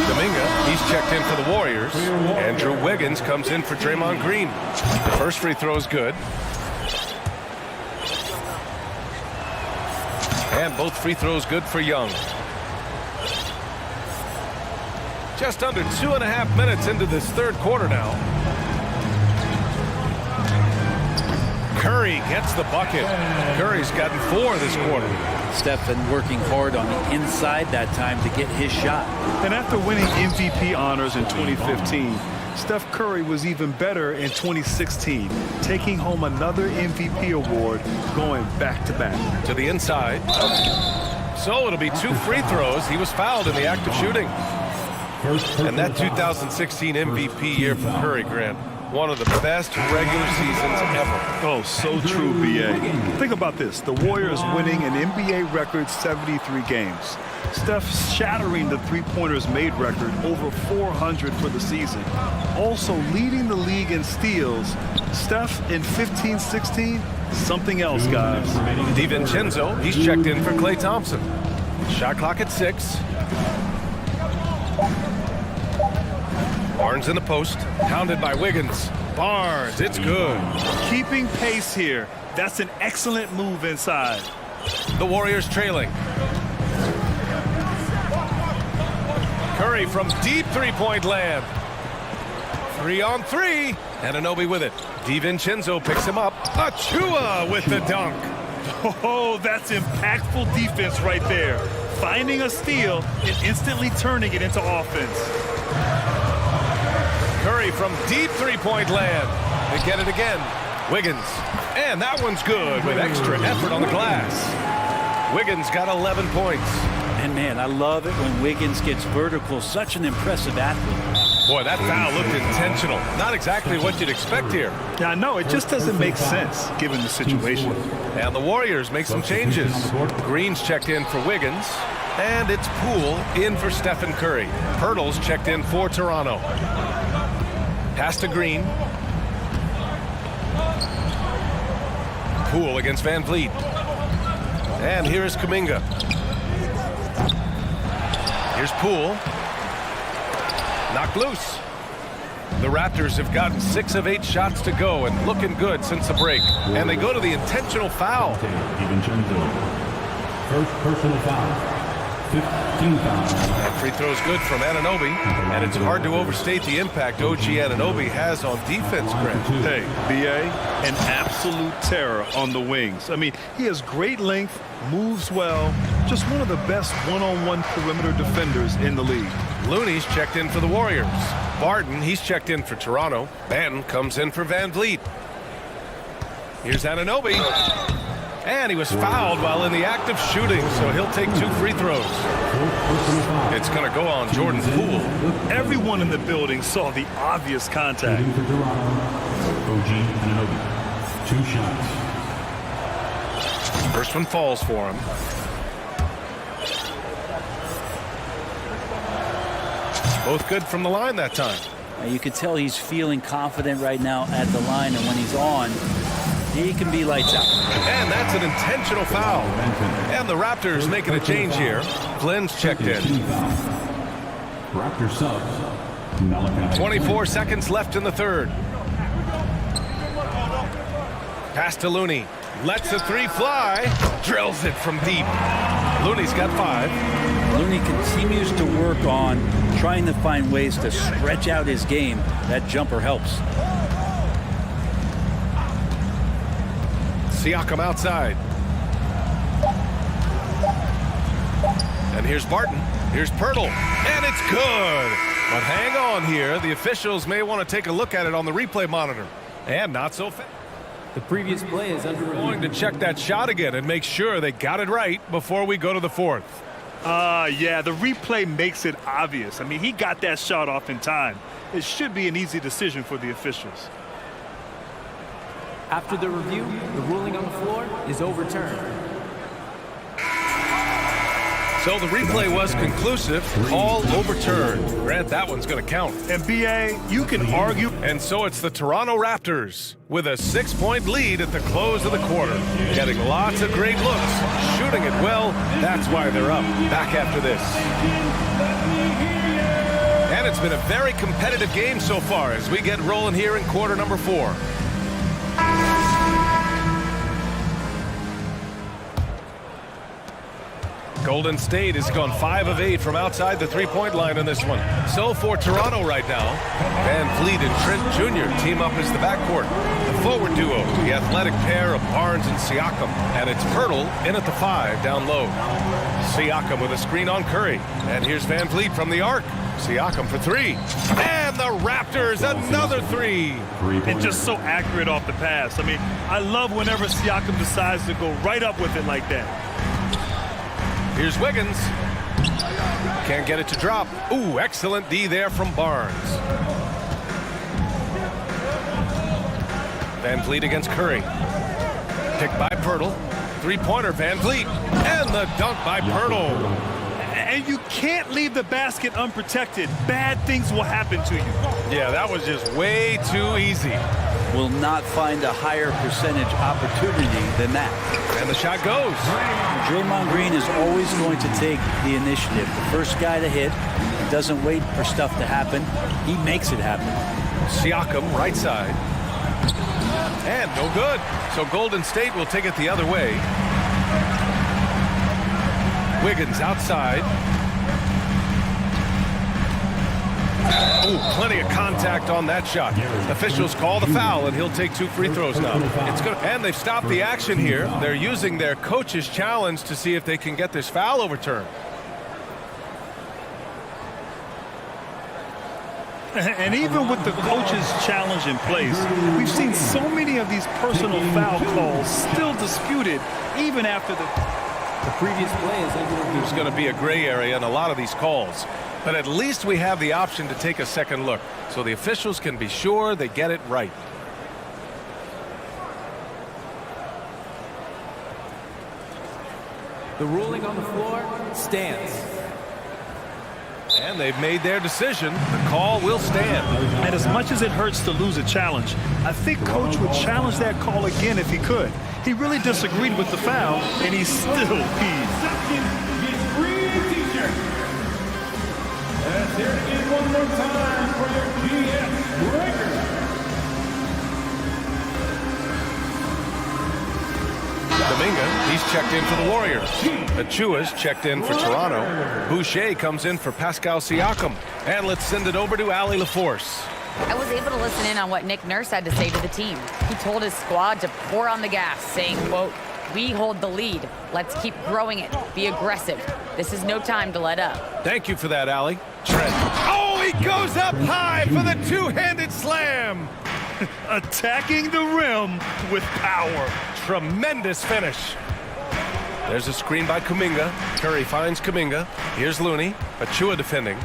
Dominga, he's checked in for the Warriors. Andrew Wiggins comes in for Draymond Green. The first free throw is good. And both free throws good for Young. Just under 2.5 minutes into this third quarter now. Curry gets the bucket. Curry's gotten 4 this quarter. Stephen working hard on the inside that time to get his shot. And after winning MVP honors in 2015, Steph Curry was even better in 2016, taking home another MVP award, going back-to-back. To the inside. So it'll be 2 free throws. He was fouled in the act of shooting. And that 2016 MVP year for Curry, Grant. One of the best regular seasons ever. Oh, so true, B.A. Think about this. The Warriors winning an NBA record 73 games. Steph shattering the three-pointers made record, over 400 for the season. Also leading the league in steals. Steph in 15-16, something else, guys. DiVincenzo, he's checked in for Klay Thompson. Shot clock at 6. Barnes in the post, pounded by Wiggins. Barnes, it's good. Keeping pace here. That's an excellent move inside. The Warriors trailing. Curry from deep three-point land. 3 on 3. Anunoby with it. DiVincenzo picks him up. Achua with the dunk. Oh, that's impactful defense right there. Finding a steal and instantly turning it into offense. Curry from deep three-point land. They get it again. Wiggins. And that one's good with extra effort on the glass. Wiggins got 11 points. And man, I love it when Wiggins gets vertical. Such an impressive athlete. Boy, that foul looked intentional. Not exactly what you'd expect here. Yeah, I know. It just doesn't make sense given the situation. And the Warriors make some changes. Green's checked in for Wiggins. And it's Poole in for Stephen Curry. Pirtle's checked in for Toronto. Pass to Green. Poole against Van Vliet. And here's Kuminga. Here's Poole. Knocked loose. The Raptors have gotten 6 of 8 shots to go and looking good since the break. And they go to the intentional foul. DiVincenzo. First personal foul. 15 fouls. That free throw is good from Anunoby, and it's hard to overstate the impact OG Anunoby has on defense, Grant. Hey, B.A., an absolute terror on the wings. I mean, he has great length, moves well, just one of the best one-on-one perimeter defenders in the league. Looney's checked in for the Warriors. Barton, he's checked in for Toronto. Banton comes in for Van Vliet. Here's Anunoby. And he was fouled while in the act of shooting, so he'll take 2 free throws. It's going to go on Jordan Poole. Everyone in the building saw the obvious contact. For Toronto, OG Anunoby. 2 shots. First one falls for him. Both good from the line that time. You can tell he's feeling confident right now at the line, and when he's on, he can be lights out. And that's an intentional foul. And the Raptors making a change here. Flynn's checked in. Raptor subs. Malachi. 24 seconds left in the third. Pass to Looney. Lets the 3 fly. Drills it from deep. Looney's got 5. Looney continues to work on trying to find ways to stretch out his game. That jumper helps. Siakam outside. And here's Barton. Here's Pirtle. And it's good. But hang on here. The officials may want to take a look at it on the replay monitor. And not so fast. The previous play is under review. Going to check that shot again and make sure they got it right before we go to the fourth. Yeah, the replay makes it obvious. I mean, he got that shot off in time. It should be an easy decision for the officials. After the review, the ruling on the floor is overturned. So the replay was conclusive. Call overturned. Grant, that one's going to count. And B.A., you can argue. And so it's the Toronto Raptors with a 6-point lead at the close of the quarter. Getting lots of great looks. Shooting it well. That's why they're up. Back after this. And it's been a very competitive game so far as we get rolling here in quarter number 4. Golden State has gone 5 of 8 from outside the 3-point line in this one. So for Toronto right now, Van Vliet and Trent Jr. team up as the backcourt. The forward duo, the athletic pair of Barnes and Siakam. And it's Pirtle in at the 5 down low. Siakam with a screen on Curry. And here's Van Vliet from the arc. Siakam for 3. And the Raptors, another 3. And just so accurate off the pass. I mean, I love whenever Siakam decides to go right up with it like that. Here's Wiggins. Can't get it to drop. Ooh, excellent D there from Barnes. Van Vliet against Curry. Picked by Pirtle. 3-pointer, Van Vliet. And the dunk by Pirtle. And you can't leave the basket unprotected. Bad things will happen to you. Yeah, that was just way too easy. Will not find a higher percentage opportunity than that. And the shot goes. Draymond Green is always going to take the initiative. The first guy to hit. He doesn't wait for stuff to happen. He makes it happen. Siakam, right side. And no good. So Golden State will take it the other way. Wiggins outside. Ooh, plenty of contact on that shot. Officials call the foul, and he'll take 2 free throws now. It's good. And they've stopped the action here. They're using their coach's challenge to see if they can get this foul overturned. And even with the coach's challenge in place, we've seen so many of these personal foul calls still disputed even after the previous play is under review. There's going to be a gray area in a lot of these calls. But at least we have the option to take a second look, so the officials can be sure they get it right. The ruling on the floor stands. And they've made their decision. The call will stand. And as much as it hurts to lose a challenge, I think Coach would challenge that call again if he could. He really disagreed with the foul, and he still peed. Let's hear it again one more time for your GM breaker. The Kuminga, he's checked in for the Warriors. Achua's checked in for Toronto. Boucher comes in for Pascal Siakam. And let's send it over to Allie LaForce. I was able to listen in on what Nick Nurse had to say to the team. He told his squad to pour on the gas, saying, quote, "We hold the lead. Let's keep growing it. Be aggressive. This is no time to let up." Thank you for that, Allie. Trent. Oh, he goes up high for the two-handed slam. Attacking the rim with power. Tremendous finish. There's a screen by Kuminga. Curry finds Kuminga. Here's Looney. Achua defending.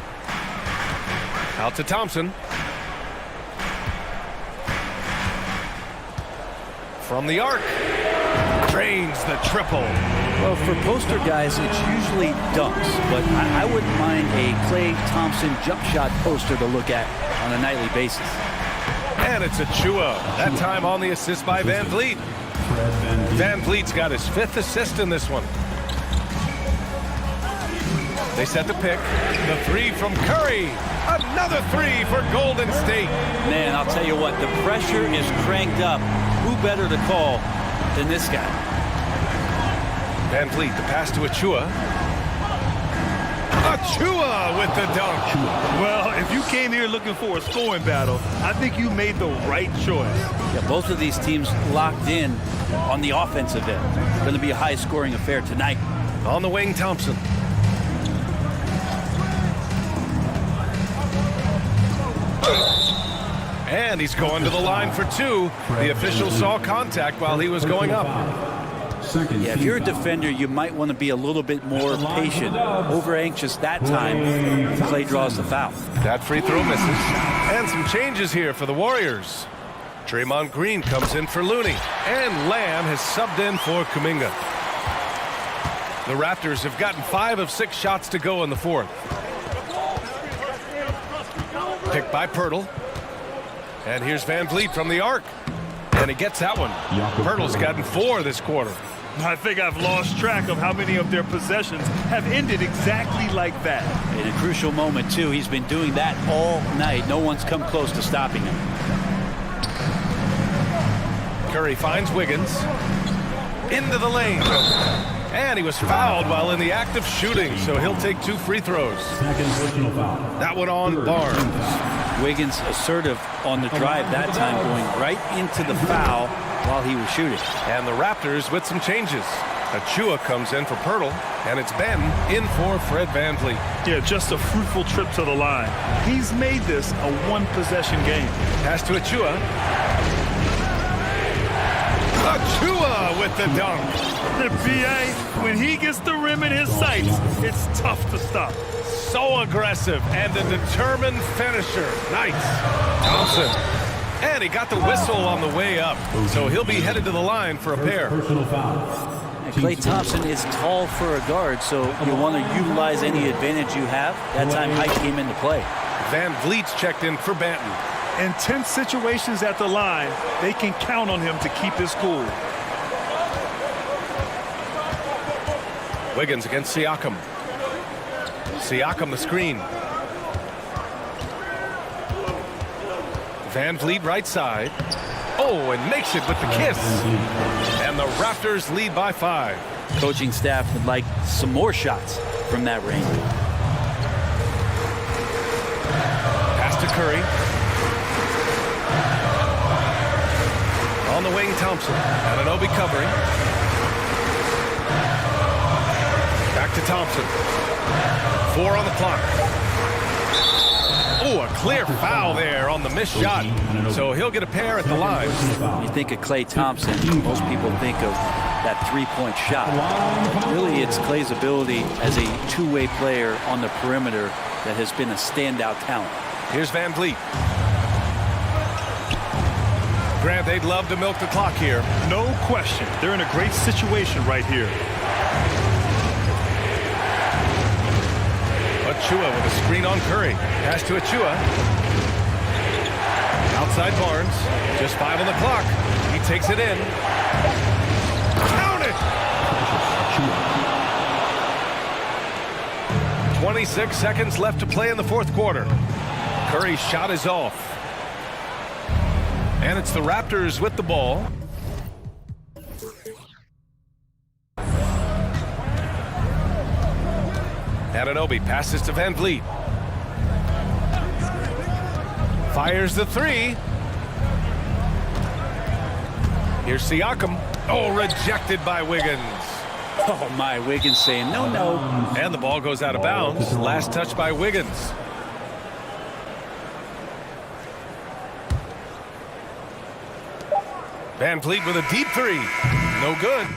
Out to Thompson. From the arc. Drains the triple. Well, for poster guys, it's usually dunks, but I wouldn't mind a Klay Thompson jump shot poster to look at on a nightly basis. And it's Achua. That time on the assist by Van Vliet. Van Vliet's got his 5th assist in this one. They set the pick. The 3 from Curry. Another 3 for Golden State. Man, I'll tell you what, the pressure is cranked up. Who better to call than this guy? Van Vliet, the pass to Achua. Achua with the dunk. Well, if you came here looking for a scoring battle, I think you made the right choice. Yeah, both of these teams locked in on the offensive end. It's going to be a high-scoring affair tonight. On the wing, Thompson. And he's going to the line for 2. The official saw contact while he was going up. Yeah, if you're a defender, you might want to be a little bit more patient, over-anxious that time. Klay draws the foul. That free throw misses. And some changes here for the Warriors. Draymond Green comes in for Looney. And Lamb has subbed in for Kuminga. The Raptors have gotten 5 of 6 shots to go in the 4th. Picked by Pirtle. And here's Van Vliet from the arc. And he gets that one. Pirtle's gotten 4 this quarter. I think I've lost track of how many of their possessions have ended exactly like that. In a crucial moment, too, he's been doing that all night. No one's come close to stopping him. Curry finds Wiggins. Into the lane. And he was fouled while in the act of shooting, so he'll take 2 free throws. That one on Barnes. Wiggins assertive on the drive that time, going right into the foul while he was shooting. And the Raptors with some changes. Achua comes in for Pirtle, and it's Ben in for Fred Van Vliet. Yeah, just a fruitful trip to the line. He's made this a one-possession game. Pass to Achua. Achua with the dunk. The BA, when he gets the rim in his sights, it's tough to stop. So aggressive and a determined finisher. Nice. Thompson. And he got the whistle on the way up, so he'll be headed to the line for a pair. Klay Thompson is tall for a guard, so you want to utilize any advantage you have. That time height came into play. Van Vliet's checked in for Banton. In tense situations at the line, they can count on him to keep his cool. Wiggins against Siakam. Siakam the screen. Van Vliet right side. Oh, and makes it with the kiss. And the Raptors lead by 5. Coaching staff would like some more shots from that range. Pass to Curry. On the wing, Thompson. Anunoby covering. Back to Thompson. 4 on the clock. Oh, a clear foul there on the missed shot. So he'll get a pair at the line. You think of Klay Thompson, most people think of that three-point shot. Really, it's Klay's ability as a two-way player on the perimeter that has been a standout talent. Here's Van Vliet. Grant, they'd love to milk the clock here. No question. They're in a great situation right here. Achua with a screen on Curry. Pass to Achua. Outside Barnes. Just 5 on the clock. He takes it in. Count it! 26 seconds left to play in the 4th quarter. Curry's shot is off. And it's the Raptors with the ball. Anunoby passes to Van Vliet. Fires the three. Here's Siakam. Oh, rejected by Wiggins. Oh, my, Wiggins saying no, no. And the ball goes out of bounds. Last touch by Wiggins. Van Vliet with a deep three. No good.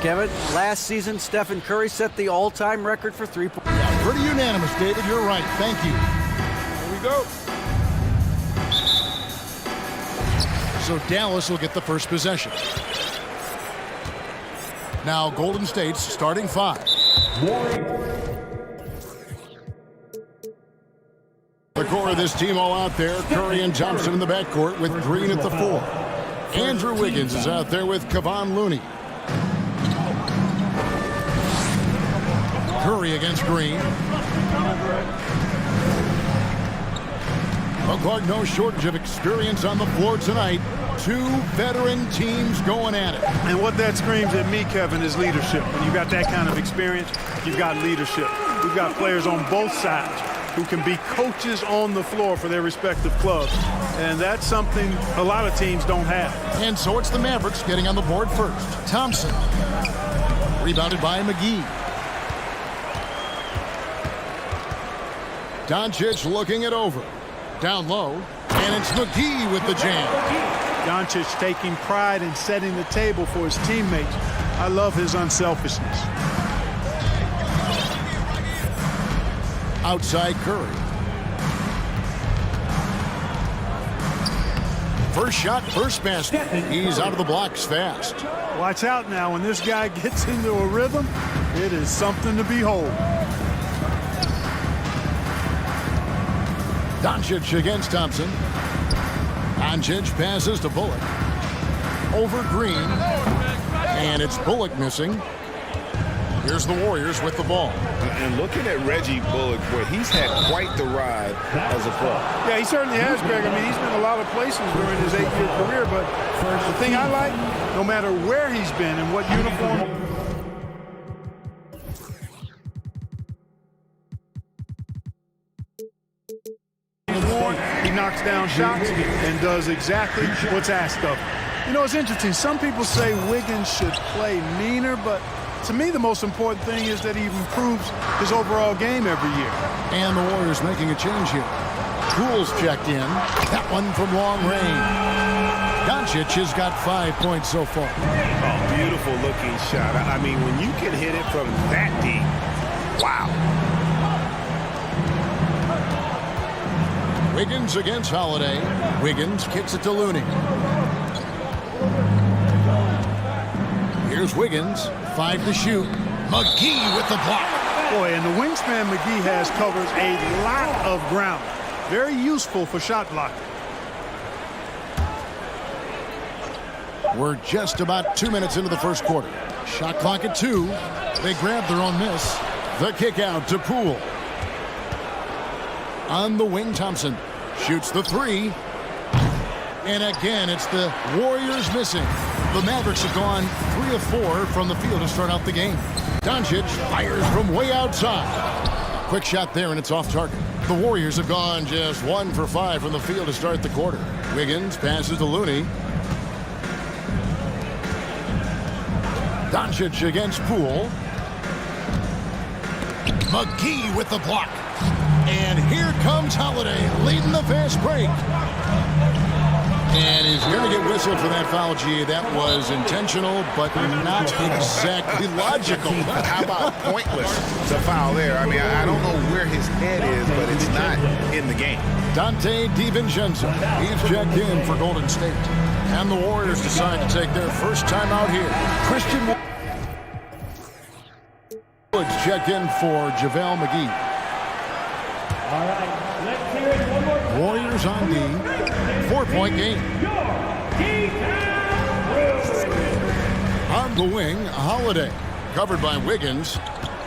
Kevin. Last season, Stephen Curry set the all-time record for three-point. Yeah, pretty unanimous, David. You're right. Thank you. Here we go. So Dallas will get the first possession. Now Golden State's starting five. The core of this team all out there. Curry and Thompson in the backcourt with Green at the 4. Andrew Wiggins is out there with Kevon Looney. Curry against Green. McClung, no shortage of experience on the floor tonight. Two veteran teams going at it. And what that screams at me, Kevin, is leadership. When you've got that kind of experience, you've got leadership. We've got players on both sides who can be coaches on the floor for their respective clubs. And that's something a lot of teams don't have. And so it's the Mavericks getting on the board first. Thompson. Rebounded by McGee. Doncic looking it over. Down low. And it's McGee with the jam. Doncic taking pride in setting the table for his teammates. I love his unselfishness. Outside Curry. First shot, first basket. He's out of the blocks fast. Watch out now. When this guy gets into a rhythm, it is something to behold. Doncic against Thompson. Doncic passes to Bullock. Over Green. And it's Bullock missing. Here's the Warriors with the ball. And looking at Reggie Bullock, where he's had quite the ride as a pro. Yeah, he certainly has, Greg. I mean, he's been a lot of places during his 8-year career, but the thing I like, no matter where he's been and what uniform. He knocks down shots and does exactly what's asked of him. You know, it's interesting. Some people say Wiggins should play meaner, but to me, the most important thing is that he improves his overall game every year. And the Warriors making a change here. Poole's checked in. That one from long range. Doncic has got 5 points so far. Oh, beautiful looking shot. I mean, when you can hit it from that deep, wow. Wiggins against Holiday. Wiggins kicks it to Looney. Here's Wiggins. 5 to shoot. McGee with the block. Boy, and the wingspan McGee has covers a lot of ground. Very useful for shot blocking. We're just about 2 minutes into the first quarter. Shot clock at 2. They grab their own miss. The kick out to Poole. On the wing, Thompson shoots the 3. And again, it's the Warriors missing. The Mavericks have gone 3 of 4 from the field to start out the game. Doncic fires from way outside. Quick shot there, and it's off target. The Warriors have gone just 1 for 5 from the field to start the quarter. Wiggins passes to Looney. Doncic against Poole. McGee with the block. And here comes Holiday leading the fast break. And he's going to get whistled for that foul, G. That was intentional, but not exactly logical. How about pointless to foul there? I mean, I don't know where his head is, but it's not in the game. Dante DiVincenzo, he's checked in for Golden State. And the Warriors decide to take their first time out here. Christian Woods checked in for JaVale McGee. All right, let's hear it one more time. Warriors on the 4-point game. On the wing, Holiday. Covered by Wiggins.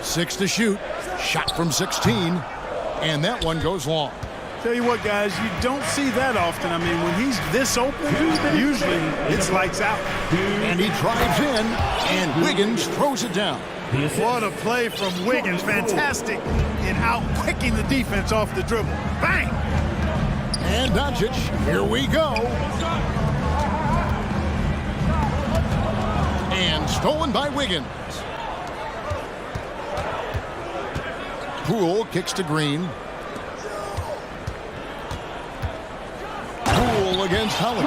6 to shoot. Shot from 16. And that one goes long. Tell you what, guys, you don't see that often. I mean, when he's this open, usually it's lights out. And he drives in, and Wiggins throws it down. What a play from Wiggins. Fantastic in out-quicking the defense off the dribble. Bang! And Doncic, here we go. And stolen by Wiggins. Poole kicks to Green. Poole Bull against Holly.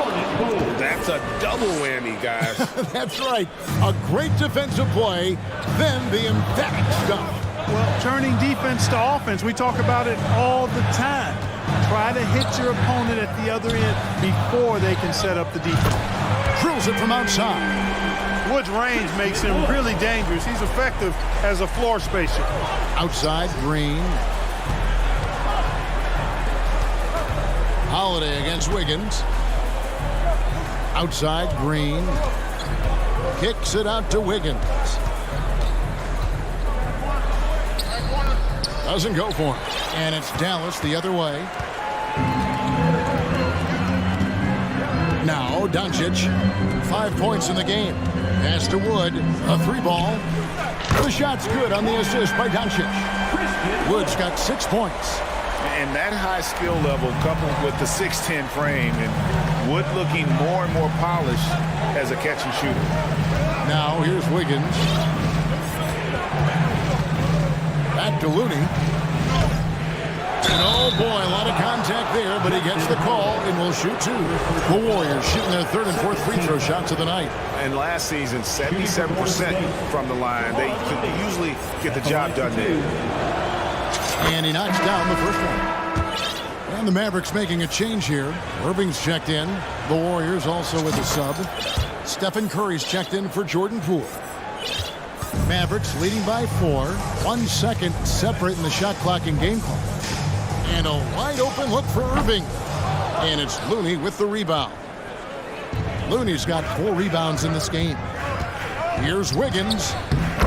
That's a double whammy, guys. That's right. A great defensive play, then the emphatic stuff. Well, turning defense to offense, we talk about it all the time. Try to hit your opponent at the other end before they can set up the defense. Drills it from outside. Wood's range makes him really dangerous. He's effective as a floor spacer. Outside, Green. Holiday against Wiggins. Outside, Green. Kicks it out to Wiggins. Doesn't go for him. And it's Dallas the other way. Now, Doncic. 5 points in the game. Pass to Wood. A 3-ball. The shot's good on the assist by Doncic. Wood's got 6 points. And that high skill level coupled with the 6'10 frame and Wood looking more and more polished as a catch and shooter. Now here's Wiggins. Back to Looney. And oh boy, a lot of contact there, but he gets the call and will shoot 2. The Warriors shooting their 3rd and 4th free throw shots of the night. And last season, 77% from the line. They could usually get the job done there. And he knocks down the first one. And the Mavericks making a change here. Irving's checked in. The Warriors also with a sub. Stephen Curry's checked in for Jordan Poole. Mavericks leading by 4. 1 second separating the shot clock and game clock. And a wide open look for Irving. And it's Looney with the rebound. Looney's got 4 rebounds in this game. Here's Wiggins.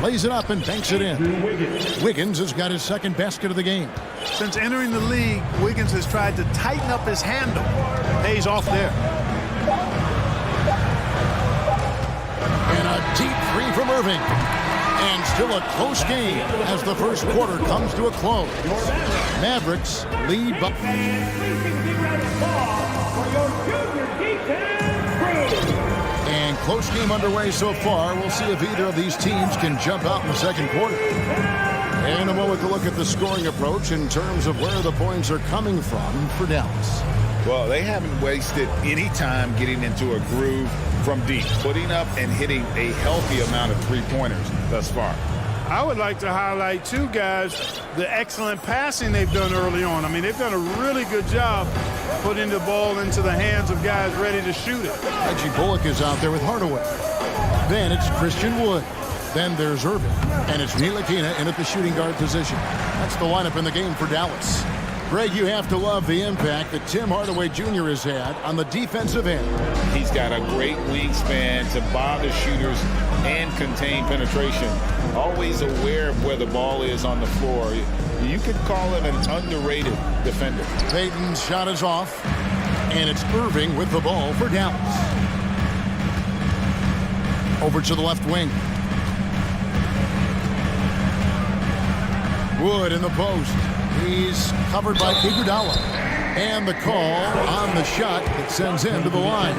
Lays it up and banks it in. Wiggins has got his 2nd basket of the game. Since entering the league, Wiggins has tried to tighten up his handle. Pays off there. And a deep 3 from Irving. And still a close game as the first quarter comes to a close. Mavericks lead by... And close game underway so far. We'll see if either of these teams can jump out in the second quarter. And a moment to look at the scoring approach in terms of where the points are coming from for Dallas. Well, they haven't wasted any time getting into a groove from deep, putting up and hitting a healthy amount of 3-pointers thus far. I would like to highlight, too, guys, the excellent passing they've done early on. I mean, they've done a really good job putting the ball into the hands of guys ready to shoot it. Reggie Bullock is out there with Hardaway. Then it's Christian Wood. Then there's Irving. And it's Ntilikina in at the shooting guard position. That's the lineup in the game for Dallas. Greg, you have to love the impact that Tim Hardaway Jr. has had on the defensive end. He's got a great wingspan to bother shooters and contain penetration. Always aware of where the ball is on the floor. You could call him an underrated defender. Payton's shot is off, and it's Irving with the ball for Dallas. Over to the left wing. Wood in the post. He's covered by Iguodala. And the call on the shot that sends him to the line.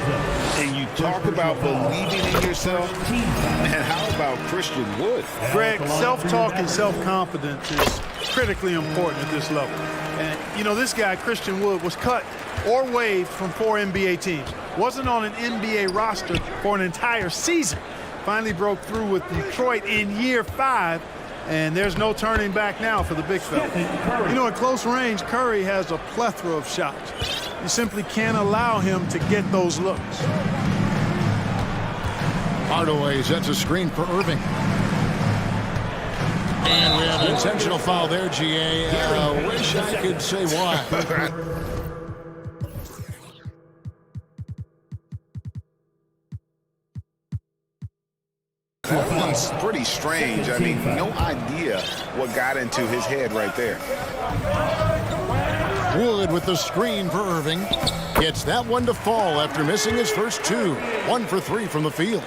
And you talk about believing in yourself. And how about Christian Wood? Greg, self-talk and self-confidence is critically important at this level. And, you know, this guy, Christian Wood, was cut or waived from 4 NBA teams. Wasn't on an NBA roster for an entire season. Finally broke through with Detroit in year 5. And there's no turning back now for the big fella. You know, at close range, Curry has a plethora of shots. You simply can't allow him to get those looks. Hardaway sets a screen for Irving. And we have an intentional foul there, GA. I wish I could say why. That's pretty strange. I mean, no idea what got into his head right there. Wood with the screen for Irving. Gets that one to fall after missing his first 2. 1 for 3 from the field.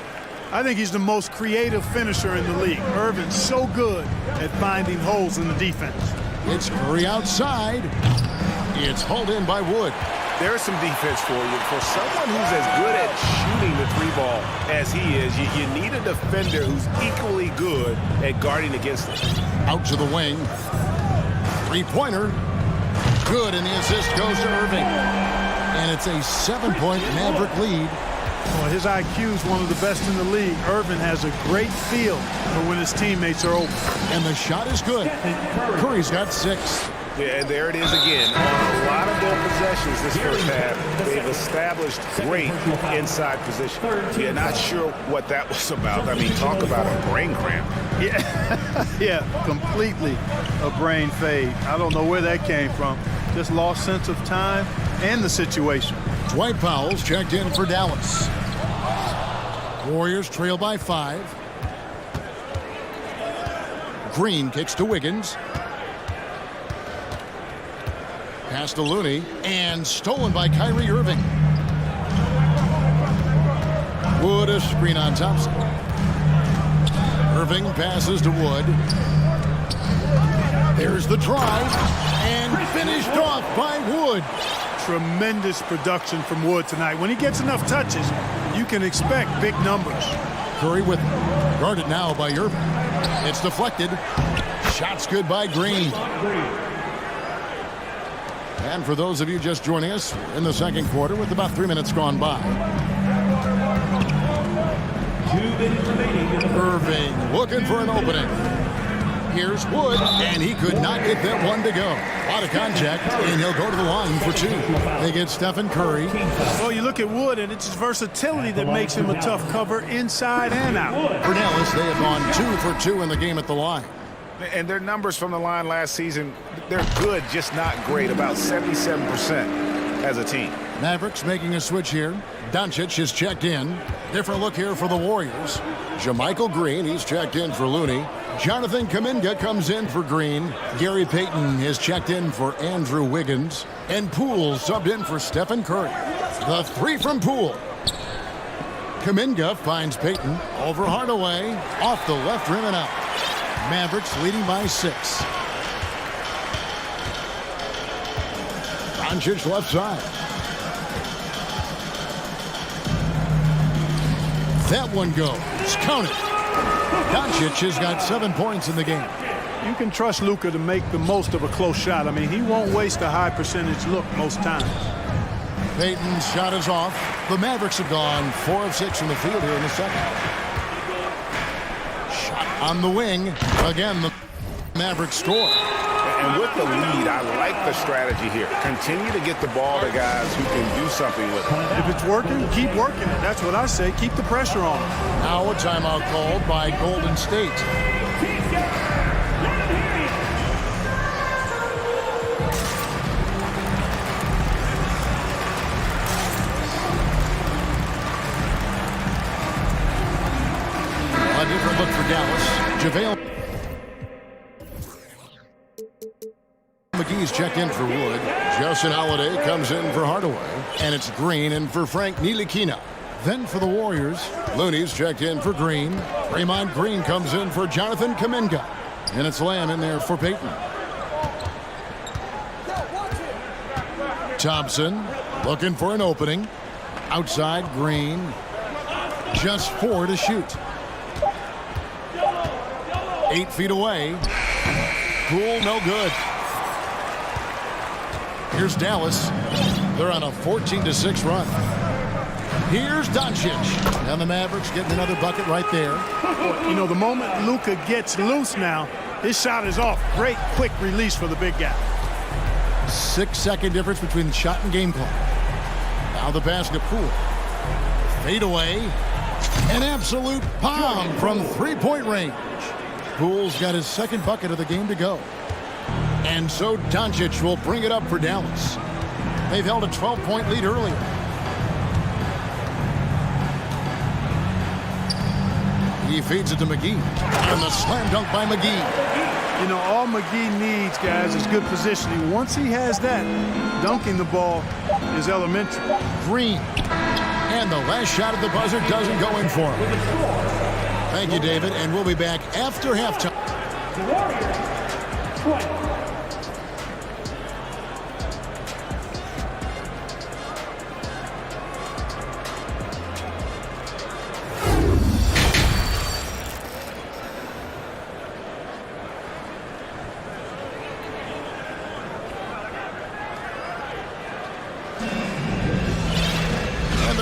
I think he's the most creative finisher in the league. Irving's so good at finding holes in the defense. It's Curry outside. It's hauled in by Wood. There's some defense for you. For someone who's as good at shooting the 3-ball as he is, you need a defender who's equally good at guarding against it. Out to the wing. 3-pointer. Good, and the assist goes to Irving. and it's a 7-point Maverick lead. Well, his IQ is one of the best in the league. Irvin has a great feel for when his teammates are open. And the shot is good. Curry's got 6. Yeah, and there it is again. On a lot of their possessions this first half, they've established great inside position. Yeah, not sure what that was about. I mean, talk about a brain cramp. Yeah, completely a brain fade. I don't know where that came from. Just lost sense of time and the situation. Dwight Powell's checked in for Dallas. Warriors trail by 5. Green kicks to Wiggins. Pass to Looney, and stolen by Kyrie Irving. Wood a screen on Thompson. Irving passes to Wood. There's the drive, and finished off by Wood. Tremendous production from Wood tonight. When he gets enough touches, you can expect big numbers. Curry with him. Guarded now by Irving. It's deflected. Shots good by Green. And for those of you just joining us in the second quarter with about 3 minutes gone by. 2 minutes remaining. Irving looking for an opening. Here's Wood, and he could not get that one to go. A lot of contact, and he'll go to the line for 2. They get Stephen Curry. Well, you look at Wood, and it's his versatility that makes him a tough cover inside and out. For Dallas, they have gone 2 for 2 in the game at the line. And their numbers from the line last season, they're good, just not great, about 77% as a team. Mavericks making a switch here. Doncic is checked in. Different look here for the Warriors. JaMychal Green, he's checked in for Looney. Jonathan Kuminga comes in for Green. Gary Payton is checked in for Andrew Wiggins. And Poole subbed in for Stephen Curry. The 3 from Poole. Kuminga finds Payton over Hardaway. Off the left rim and out. Mavericks leading by 6. Doncic left side. That one goes. Count it. Doncic has got 7 points in the game. You can trust Luka to make the most of a close shot. I mean, he won't waste a high percentage look most times. Payton's shot is off. The Mavericks have gone 4 of 6 from the field here in the second. Shot on the wing. Again, the Mavericks score. And with the lead, I like the strategy here. Continue to get the ball to guys who can do something with it. If it's working, keep working it. That's what I say. Keep the pressure on. Now a timeout called by Golden State. A different look for Dallas. JaVale McGee's checked in for Wood. Justin Holiday comes in for Hardaway. And it's Green in for Frank Ntilikina. Then for the Warriors, Looney's checked in for Green. Draymond Green comes in for Jonathan Kuminga. And it's Lamb in there for Payton. Thompson looking for an opening. Outside Green. Just 4 to shoot. 8 feet away. Poole no good. Here's Dallas. They're on a 14-6 run. Here's Doncic. And the Mavericks getting another bucket right there. You know, the moment Luka gets loose now, his shot is off. Great quick release for the big guy. 6-second difference between shot and game clock. Now the pass to Poole. Fade away. An absolute bomb from 3-point range. Poole's got his second bucket of the game to go. And so Doncic will bring it up for Dallas. They've held a 12-point lead earlier. He feeds it to McGee. And the slam dunk by McGee. You know, all McGee needs, guys, is good positioning. Once he has that, dunking the ball is elementary. Green. And the last shot at the buzzer doesn't go in for him. Thank you, David. And we'll be back after halftime.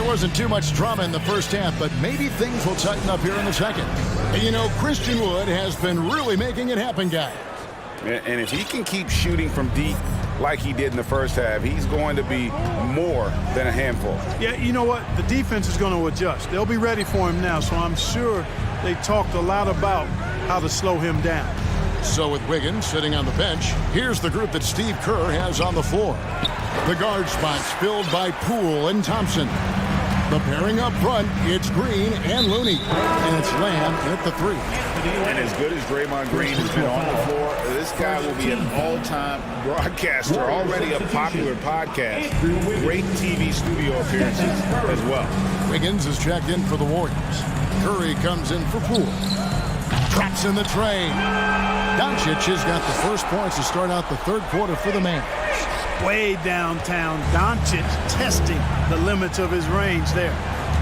there wasn't too much drama in the first half, but maybe things will tighten up here in the second. And you know, Christian Wood has been really making it happen, guys. And if he can keep shooting from deep like he did in the first half, he's going to be more than a handful. Yeah, you know what? The defense is going to adjust. They'll be ready for him now, so I'm sure they talked a lot about how to slow him down. So with Wiggins sitting on the bench, here's the group that Steve Kerr has on the floor. The guard spots filled by Poole and Thompson. The pairing up front, it's Green and Looney. And it's Lamb at the three. And as good as Draymond Green has been on the floor, this guy will be an all-time broadcaster, already a popular podcast. Great TV studio appearances as well. Wiggins is checked in for the Warriors. Curry comes in for Poole. Drops in the tray. Doncic has got the first points to start out the third quarter for the Mavs. Way downtown, Doncic testing the limits of his range there.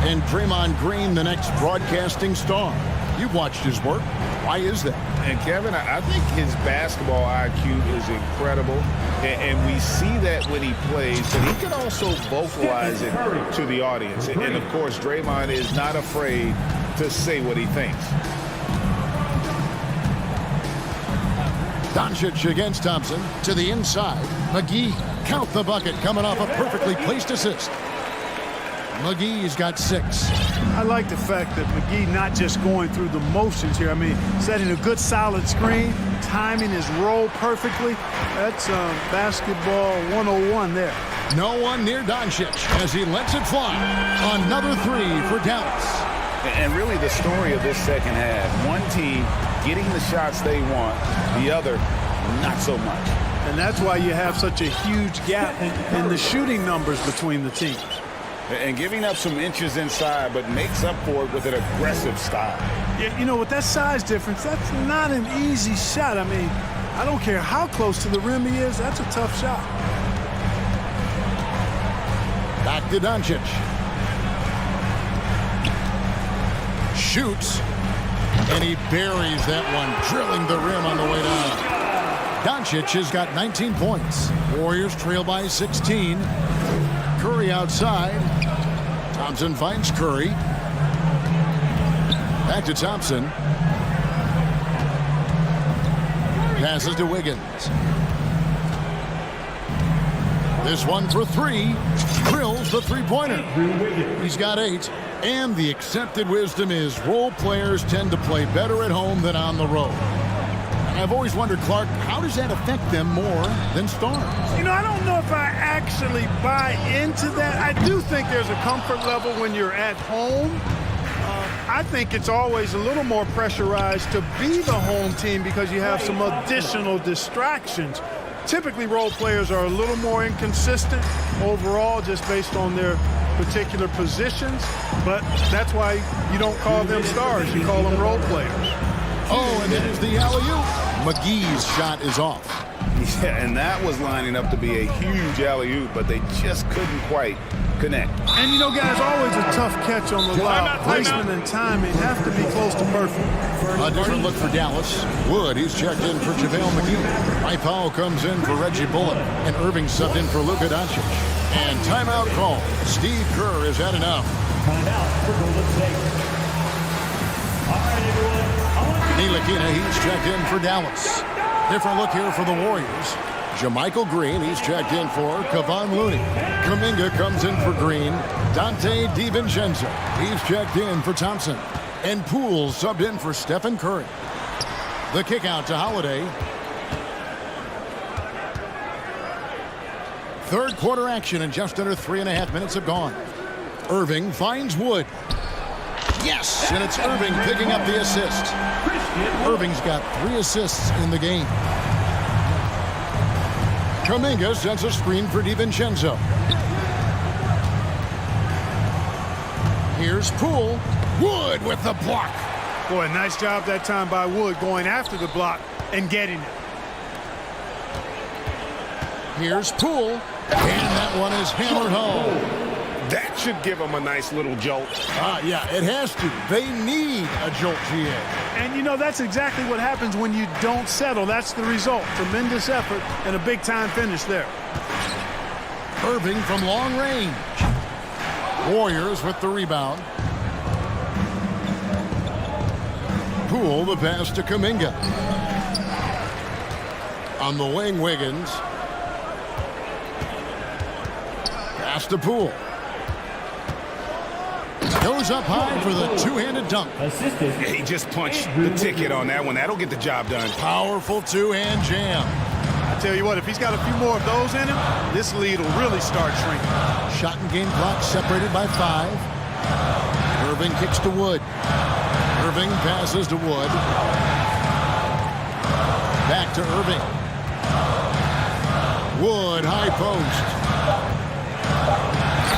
And Draymond Green, the next broadcasting star. You've watched his work. Why is that? And Kevin, I think his basketball IQ is incredible. And we see that when he plays, but he can also vocalize it to the audience. And of course, Draymond is not afraid to say what he thinks. Doncic against Thompson to the inside. McGee, count the bucket, coming off a perfectly placed assist. McGee's got 6. I like the fact that McGee not just going through the motions here. I mean, setting a good solid screen, timing his roll perfectly. That's basketball 101 there. No one near Doncic as he lets it fly. Another 3 for Dallas. And really the story of this second half, one team getting the shots they want, the other not so much. And that's why you have such a huge gap in the shooting numbers between the teams. And giving up some inches inside, but makes up for it with an aggressive style. Yeah, you know, with that size difference, that's not an easy shot. I mean, I don't care how close to the rim he is, that's a tough shot. Back to Doncic. Shoots, and he buries that one, drilling the rim on the way down. Doncic has got 19 points. Warriors trail by 16. Curry outside. Thompson finds Curry. Back to Thompson. Passes to Wiggins. This one for 3. Drills the three-pointer. He's got 8. And the accepted wisdom is role players tend to play better at home than on the road. And I've always wondered, Clark, how does that affect them more than stars? You know, I don't know if I actually buy into that. I do think there's a comfort level when you're at home. I think it's always a little more pressurized to be the home team because you have some additional distractions. Typically, role players are a little more inconsistent overall just based on their particular positions, but that's why you don't call them stars. You call them role players. Oh, and there's the alley-oop. McGee's shot is off. Yeah, and that was lining up to be a huge alley-oop, but they just couldn't quite connect. And you know, guys, always a tough catch on the lob. Placement and timing have to be close to perfect. A different look for Dallas. Wood, he's checked in for JaVale McGee. Mike Powell comes in for Reggie Bullock, and Irving subbed in for Luka Doncic. And timeout call. Steve Kerr has had enough. Timeout for Golden State. All right, everyone. Ntilikina, he's checked in for Dallas. Different look here for the Warriors. JaMychal Green, he's checked in for Kevon Looney. Kuminga comes in for Green. Dante DiVincenzo, he's checked in for Thompson. And Poole subbed in for Stephen Curry. The kick out to Holiday. Third quarter action, and just under 3.5 minutes have gone. Irving finds Wood. Yes, and it's Irving picking up the assist. Irving's got 3 assists in the game. Kuminga sends a screen for DiVincenzo. Here's Poole. Wood with the block. Boy, nice job that time by Wood going after the block and getting it. Here's Poole. And that one is hammered home. That should give them a nice little jolt. Yeah, it has to. They need a jolt, GA. And, you know, that's exactly what happens when you don't settle. That's the result. Tremendous effort and a big-time finish there. Irving from long range. Warriors with the rebound. Poole, the pass to Kuminga. On the wing, Wiggins. Pass to Poole. Goes up high for the two-handed dunk. He just punched the ticket on that one. That'll get the job done. Powerful two-hand jam. I tell you what, if he's got a few more of those in him, this lead will really start shrinking. Shot and game clock separated by 5. Irving kicks to Wood. Irving passes to Wood. Back to Irving. Wood, high post.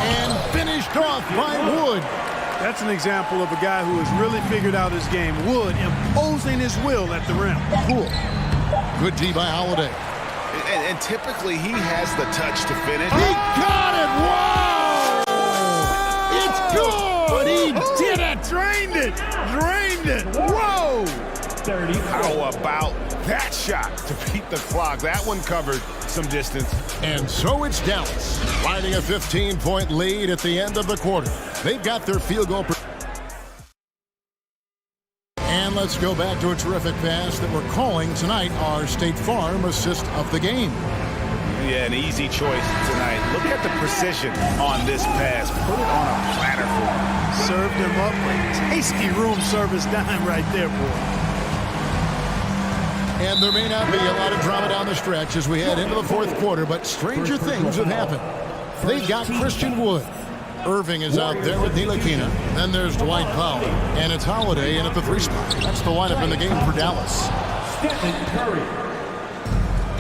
And finished off by Wood. That's an example of a guy who has really figured out his game. Wood imposing his will at the rim. Cool. Good D by Holiday. And typically he has the touch to finish. He got it! Whoa! It's good! He did it! Drained it! Drained it! Whoa! 30. How about that shot to beat the clock? That one covered some distance. And so it's Dallas, riding a 15-point lead at the end of the quarter. They've got their field goal. And let's go back to a terrific pass that we're calling tonight our State Farm assist of the game. Yeah, an easy choice tonight. Look at the precision on this pass. Put it on a platter for him. Served him up a tasty room service dime right there, boy. And there may not be a lot of drama down the stretch as we head into the fourth quarter, but stranger things have happened. They've got Christian Wood. Irving is out there with Ntilikina. Then there's Dwight Powell. And it's Holiday in at the 3 spot. That's the lineup in the game for Dallas.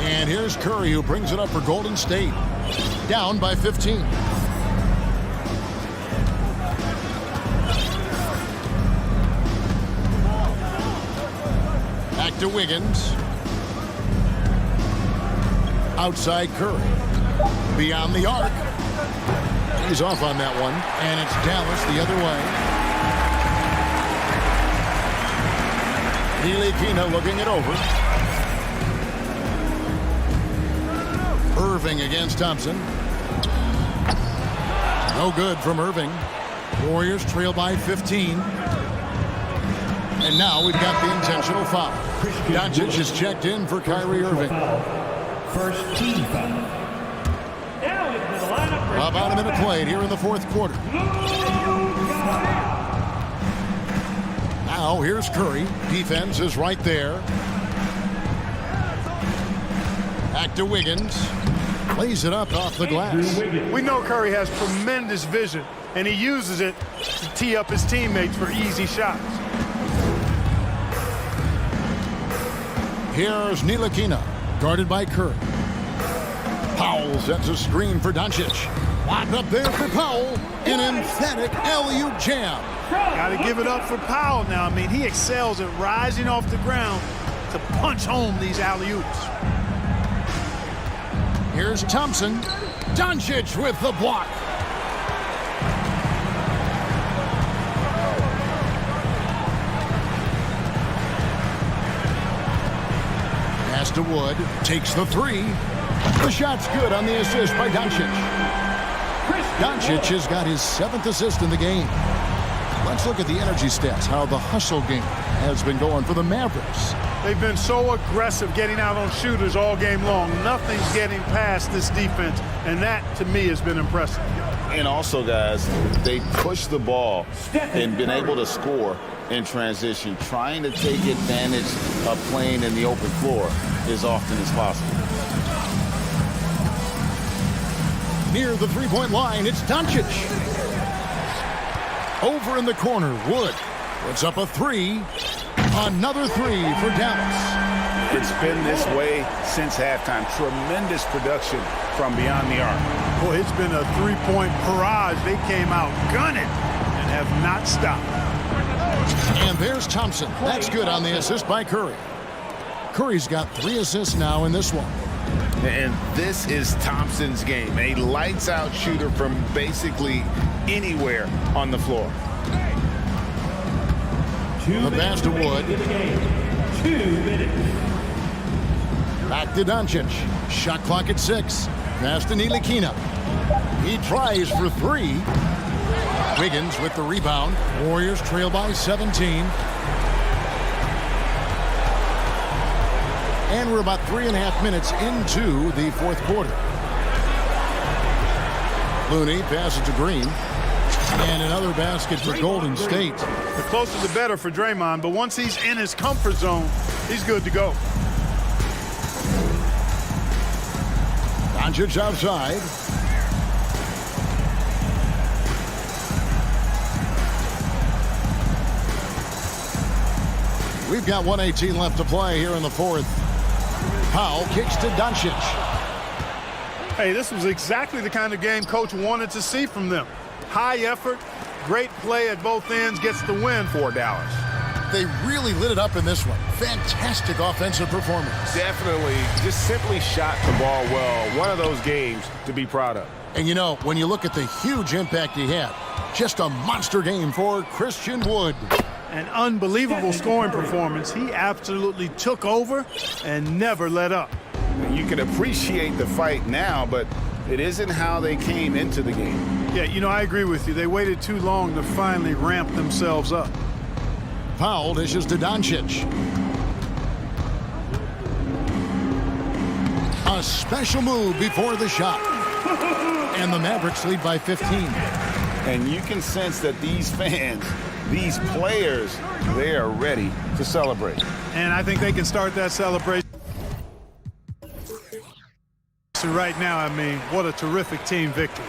And here's Curry, who brings it up for Golden State. Down by 15. Back to Wiggins. Outside Curry. Beyond the arc. He's off on that one. And it's Dallas the other way. Ntilikina looking it over. Irving against Thompson. No good from Irving. Warriors trail by 15. And now we've got the intentional foul. Doncic is checked in for Kyrie Irving. First team foul. About a minute played here in the fourth quarter. Now here's Curry. Defense is right there. Back to Wiggins. Plays it up off the glass. We know Curry has tremendous vision, and he uses it to tee up his teammates for easy shots. Here's Ntilikina, guarded by Curry. Powell sets a screen for Doncic. Lock up there for Powell. An emphatic alley-oop jam. Got to give it up for Powell now. I mean, he excels at rising off the ground to punch home these alley-oops. Here's Thompson. Doncic with the block. Pass to Wood. Takes the 3. The shot's good on the assist by Doncic. Doncic has got his 7th assist in the game. Let's look at the energy stats, how the hustle game has been going for the Mavericks. They've been so aggressive getting out on shooters all game long. Nothing's getting past this defense, and that, to me, has been impressive. And also, guys, they push the ball and been able to score in transition, trying to take advantage of playing in the open floor as often as possible. Near the three-point line, it's Doncic. Over in the corner, Wood puts up a 3. Another 3 for Dallas. It's been this way since halftime. Tremendous production from beyond the arc. Boy, it's been a three-point barrage. They came out gunning and have not stopped. And there's Thompson. That's good on the assist by Curry. Curry's got 3 assists now in this one. And this is Thompson's game. A lights-out shooter from basically anywhere on the floor. The pass to Wood. 2 minutes. Back to Doncic. Shot clock at 6. Pass to Ntilikina. He tries for 3. Wiggins with the rebound. Warriors trail by 17. And we're about 3.5 minutes into the fourth quarter. Looney passes to Green. And another basket for Golden State. The closer the better for Draymond, but once he's in his comfort zone, he's good to go. Doncic outside. We've got 1:18 left to play here in the fourth. Powell kicks to Doncic. Hey, this was exactly the kind of game Coach wanted to see from them. High effort, great play at both ends, gets the win for Dallas. They really lit it up in this one. Fantastic offensive performance. Definitely, just simply shot the ball well. One of those games to be proud of. And you know, when you look at the huge impact he had, just a monster game for Christian Wood. An unbelievable scoring performance. He absolutely took over and never let up. You can appreciate the fight now, but it isn't how they came into the game. Yeah, you know, I agree with you. They waited too long to finally ramp themselves up. Powell dishes to Doncic. A special move before the shot. And the Mavericks lead by 15. And you can sense that these fans, these players, they are ready to celebrate. And I think they can start that celebration right now. I mean, what a terrific team victory.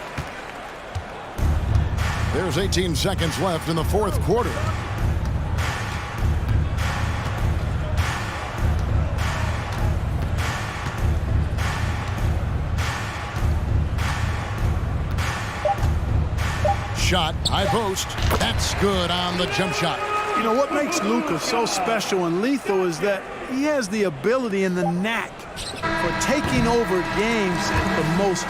There's 18 seconds left in the fourth quarter. Shot, high post. That's good on the jump shot. You know, what makes Luka so special and lethal is that he has the ability and the knack for taking over games at the most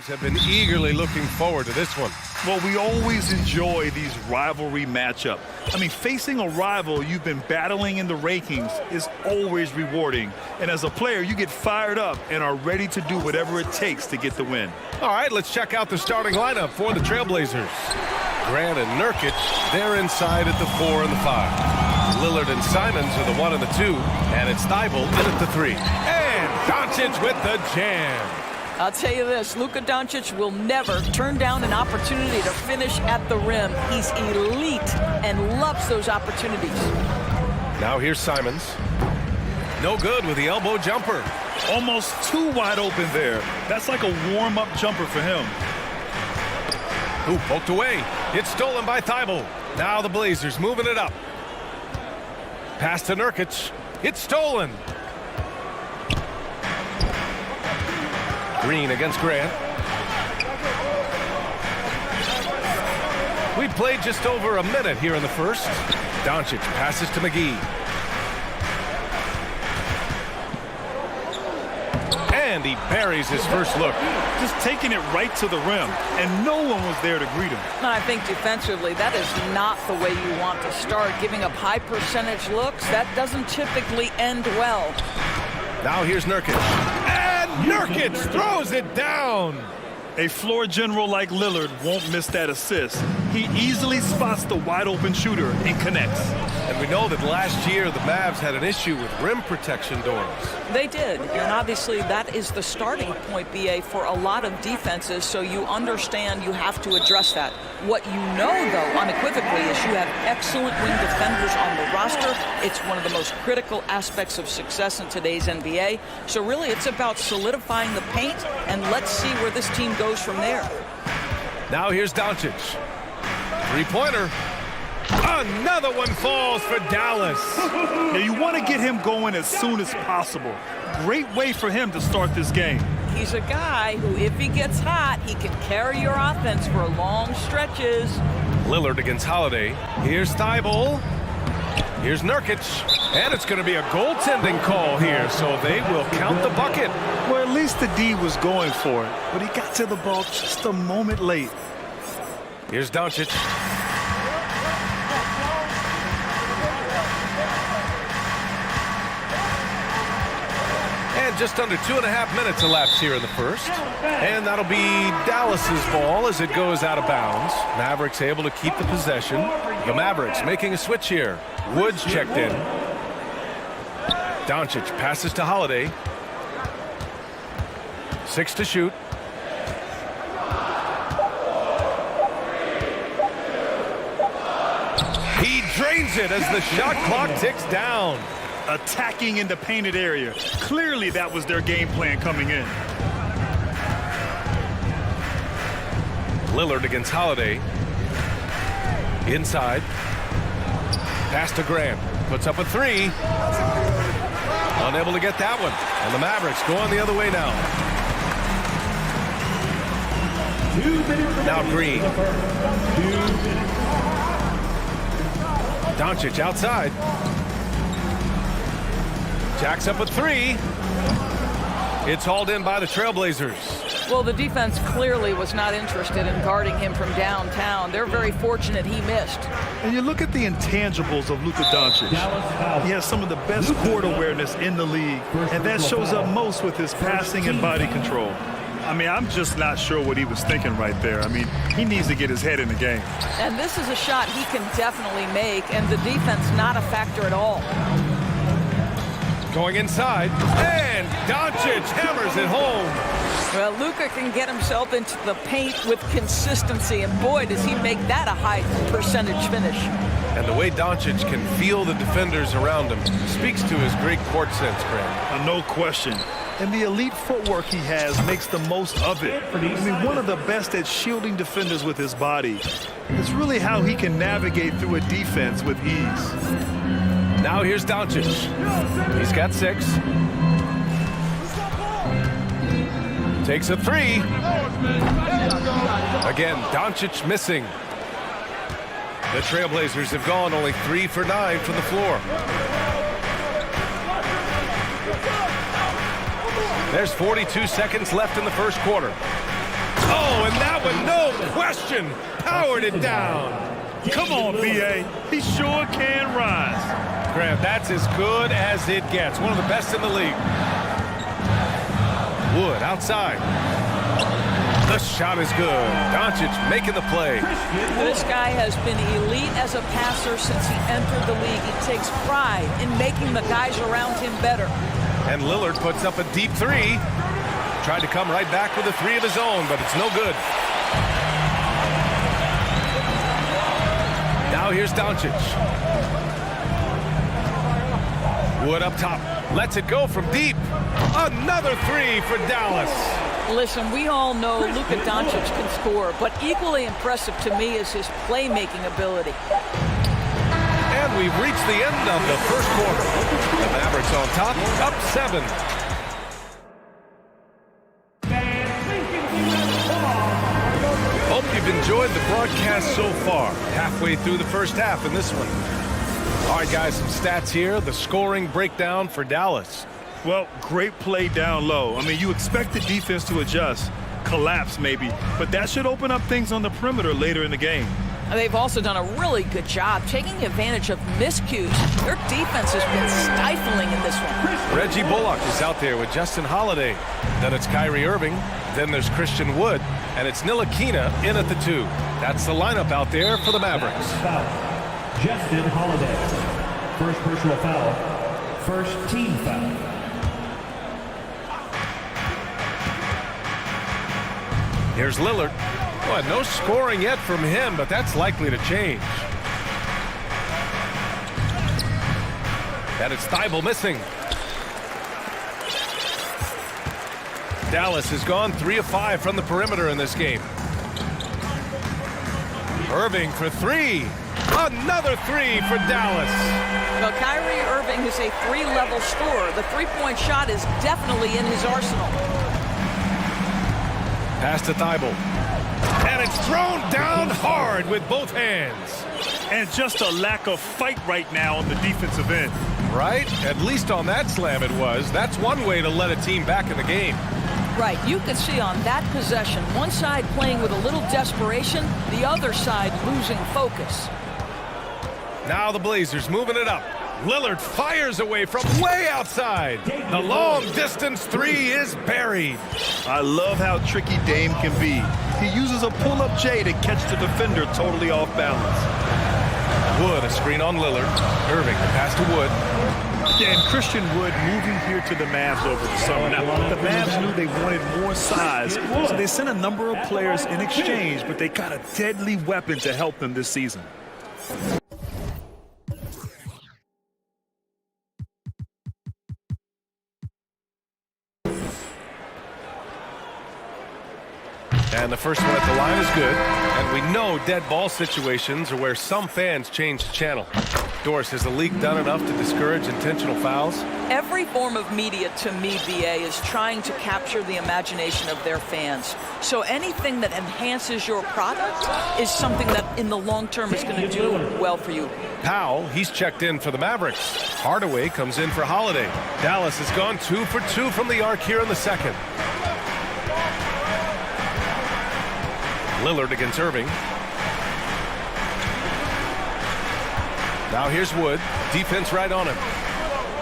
teams have been eagerly looking forward to this one. Well, we always enjoy these rivalry matchups. I mean, facing a rival you've been battling in the rankings is always rewarding. And as a player, you get fired up and are ready to do whatever it takes to get the win. All right, let's check out the starting lineup for the Trailblazers. Grant and Nurkic, they're inside at the 4 and the 5. Lillard and Simons are the 1 and the 2, and it's Thibault in at the 3. And Doncic with the jam. I'll tell you this, Luka Doncic will never turn down an opportunity to finish at the rim. He's elite and loves those opportunities. Now here's Simons. No good with the elbow jumper. Almost too wide open there. That's like a warm-up jumper for him. Ooh, poked away. It's stolen by Thibault. Now the Blazers moving it up. Pass to Nurkic. It's stolen. Green against Grant. We played just over a minute here in the first. Doncic passes to McGee. And he buries his first look. Just taking it right to the rim, and no one was there to greet him. I think defensively, that is not the way you want to start. Giving up high percentage looks, that doesn't typically end well. Now here's Nurkic. And Nurkic throws it down. A floor general like Lillard won't miss that assist. He easily spots the wide open shooter and connects. And we know that last year the Mavs had an issue with rim protection doors. They did, and obviously that is the starting point, BA, for a lot of defenses, so you understand you have to address that. What you know, though, unequivocally, is you have excellent wing defenders on the roster. It's one of the most critical aspects of success in today's NBA. So really, it's about solidifying the paint, and let's see where this team goes from there. Now here's Doncic. Three-pointer. Another one falls for Dallas. Now you want to get him going as soon as possible. Great way for him to start this game. He's a guy who, if he gets hot, he can carry your offense for long stretches. Lillard against Holiday. Here's Thibault. Here's Nurkic. And it's going to be a goaltending call here, so they will count the bucket. Well, at least the D was going for it, but he got to the ball just a moment late. Here's Doncic. And just under 2.5 minutes elapsed here in the first. And that'll be Dallas's ball as it goes out of bounds. Mavericks able to keep the possession. The Mavericks making a switch here. Woods checked in. Doncic passes to Holiday. 6 to shoot. He drains it as the shot clock ticks down. Attacking in the painted area. Clearly that was their game plan coming in. Lillard against Holiday. Inside. Pass to Grant. Puts up a 3. Unable to get that one. And the Mavericks going the other way now. Now Green. Doncic outside. Jacks up a 3. It's hauled in by the Trailblazers. Well, the defense clearly was not interested in guarding him from downtown. They're very fortunate he missed. And you look at the intangibles of Luka Doncic. He has some of the best court awareness in the league, and that shows up most with his passing and body control. I mean, I'm just not sure what he was thinking right there. I mean, he needs to get his head in the game. And this is a shot he can definitely make, and the defense not a factor at all. Going inside, and Doncic hammers it home. Well, Luka can get himself into the paint with consistency, and boy, does he make that a high percentage finish. And the way Doncic can feel the defenders around him speaks to his great court sense, Grant. No question. And the elite footwork he has makes the most of it. I mean, one of the best at shielding defenders with his body. It's really how he can navigate through a defense with ease. Now here's Doncic. He's got 6. Takes a 3. Again, Doncic missing. The Trailblazers have gone only 3 for 9 from the floor. There's 42 seconds left in the first quarter. with no question powered it down. Come on, B.A. He sure can rise. Grant, that's as good as it gets. One of the best in the league. Wood outside. The shot is good. Doncic making the play. This guy has been elite as a passer since he entered the league. He takes pride in making the guys around him better. And Lillard puts up a deep three. Tried to come right back with a three of his own, but it's no good. Now here's Doncic. Wood up top. Lets it go from deep. Another three for Dallas. Listen, we all know Luka Doncic can score, but equally impressive to me is his playmaking ability. And we've reached the end of the first quarter. The Mavericks on top, up 7. Hope you've enjoyed the broadcast so far. Halfway through the first half in this one. All right, guys, some stats here. The scoring breakdown for Dallas. Well, great play down low. I mean, you expect the defense to adjust, collapse maybe, but that should open up things on the perimeter later in the game. They've also done a really good job taking advantage of miscues. Their defense has been stifling in this one. Reggie Bullock is out there with Justin Holiday. Then it's Kyrie Irving. Then there's Christian Wood. And it's Ntilikina in at the 2. That's the lineup out there for the Mavericks. Justin Holiday. First personal foul. First team foul. Here's Lillard. Boy, no scoring yet from him, but that's likely to change. And it's Thibault missing. Dallas has gone 3 of 5 from the perimeter in this game. Irving for 3. Another 3 for Dallas. Well, Kyrie Irving is a 3-level scorer. The three-point shot is definitely in his arsenal. Pass to Thibault. And it's thrown down hard with both hands. And just a lack of fight right now on the defensive end. Right? At least on that slam it was. That's one way to let a team back in the game. Right, you can see on that possession, one side playing with a little desperation, the other side losing focus. Now the Blazers moving it up. Lillard fires away from way outside. The long-distance 3 is buried. I love how tricky Dame can be. He uses a pull-up J to catch the defender totally off balance. Wood, a screen on Lillard. Irving, the pass to Wood. Yeah, and Christian Wood moving here to the Mavs over the summer. Now, the Mavs knew they wanted more size, so they sent a number of players in exchange, but they got a deadly weapon to help them this season. And the first one at the line is good. And we know dead ball situations are where some fans change the channel. Doris, has the league done enough to discourage intentional fouls? Every form of media, to me, BA, is trying to capture the imagination of their fans. So anything that enhances your product is something that in the long term is going to do well for you. Powell, he's checked in for the Mavericks. Hardaway comes in for Holiday. Dallas has gone 2 for 2 from the arc here in the second. Lillard against Irving. Now here's Wood. Defense right on him.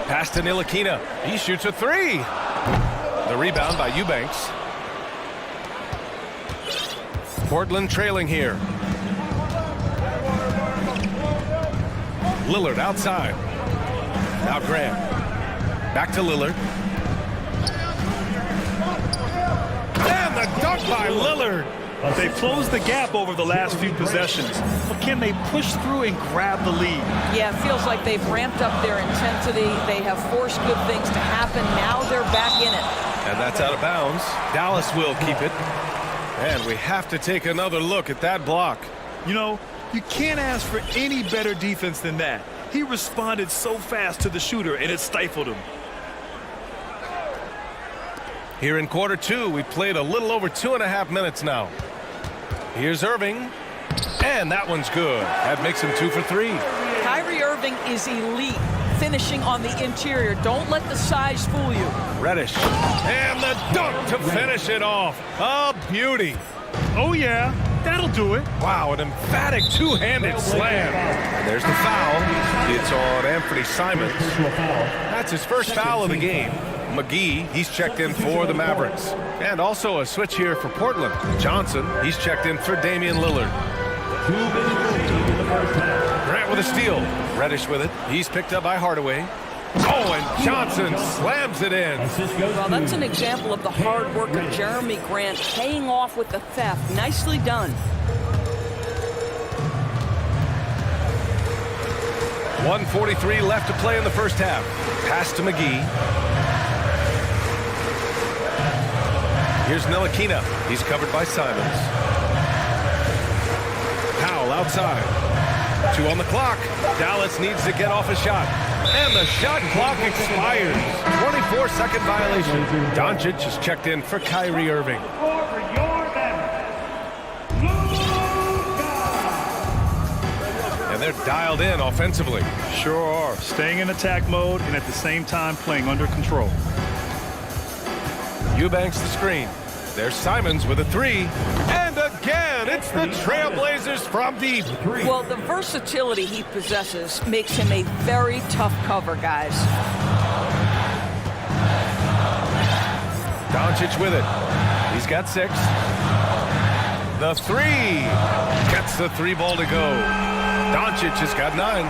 Pass to Ntilikina. He shoots a 3. The rebound by Eubanks. Portland trailing here. Lillard outside. Now Graham. Back to Lillard. And the dunk by Lillard. They've closed the gap over the last few possessions, but can they push through and grab the lead? Yeah, it feels like they've ramped up their intensity. They have forced good things to happen. Now they're back in it. And that's out of bounds. Dallas will keep it. And we have to take another look at that block. You know, you can't ask for any better defense than that. He responded so fast to the shooter, and it stifled him. Here in quarter 2, we've played a little over 2.5 minutes now. Here's Irving, and that one's good. That makes him 2 for 3. Kyrie Irving is elite, finishing on the interior. Don't let the size fool you. Reddish, and the dunk to finish it off. A beauty. Oh, yeah, that'll do it. Wow, an emphatic two-handed slam. And there's the foul. It's on Anthony Simons. That's his first foul of the game. McGee, he's checked in for the Mavericks. And also a switch here for Portland. Johnson, he's checked in for Damian Lillard. Grant with a steal. Reddish with it. He's picked up by Hardaway. Oh, and Johnson slams it in. Well, that's an example of the hard work of Jeremy Grant paying off with the theft. Nicely done. 1:43 left to play in the first half. Pass to McGee. Here's Ntilikina. He's covered by Simons. Powell outside. 2 on the clock. Dallas needs to get off a shot. And the shot clock expires. 24-second violation. Doncic is checked in for Kyrie Irving. And they're dialed in offensively. Sure are. Staying in attack mode and at the same time playing under control. Eubanks the screen. There's Simons with a 3. And again, it's the Trailblazers from deep. Well, the versatility he possesses makes him a very tough cover, guys. Doncic with it. He's got 6. The 3. Gets the 3 ball to go. Doncic has got 9.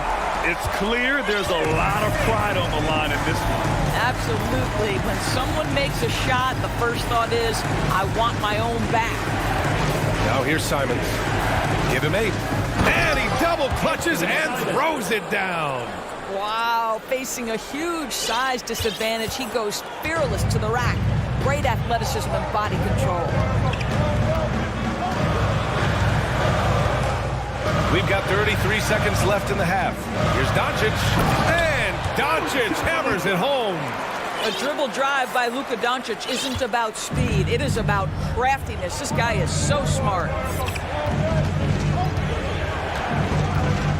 It's clear there's a lot of pride on the line in this one. Absolutely. When someone makes a shot, the first thought is, I want my own back. Now here's Simons. Give him 8. And he double clutches and throws it down. Wow, facing a huge size disadvantage, he goes fearless to the rack. Great athleticism and body control. We've got 33 seconds left in the half. Here's Doncic. And Doncic hammers it home. A dribble drive by Luka Doncic isn't about speed. It is about craftiness. This guy is so smart.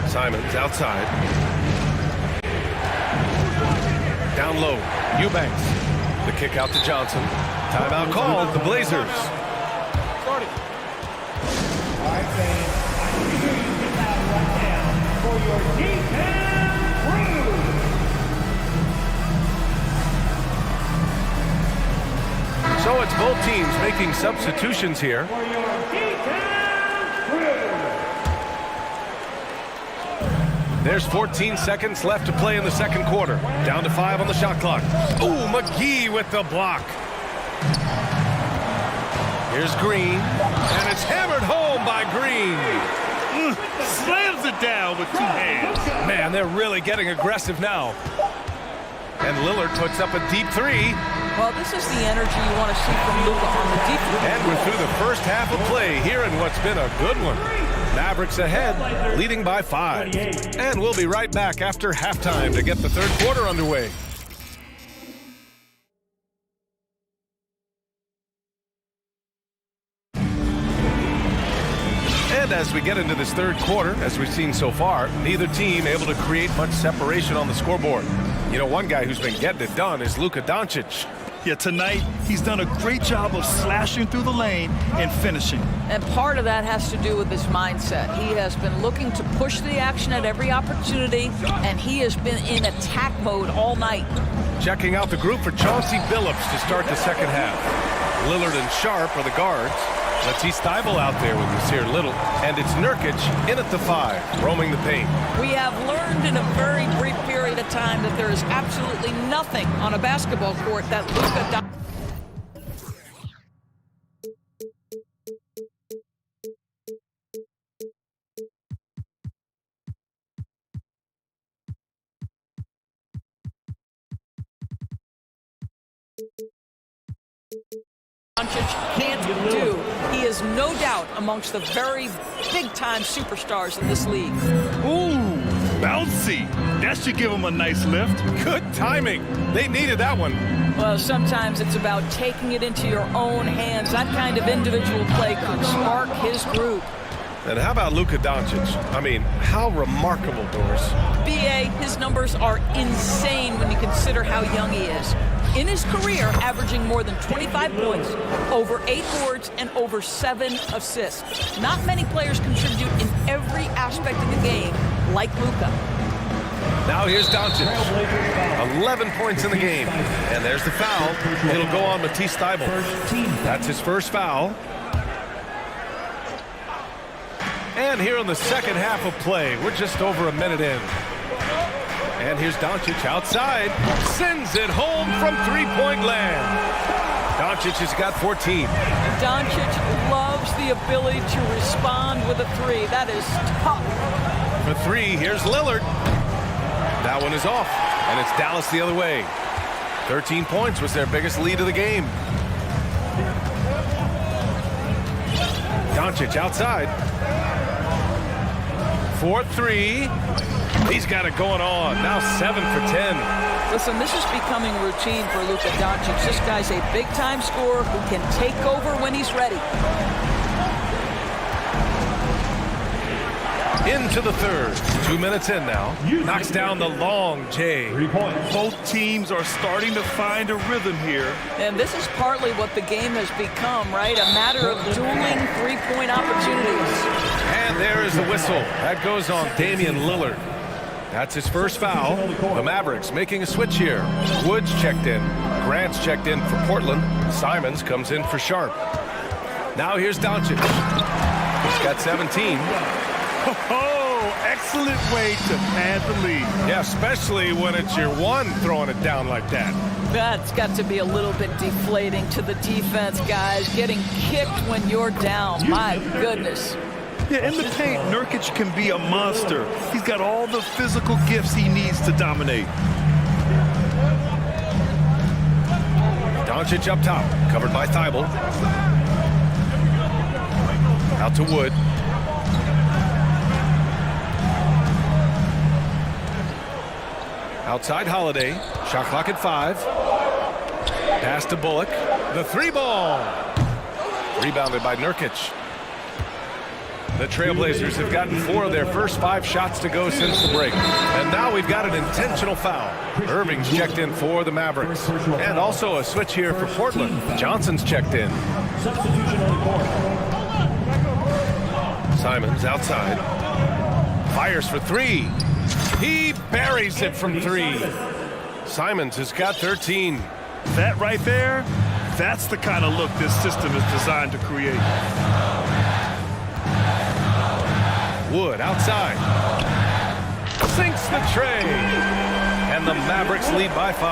Simons outside. Down low. Eubanks. The kick out to Johnson. Timeout called. The Blazers. So it's both teams making substitutions here. There's 14 seconds left to play in the second quarter. Down to 5 on the shot clock. Ooh, McGee with the block. Here's Green, and it's hammered home by Green. Slams it down with 2 hands. Man, they're really getting aggressive now. And Lillard puts up a deep 3. Well, this is the energy you want to see from Luka on the defense. And we're through the first half of play here in what's been a good one. Mavericks ahead, leading by 5. And we'll be right back after halftime to get the third quarter underway. And as we get into this third quarter, as we've seen so far, neither team able to create much separation on the scoreboard. You know, one guy who's been getting it done is Luka Doncic. Yeah, tonight he's done a great job of slashing through the lane and finishing. And part of that has to do with his mindset. He has been looking to push the action at every opportunity, and he has been in attack mode all night. Checking out the group for Chauncey Billups to start the second half. Lillard and Sharp are the guards. Let's see Stiebel out there with Nasir Little. And it's Nurkic in at the 5, roaming the paint. We have learned in a very brief period of time that there is absolutely nothing on a basketball court that Luka Doncic can't do. He is no doubt amongst the very big-time superstars in this league. Ooh, bouncy. That should give him a nice lift. Good timing. They needed that one. Well, sometimes it's about taking it into your own hands. That kind of individual play could spark his group. And how about Luka Doncic? I mean, how remarkable, Doris. B.A., his numbers are insane when you consider how young he is. in his career, averaging more than 25 points, over 8 boards, and over 7 assists. Not many players contribute in every aspect of the game like Luka. Now here's Doncic. 11 points in the game. And there's the foul. It'll go on Matisse Thybulle. That's his first foul. And here in the second half of play, we're just over a minute in. And here's Doncic outside. Sends it home from three-point land. Doncic has got 14. Doncic loves the ability to respond with a three. That is tough. For three, here's Lillard. That one is off, and it's Dallas the other way. 13 points was their biggest lead of the game. Doncic outside. 4-3. He's got it going on. Now 7 for 10. Listen, this is becoming routine for Luka Doncic. This guy's a big-time scorer who can take over when he's ready. Into the third. 2 minutes in now. Knocks down the long J. Both teams are starting to find a rhythm here. And this is partly what the game has become, right? A matter of dueling three-point opportunities. And there is the whistle. That goes on Damian Lillard. That's his first foul. The Mavericks making a switch here. Woods checked in. Grant's checked in for Portland. Simons comes in for Sharp. Now here's Doncic. He's got 17. Oh, excellent way to pad the lead. Yeah, especially when it's your one throwing it down like that. That's got to be a little bit deflating to the defense, guys. Getting kicked when you're down. My goodness. Yeah, in the paint, Nurkic can be a monster. He's got all the physical gifts he needs to dominate. Doncic up top, covered by Thybulle. Out to Wood. Outside Holiday. Shot clock at 5. Pass to Bullock. The three ball. Rebounded by Nurkic. The Trailblazers have gotten 4 of their first 5 shots to go since the break. And now we've got an intentional foul. Irving's checked in for the Mavericks. And also a switch here for Portland. Johnson's checked in. Simons outside. Fires for 3. He buries it from 3. Simons has got 13. That right there, that's the kind of look this system is designed to create. Wood outside. Sinks the tray. And the Mavericks lead by 5.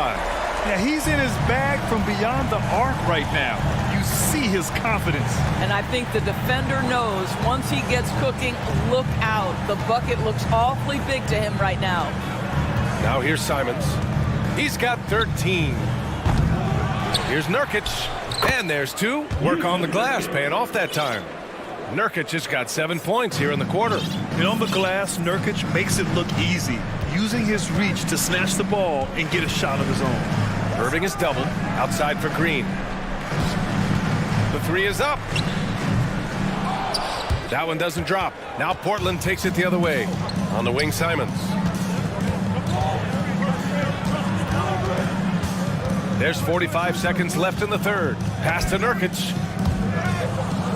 Yeah, he's in his bag from beyond the arc right now. You see his confidence. And I think the defender knows once he gets cooking, look out. The bucket looks awfully big to him right now. Now here's Simons. He's got 13. Here's Nurkic. And there's 2. Work on the glass, paying off that time. Nurkic has got 7 points here in the quarter. And on the glass, Nurkic makes it look easy, using his reach to snatch the ball and get a shot of his own. Irving is doubled. Outside for Green. The 3 is up. That one doesn't drop. Now Portland takes it the other way. On the wing, Simons. There's 45 seconds left in the third. Pass to Nurkic.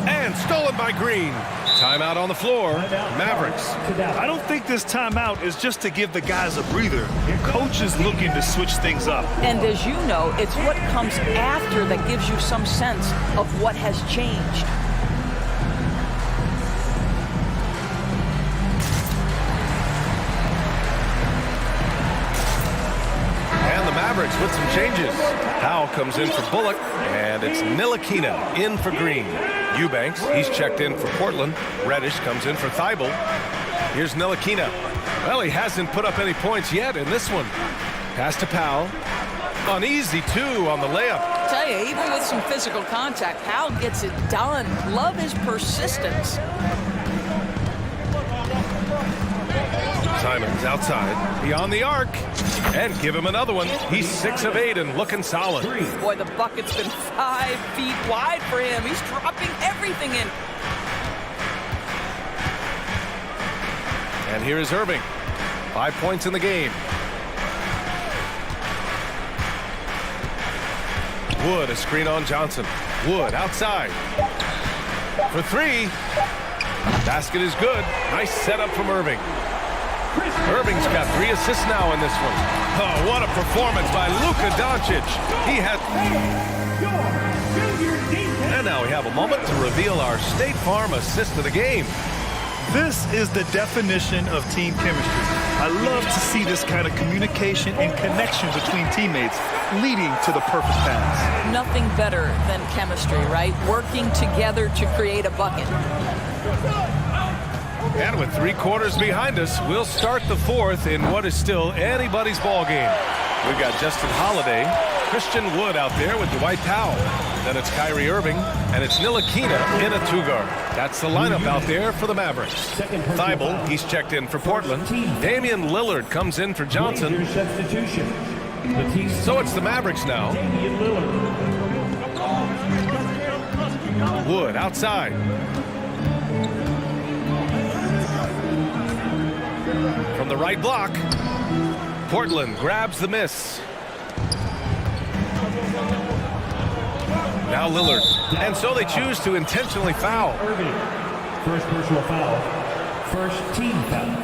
And stolen by Green. Timeout on the floor. Mavericks. I don't think this timeout is just to give the guys a breather. Coach is looking to switch things up. And as you know, it's what comes after that gives you some sense of what has changed. And the Mavericks with some changes. Powell comes in for Bullock, and it's Ntilikina in for Green. Eubanks, he's checked in for Portland. Reddish comes in for Thybulle. Here's Ntilikina. Well, he hasn't put up any points yet in this one. Pass to Powell. An easy 2 on the layup. I tell you, even with some physical contact, Powell gets it done. Love his persistence. Simons outside, beyond the arc, and give him another one. He's 6 of 8 and looking solid. Boy, the bucket's been 5 feet wide for him. He's dropping everything in. And here is Irving. 5 points in the game. Wood, a screen on Johnson. Wood outside. For three. Basket is good. Nice setup from Irving. Irving's got 3 assists now in this one. Oh, what a performance by Luka Doncic. He had... And now we have a moment to reveal our State Farm assist of the game. This is the definition of team chemistry. I love to see this kind of communication and connection between teammates leading to the perfect pass. Nothing better than chemistry, right? Working together to create a bucket. And with 3 quarters behind us, we'll start the 4th in what is still anybody's ball game. We've got Justin Holiday, Christian Wood out there with Dwight Powell. Then it's Kyrie Irving, and it's Ntilikina in a 2-guard. That's the lineup out there for the Mavericks. Thibault, he's checked in for Portland. Damian Lillard comes in for Johnson. So it's the Mavericks now. Wood outside. From the right block, Portland grabs the miss. Now Lillard. And so they choose to intentionally foul. Irving, first personal foul, first team foul.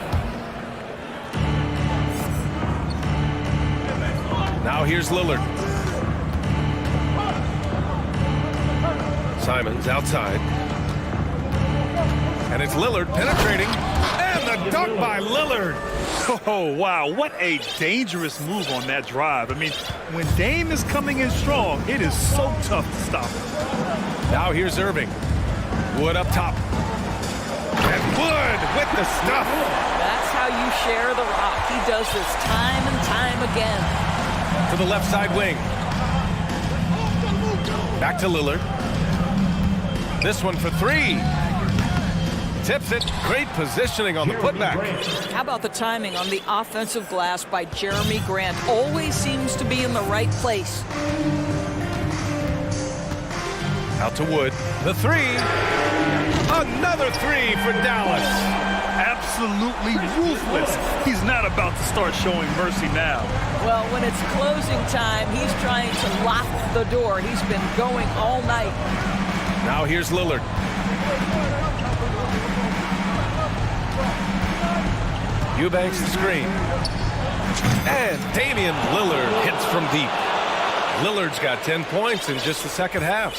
Now here's Lillard. Simons outside. And it's Lillard penetrating. And the dunk by Lillard. Oh, wow, what a dangerous move on that drive. I mean, when Dame is coming in strong, it is so tough to stop him. Now here's Irving. Wood up top. And Wood with the stuff. That's how you share the rock. He does this time and time again. To the left side wing. Back to Lillard. This one for 3. Tips it. Great positioning on the putback. How about the timing on the offensive glass by Jeremy Grant? Always seems to be in the right place. Out to Wood. The 3. Another 3 for Dallas. Absolutely ruthless. He's not about to start showing mercy now. Well, when it's closing time, he's trying to lock the door. He's been going all night. Now here's Lillard. Eubanks the screen. And Damian Lillard hits from deep. Lillard's got 10 points in just the second half.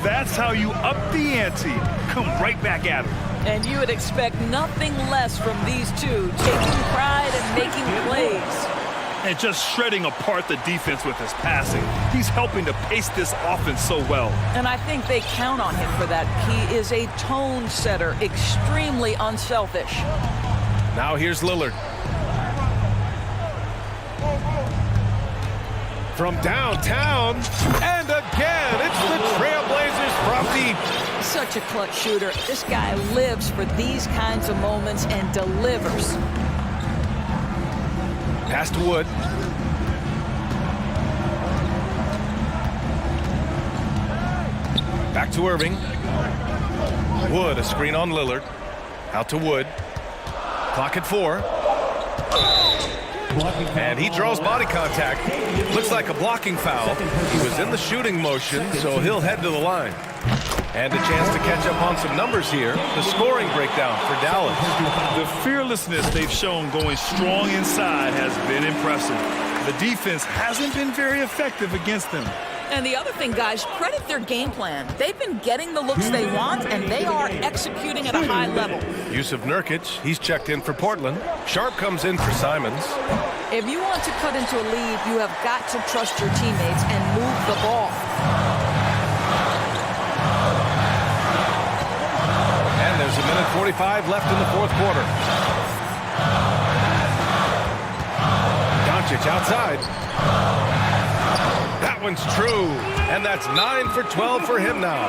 That's how you up the ante. Come right back at him. And you would expect nothing less from these two, taking pride and making plays. And just shredding apart the defense with his passing. He's helping to pace this offense so well. And I think they count on him for that. He is a tone setter, extremely unselfish. Now here's Lillard. From downtown, and again, it's the Trailblazers from deep. Such a clutch shooter. This guy lives for these kinds of moments and delivers. Pass to Wood. Back to Irving. Wood, a screen on Lillard. Out to Wood. Clock at 4. And he draws body contact. Looks like a blocking foul. He was in the shooting motion, so he'll head to the line. And a chance to catch up on some numbers here. The scoring breakdown for Dallas. The fearlessness they've shown going strong inside has been impressive. The defense hasn't been very effective against them. And the other thing, guys, credit their game plan. They've been getting the looks they want, and they are executing at a high level. Yusuf Nurkic, he's checked in for Portland. Sharp comes in for Simons. If you want to cut into a lead, you have got to trust your teammates and move the ball. And there's a minute 45 left in the 4th quarter. Doncic outside. That one's true, and that's 9 for 12 for him now.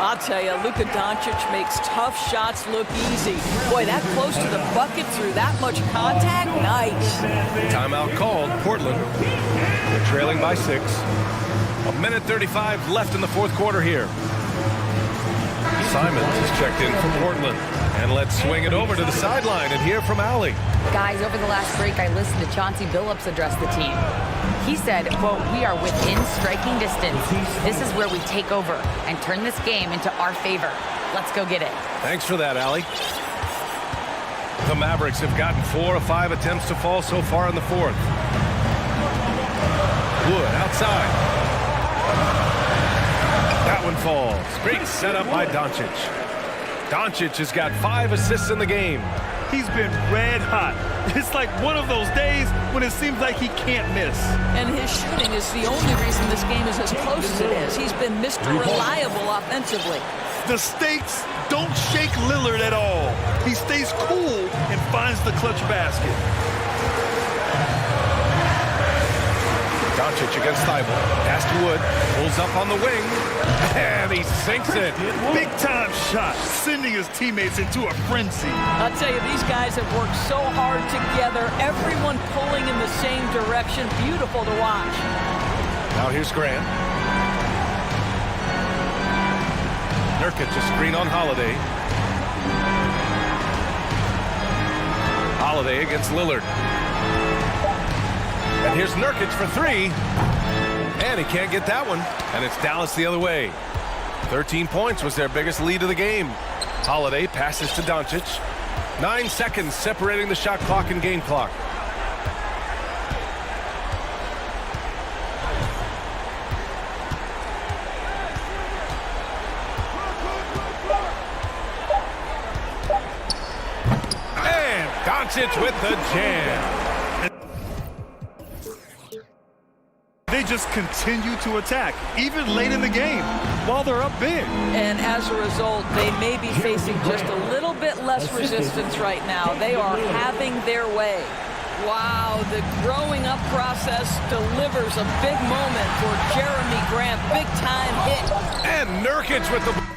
I'll tell you, Luka Doncic makes tough shots look easy. Boy, that close to the bucket through that much contact, nice. Timeout called, Portland. They're trailing by 6. A minute 35 left in the 4th quarter here. Simons is checked in for Portland. And let's swing it over to the sideline and hear from Allie. Guys, over the last break, I listened to Chauncey Billups address the team. He said, quote, "We are within striking distance. This is where we take over and turn this game into our favor. Let's go get it." Thanks for that, Allie. The Mavericks have gotten 4 of 5 attempts to fall so far in the fourth. Wood outside. That one falls. Great setup by Doncic. Doncic has got 5 assists in the game. He's been red hot. It's like one of those days when it seems like he can't miss. And his shooting is the only reason this game is as close as it is. He's been Mr. Reliable offensively. The stakes don't shake Lillard at all. He stays cool and finds the clutch basket. Doncic against Thibault. Pass to Wood. Pulls up on the wing. And he sinks it. Big time shot, sending his teammates into a frenzy. I'll tell you, these guys have worked so hard together. Everyone pulling in the same direction. Beautiful to watch. Now here's Grant. Nurkic, a screen on Holiday. Holiday against Lillard. And here's Nurkic for 3. And he can't get that one. And it's Dallas the other way. 13 points was their biggest lead of the game. Holiday passes to Doncic. 9 seconds separating the shot clock and game clock. And Doncic with the jam. They just continue to attack, even late in the game, while they're up big. And as a result, they may be facing just a little bit less resistance right now. They are having their way. Wow, the growing up process delivers a big moment for Jeremy Grant. Big time hit. And Nurkic with the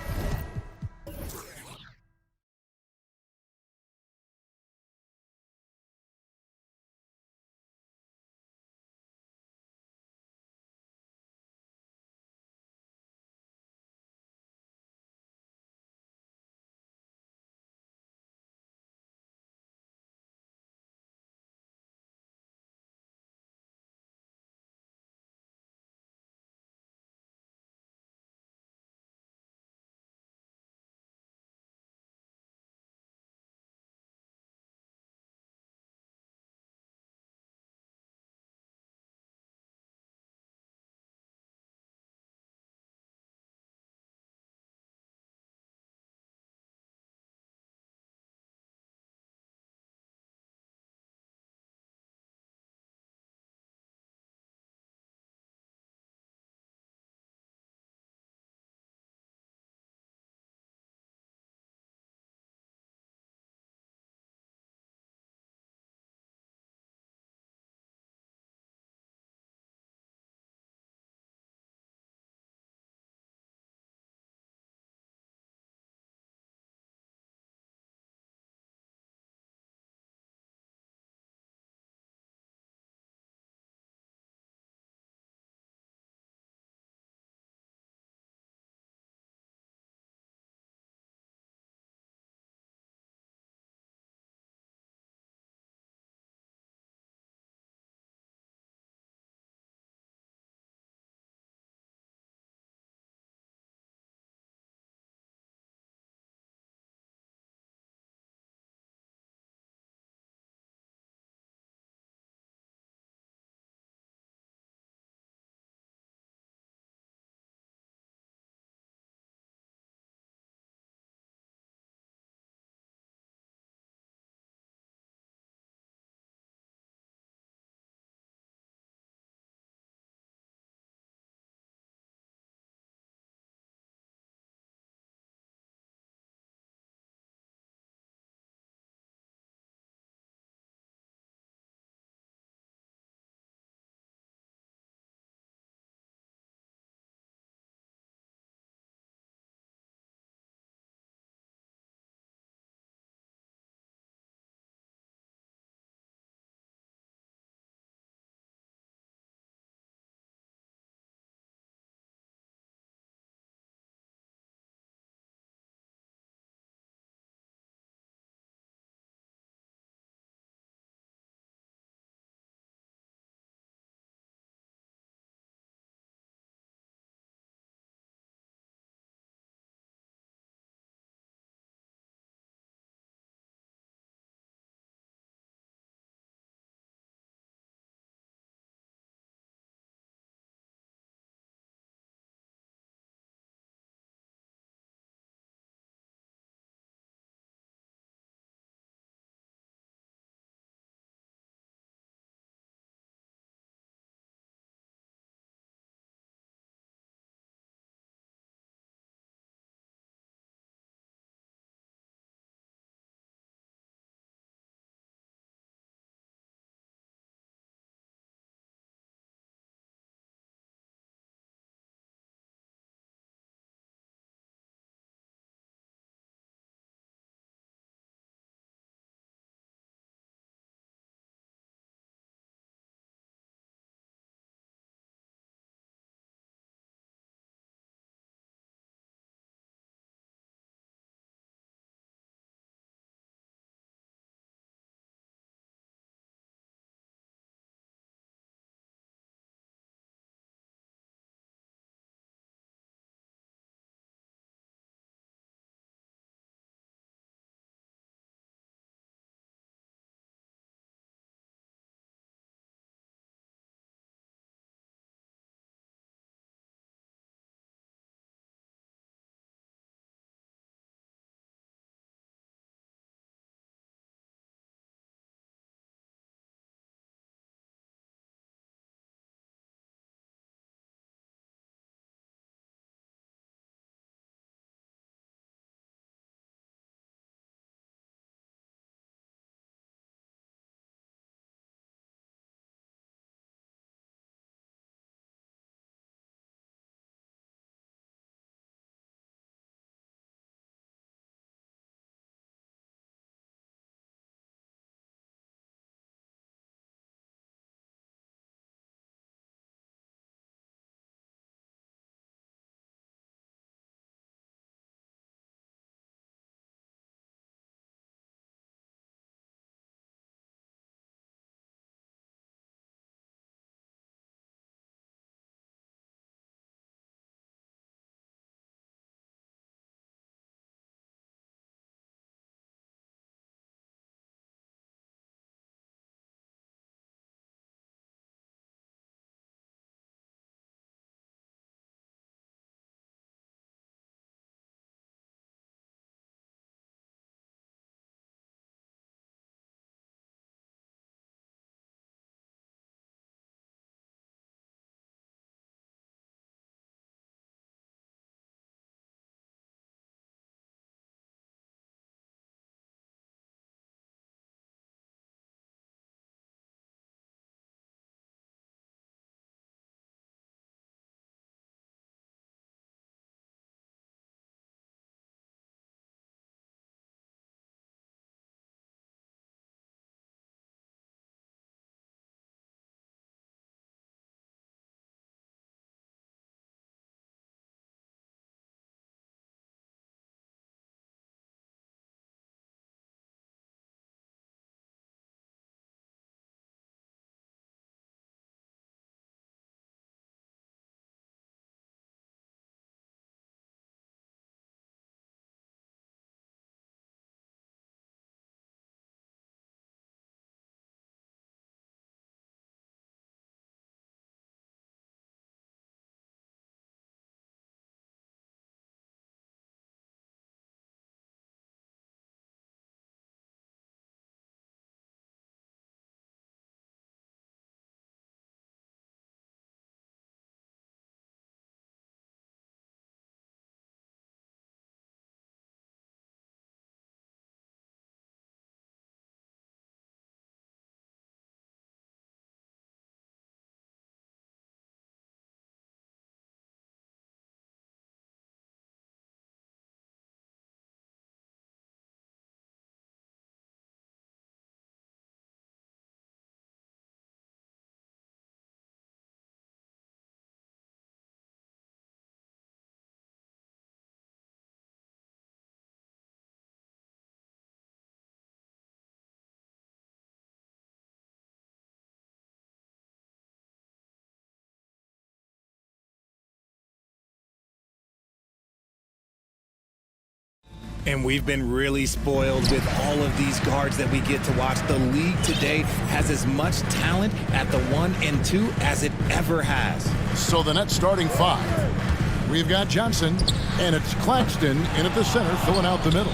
And we've been really spoiled with all of these guards that we get to watch. The league today has as much talent at the 1 and 2 as it ever has. So the net starting 5. We've got Johnson, and it's Claxton in at the center, filling out the middle.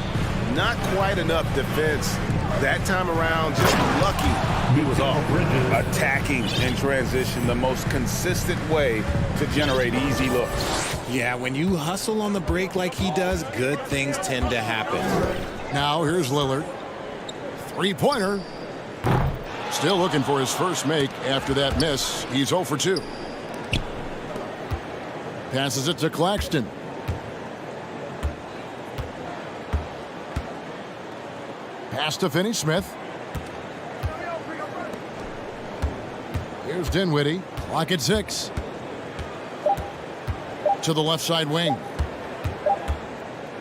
Not quite enough defense. That time around, just lucky he was off. Attacking in transition, the most consistent way to generate easy looks. Yeah, when you hustle on the break like he does, good things tend to happen. Now here's Lillard. Three-pointer. Still looking for his first make after that miss. He's 0 for 2. Passes it to Claxton. Pass to Finney-Smith. Here's Dinwiddie. Clock at 6. To the left side wing.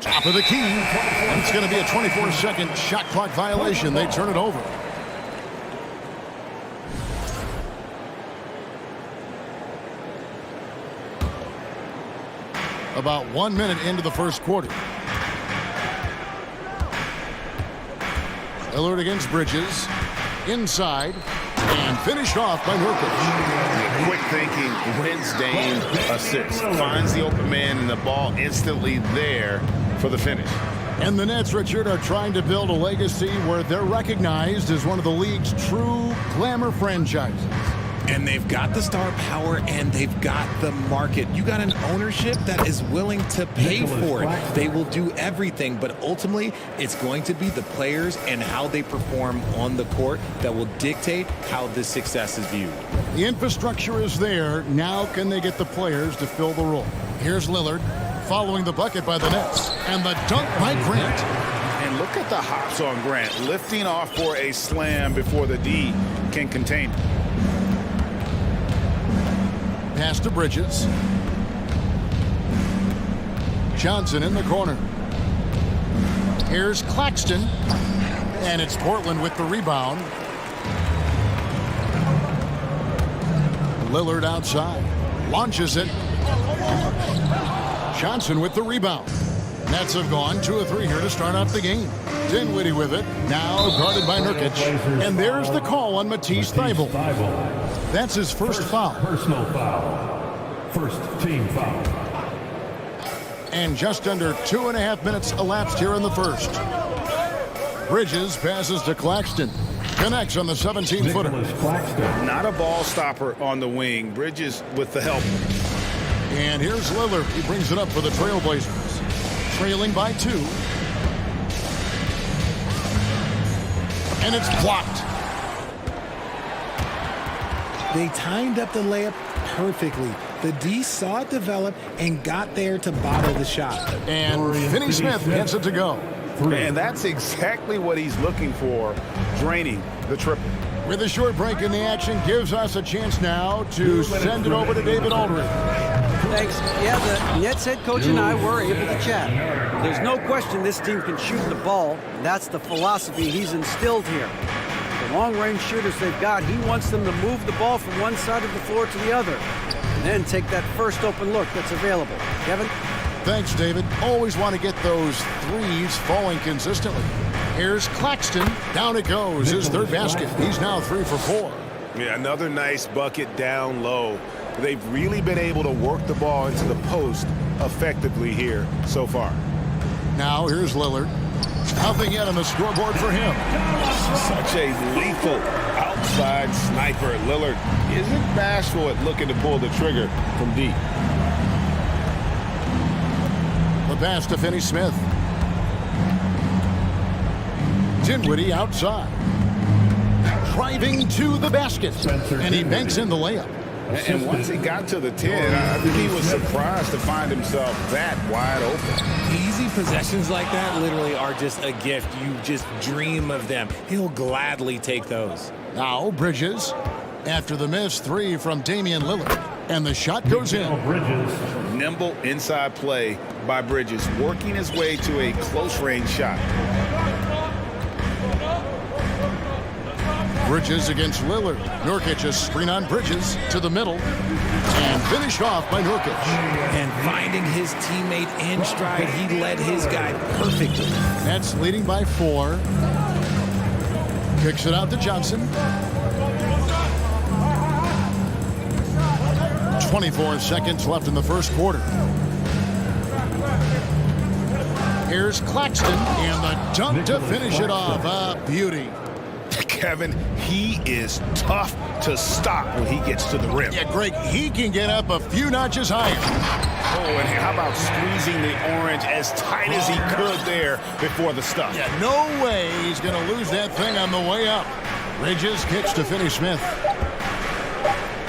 Top of the key. And it's going to be a 24-second shot clock violation. They turn it over. About 1 minute into the first quarter. Lillard against Bridges. Inside. And finished off by Nurkic. Quick thinking wins Dame assist. Finds the open man and the ball instantly there for the finish. And the Nets, Richard, are trying to build a legacy where they're recognized as one of the league's true glamour franchises. And they've got the star power and they've got the market. You got an ownership that is willing to pay for it. They will do everything, but ultimately it's going to be the players and how they perform on the court that will dictate how this success is viewed. The infrastructure is there. Now can they get the players to fill the role? Here's Lillard following the bucket by the Nets. And the dunk by Grant. And look at the hops on Grant, lifting off for a slam before the D can contain it. Pass to Bridges. Johnson in the corner. Here's Claxton. And it's Portland with the rebound. Lillard outside. Launches it. Johnson with the rebound. Nets have gone 2 of 3 here to start off the game. Dinwiddie with it. Now guarded by Nurkic. And there's the call on Matisse Thybulle. That's his first foul. Personal foul. First team foul. And just under 2.5 minutes elapsed here in the first. Bridges passes to Claxton. Connects on the 17-footer. Not a ball stopper on the wing. Bridges with the help. And here's Lillard. He brings it up for the Trailblazers. Trailing by 2. And it's blocked. They timed up the layup perfectly. The D saw it develop and got there to bottle the shot. And Finney-Smith gets it to go. And that's exactly what he's looking for, draining the triple. With a short break in the action, gives us a chance now to send it over to David Aldridge. Thanks. Yeah, the Nets head coach and I were able to chat. There's no question this team can shoot the ball. That's the philosophy he's instilled here. The long-range shooters they've got, he wants them to move the ball from one side of the floor to the other, and then take that first open look that's available. Kevin? Thanks, David. Always want to get those threes falling consistently. Here's Claxton. Down it goes. His third basket. He's now 3 for 4. Yeah, another nice bucket down low. They've really been able to work the ball into the post effectively here so far. Now here's Lillard. Nothing yet on the scoreboard for him. Such a lethal outside sniper. Lillard isn't bashful at looking to pull the trigger from deep. The pass to Finney-Smith. Dinwiddie outside. Driving to the basket. And he banks in the layup. And once he got to the 10, I think he was surprised to find himself that wide open. Easy possessions like that literally are just a gift. You just dream of them. He'll gladly take those. Now Bridges. After the miss, 3 from Damian Lillard. And the shot goes in. Nimble inside play by Bridges, working his way to a close-range shot. Bridges against Lillard. Nurkic a screen on Bridges to the middle. And finished off by Nurkic. And finding his teammate in stride, he led his guy perfectly. Nets leading by 4. Kicks it out to Johnson. 24 seconds left in the first quarter. Here's Claxton and the dunk to finish it off. A beauty. Kevin, he is tough to stop when he gets to the rim. Yeah, Greg, he can get up a few notches higher. Oh, and how about squeezing the orange as tight as he could there before the stuff? Yeah, no way he's going to lose that thing on the way up. Bridges kicks to Finney Smith.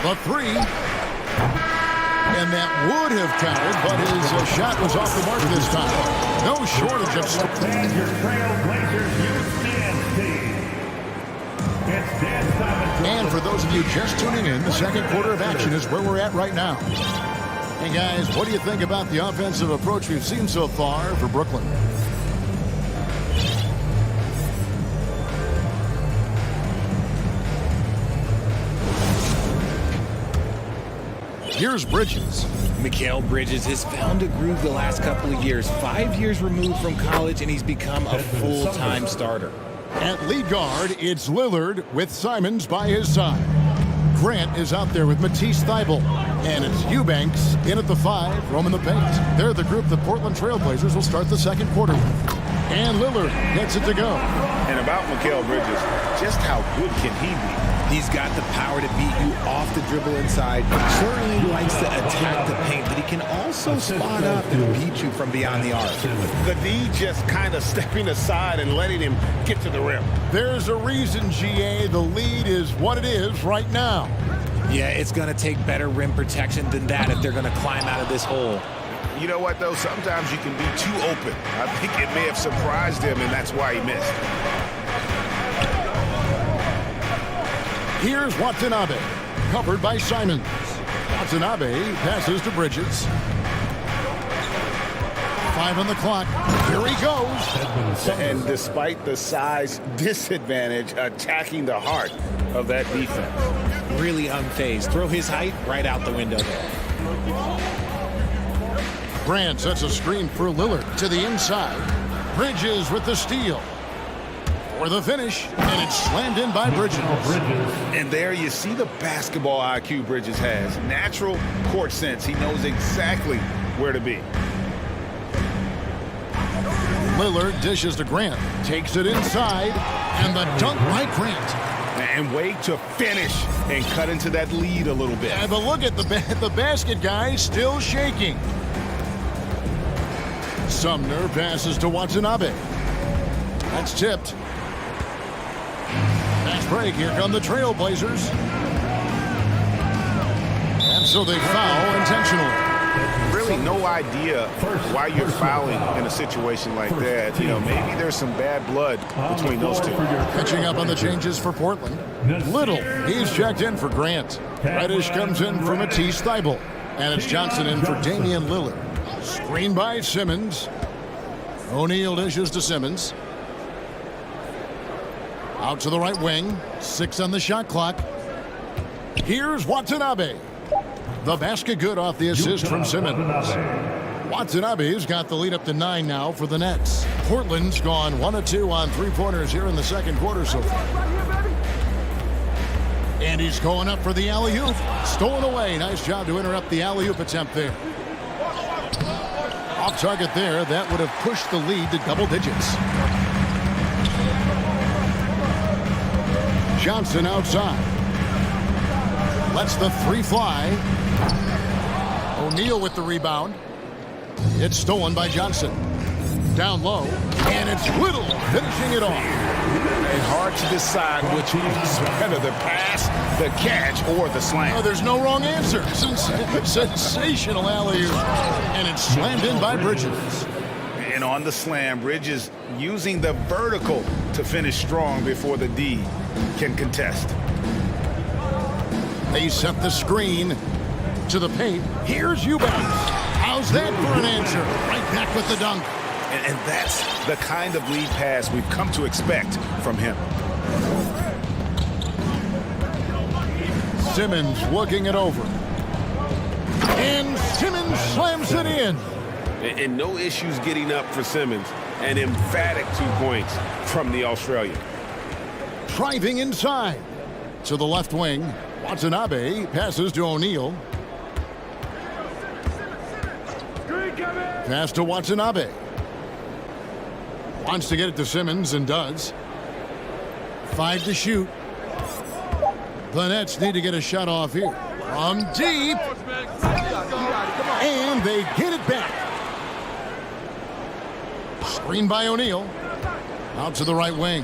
The 3. And that would have counted, but his shot was off the mark this time. No shortage of Stand your Trailblazers UCSD. It's dance time. And for those of you just tuning in, the second quarter of action is where we're at right now. Hey guys, what do you think about the offensive approach we've seen so far for Brooklyn? Here's Bridges. Mikal Bridges has found a groove the last couple of years. 5 years removed from college, and he's become a full-time starter. At lead guard, it's Lillard with Simons by his side. Grant is out there with Matisse Thybulle. And it's Eubanks in at the 5, roaming the paint. They're the group the Portland Trailblazers will start the second quarter with. And Lillard gets it to go. And about Mikal Bridges, just how good can he be? He's got the power to beat you off the dribble inside. Certainly likes to attack the paint, but he can also spot up and beat you from beyond the arc. The D just kind of stepping aside and letting him get to the rim. There's a reason, GA, the lead is what it is right now. Yeah, it's going to take better rim protection than that if they're going to climb out of this hole. You know what, though? Sometimes you can be too open. I think it may have surprised him, and that's why he missed. Here's Watanabe, covered by Simons. Watanabe passes to Bridges. 5 on the clock. Here he goes. And despite the size disadvantage, attacking the heart of that defense. Really unfazed. Throw his height right out the window there. Grant sets a screen for Lillard to the inside. Bridges with the steal. For the finish, and it's slammed in by Bridges. And there you see the basketball IQ Bridges has. Natural court sense. He knows exactly where to be. Lillard dishes to Grant. Takes it inside, and the dunk by Grant. And wait to finish and cut into that lead a little bit. Yeah, but look at the basket guy still shaking. Sumner passes to Watanabe. That's tipped. Fast break. Here come the Trailblazers. And so they foul intentionally. Really no idea why you're fouling in a situation like that. You know, maybe there's some bad blood between those two. Catching up on the changes for Portland. Little, he's checked in for Grant. Reddish comes in for Matisse Thybulle. And it's Johnson in for Damian Lillard. Screen by Simmons. O'Neal dishes to Simmons. Out to the right wing. 6 on the shot clock. Here's Watanabe. The basket good off the assist from Simmons. Watanabe's got the lead up to 9 now for the Nets. Portland's gone 1 of 2 on three-pointers here in the second quarter so far. And he's going up for the alley-oop. Stolen away. Nice job to interrupt the alley-oop attempt there. Off target there. That would have pushed the lead to double digits. Johnson outside. Lets the 3 fly. O'Neal with the rebound. It's stolen by Johnson. Down low. And it's Little finishing it off. And hard to decide which is better, the pass, the catch, or the slam. Oh, there's no wrong answer. Sensational alley-oop. And it's slammed in by Bridges. And on the slam, Bridges using the vertical to finish strong before the D can contest. They set the screen to the paint. Here's Eubanks. How's that for an answer? Right back with the dunk. And that's the kind of lead pass we've come to expect from him. Simmons looking it over. And Simmons slams it in. And no issues getting up for Simmons. An emphatic 2 points from the Australian. Driving inside to the left wing. Watanabe passes to O'Neal. Pass to Watanabe. Wants to get it to Simmons and does. 5 to shoot. The Nets need to get a shot off here. From deep. And they get it back. Screen by O'Neal. Out to the right wing.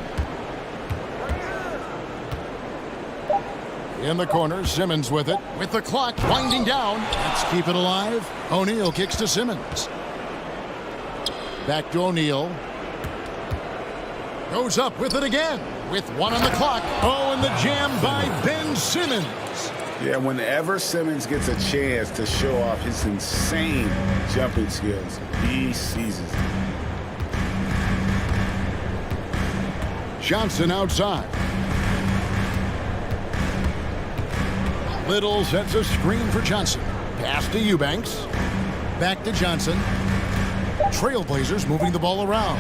In the corner, Simmons with it. With the clock winding down. Let's keep it alive. O'Neal kicks to Simmons. Back to O'Neal. Goes up with it again. With 1 on the clock. Oh, and the jam by Ben Simmons. Yeah, whenever Simmons gets a chance to show off his insane jumping skills, he seizes it. Johnson outside. Little sets a screen for Johnson. Pass to Eubanks. Back to Johnson. Trailblazers moving the ball around.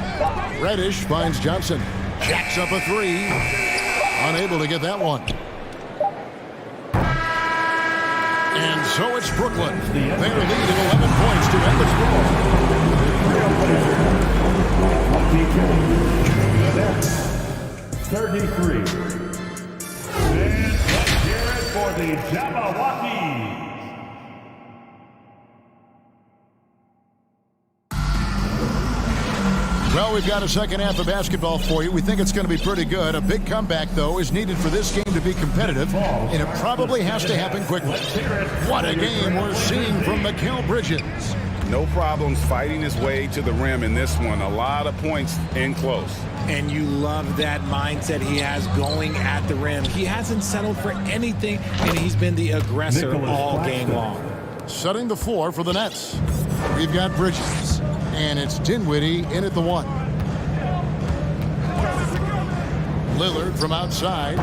Reddish finds Johnson. Jacks up a 3. Unable to get that one. And so it's Brooklyn. They're leading 11 points to end the score. 33. And let's hear it for the Jabberwockies. Well, we've got a second half of basketball for you. We think it's going to be pretty good. A big comeback, though, is needed for this game to be competitive, and it probably has to happen quickly. What a game we're seeing from Mikal Bridges. No problems fighting his way to the rim in this one. A lot of points in close. And you love that mindset he has going at the rim. He hasn't settled for anything, and he's been the aggressor all game long. Setting the floor for the Nets. We've got Bridges, and it's Dinwiddie in at the 1. Lillard from outside.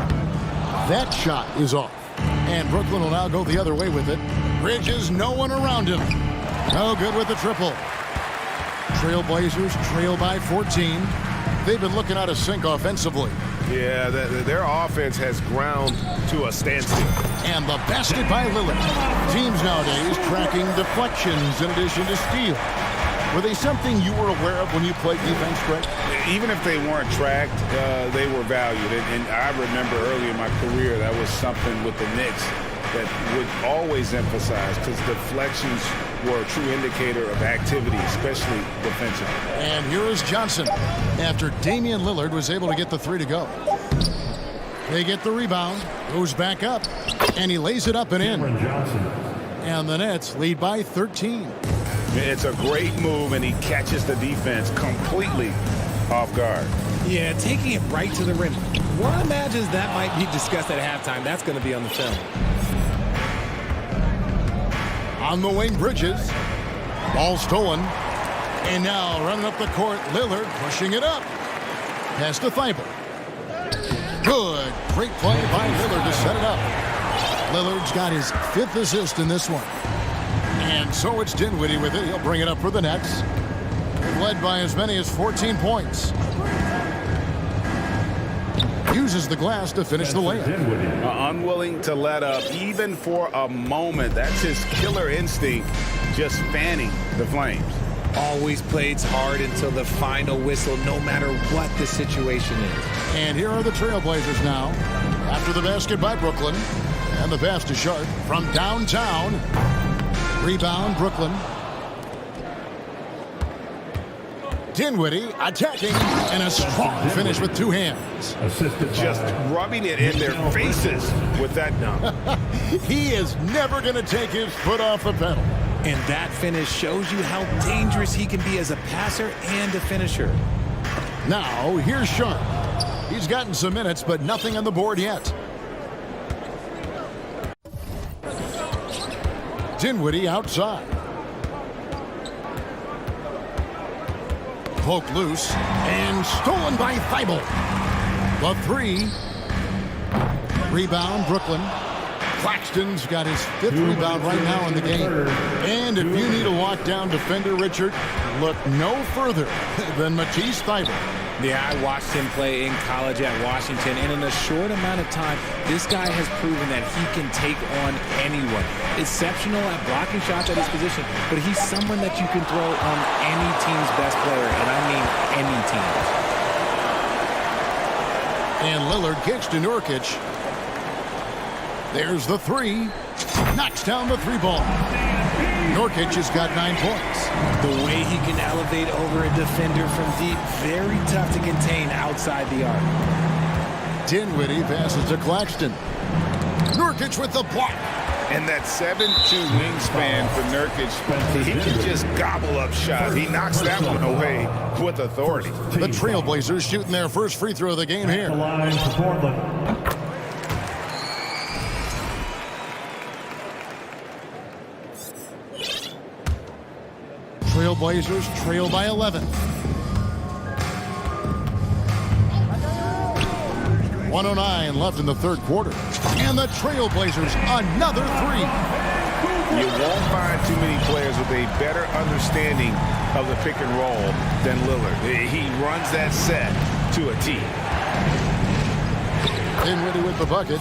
That shot is off. And Brooklyn will now go the other way with it. Bridges, no one around him. No good with the triple. Trailblazers trail by 14. They've been looking out of sync offensively. Yeah, their offense has ground to a standstill. And the basket by Lillard. Teams nowadays tracking deflections in addition to steals. Were they something you were aware of when you played defense, Greg? Even if they weren't tracked, they were valued. And I remember early in my career, that was something with the Knicks that would always emphasize, because deflections were a true indicator of activity, especially defensively. And here is Johnson after Damian Lillard was able to get the 3 to go. They get the rebound, goes back up, and he lays it up and in. And the Nets lead by 13. It's a great move, and he catches the defense completely off guard. Yeah, taking it right to the rim. One imagines that might be discussed at halftime. That's going to be on the film. On the wing, Bridges. Ball stolen. And now running up the court, Lillard pushing it up. Pass to Thibault. Good. Great play by Lillard to set it up. Lillard's got his 5th assist in this one. And so it's Dinwiddie with it. He'll bring it up for the Nets. Led by as many as 14 points. Uses the glass to finish the layup. Unwilling to let up even for a moment. That's his killer instinct, just fanning the flames. Always plays hard until the final whistle, no matter what the situation is. And here are the Trailblazers now. After the basket by Brooklyn. And the pass to Sharp from downtown. Rebound, Brooklyn. Dinwiddie attacking, and a strong finish with 2 hands. Just rubbing it in their faces with that dunk. He is never going to take his foot off the pedal. And that finish shows you how dangerous he can be as a passer and a finisher. Now, here's Sharp. He's gotten some minutes, but nothing on the board yet. Dinwiddie outside. Poked loose and stolen by Thibault. The 3. Rebound, Brooklyn. Claxton's got his 5th rebound right now in the game. And if you need a lockdown defender, Richard, look no further than Matisse Thybulle. Yeah, I watched him play in college at Washington, and in a short amount of time, this guy has proven that he can take on anyone. Exceptional at blocking shots at his position, but he's someone that you can throw on any team's best player, and I mean any team. And Lillard kicks to Nurkic. There's the three. Knocks down the three ball. Nurkic has got 9 points. The way he can elevate over a defender from deep, very tough to contain outside the arc. Dinwiddie passes to Claxton. Nurkic with the block. And that 7'2" wingspan for Nurkic, he can just gobble up shots. He knocks that one away with authority. The Trailblazers shooting their first free throw of the game here. Trailblazers trail by 11. 1:09 left in the third quarter. And the Trailblazers, another three. You won't find too many players with a better understanding of the pick and roll than Lillard. He runs that set to a T. Dinwiddie with the bucket.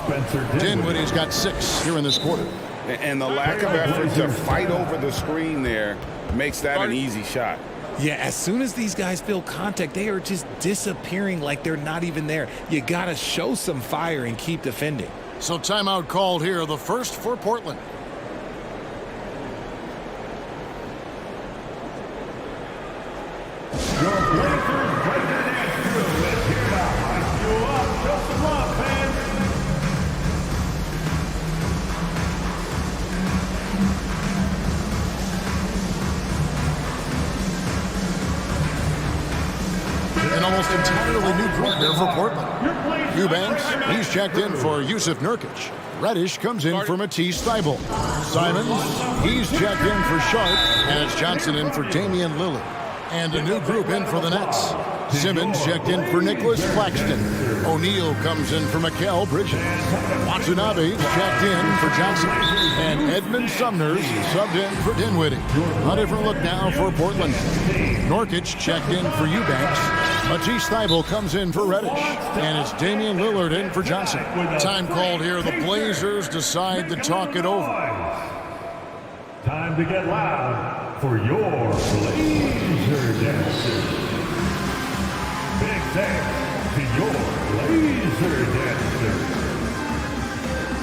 Dinwiddie's got 6 here in this quarter. And the lack of effort to fight over the screen there makes that an easy shot. Yeah, as soon as these guys feel contact, they are just disappearing like they're not even there. You got to show some fire and keep defending. So timeout called here, the first for Portland. An almost entirely new group here for Portland. Eubanks, he's checked in for Yusuf Nurkic. Reddish comes in for Matisse Thybulle. Simons, he's checked in for Sharp, and it's Johnson in for Damian Lillard. And a new group in for the Nets. Simmons checked in for Nicholas Claxton. O'Neal comes in for Mikal Bridges. Watanabe checked in for Johnson. And Edmund Sumner's subbed in for Dinwiddie. A different look now for Portland. Nurkic checked in for Eubanks. Matisse Thybulle comes in for Reddish. And it's Damian Lillard in for Johnson. Time called here. The Blazers decide to talk it over. Time to get loud for your Blazer dancers. Big thanks to your Blazer dancers.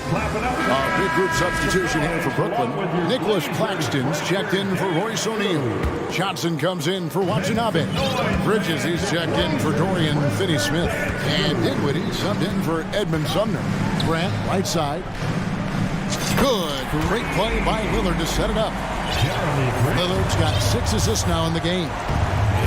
Clap it up. A big group substitution here for Brooklyn. Nicholas Claxton's checked in for Royce O'Neal. Johnson comes in for Watanabe. Bridges, he's checked in for Dorian Finney-Smith. And Dinwiddie subbed in for Edmund Sumner. Grant, right side. Good. Great play by Lillard to set it up. Lillard's got 6 assists now in the game.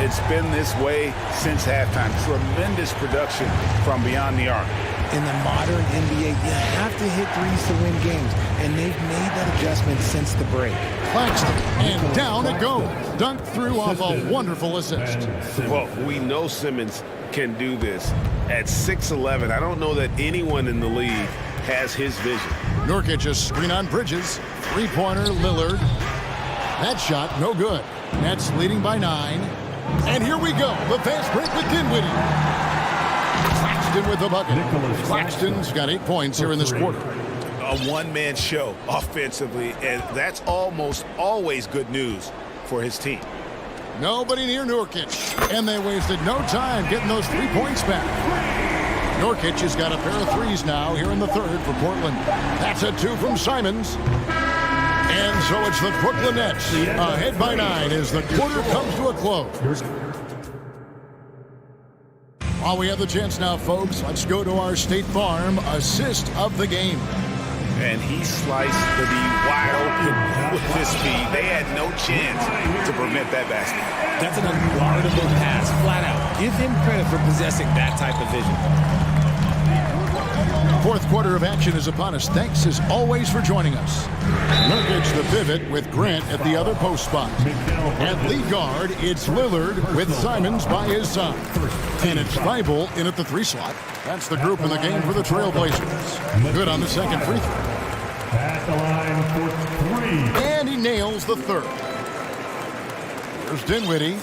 It's been this way since halftime. Tremendous production from beyond the arc. In the modern NBA, you have to hit threes to win games, and they've made that adjustment since the break. Claxton, and down it goes. Dunked through off a wonderful assist. Well, we know Simmons can do this. At 6'11", I don't know that anyone in the league has his vision. Nurkic just screen on Bridges. Three-pointer, Lillard. That shot, no good. Nets leading by 9. And here we go. The fast break with Dinwiddie. Claxton with the bucket. Claxton's got 8 points here in this quarter. A one-man show offensively, and that's almost always good news for his team. Nobody near Nurkic. And they wasted no time getting those 3 points back. Nurkic has got a pair of threes now here in the third for Portland. That's a 2 from Simons. And so it's the Brooklyn Nets ahead by 9 as the quarter comes to a close. While we have the chance now, folks, let's go to our State Farm assist of the game. And he sliced the D wide open with his speed. They had no chance to prevent that basket. That's an unguardable pass, flat out. Give him credit for possessing that type of vision. Fourth quarter of action is upon us. Thanks, as always, for joining us. Nurkic the pivot with Grant at the other post spot. At lead guard, it's Lillard with Simons by his side. And it's Thybulle in at the 3 slot. That's the group in the game for the Trailblazers. Good on the second free throw. At the line for 3. And he nails the third. Here's Dinwiddie.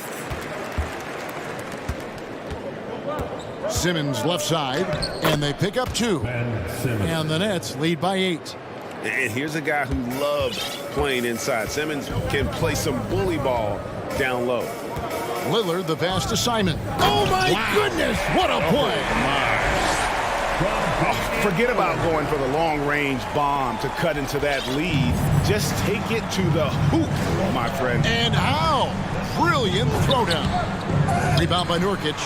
Simmons left side, and they pick up 2. And the Nets lead by 8. And here's a guy who loves playing inside. Simmons can play some bully ball down low. Lillard, the pass to Simon. Oh, my goodness, what a play. Oh, forget about going for the long-range bomb to cut into that lead. Just take it to the hoop, my friend. And how? Brilliant throwdown. Rebound by Nurkic.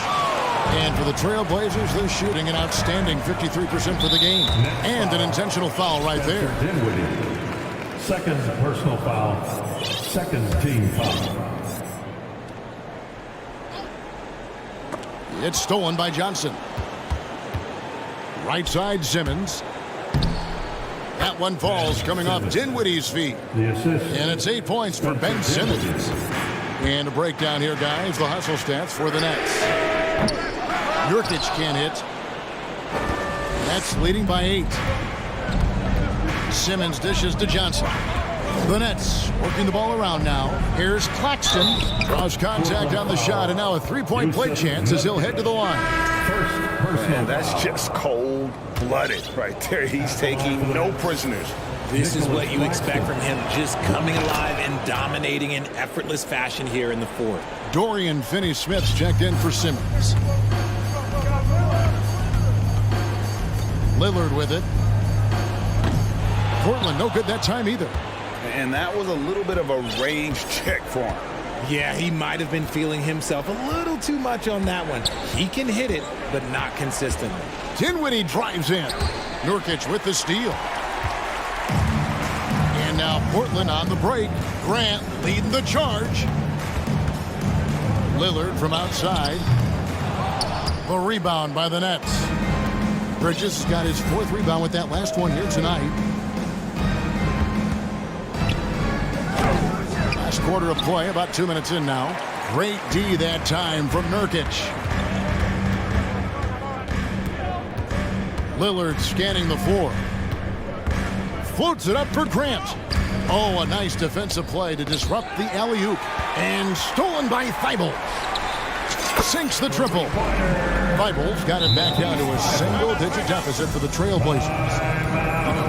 And for the Trailblazers, they're shooting an outstanding 53% for the game. And an intentional foul right there. Dinwiddie. Second personal foul. Second team foul. It's stolen by Johnson. Right side, Simmons. That one falls coming off Dinwiddie's feet. And it's 8 points for Ben Simmons. And a breakdown here, guys. The hustle stats for the Nets. Nurkic can't hit. Nets leading by 8. Simmons dishes to Johnson. The Nets working the ball around now. Here's Claxton. Draws contact on the shot, and now a three-point play chance as he'll head to the line. Man, that's just cold-blooded right there. He's taking no prisoners. This is what you expect from him, just coming alive and dominating in effortless fashion here in the fourth. Dorian Finney-Smith's checked in for Simmons. Lillard with it. Portland no good that time either. And that was a little bit of a range check for him. Yeah, he might have been feeling himself a little too much on that one. He can hit it, but not consistently. Dinwiddie drives in. Nurkic with the steal. And now Portland on the break. Grant leading the charge. Lillard from outside. The rebound by the Nets. Bridges got his 4th rebound with that last one here tonight. Last quarter of play, about 2 minutes in now. Great D that time from Nurkic. Lillard scanning the floor. Floats it up for Grant. Oh, a nice defensive play to disrupt the alley-oop. And stolen by Thibault. Sinks the triple. Thibault's got it back down to a single-digit deficit for the Trailblazers.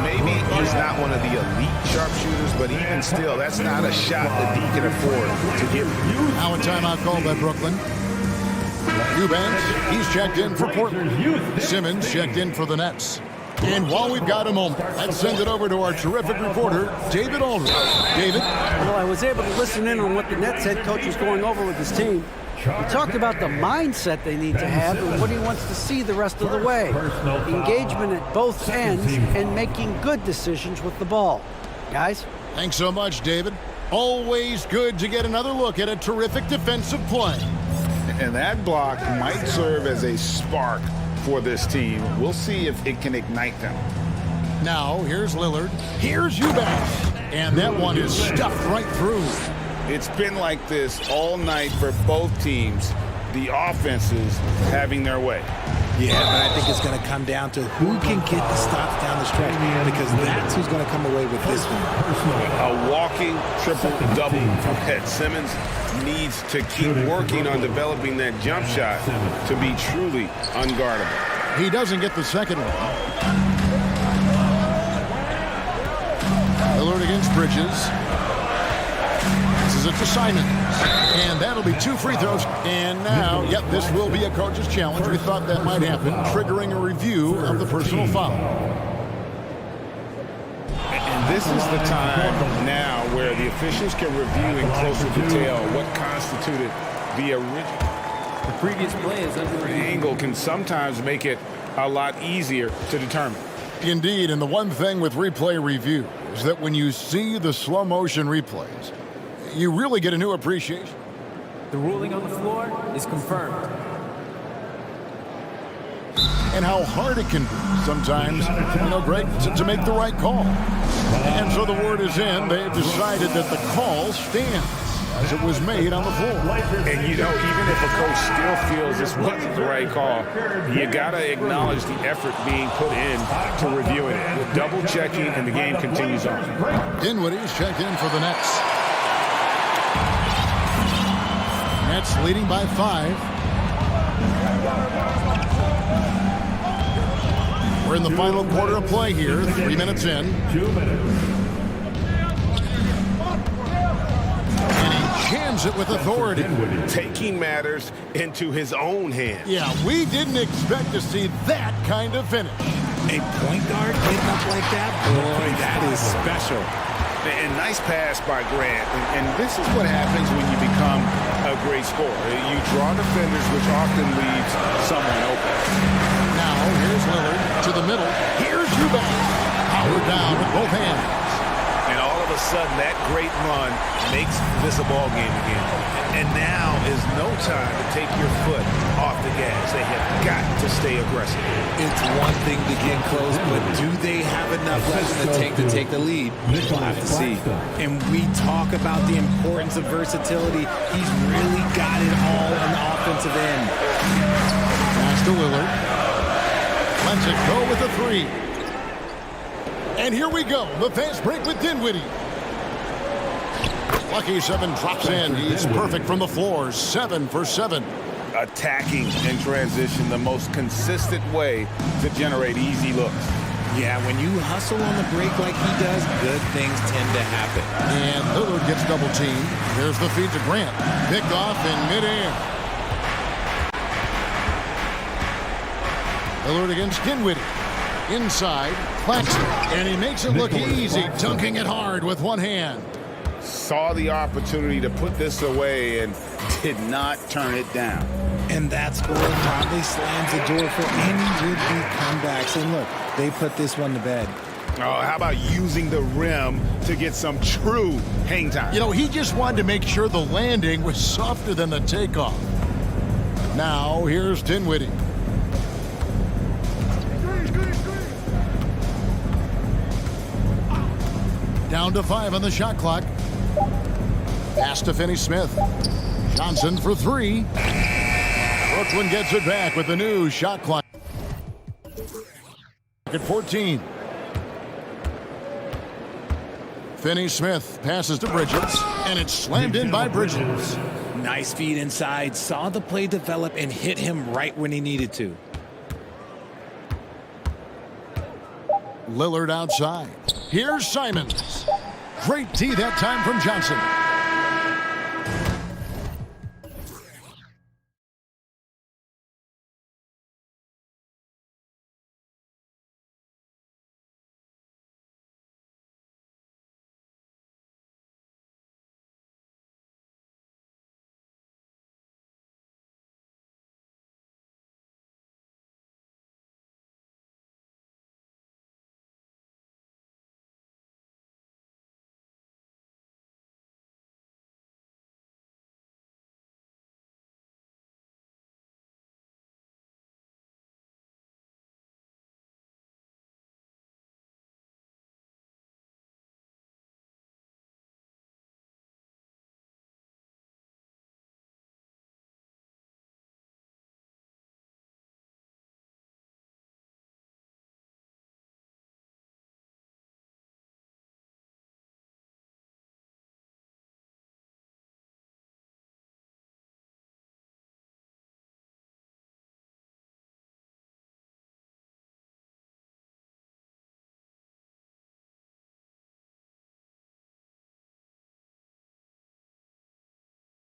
Maybe he's not one of the elite sharpshooters, but even still, that's not a shot that he can afford to give. Now a timeout called by Brooklyn. Eubanks, he's checked in for Portland. Simmons checked in for the Nets. And while we've got a moment, let's send it over to our terrific reporter, David Aldridge. David? Well, I was able to listen in on what the Nets head coach was going over with his team. He talked about the mindset they need to have and what he wants to see the rest of the way. Engagement at both ends and making good decisions with the ball. Guys? Thanks so much, David. Always good to get another look at a terrific defensive play. And that block might serve as a spark for this team. We'll see if it can ignite them. Now, here's Lillard. Here's Eubanks. And that one is stuffed right through. It's been like this all night for both teams. The offenses having their way. Yeah, but I think it's going to come down to who can get the stops down the stretch, because that's who's going to come away with this one. A walking triple-double from Ed Simmons needs to keep working on developing that jump shot to be truly unguardable. He doesn't get the second one. Lillard against Bridges. This is it to Simon. And that'll be 2 free throws. And now, yep, this will be a coach's challenge. We thought that might happen, triggering a review of the personal foul. And this is the time now where the officials can review in closer detail what constituted the original. The previous play is under review. Angle can sometimes make it a lot easier to determine. Indeed, and the one thing with replay review is that when you see the slow motion replays, you really get a new appreciation. The ruling on the floor is confirmed. And how hard it can be sometimes, Greg, to make the right call. And so the word is in. They've decided that the call stands. as it was made on the floor. And, you know, even if a coach still feels this wasn't the right call, you got to acknowledge the effort being put in to reviewing it. With double-checking, and the game continues on. Dinwiddie's checked in for the Nets. Nets leading by 5. We're in the final quarter of play here, 3 minutes in. 2 minutes. And he jams it with authority. Taking matters into his own hands. Yeah, we didn't expect to see that kind of finish. A point guard getting up like that? Boy, that is special. And nice pass by Grant. And this is what happens when you become a great scorer. You draw defenders, which often leaves someone open. Now, here's Lillard to the middle. Here's Eubanks. Powered down with both hands. And all of a sudden, that great run makes this a ball game again. And now is no time to take your foot off the gas. They have got to stay aggressive. It's one thing to get close, but do they have enough left in the tank to take the lead? We'll have to see. And we talk about the importance of versatility. He's really got it all on the offensive end. Pass to Lillard. Lets it go with the 3. And here we go. The fast break with Dinwiddie. Lucky 7 drops in. He's perfect from the floor. 7 for 7. Attacking in transition, the most consistent way to generate easy looks. Yeah, when you hustle on the break like he does, good things tend to happen. And Lillard gets double teamed. Here's the feed to Grant. Picked off in midair. Lillard against Dinwiddie. Inside, Claxton. And he makes it look easy, dunking it hard with one hand. Saw the opportunity to put this away and did not turn it down. And that score probably slams the door for any would-be comebacks. And look, they put this one to bed. Oh, how about using the rim to get some true hang time? You know, he just wanted to make sure the landing was softer than the takeoff. Now, here's Dinwiddie. Down to 5 on the shot clock. Pass to Finney-Smith. Johnson for 3. Brooklyn gets it back with the new shot clock. At 14. Finney-Smith passes to Bridges, and it's slammed in by Bridges. Nice feed inside, saw the play develop and hit him right when he needed to. Lillard outside. Here's Simons. Great tee that time from Johnson.